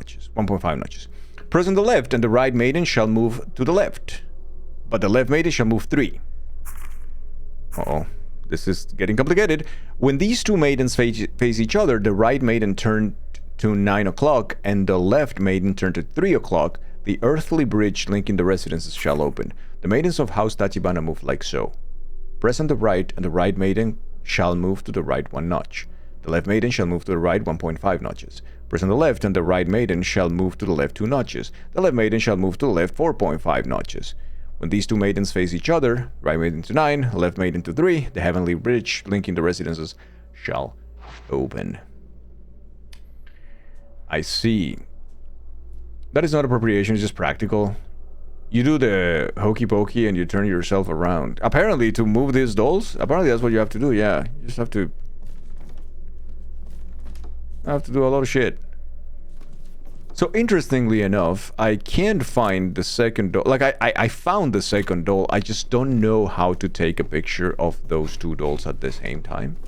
notches. Press on the left, and the right maiden shall move to the left. But the left maiden shall move 3. Uh-oh. This is getting complicated. When these two maidens face each other, the right maiden turned to 9 o'clock, and the left maiden turned to 3 o'clock. The earthly bridge linking the residences shall open. The maidens of House Tachibana move like so. Press on the right, and the right maiden shall move to the right 1 notch. The left maiden shall move to the right 1.5 notches. Press on the left, and the right maiden shall move to the left 2 notches. The left maiden shall move to the left 4.5 notches. When these two maidens face each other, right maiden to 9, left maiden to 3, the heavenly bridge linking the residences shall open. I see. That is not appropriation, it's just practical. You do the hokey pokey and you turn yourself around. Apparently, to move these dolls, apparently that's what you have to do, yeah. You just have to... do a lot of shit. So interestingly enough, I can't find the second doll. Like, I found the second doll. I just don't know how to take a picture of those two dolls at the same time.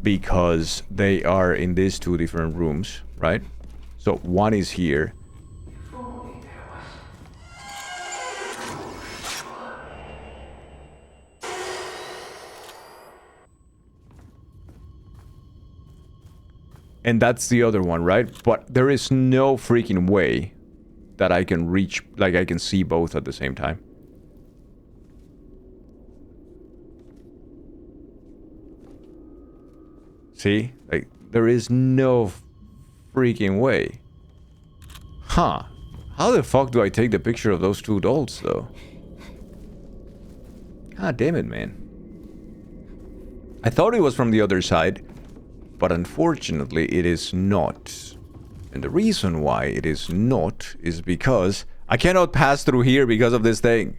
Because they are in these two different rooms, right? So one is here. And that's the other one, right? But there is no freaking way that I can reach, like I can see both at the same time. See? Like, there is no freaking way. Huh. How the fuck do I take the picture of those two dolls, though? God damn it, man. I thought it was from the other side. But unfortunately, it is not. And the reason why it is not is because I cannot pass through here because of this thing.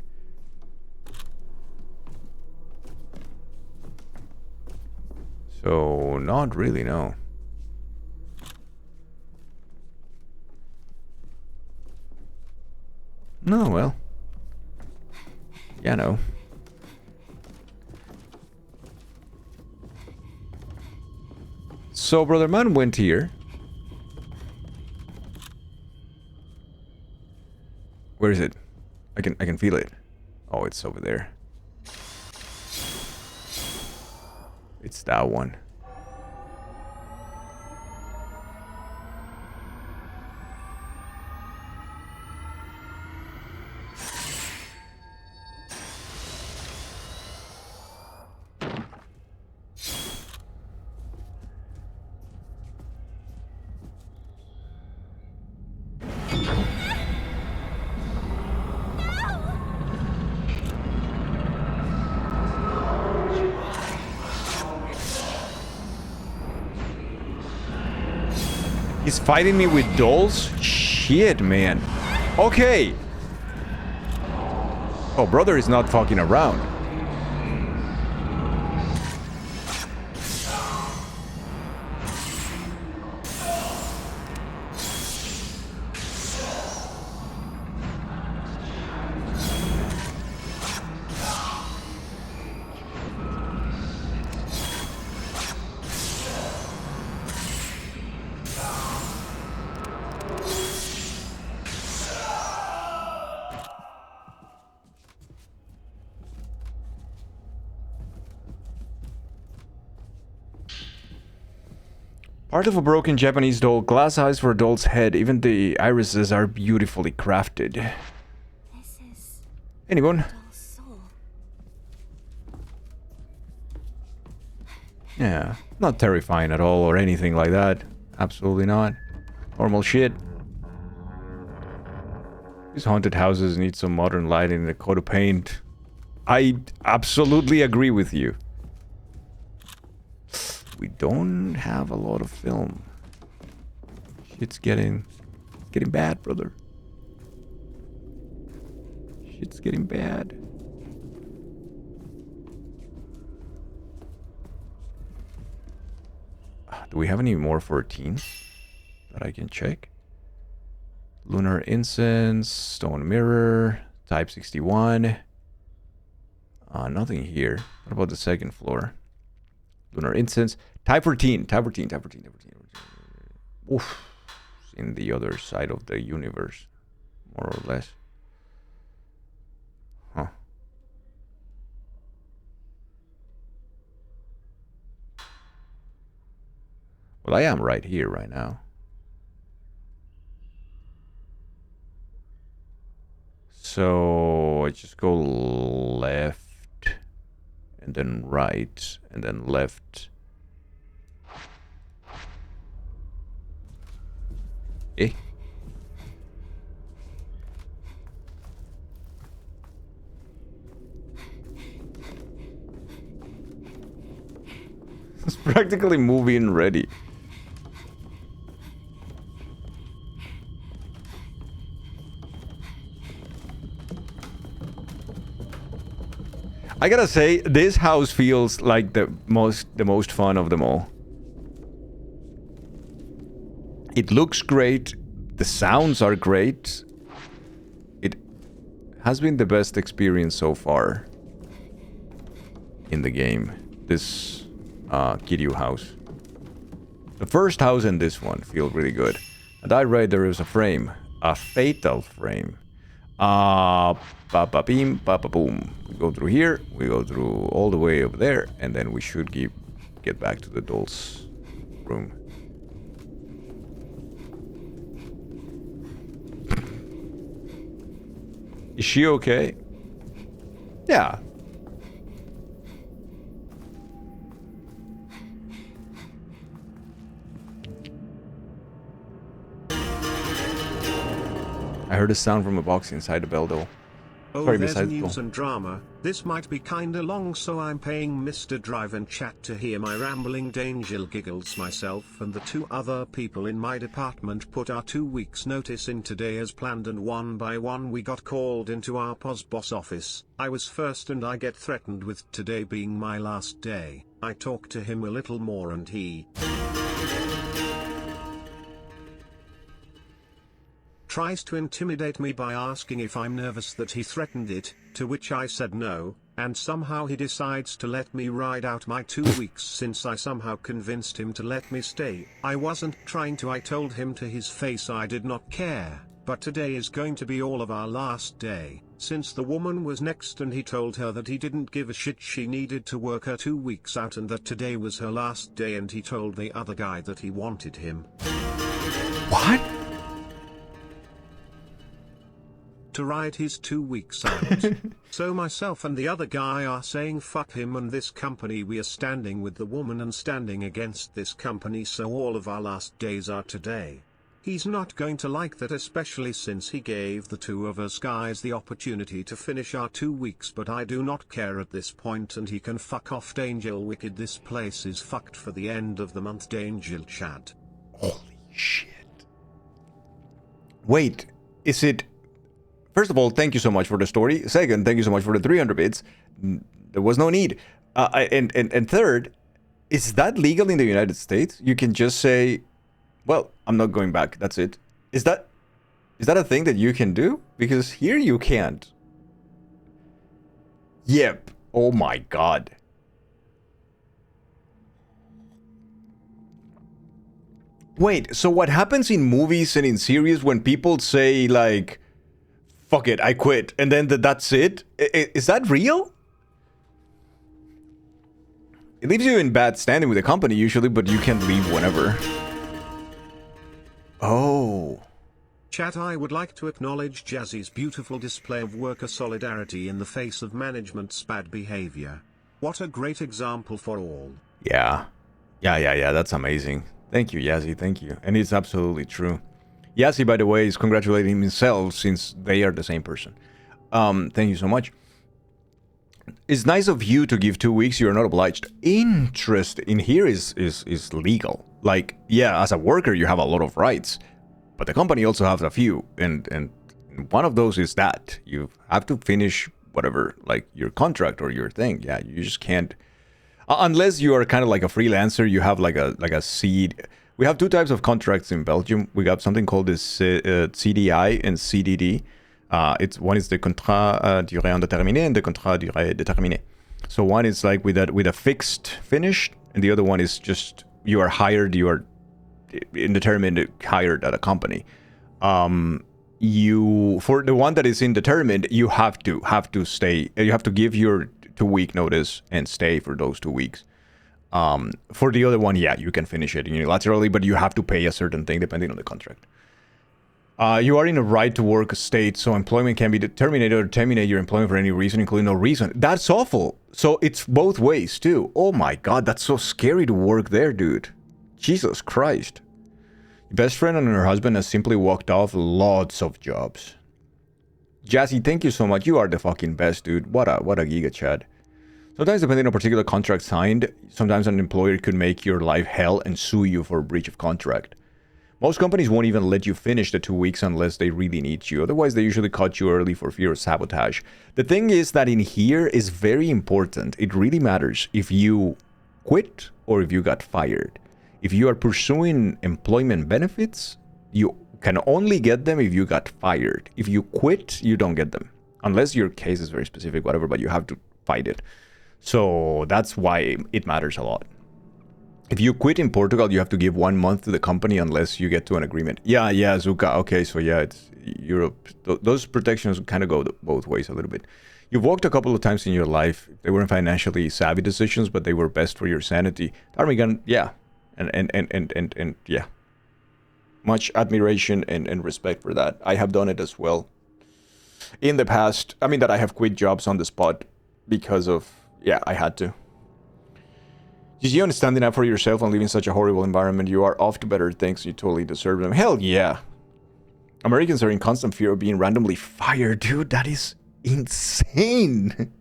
So, not really, no. No, well. Yeah, no. So Brother Man went here. Where is it? I can feel it. Oh, it's over there. It's that one. He's fighting me with dolls? Shit, man. Okay. Oh, brother is not fucking around. Part of a broken Japanese doll, glass eyes for a doll's head, even the irises are beautifully crafted. This is Anyone? doll's soul. Yeah, not terrifying at all or anything like that. Absolutely not. Normal shit. These haunted houses need some modern lighting and a coat of paint. I absolutely agree with you. We don't have a lot of film. Shit's getting bad, brother. Shit's getting bad. Do we have any more 14s that I can check? Lunar Incense, Stone Mirror, Type 61. Nothing here. What about the second floor? Lunar Incense, Type 14, Type 14, Type 14, Type 14. Oof. It's in the other side of the universe, more or less. Huh. Well, I am right here, right now. So I just go left, and then right, and then left. Eh? It's practically movie-in ready. I gotta say, this house feels like the most fun of them all. It looks great. The sounds are great. It has been the best experience so far in the game. This Kiryu house. The first house and this one feel really good. And I read there is a frame. A fatal frame. Ba-ba-beam, ba-ba-boom. We go through here, we go through all the way over there, and then we should get back to the doll's room. Is she okay? Yeah. I heard a sound from a box inside the bell door. Oh, Sorry, there's besides news and drama. This might be kinda long, so I'm paying Mr. Drive and Chat to hear my rambling Dangel giggles. Myself and the two other people in my department put our 2 weeks notice in today as planned, and one by one we got called into our boss office. I was first and I get threatened with today being my last day. I talked to him a little more and he tries to intimidate me by asking if I'm nervous that he threatened it, to which I said no, and somehow he decides to let me ride out my 2 weeks since I somehow convinced him to let me stay. I wasn't trying to. I told him to his face I did not care, but today is going to be all of our last day, since the woman was next and he told her that he didn't give a shit, she needed to work her 2 weeks out and that today was her last day, and he told the other guy that he wanted him. What? To ride his 2 weeks out. So myself and the other guy are saying fuck him and this company. We are standing with the woman and standing against this company, so all of our last days are today. He's not going to like that, especially since he gave the two of us guys the opportunity to finish our 2 weeks, but I do not care at this point and he can fuck off. Dangel Wicked, this place is fucked for the end of the month. Dangel Chat. Holy shit. Wait, is it... First of all, thank you so much for the story. Second, thank you so much for the 300 bits. There was no need. And third, is that legal in the United States? You can just say, well, I'm not going back. That's it. Is that a thing that you can do? Because here you can't. Yep. Oh my god. Wait, so what happens in movies and in series when people say, like, fuck it, I quit, and then that's it? Is that real? It leaves you in bad standing with the company usually, but you can leave whenever. Oh. Chat, I would like to acknowledge Jazzy's beautiful display of worker solidarity in the face of management's bad behavior. What a great example for all. Yeah. Yeah, that's amazing. Thank you, Yazzie, thank you. And it's absolutely true. Yazzie, by the way, is congratulating himself since they are the same person. Thank you so much. It's nice of you to give 2 weeks. You're not obliged. Interest in here is legal. Like, yeah, as a worker, you have a lot of rights, but the company also has a few. And One of those is that you have to finish whatever, like your contract or your thing. Yeah, you just can't, unless you are kind of like a freelancer. You have like a seed. We have two types of contracts in Belgium. We got something called this CDI and CDD. One is the contrat durée indéterminée and the contrat durée déterminée. So one is like with a fixed finish, and the other one is just you are hired, you are indeterminate hired at a company. You, for the one that is indeterminate, you have to stay. You have to give your 2-week notice and stay for those 2 weeks. For the other one, yeah, you can finish it unilaterally, but you have to pay a certain thing depending on the contract. You are in a right to work state, so employment can be terminated or terminate your employment for any reason, including no reason. That's awful. So it's both ways too. Oh my god, that's so scary to work there, dude. Jesus Christ. Your best friend and her husband has simply walked off lots of jobs. Jazzy, thank you so much. You are the fucking best, dude. What a giga chad. Sometimes, depending on a particular contract signed, sometimes an employer could make your life hell and sue you for breach of contract. Most companies won't even let you finish the 2 weeks unless they really need you. Otherwise, they usually cut you early for fear of sabotage. The thing is that in here is very important. It really matters if you quit or if you got fired. If you are pursuing employment benefits, you can only get them if you got fired. If you quit, you don't get them. Unless your case is very specific, whatever, but you have to fight it. So that's why it matters a lot. If you quit in Portugal, you have to give 1 month to the company unless you get to an agreement. Yeah, Zuka. Okay, so yeah, it's Europe. Those protections kind of go both ways a little bit. You've walked a couple of times in your life. They weren't financially savvy decisions, but they were best for your sanity. Armigan, yeah. And yeah. Much admiration and respect for that. I have done it as well. In the past, I mean that I have quit jobs on the spot because of, yeah, I had to. GG on standing up for yourself and leaving such a horrible environment. You are off to better things. You totally deserve them. Hell yeah. Americans are in constant fear of being randomly fired. Dude, that is insane.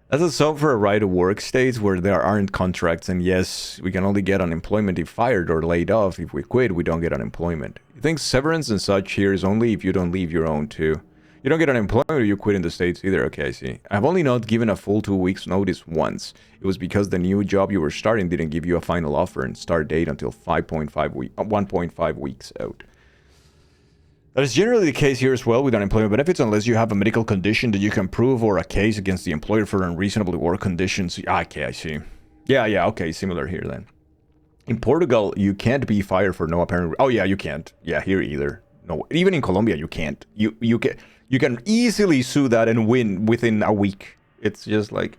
That's a song for a right to work states where there aren't contracts. And yes, we can only get unemployment if fired or laid off. If we quit, we don't get unemployment. You think severance and such here is only if you don't leave your own too. You don't get unemployment or you quit in the States either. Okay, I see. I've only not given a full 2 weeks notice once. It was because the new job you were starting didn't give you a final offer and start date until 1.5 weeks out. That is generally the case here as well with unemployment benefits unless you have a medical condition that you can prove or a case against the employer for unreasonable work conditions. Okay, I see. Yeah, okay, similar here then. In Portugal, you can't be fired for no apparent... Oh yeah, you can't. Yeah, here either. No, even in Colombia, you can't. You can easily sue that and win within a week. It's just like...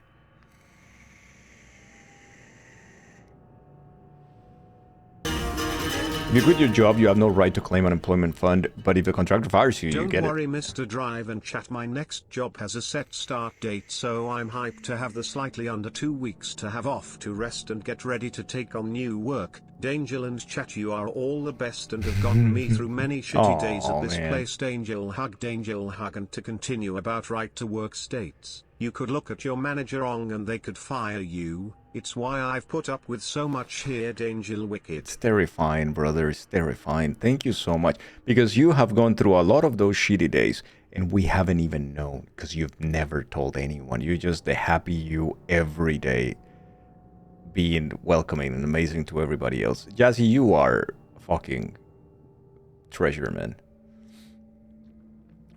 If you quit your job, you have no right to claim unemployment fund, but if the contractor fires you, you get it. Don't worry, Mr. Drive and Chat, my next job has a set start date, so I'm hyped to have the slightly under 2 weeks to have off to rest and get ready to take on new work. Dangel and Chat, you are all the best and have gotten me through many shitty days at this place. Dangel hug, and to continue about right to work states. You could look at your manager Ong and they could fire you. It's why I've put up with so much here, Dangel Wicked. It's terrifying, brother. It's terrifying. Thank you so much. Because you have gone through a lot of those shitty days and we haven't even known because you've never told anyone. You're just the happy you every day being welcoming and amazing to everybody else. Jazzy, you are a fucking treasure, man.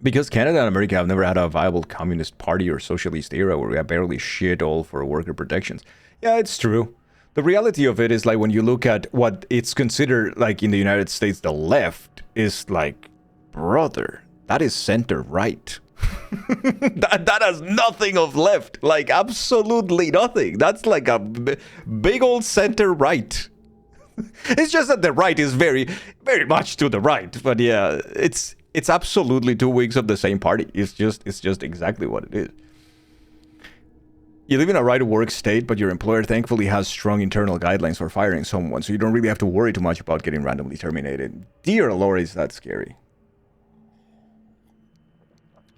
Because Canada and America have never had a viable communist party or socialist era where we have barely shit all for worker protections. Yeah, it's true. The reality of it is like when you look at what it's considered like in the United States, the left is like, brother, that is center right. that has nothing of left, like absolutely nothing. That's like a big old center right. It's just that the right is very, very much to the right. But yeah, it's absolutely 2 weeks of the same party. It's just exactly what it is. You live in a right-to-work state, but your employer thankfully has strong internal guidelines for firing someone, so you don't really have to worry too much about getting randomly terminated. Dear Lord, is that scary.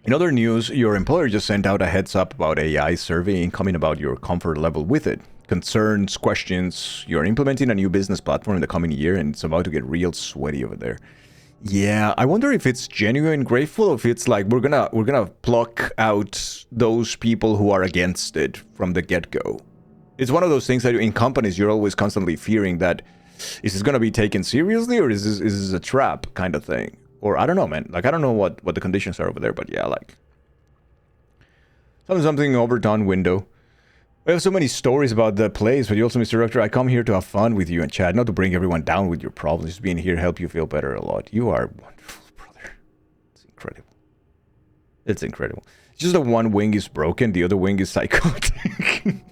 In other news, your employer just sent out a heads-up about AI survey incoming about your comfort level with it. Concerns, questions. You're implementing a new business platform in the coming year, and it's about to get real sweaty over there. Yeah, I wonder if it's genuine grateful, or if it's like we're gonna pluck out those people who are against it from the get-go. It's one of those things that in companies you're always constantly fearing that is this gonna be taken seriously, or is this a trap kind of thing? Or I don't know, man. Like I don't know what the conditions are over there, but yeah, like something overdone window. We have so many stories about the place, but you also, Mr. Director, I come here to have fun with you and chat, not to bring everyone down with your problems. Just being here help you feel better a lot. You are wonderful, brother. It's incredible. It's incredible. It's just that one wing is broken, the other wing is psychotic. I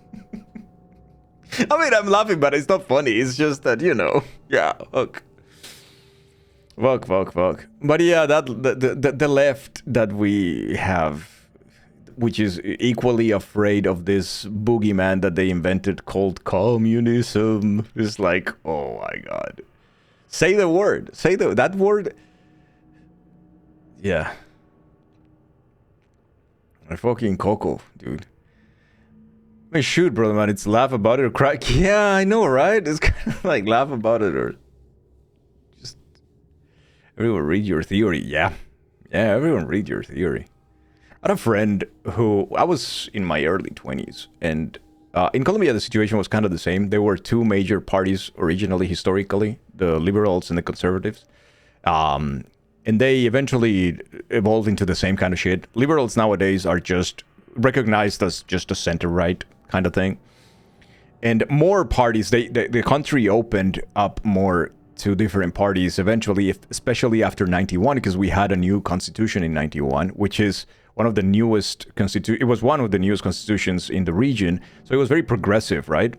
mean, I'm laughing, but it's not funny. It's just that, you know, yeah, fuck. But yeah, that the left that we have, which is equally afraid of this boogeyman that they invented called communism, is like, oh my god. Say the word. Say that word. Yeah. I fucking Coco, dude. I mean, shoot, brother, man. It's laugh about it or cry. Yeah, I know, right? It's kind of like laugh about it or just everyone read your theory. Yeah, everyone read your theory. I had a friend who, I was in my early 20s, and in Colombia the situation was kind of the same. There were two major parties originally, historically, the liberals and the conservatives. And they eventually evolved into the same kind of shit. Liberals nowadays are just recognized as just a center-right kind of thing. And more parties, the country opened up more to different parties eventually, especially after 91, because we had a new constitution in 91, which is one of the newest it was one of the newest constitutions in the region, so it was very progressive, right?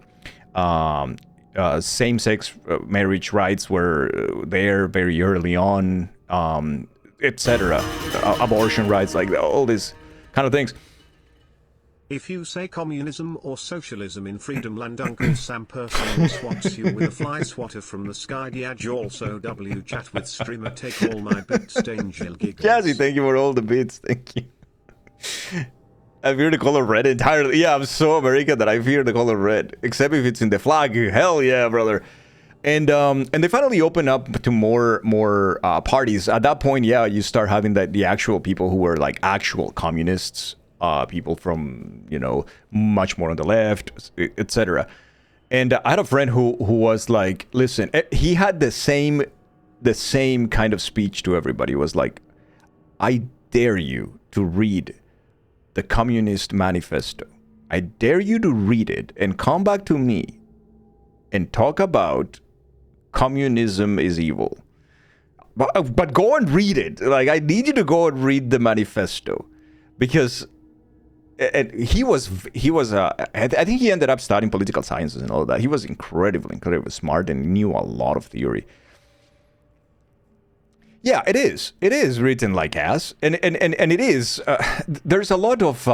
Same-sex marriage rights were there very early on, etc. Abortion rights, like all these kind of things. If you say communism or socialism in Freedom Land, Uncle Sam personally swats you with a fly swatter from the sky. Diage also W chat with streamer, take all my bits, Angel giggles. Jazzy, thank you for all the bits, thank you. I fear the color red entirely. Yeah, I'm so American that I fear the color red. Except if it's in the flag. Hell yeah, brother. And they finally open up to more parties. At that point, yeah, you start having the actual people who were like actual communists, people from, you know, much more on the left, etc. And I had a friend who was like, listen, he had the same kind of speech to everybody. It was like, I dare you to read the Communist Manifesto. I dare you to read it and come back to me and talk about communism is evil. But go and read it. Like, I need you to go and read the manifesto, because he was I think he ended up studying political sciences and all of that. He was incredibly smart and knew a lot of theory. Yeah, it is written like ass, and it is. There's a lot of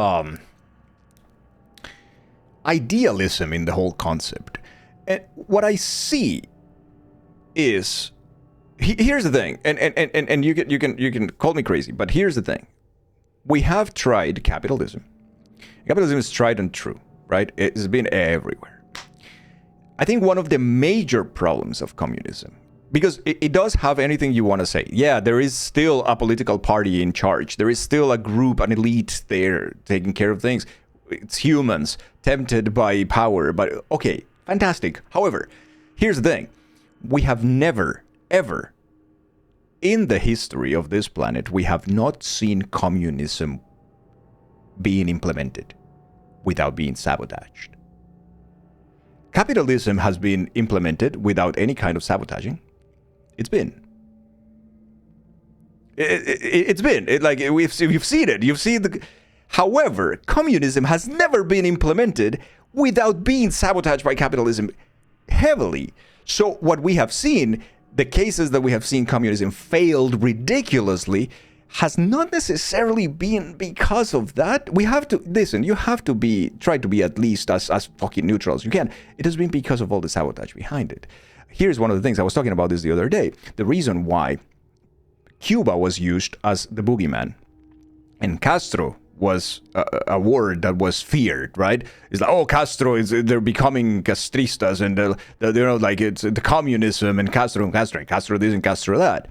idealism in the whole concept, and what I see is, here's the thing, and you can call me crazy, but here's the thing: we have tried capitalism. Capitalism is tried and true, right? It's been everywhere. I think one of the major problems of communism, because it does have anything you want to say. Yeah, there is still a political party in charge. There is still a group, an elite there taking care of things. It's humans tempted by power. But okay, fantastic. However, here's the thing. We have never, ever, in the history of this planet, we have not seen communism being implemented without being sabotaged. Capitalism has been implemented without any kind of sabotaging. It's been. It's been. We've seen it. You've seen the. However, communism has never been implemented without being sabotaged by capitalism heavily. So what we have seen, the cases that we have seen communism failed ridiculously, has not necessarily been because of that. We have to listen. You have to try to be at least as fucking neutral as you can. It has been because of all the sabotage behind it. Here's one of the things, I was talking about this the other day. The reason why Cuba was used as the boogeyman and Castro was a word that was feared, right? It's like, oh, Castro they're becoming castristas, and you know, like it's the communism and Castro this and Castro that.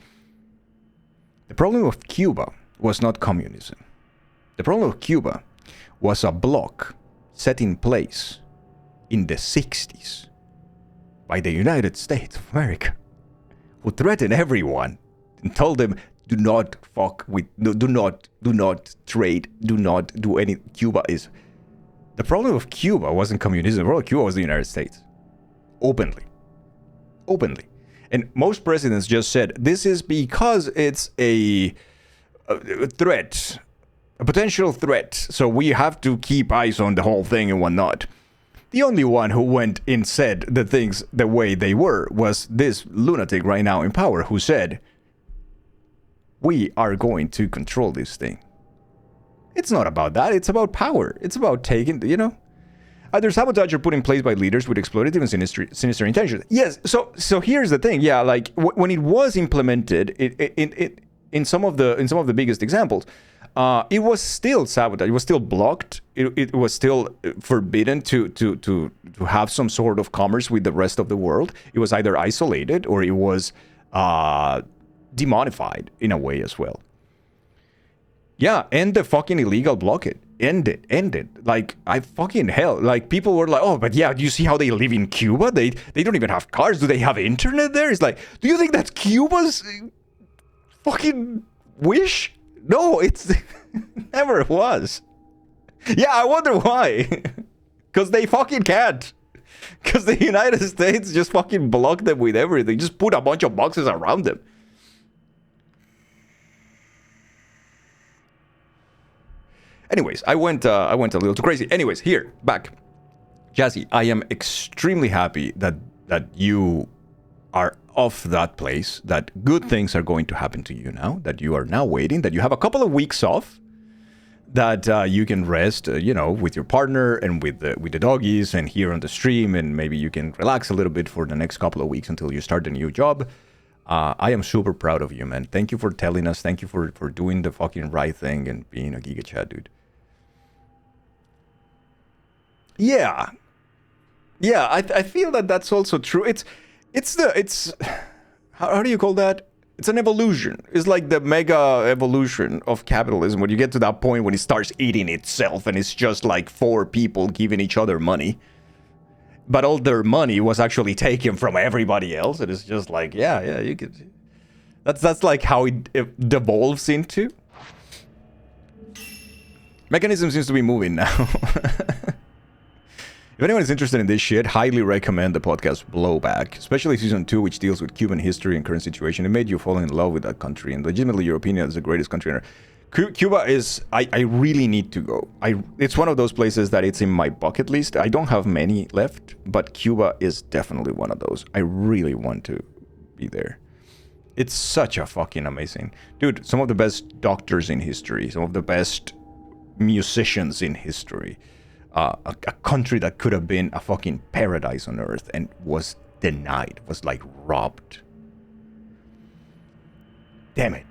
The problem of Cuba was not communism. The problem of Cuba was a bloc set in place in the 60s by the United States of America, who threatened everyone and told them, do not fuck with, do not trade, do not do any. Cuba is. The problem of Cuba wasn't communism. The problem of Cuba was the United States. Openly. And most presidents just said, this is because it's a threat, a potential threat. So we have to keep eyes on the whole thing and whatnot. The only one who went and said the things the way they were was this lunatic right now in power who said, we are going to control this thing. It's not about that. It's about power. It's about taking, either sabotage or put in place by leaders with exploitative and sinister intentions. Yes. So here's the thing. Yeah, like when it was implemented, in some of the biggest examples, it was still sabotage. It was still blocked. It was still forbidden to have some sort of commerce with the rest of the world. It was either isolated or it was demonified in a way as well. Yeah, end the fucking illegal blockade. End it. Like, I fucking hell. Like, people were like, oh, but yeah, do you see how they live in Cuba? They don't even have cars. Do they have internet there? It's like, do you think that's Cuba's fucking wish? No, it's never was. Yeah, I wonder why. Because they fucking can't. Because the United States just fucking blocked them with everything. Just put a bunch of boxes around them. Anyways, I went a little too crazy. Anyways, here, back. Jazzy, I am extremely happy that you are off that place, that good things are going to happen to you now, that you are now waiting, that you have a couple of weeks off, that you can rest, with your partner and with the doggies and here on the stream, and maybe you can relax a little bit for the next couple of weeks until you start a new job. I am super proud of you, man. Thank you for telling us. Thank you for doing the fucking right thing and being a Giga Chad, dude. Yeah, I feel that that's also true. It's how do you call that? It's an evolution. It's like the mega evolution of capitalism when you get to that point when it starts eating itself and it's just like 4 people giving each other money. But all their money was actually taken from everybody else. And it's just like, yeah, you could. That's like how it devolves into. Mechanism seems to be moving now. If anyone is interested in this shit, highly recommend the podcast Blowback, especially season 2, which deals with Cuban history and current situation. It made you fall in love with that country, and legitimately your opinion is the greatest country on earth. Cuba is, I really need to go. It's one of those places that it's in my bucket list. I don't have many left, but Cuba is definitely one of those. I really want to be there. It's such a fucking amazing... Dude, some of the best doctors in history, some of the best musicians in history. A country that could have been a fucking paradise on earth and was denied, was like robbed. Damn it.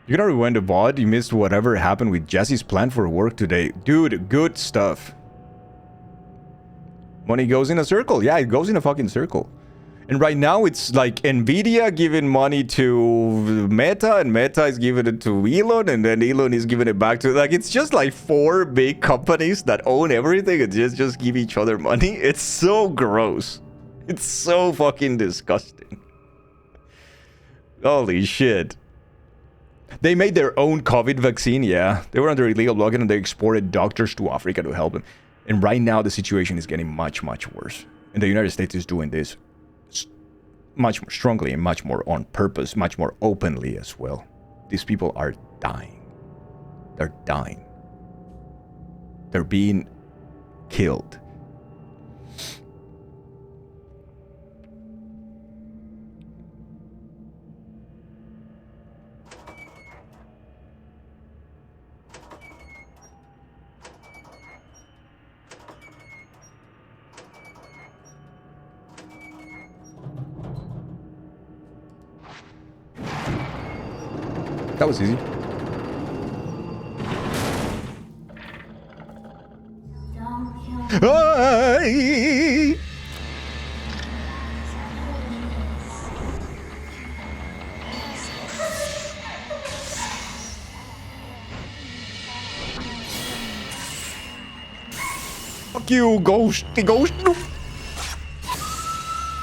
You're gonna rewind the VOD? You missed whatever happened with Jesse's plan for work today. Dude, good stuff. Money goes in a circle. Yeah, it goes in a fucking circle. And right now it's like Nvidia giving money to Meta, and Meta is giving it to Elon, and then Elon is giving it back to... Like, it's just like 4 big companies that own everything and just give each other money. It's so gross. It's so fucking disgusting. Holy shit. They made their own COVID vaccine, yeah. They were under illegal blockade and they exported doctors to Africa to help them. And right now the situation is getting much, much worse. And the United States is doing this much more strongly and much more on purpose, much more openly as well. These people are dying. They're dying. They're being killed. That was easy. Hey! Fuck you, ghosty ghost. No.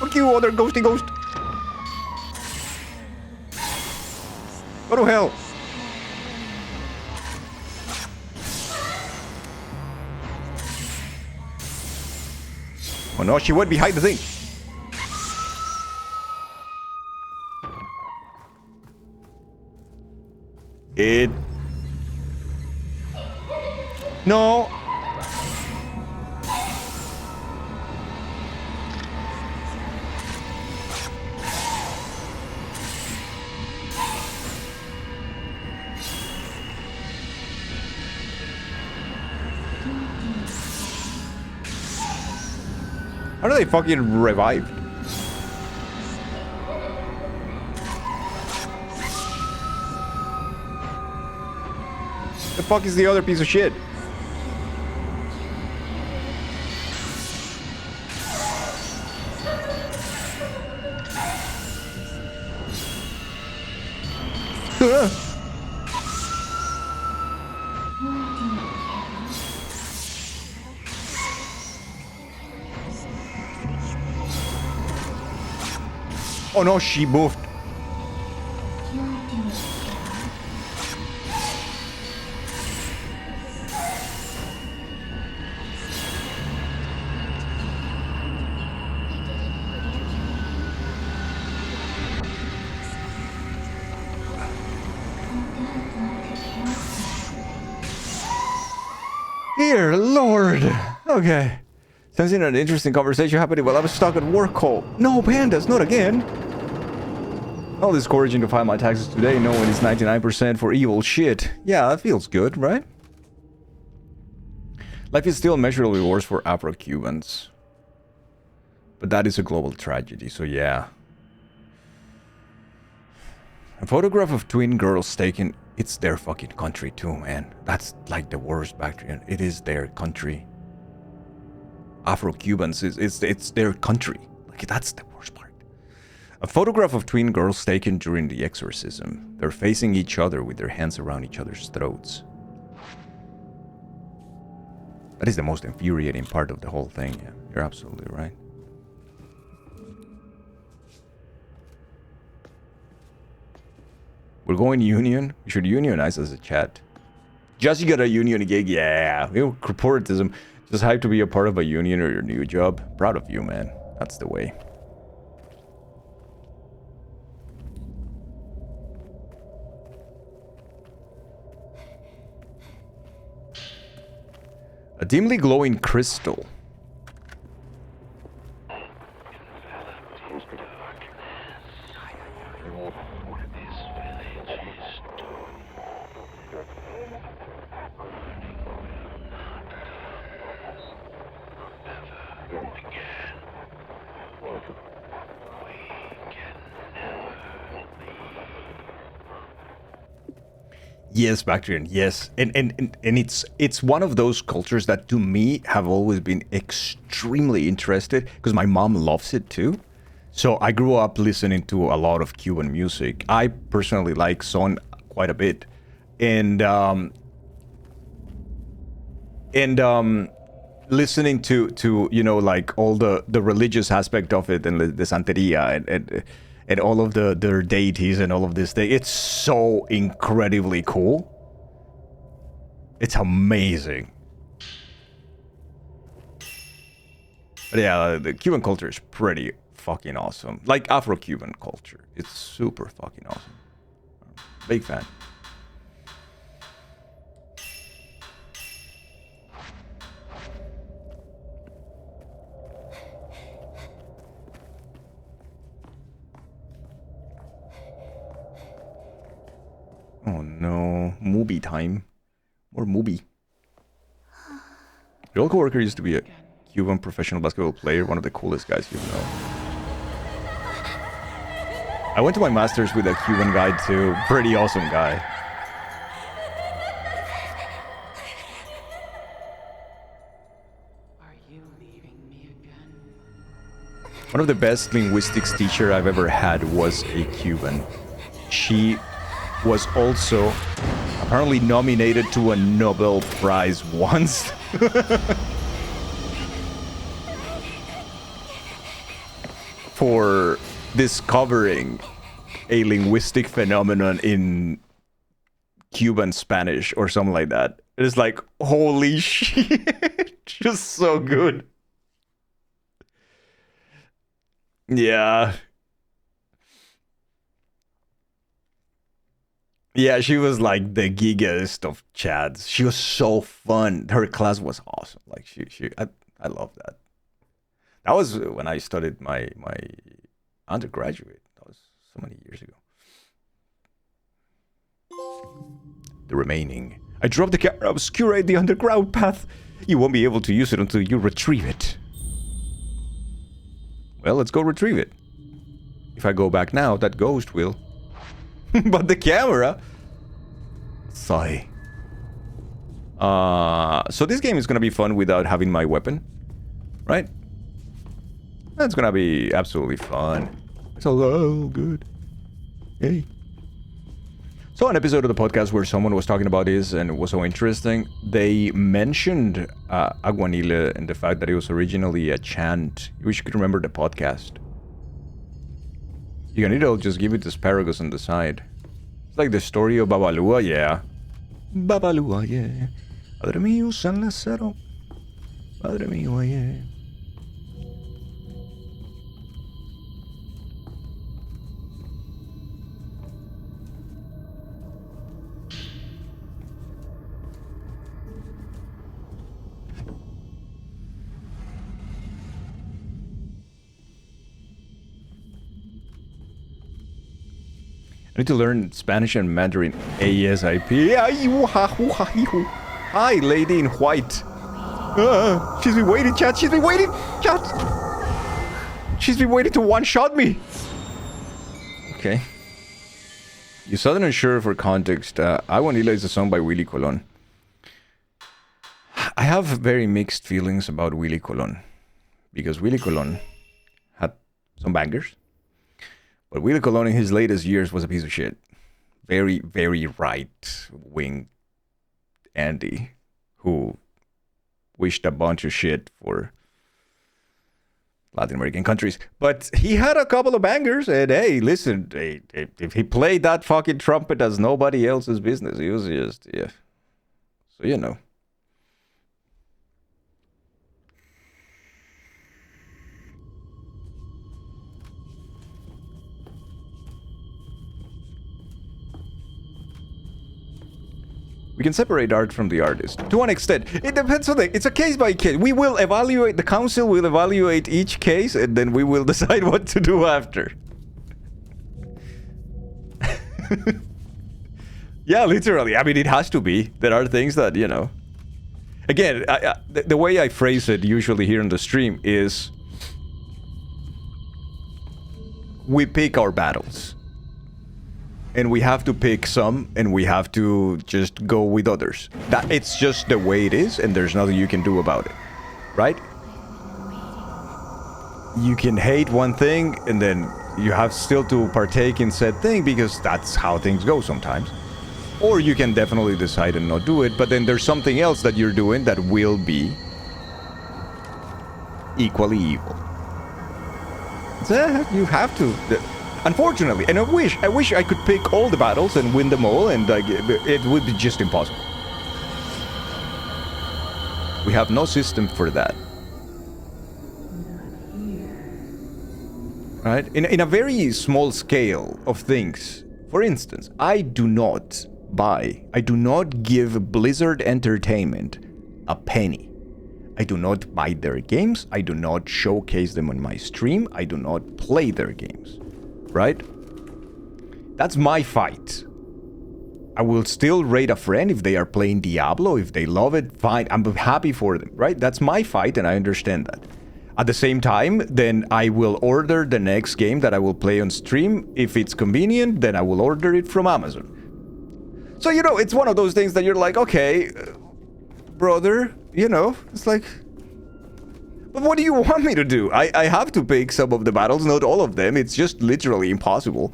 Fuck you, other ghosty ghost. Go to hell. Oh no, she went behind the thing. No. How do they fucking revive? The fuck is the other piece of shit? Oh no, she moved. Dear Lord. Okay. Sensing an interesting conversation happening while I was stuck at work call. No, pandas, not again. All discouraging to file my taxes today, knowing it's 99% for evil shit. Yeah, that feels good, right? Life is still immeasurably worse for Afro-Cubans. But that is a global tragedy, so yeah. A photograph of twin girls taken... It's their fucking country too, man. That's like the worst bacteria. It is their country. Afro-Cubans, it's their country. Like, that's the worst part. A photograph of twin girls taken during the exorcism. They're facing each other with their hands around each other's throats. That is the most infuriating part of the whole thing. Yeah, you're absolutely right. We're going union. We should unionize as a chat. Just you got a union gig, yeah. Corporatism. Just hyped to be a part of a union or your new job. Proud of you, man. That's the way. A dimly glowing crystal. Yes, Bactrian, yes. And it's one of those cultures that to me have always been extremely interested because my mom loves it too. So I grew up listening to a lot of Cuban music. I personally like son quite a bit. And listening to you know, like all the religious aspect of it and the Santeria and all of their deities and all of this thing. It's so incredibly cool. It's amazing. But yeah, the Cuban culture is pretty fucking awesome. Like Afro-Cuban culture. It's super fucking awesome. Big fan. Oh no, movie time. More movie. Your old coworker used to be a Cuban professional basketball player, one of the coolest guys you know. I went to my master's with a Cuban guy too. Pretty awesome guy. Are you leaving me again? One of the best linguistics teacher I've ever had was a Cuban. She was also apparently nominated to a Nobel Prize once. for discovering a linguistic phenomenon in Cuban Spanish or something like that. It's like, holy shit. Just so good. Yeah. Yeah, she was like the gigaest of chads. She was so fun. Her class was awesome. Like I love that. That was when I studied my undergraduate. That was so many years ago. The remaining. I dropped the camera, obscurate the underground path. You won't be able to use it until you retrieve it. Well, let's go retrieve it. If I go back now, that ghost will. But the camera. Sigh. So this game is gonna be fun without having my weapon, right? That's gonna be absolutely fun. It's all good. Hey. So an episode of the podcast where someone was talking about this and it was so interesting. They mentioned Aguanile and the fact that it was originally a chant. You wish you could remember the podcast. You can either just give it to asparagus on the side. It's like the story of Babalua, yeah. Babalua, yeah. Padre mío, San Lázaro. Padre mío, yeah. I need to learn Spanish and Mandarin ASAP. Hi, lady in white. She's been waiting, chat. She's been waiting, chat. She's been waiting to one-shot me. Okay. You Southern unsure for context. Aguanila is a song by Willie Colon. I have very mixed feelings about Willie Colon. Because Willie Colon had some bangers. But Willie Colon in his latest years was a piece of shit. Very, very right-wing Andy, who wished a bunch of shit for Latin American countries. But he had a couple of bangers, and hey, listen, if he played that fucking trumpet as nobody else's business, he was just, yeah. So, you know. We can separate art from the artist. To one extent. It depends on it's a case by case. We will evaluate, the council will evaluate each case, and then we will decide what to do after. Yeah, literally. I mean, it has to be. There are things that, you know. Again, the way I phrase it usually here on the stream is we pick our battles. And we have to pick some, and we have to just go with others. That it's just the way it is, and there's nothing you can do about it. Right? You can hate one thing, and then you have still to partake in said thing, because that's how things go sometimes. Or you can definitely decide and not do it, but then there's something else that you're doing that will be equally evil. So you have to... Unfortunately, and I wish I could pick all the battles and win them all, and like it would be just impossible. We have no system for that. Right? In a very small scale of things. For instance, I do not give Blizzard Entertainment a penny. I do not buy their games. I do not showcase them on my stream. I do not play their games. Right? That's my fight. I will still raid a friend if they are playing Diablo. If they love it, fine. I'm happy for them, right? That's my fight, and I understand that. At the same time, then I will order the next game that I will play on stream. If it's convenient, then I will order it from Amazon. So, you know, it's one of those things that you're like, okay, brother, you know, it's like... But what do you want me to do? I have to pick some of the battles, not all of them. It's just literally impossible.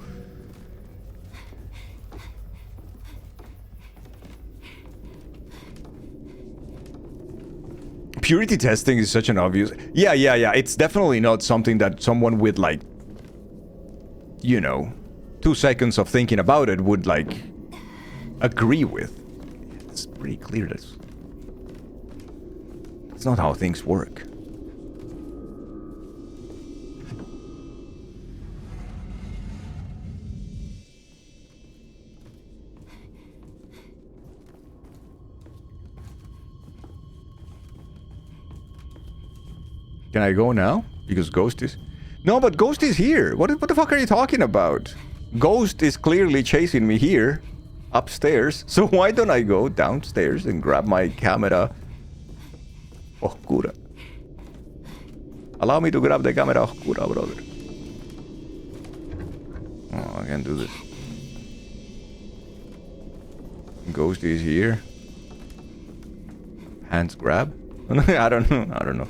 Purity testing is such an obvious... Yeah. It's definitely not something that someone with, like, you know, 2 seconds of thinking about it would, like, agree with. It's pretty clear that's not how things work. Can I go now? Because Ghost is... No, but Ghost is here. What the fuck are you talking about? Ghost is clearly chasing me here, upstairs. So why don't I go downstairs and grab my camera oscura? Allow me to grab the camera oscura, brother. Oh, I can't do this. Ghost is here. Hands grab? I don't know.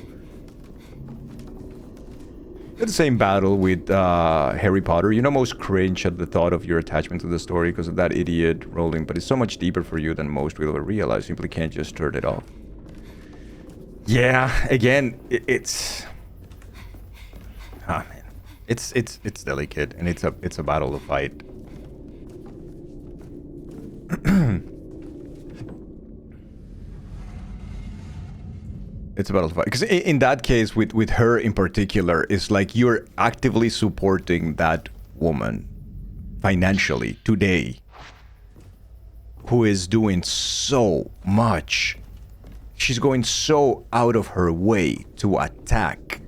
The same battle with Harry Potter. You know, most cringe at the thought of your attachment to the story because of that idiot rolling, but it's so much deeper for you than most will ever realize. You simply can't just turn it off. Yeah, again, it's... Ah, man. It's delicate, and it's a battle to fight. It's a battle to fight. Because in that case, with her in particular, it's like you're actively supporting that woman financially today who is doing so much. She's going so out of her way to attack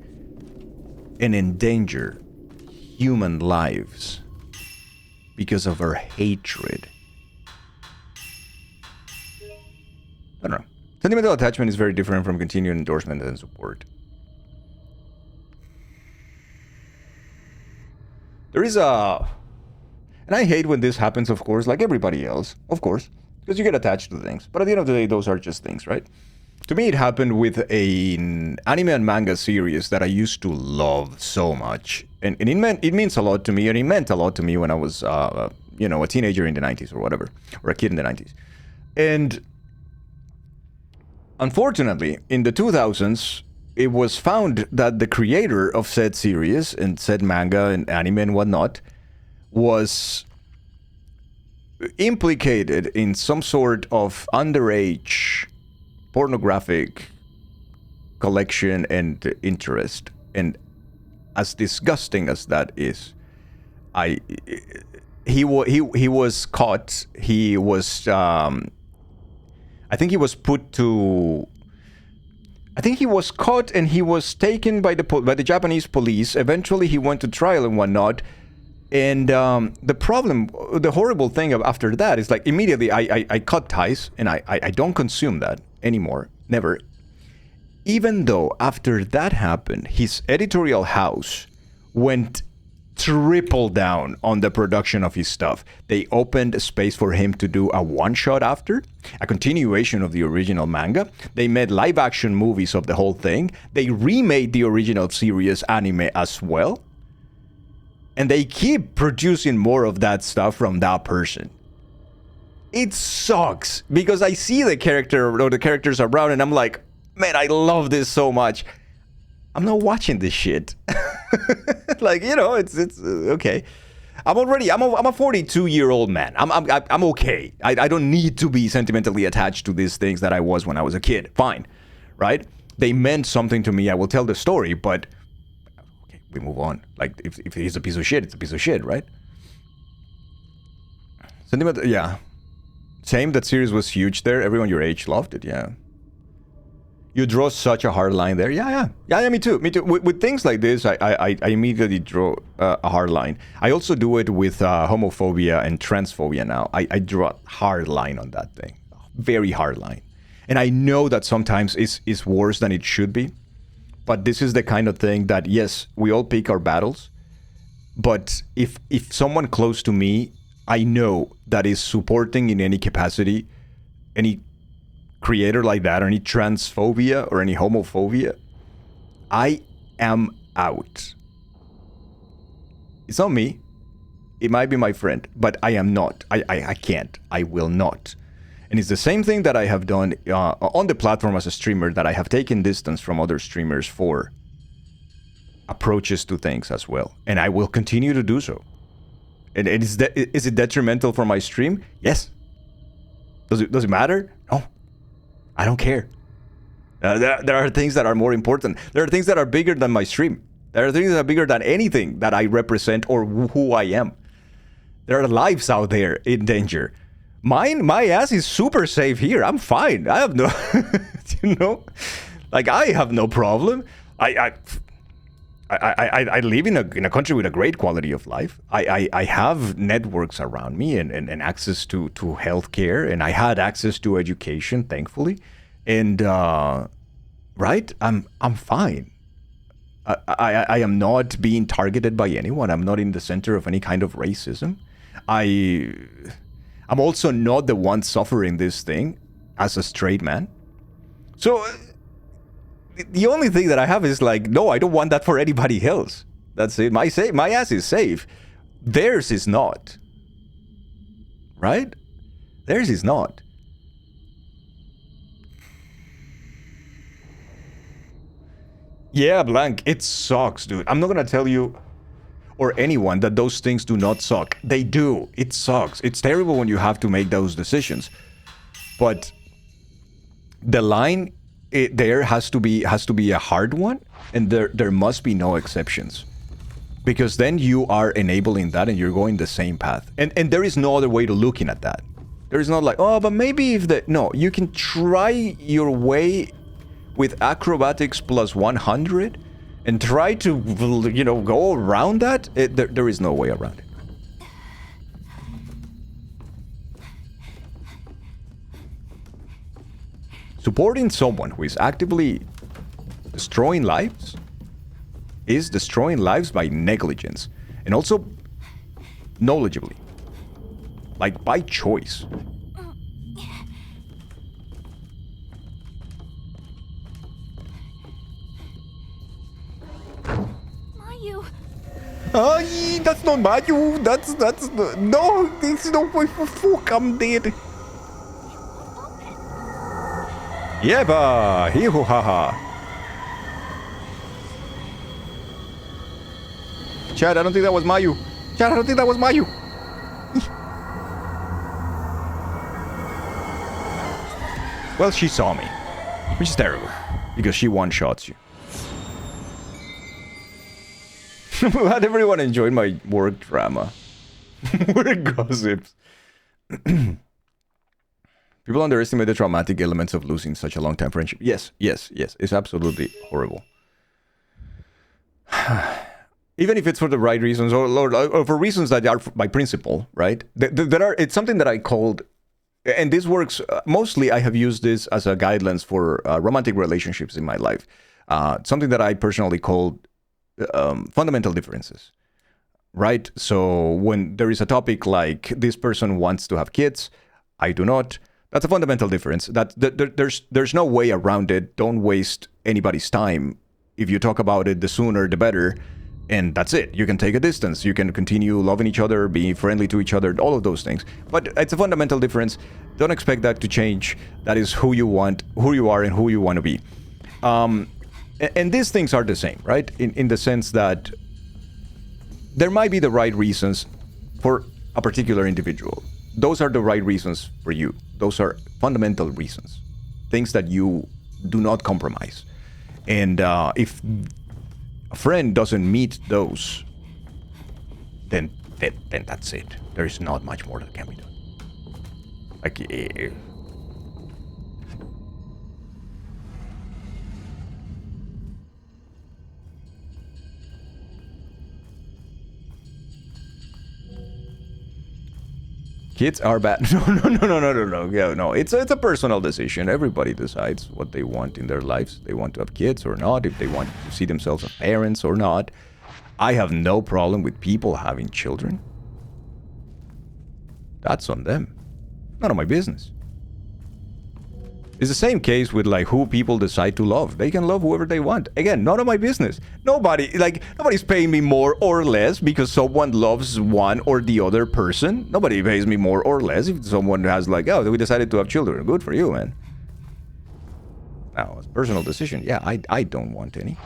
and endanger human lives because of her hatred. I don't know. Sentimental attachment is very different from continued endorsement and support. There is a... And I hate when this happens, of course, like everybody else, of course, because you get attached to things. But at the end of the day, those are just things, right? To me, it happened with an anime and manga series that I used to love so much. And it means a lot to me, and it meant a lot to me when I was, you know, a teenager in the 90s or whatever, or a kid in the 90s. And... unfortunately, in the 2000s, it was found that the creator of said series and said manga and anime and whatnot was implicated in some sort of underage pornographic collection and interest. And as disgusting as that is, he was caught. He was... I think he was put to... I think he was caught and he was taken by the Japanese police. Eventually he went to trial and whatnot. And the problem, the horrible thing after that is like immediately I cut ties and I don't consume that anymore. Never. Even though after that happened, his editorial house went triple down on the production of his stuff. They opened a space for him to do a one-shot after, a continuation of the original manga. They made live-action movies of the whole thing. They remade the original series anime as well. And they keep producing more of that stuff from that person. It sucks because I see the character or the characters around and I'm like, man, I love this so much. I'm not watching this shit. Like, you know, it's okay. I'm a 42-year-old man. I'm okay. I don't need to be sentimentally attached to these things that I was when I was a kid. Fine, right? They meant something to me. I will tell the story, but okay, we move on. Like, if he's a piece of shit, it's a piece of shit, right? Sentimental, yeah. Same. That series was huge there. Everyone your age loved it. Yeah. You draw such a hard line there. Yeah, me too. With things like this, I immediately draw a hard line. I also do it with homophobia and transphobia now. I draw a hard line on that thing. Very hard line. And I know that sometimes it's worse than it should be. But this is the kind of thing that, yes, we all pick our battles. But if someone close to me, I know that is supporting in any capacity, any creator like that, or any transphobia or any homophobia, I am out. It's not me. It might be my friend, but I am not. I can't. I will not. And it's the same thing that I have done on the platform as a streamer, that I have taken distance from other streamers for approaches to things as well. And I will continue to do so. And is it detrimental for my stream? Yes. Does it matter? No. I don't care. There are things that are more important. There are things that are bigger than my stream. There are things that are bigger than anything that I represent or who I am. There are lives out there in danger. My ass is super safe here. I'm fine. I have no, you know, like I have no problem. I live in a country with a great quality of life. I have networks around me and access to healthcare, and I had access to education, thankfully. And right, I'm fine. I am not being targeted by anyone. I'm not in the center of any kind of racism. I'm also not the one suffering this thing as a straight man. So the only thing that I have is like, no, I don't want that for anybody else. That's it. My ass is safe. Theirs is not. Right? Theirs is not. Yeah, Blank, it sucks, dude. I'm not gonna tell you or anyone that those things do not suck. They do. It sucks. It's terrible when you have to make those decisions. But the line there has to be a hard one, and there must be no exceptions. Because then you are enabling that and you're going the same path. And there is no other way to looking at that. There is not like, oh, but maybe if the... No, you can try your way with acrobatics plus 100 and try to, you know, go around that. There is no way around it. Supporting someone who is actively destroying lives is destroying lives by negligence and also knowledgeably, like by choice. Mayu. That's not Mayu. That's no. There's no way for fuck. I'm dead. Yeba, hee-hoo ha-ha. Chad, I don't think that was Mayu. Chad, I don't think that was Mayu. Well, she saw me, which is terrible, because she one-shots you. Glad everyone enjoyed my work drama. Work gossips. People underestimate the traumatic elements of losing such a long-time friendship. Yes. It's absolutely horrible. Even if it's for the right reasons or for reasons that are by principle, right? It's something that I called, and this works, mostly I have used this as a guidelines for romantic relationships in my life. Something that I personally called fundamental differences, right? So when there is a topic like this person wants to have kids, I do not. That's a fundamental difference. There's no way around it. Don't waste anybody's time. If you talk about it, the sooner the better. And that's it. You can take a distance. You can continue loving each other, being friendly to each other, all of those things. But it's a fundamental difference. Don't expect that to change. That is who you want, who you are, and who you want to be. And these things are the same, right? In the sense that there might be the right reasons for a particular individual. Those are the right reasons for you. Those are fundamental reasons. Things that you do not compromise. And if a friend doesn't meet those, then that's it. There is not much more that can be done. Like, kids are bad. No. It's a personal decision. Everybody decides what they want in their lives. They want to have kids or not. If they want to see themselves as parents or not. I have no problem with people having children. That's on them. None of my business. It's the same case with like who people decide to love. They can love whoever they want. Again, none of my business. Nobody's paying me more or less because someone loves one or the other person. Nobody pays me more or less if someone has like, oh, we decided to have children. Good for you, man. Now, it's a personal decision. Yeah, I don't want any.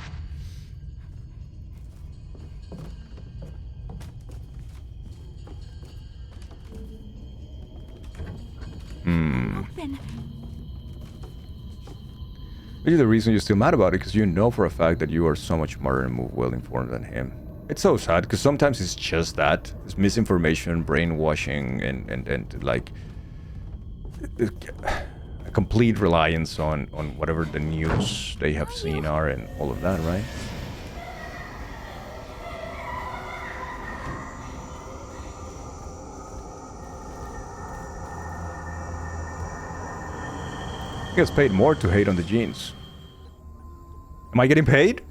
open. Maybe the reason you're still mad about it because you know for a fact that you are so much smarter and more well informed than him. It's so sad because sometimes it's just that. It's misinformation, brainwashing, and like a complete reliance on whatever the news they have seen are and all of that, right? He gets paid more to hate on the genes. Am I getting paid?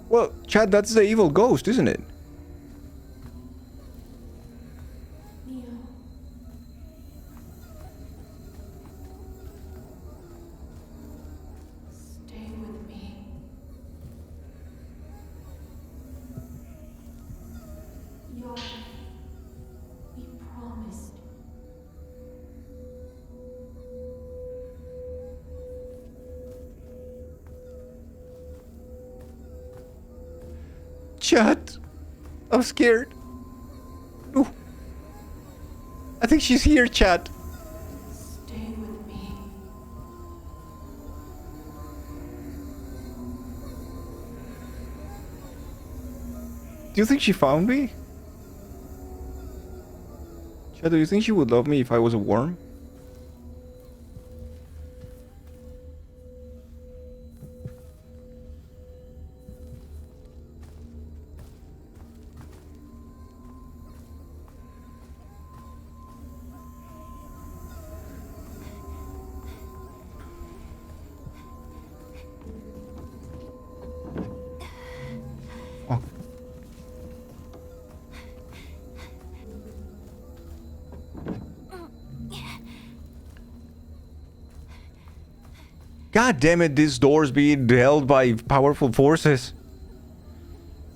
Well, Chad, that's the evil ghost, isn't it? Stay with me. Yoshi, we promised. Chad, I'm scared. Ooh. I think she's here, Chad. Stay with me. Do you think she found me? Chad, do you think she would love me if I was a worm? God damn it, these doors being held by powerful forces.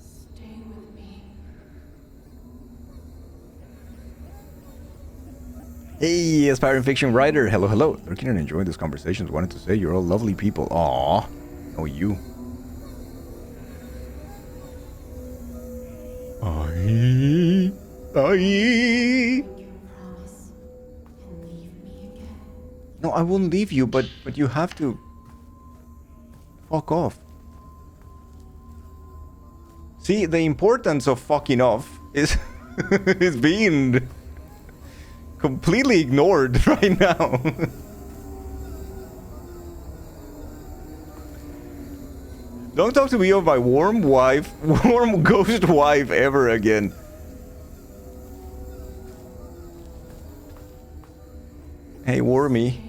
Stay with me. Hey, aspiring fiction writer. Hello, hello. Looking and enjoying these conversations. Wanted to say you're all lovely people. Aww. Oh, you. Aye. Aye. Promise and leave me again. No, I won't leave you, but you have to fuck off. See, the importance of fucking off is is being completely ignored right now. Don't talk to me of my warm ghost wife ever again. Hey, Wormy.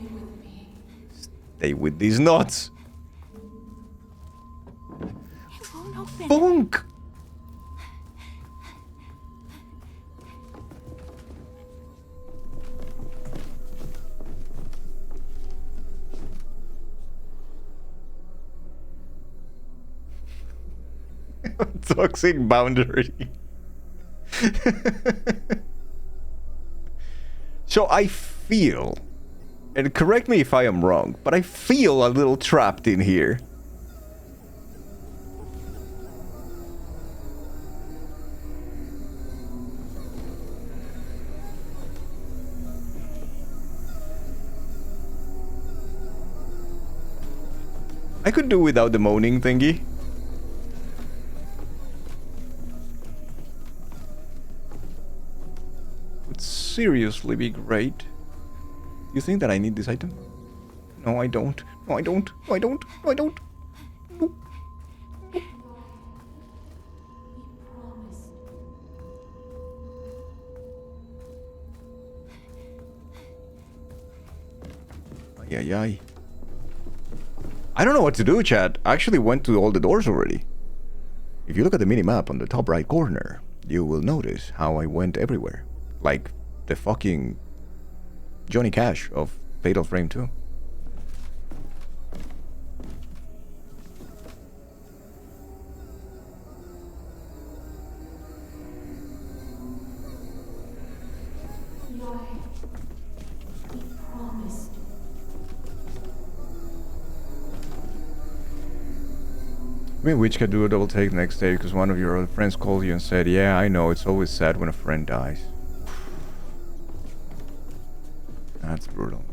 Stay with these nuts. It won't open. Bonk! Toxic boundary. So I feel, and correct me if I am wrong, but I feel a little trapped in here. I could do without the moaning thingy. Would seriously be great. You think that I need this item? No, I don't. No, I don't. No, I don't. No, I don't. No. We promised. Ay, ay, ay. I don't know what to do, chat. I actually went to all the doors already. If you look at the mini-map on the top right corner, you will notice how I went everywhere. Like the fucking Johnny Cash of Fatal Frame 2. Joy, we promised. I mean, which could do a double take the next day because one of your other friends called you and said, yeah, I know, it's always sad when a friend dies. That's brutal, man.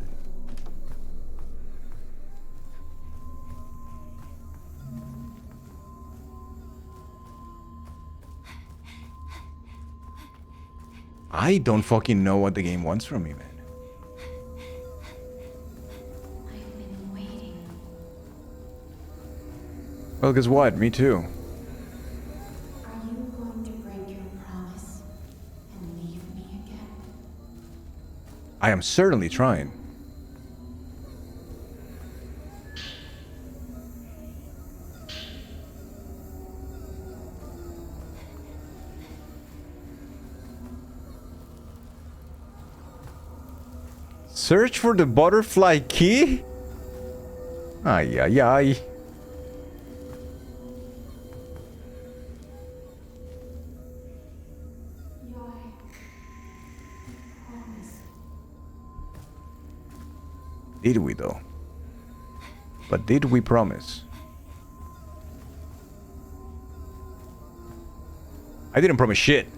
I don't fucking know what the game wants from me, man. I've been waiting. Well, guess what? Me too. Are you going to break your promise and leave me again? I am certainly trying. Search for the butterfly key? Ay, ay, ay. Joy, promised. Did we though? But did we promise? I didn't promise shit.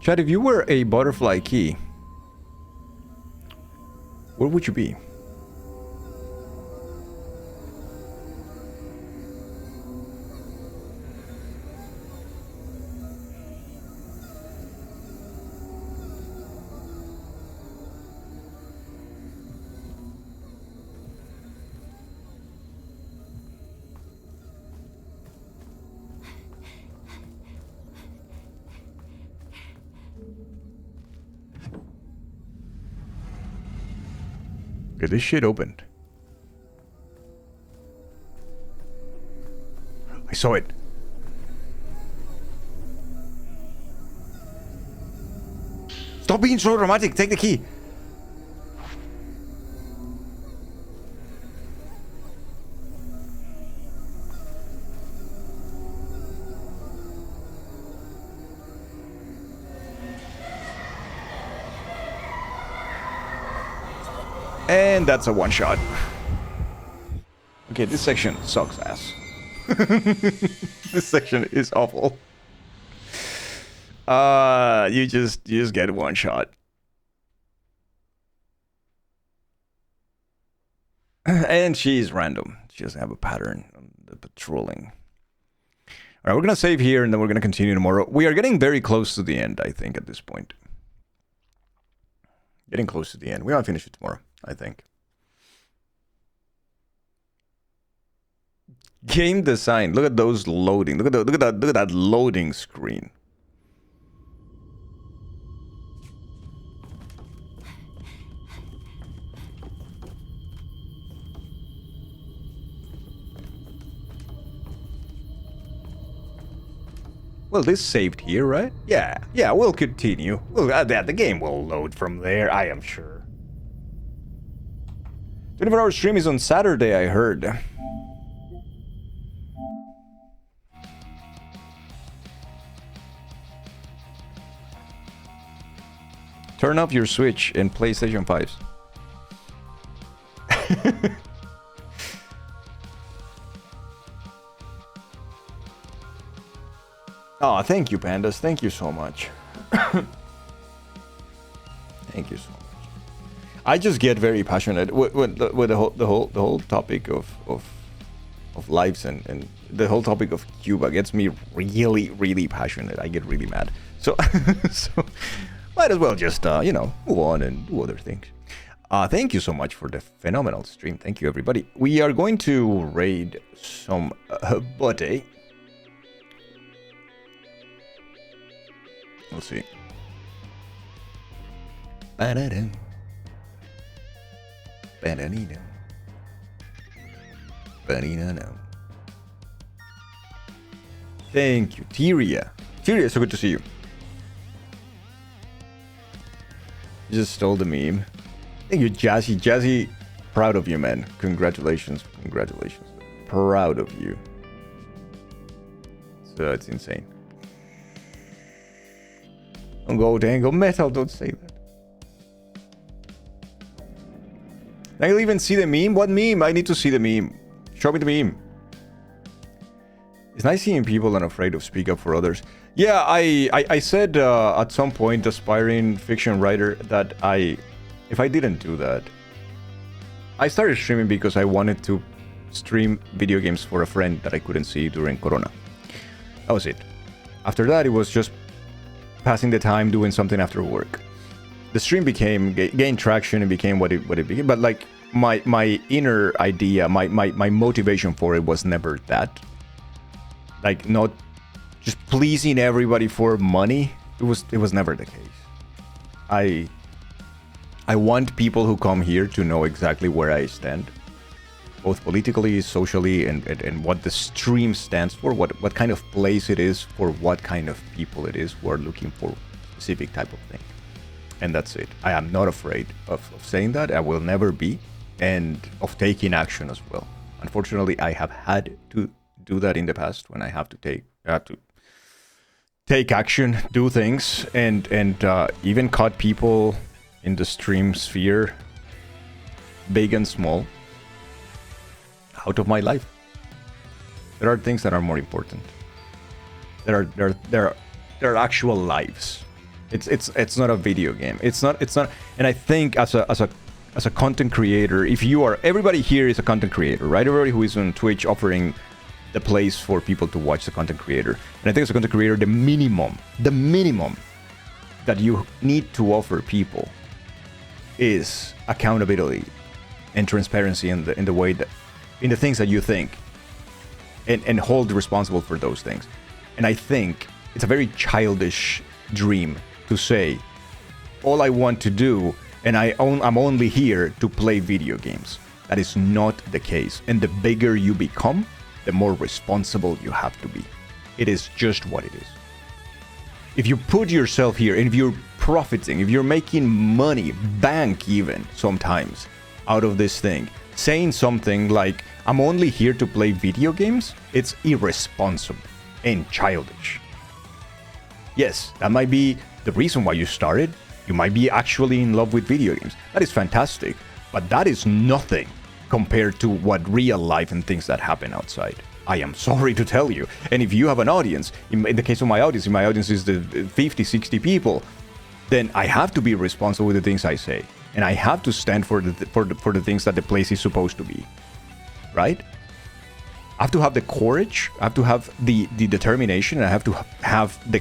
Chad, if you were a butterfly key, where would you be? Okay, this shit opened. I saw it. Stop being so dramatic. Take the key. And that's a one shot. Okay, this section sucks ass. This section is awful. You just get one shot. And she's random. She doesn't have a pattern on the patrolling. Alright, we're gonna save here and then we're gonna continue tomorrow. We are getting very close to the end, I think, at this point. Getting close to the end. We're gonna finish it tomorrow, I think. Game design. Look at those loading. Look at that loading screen. Well, this saved here, right? Yeah, we'll continue. Well, the game will load from there, I am sure. 24-hour stream is on Saturday, I heard. Turn off your Switch and PlayStation 5s. Oh, thank you, pandas. Thank you so much. Thank you so much. I just get very passionate with the whole topic of lives and the whole topic of Cuba gets me really passionate. I get really mad. So so might as well just you know, move on and do other things. Thank you so much for the phenomenal stream. Thank you, everybody. We are going to raid some bote. Let's see. Ba-da-dum. Ba-da-dee-dum. Ba-dee-da-dum. Thank you, Tyria. Tyria, so good to see you. You just stole the meme. Thank you, Jazzy. Jazzy, proud of you, man. Congratulations. Congratulations. Proud of you. So it's insane. Don't go Dango Metal, don't say that. I'll even see the meme? What meme? I need to see the meme. Show me the meme. It's nice seeing people unafraid to speak up for others. Yeah, I said at some point, aspiring fiction writer, that if I didn't do that, I started streaming because I wanted to stream video games for a friend that I couldn't see during Corona. That was it. After that, it was just passing the time doing something after work. The stream gained traction and became what it became. But like my inner idea, my motivation for it was never that. Like not just pleasing everybody for money. It was never the case. I want people who come here to know exactly where I stand, both politically, socially, and what the stream stands for, what kind of place it is for what kind of people it is who are looking for a specific type of thing. And that's it. I am not afraid of saying that. I will never be, and of taking action as well. Unfortunately, I have had to do that in the past when I have to take action, do things, and even cut people in the stream sphere, big and small, out of my life. There are things that are more important. There are actual lives. It's not a video game. It's not. And I think as a content creator, everybody here is a content creator, right? Everybody who is on Twitch offering the place for people to watch the content creator. And I think as a content creator, the minimum that you need to offer people is accountability and transparency in the way that, in the things that you think, and hold responsible for those things. And I think it's a very childish dream to say, all I want to do, and I'm only here to play video games. That is not the case. And the bigger you become, the more responsible you have to be. It is just what it is. If you put yourself here, and if you're profiting, if you're making money, bank even sometimes, out of this thing, saying something like, I'm only here to play video games, it's irresponsible and childish. Yes, that might be the reason why you started. You might be actually in love with video games. That is fantastic, but that is nothing compared to what real life and things that happen outside. I am sorry to tell you. And if you have an audience, in the case of my audience is the 50, 60 people, then I have to be responsible with the things I say. And I have to stand for the things that the place is supposed to be. Right? I have to have the courage, I have to have the determination, and I have to have the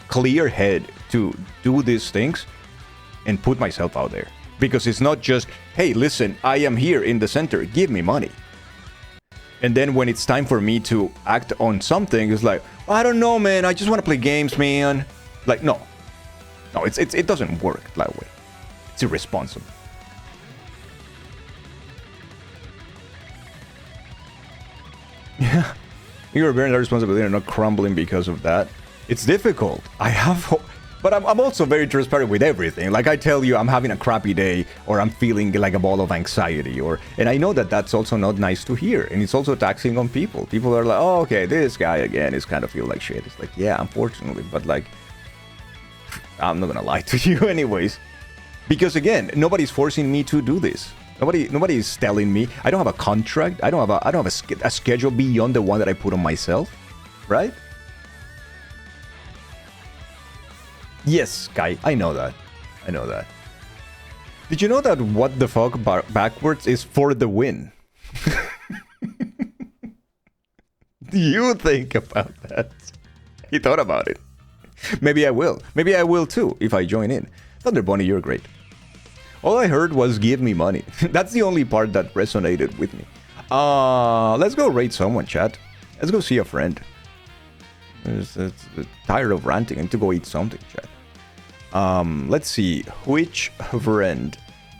clear head to do these things and put myself out there. Because it's not just, hey, listen, I am here in the center, give me money. And then when it's time for me to act on something, it's like, I don't know, man, I just want to play games, man. Like, no, it doesn't work that way. It's irresponsible. Yeah, you're bearing that responsibility and not crumbling because of that. It's difficult. But I'm also very transparent with everything. Like I tell you, I'm having a crappy day, or I'm feeling like a ball of anxiety, and I know that that's also not nice to hear, and it's also taxing on people. People are like, oh, okay, this guy again is kind of feel like shit. It's like, yeah, unfortunately, but like, I'm not gonna lie to you anyways, because again, nobody's forcing me to do this. Nobody is telling me. I don't have a contract. I don't have a schedule beyond the one that I put on myself, right? Yes, Kai, I know that. Did you know that what the fuck backwards is for the win? Do you think about that? He thought about it. Maybe I will. Maybe I will too if I join in. Thunder Bunny, you're great. All I heard was give me money. That's the only part that resonated with me. Let's go raid someone, chat. Let's go see a friend. It's tired of ranting. I need to go eat something, chat. Let's see. Which friend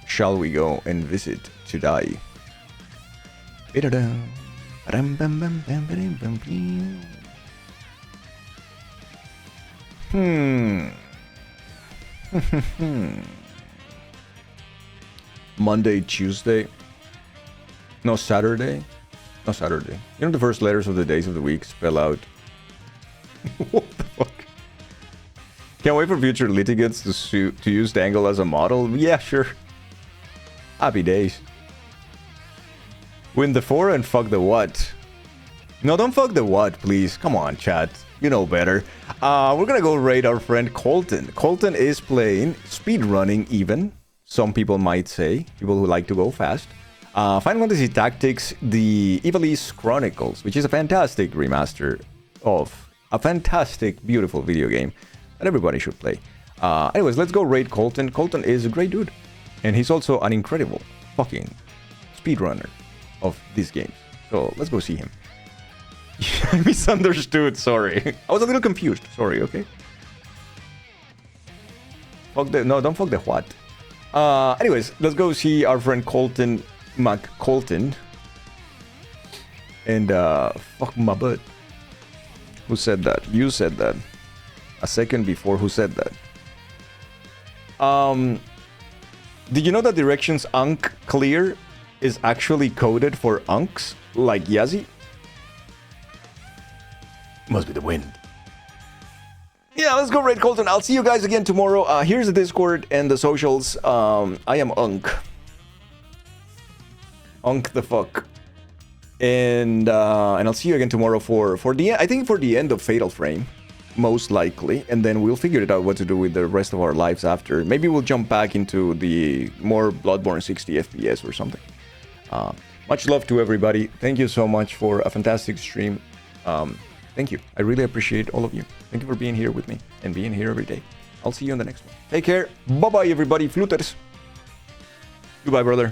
shall we go and visit today? Monday, Tuesday. No, Saturday. No, Saturday. You know the first letters of the days of the week spell out. What the fuck? Can't wait for future litigants to use Dangle as a model. Yeah, sure. Happy days. Win the 4 and fuck the what? No, don't fuck the what, please. Come on, chat. You know better. We're gonna go raid our friend Colton. Colton is playing speedrunning even. Some people might say. People who like to go fast. Final Fantasy Tactics, the Ivalice Chronicles, which is a fantastic remaster of a fantastic, beautiful video game that everybody should play. Anyways, let's go raid Colton. Colton is a great dude. And he's also an incredible fucking speedrunner of these games. So let's go see him. I misunderstood, sorry. I was a little confused. Sorry, okay? Fuck the... No, don't fuck the what. Anyways, let's go see our friend Colton McColton. And, fuck my butt. Who said that? You said that. A second before, who said that? Did you know that directions Unk clear is actually coded for Unks? Like Yazzie? Must be the wind. Yeah, let's go raid Colton. I'll see you guys again tomorrow. Here's the Discord and the socials. I am Unk. Unk the fuck. And I'll see you again tomorrow for the I think for the end of Fatal Frame, most likely, and then we'll figure it out what to do with the rest of our lives after. Maybe we'll jump back into the more Bloodborne 60 FPS or something. Much love to everybody. Thank you so much for a fantastic stream. Thank you. I really appreciate all of you. Thank you for being here with me and being here every day. I'll see you in the next one. Take care. Bye bye, everybody. Fluters. Goodbye, brother.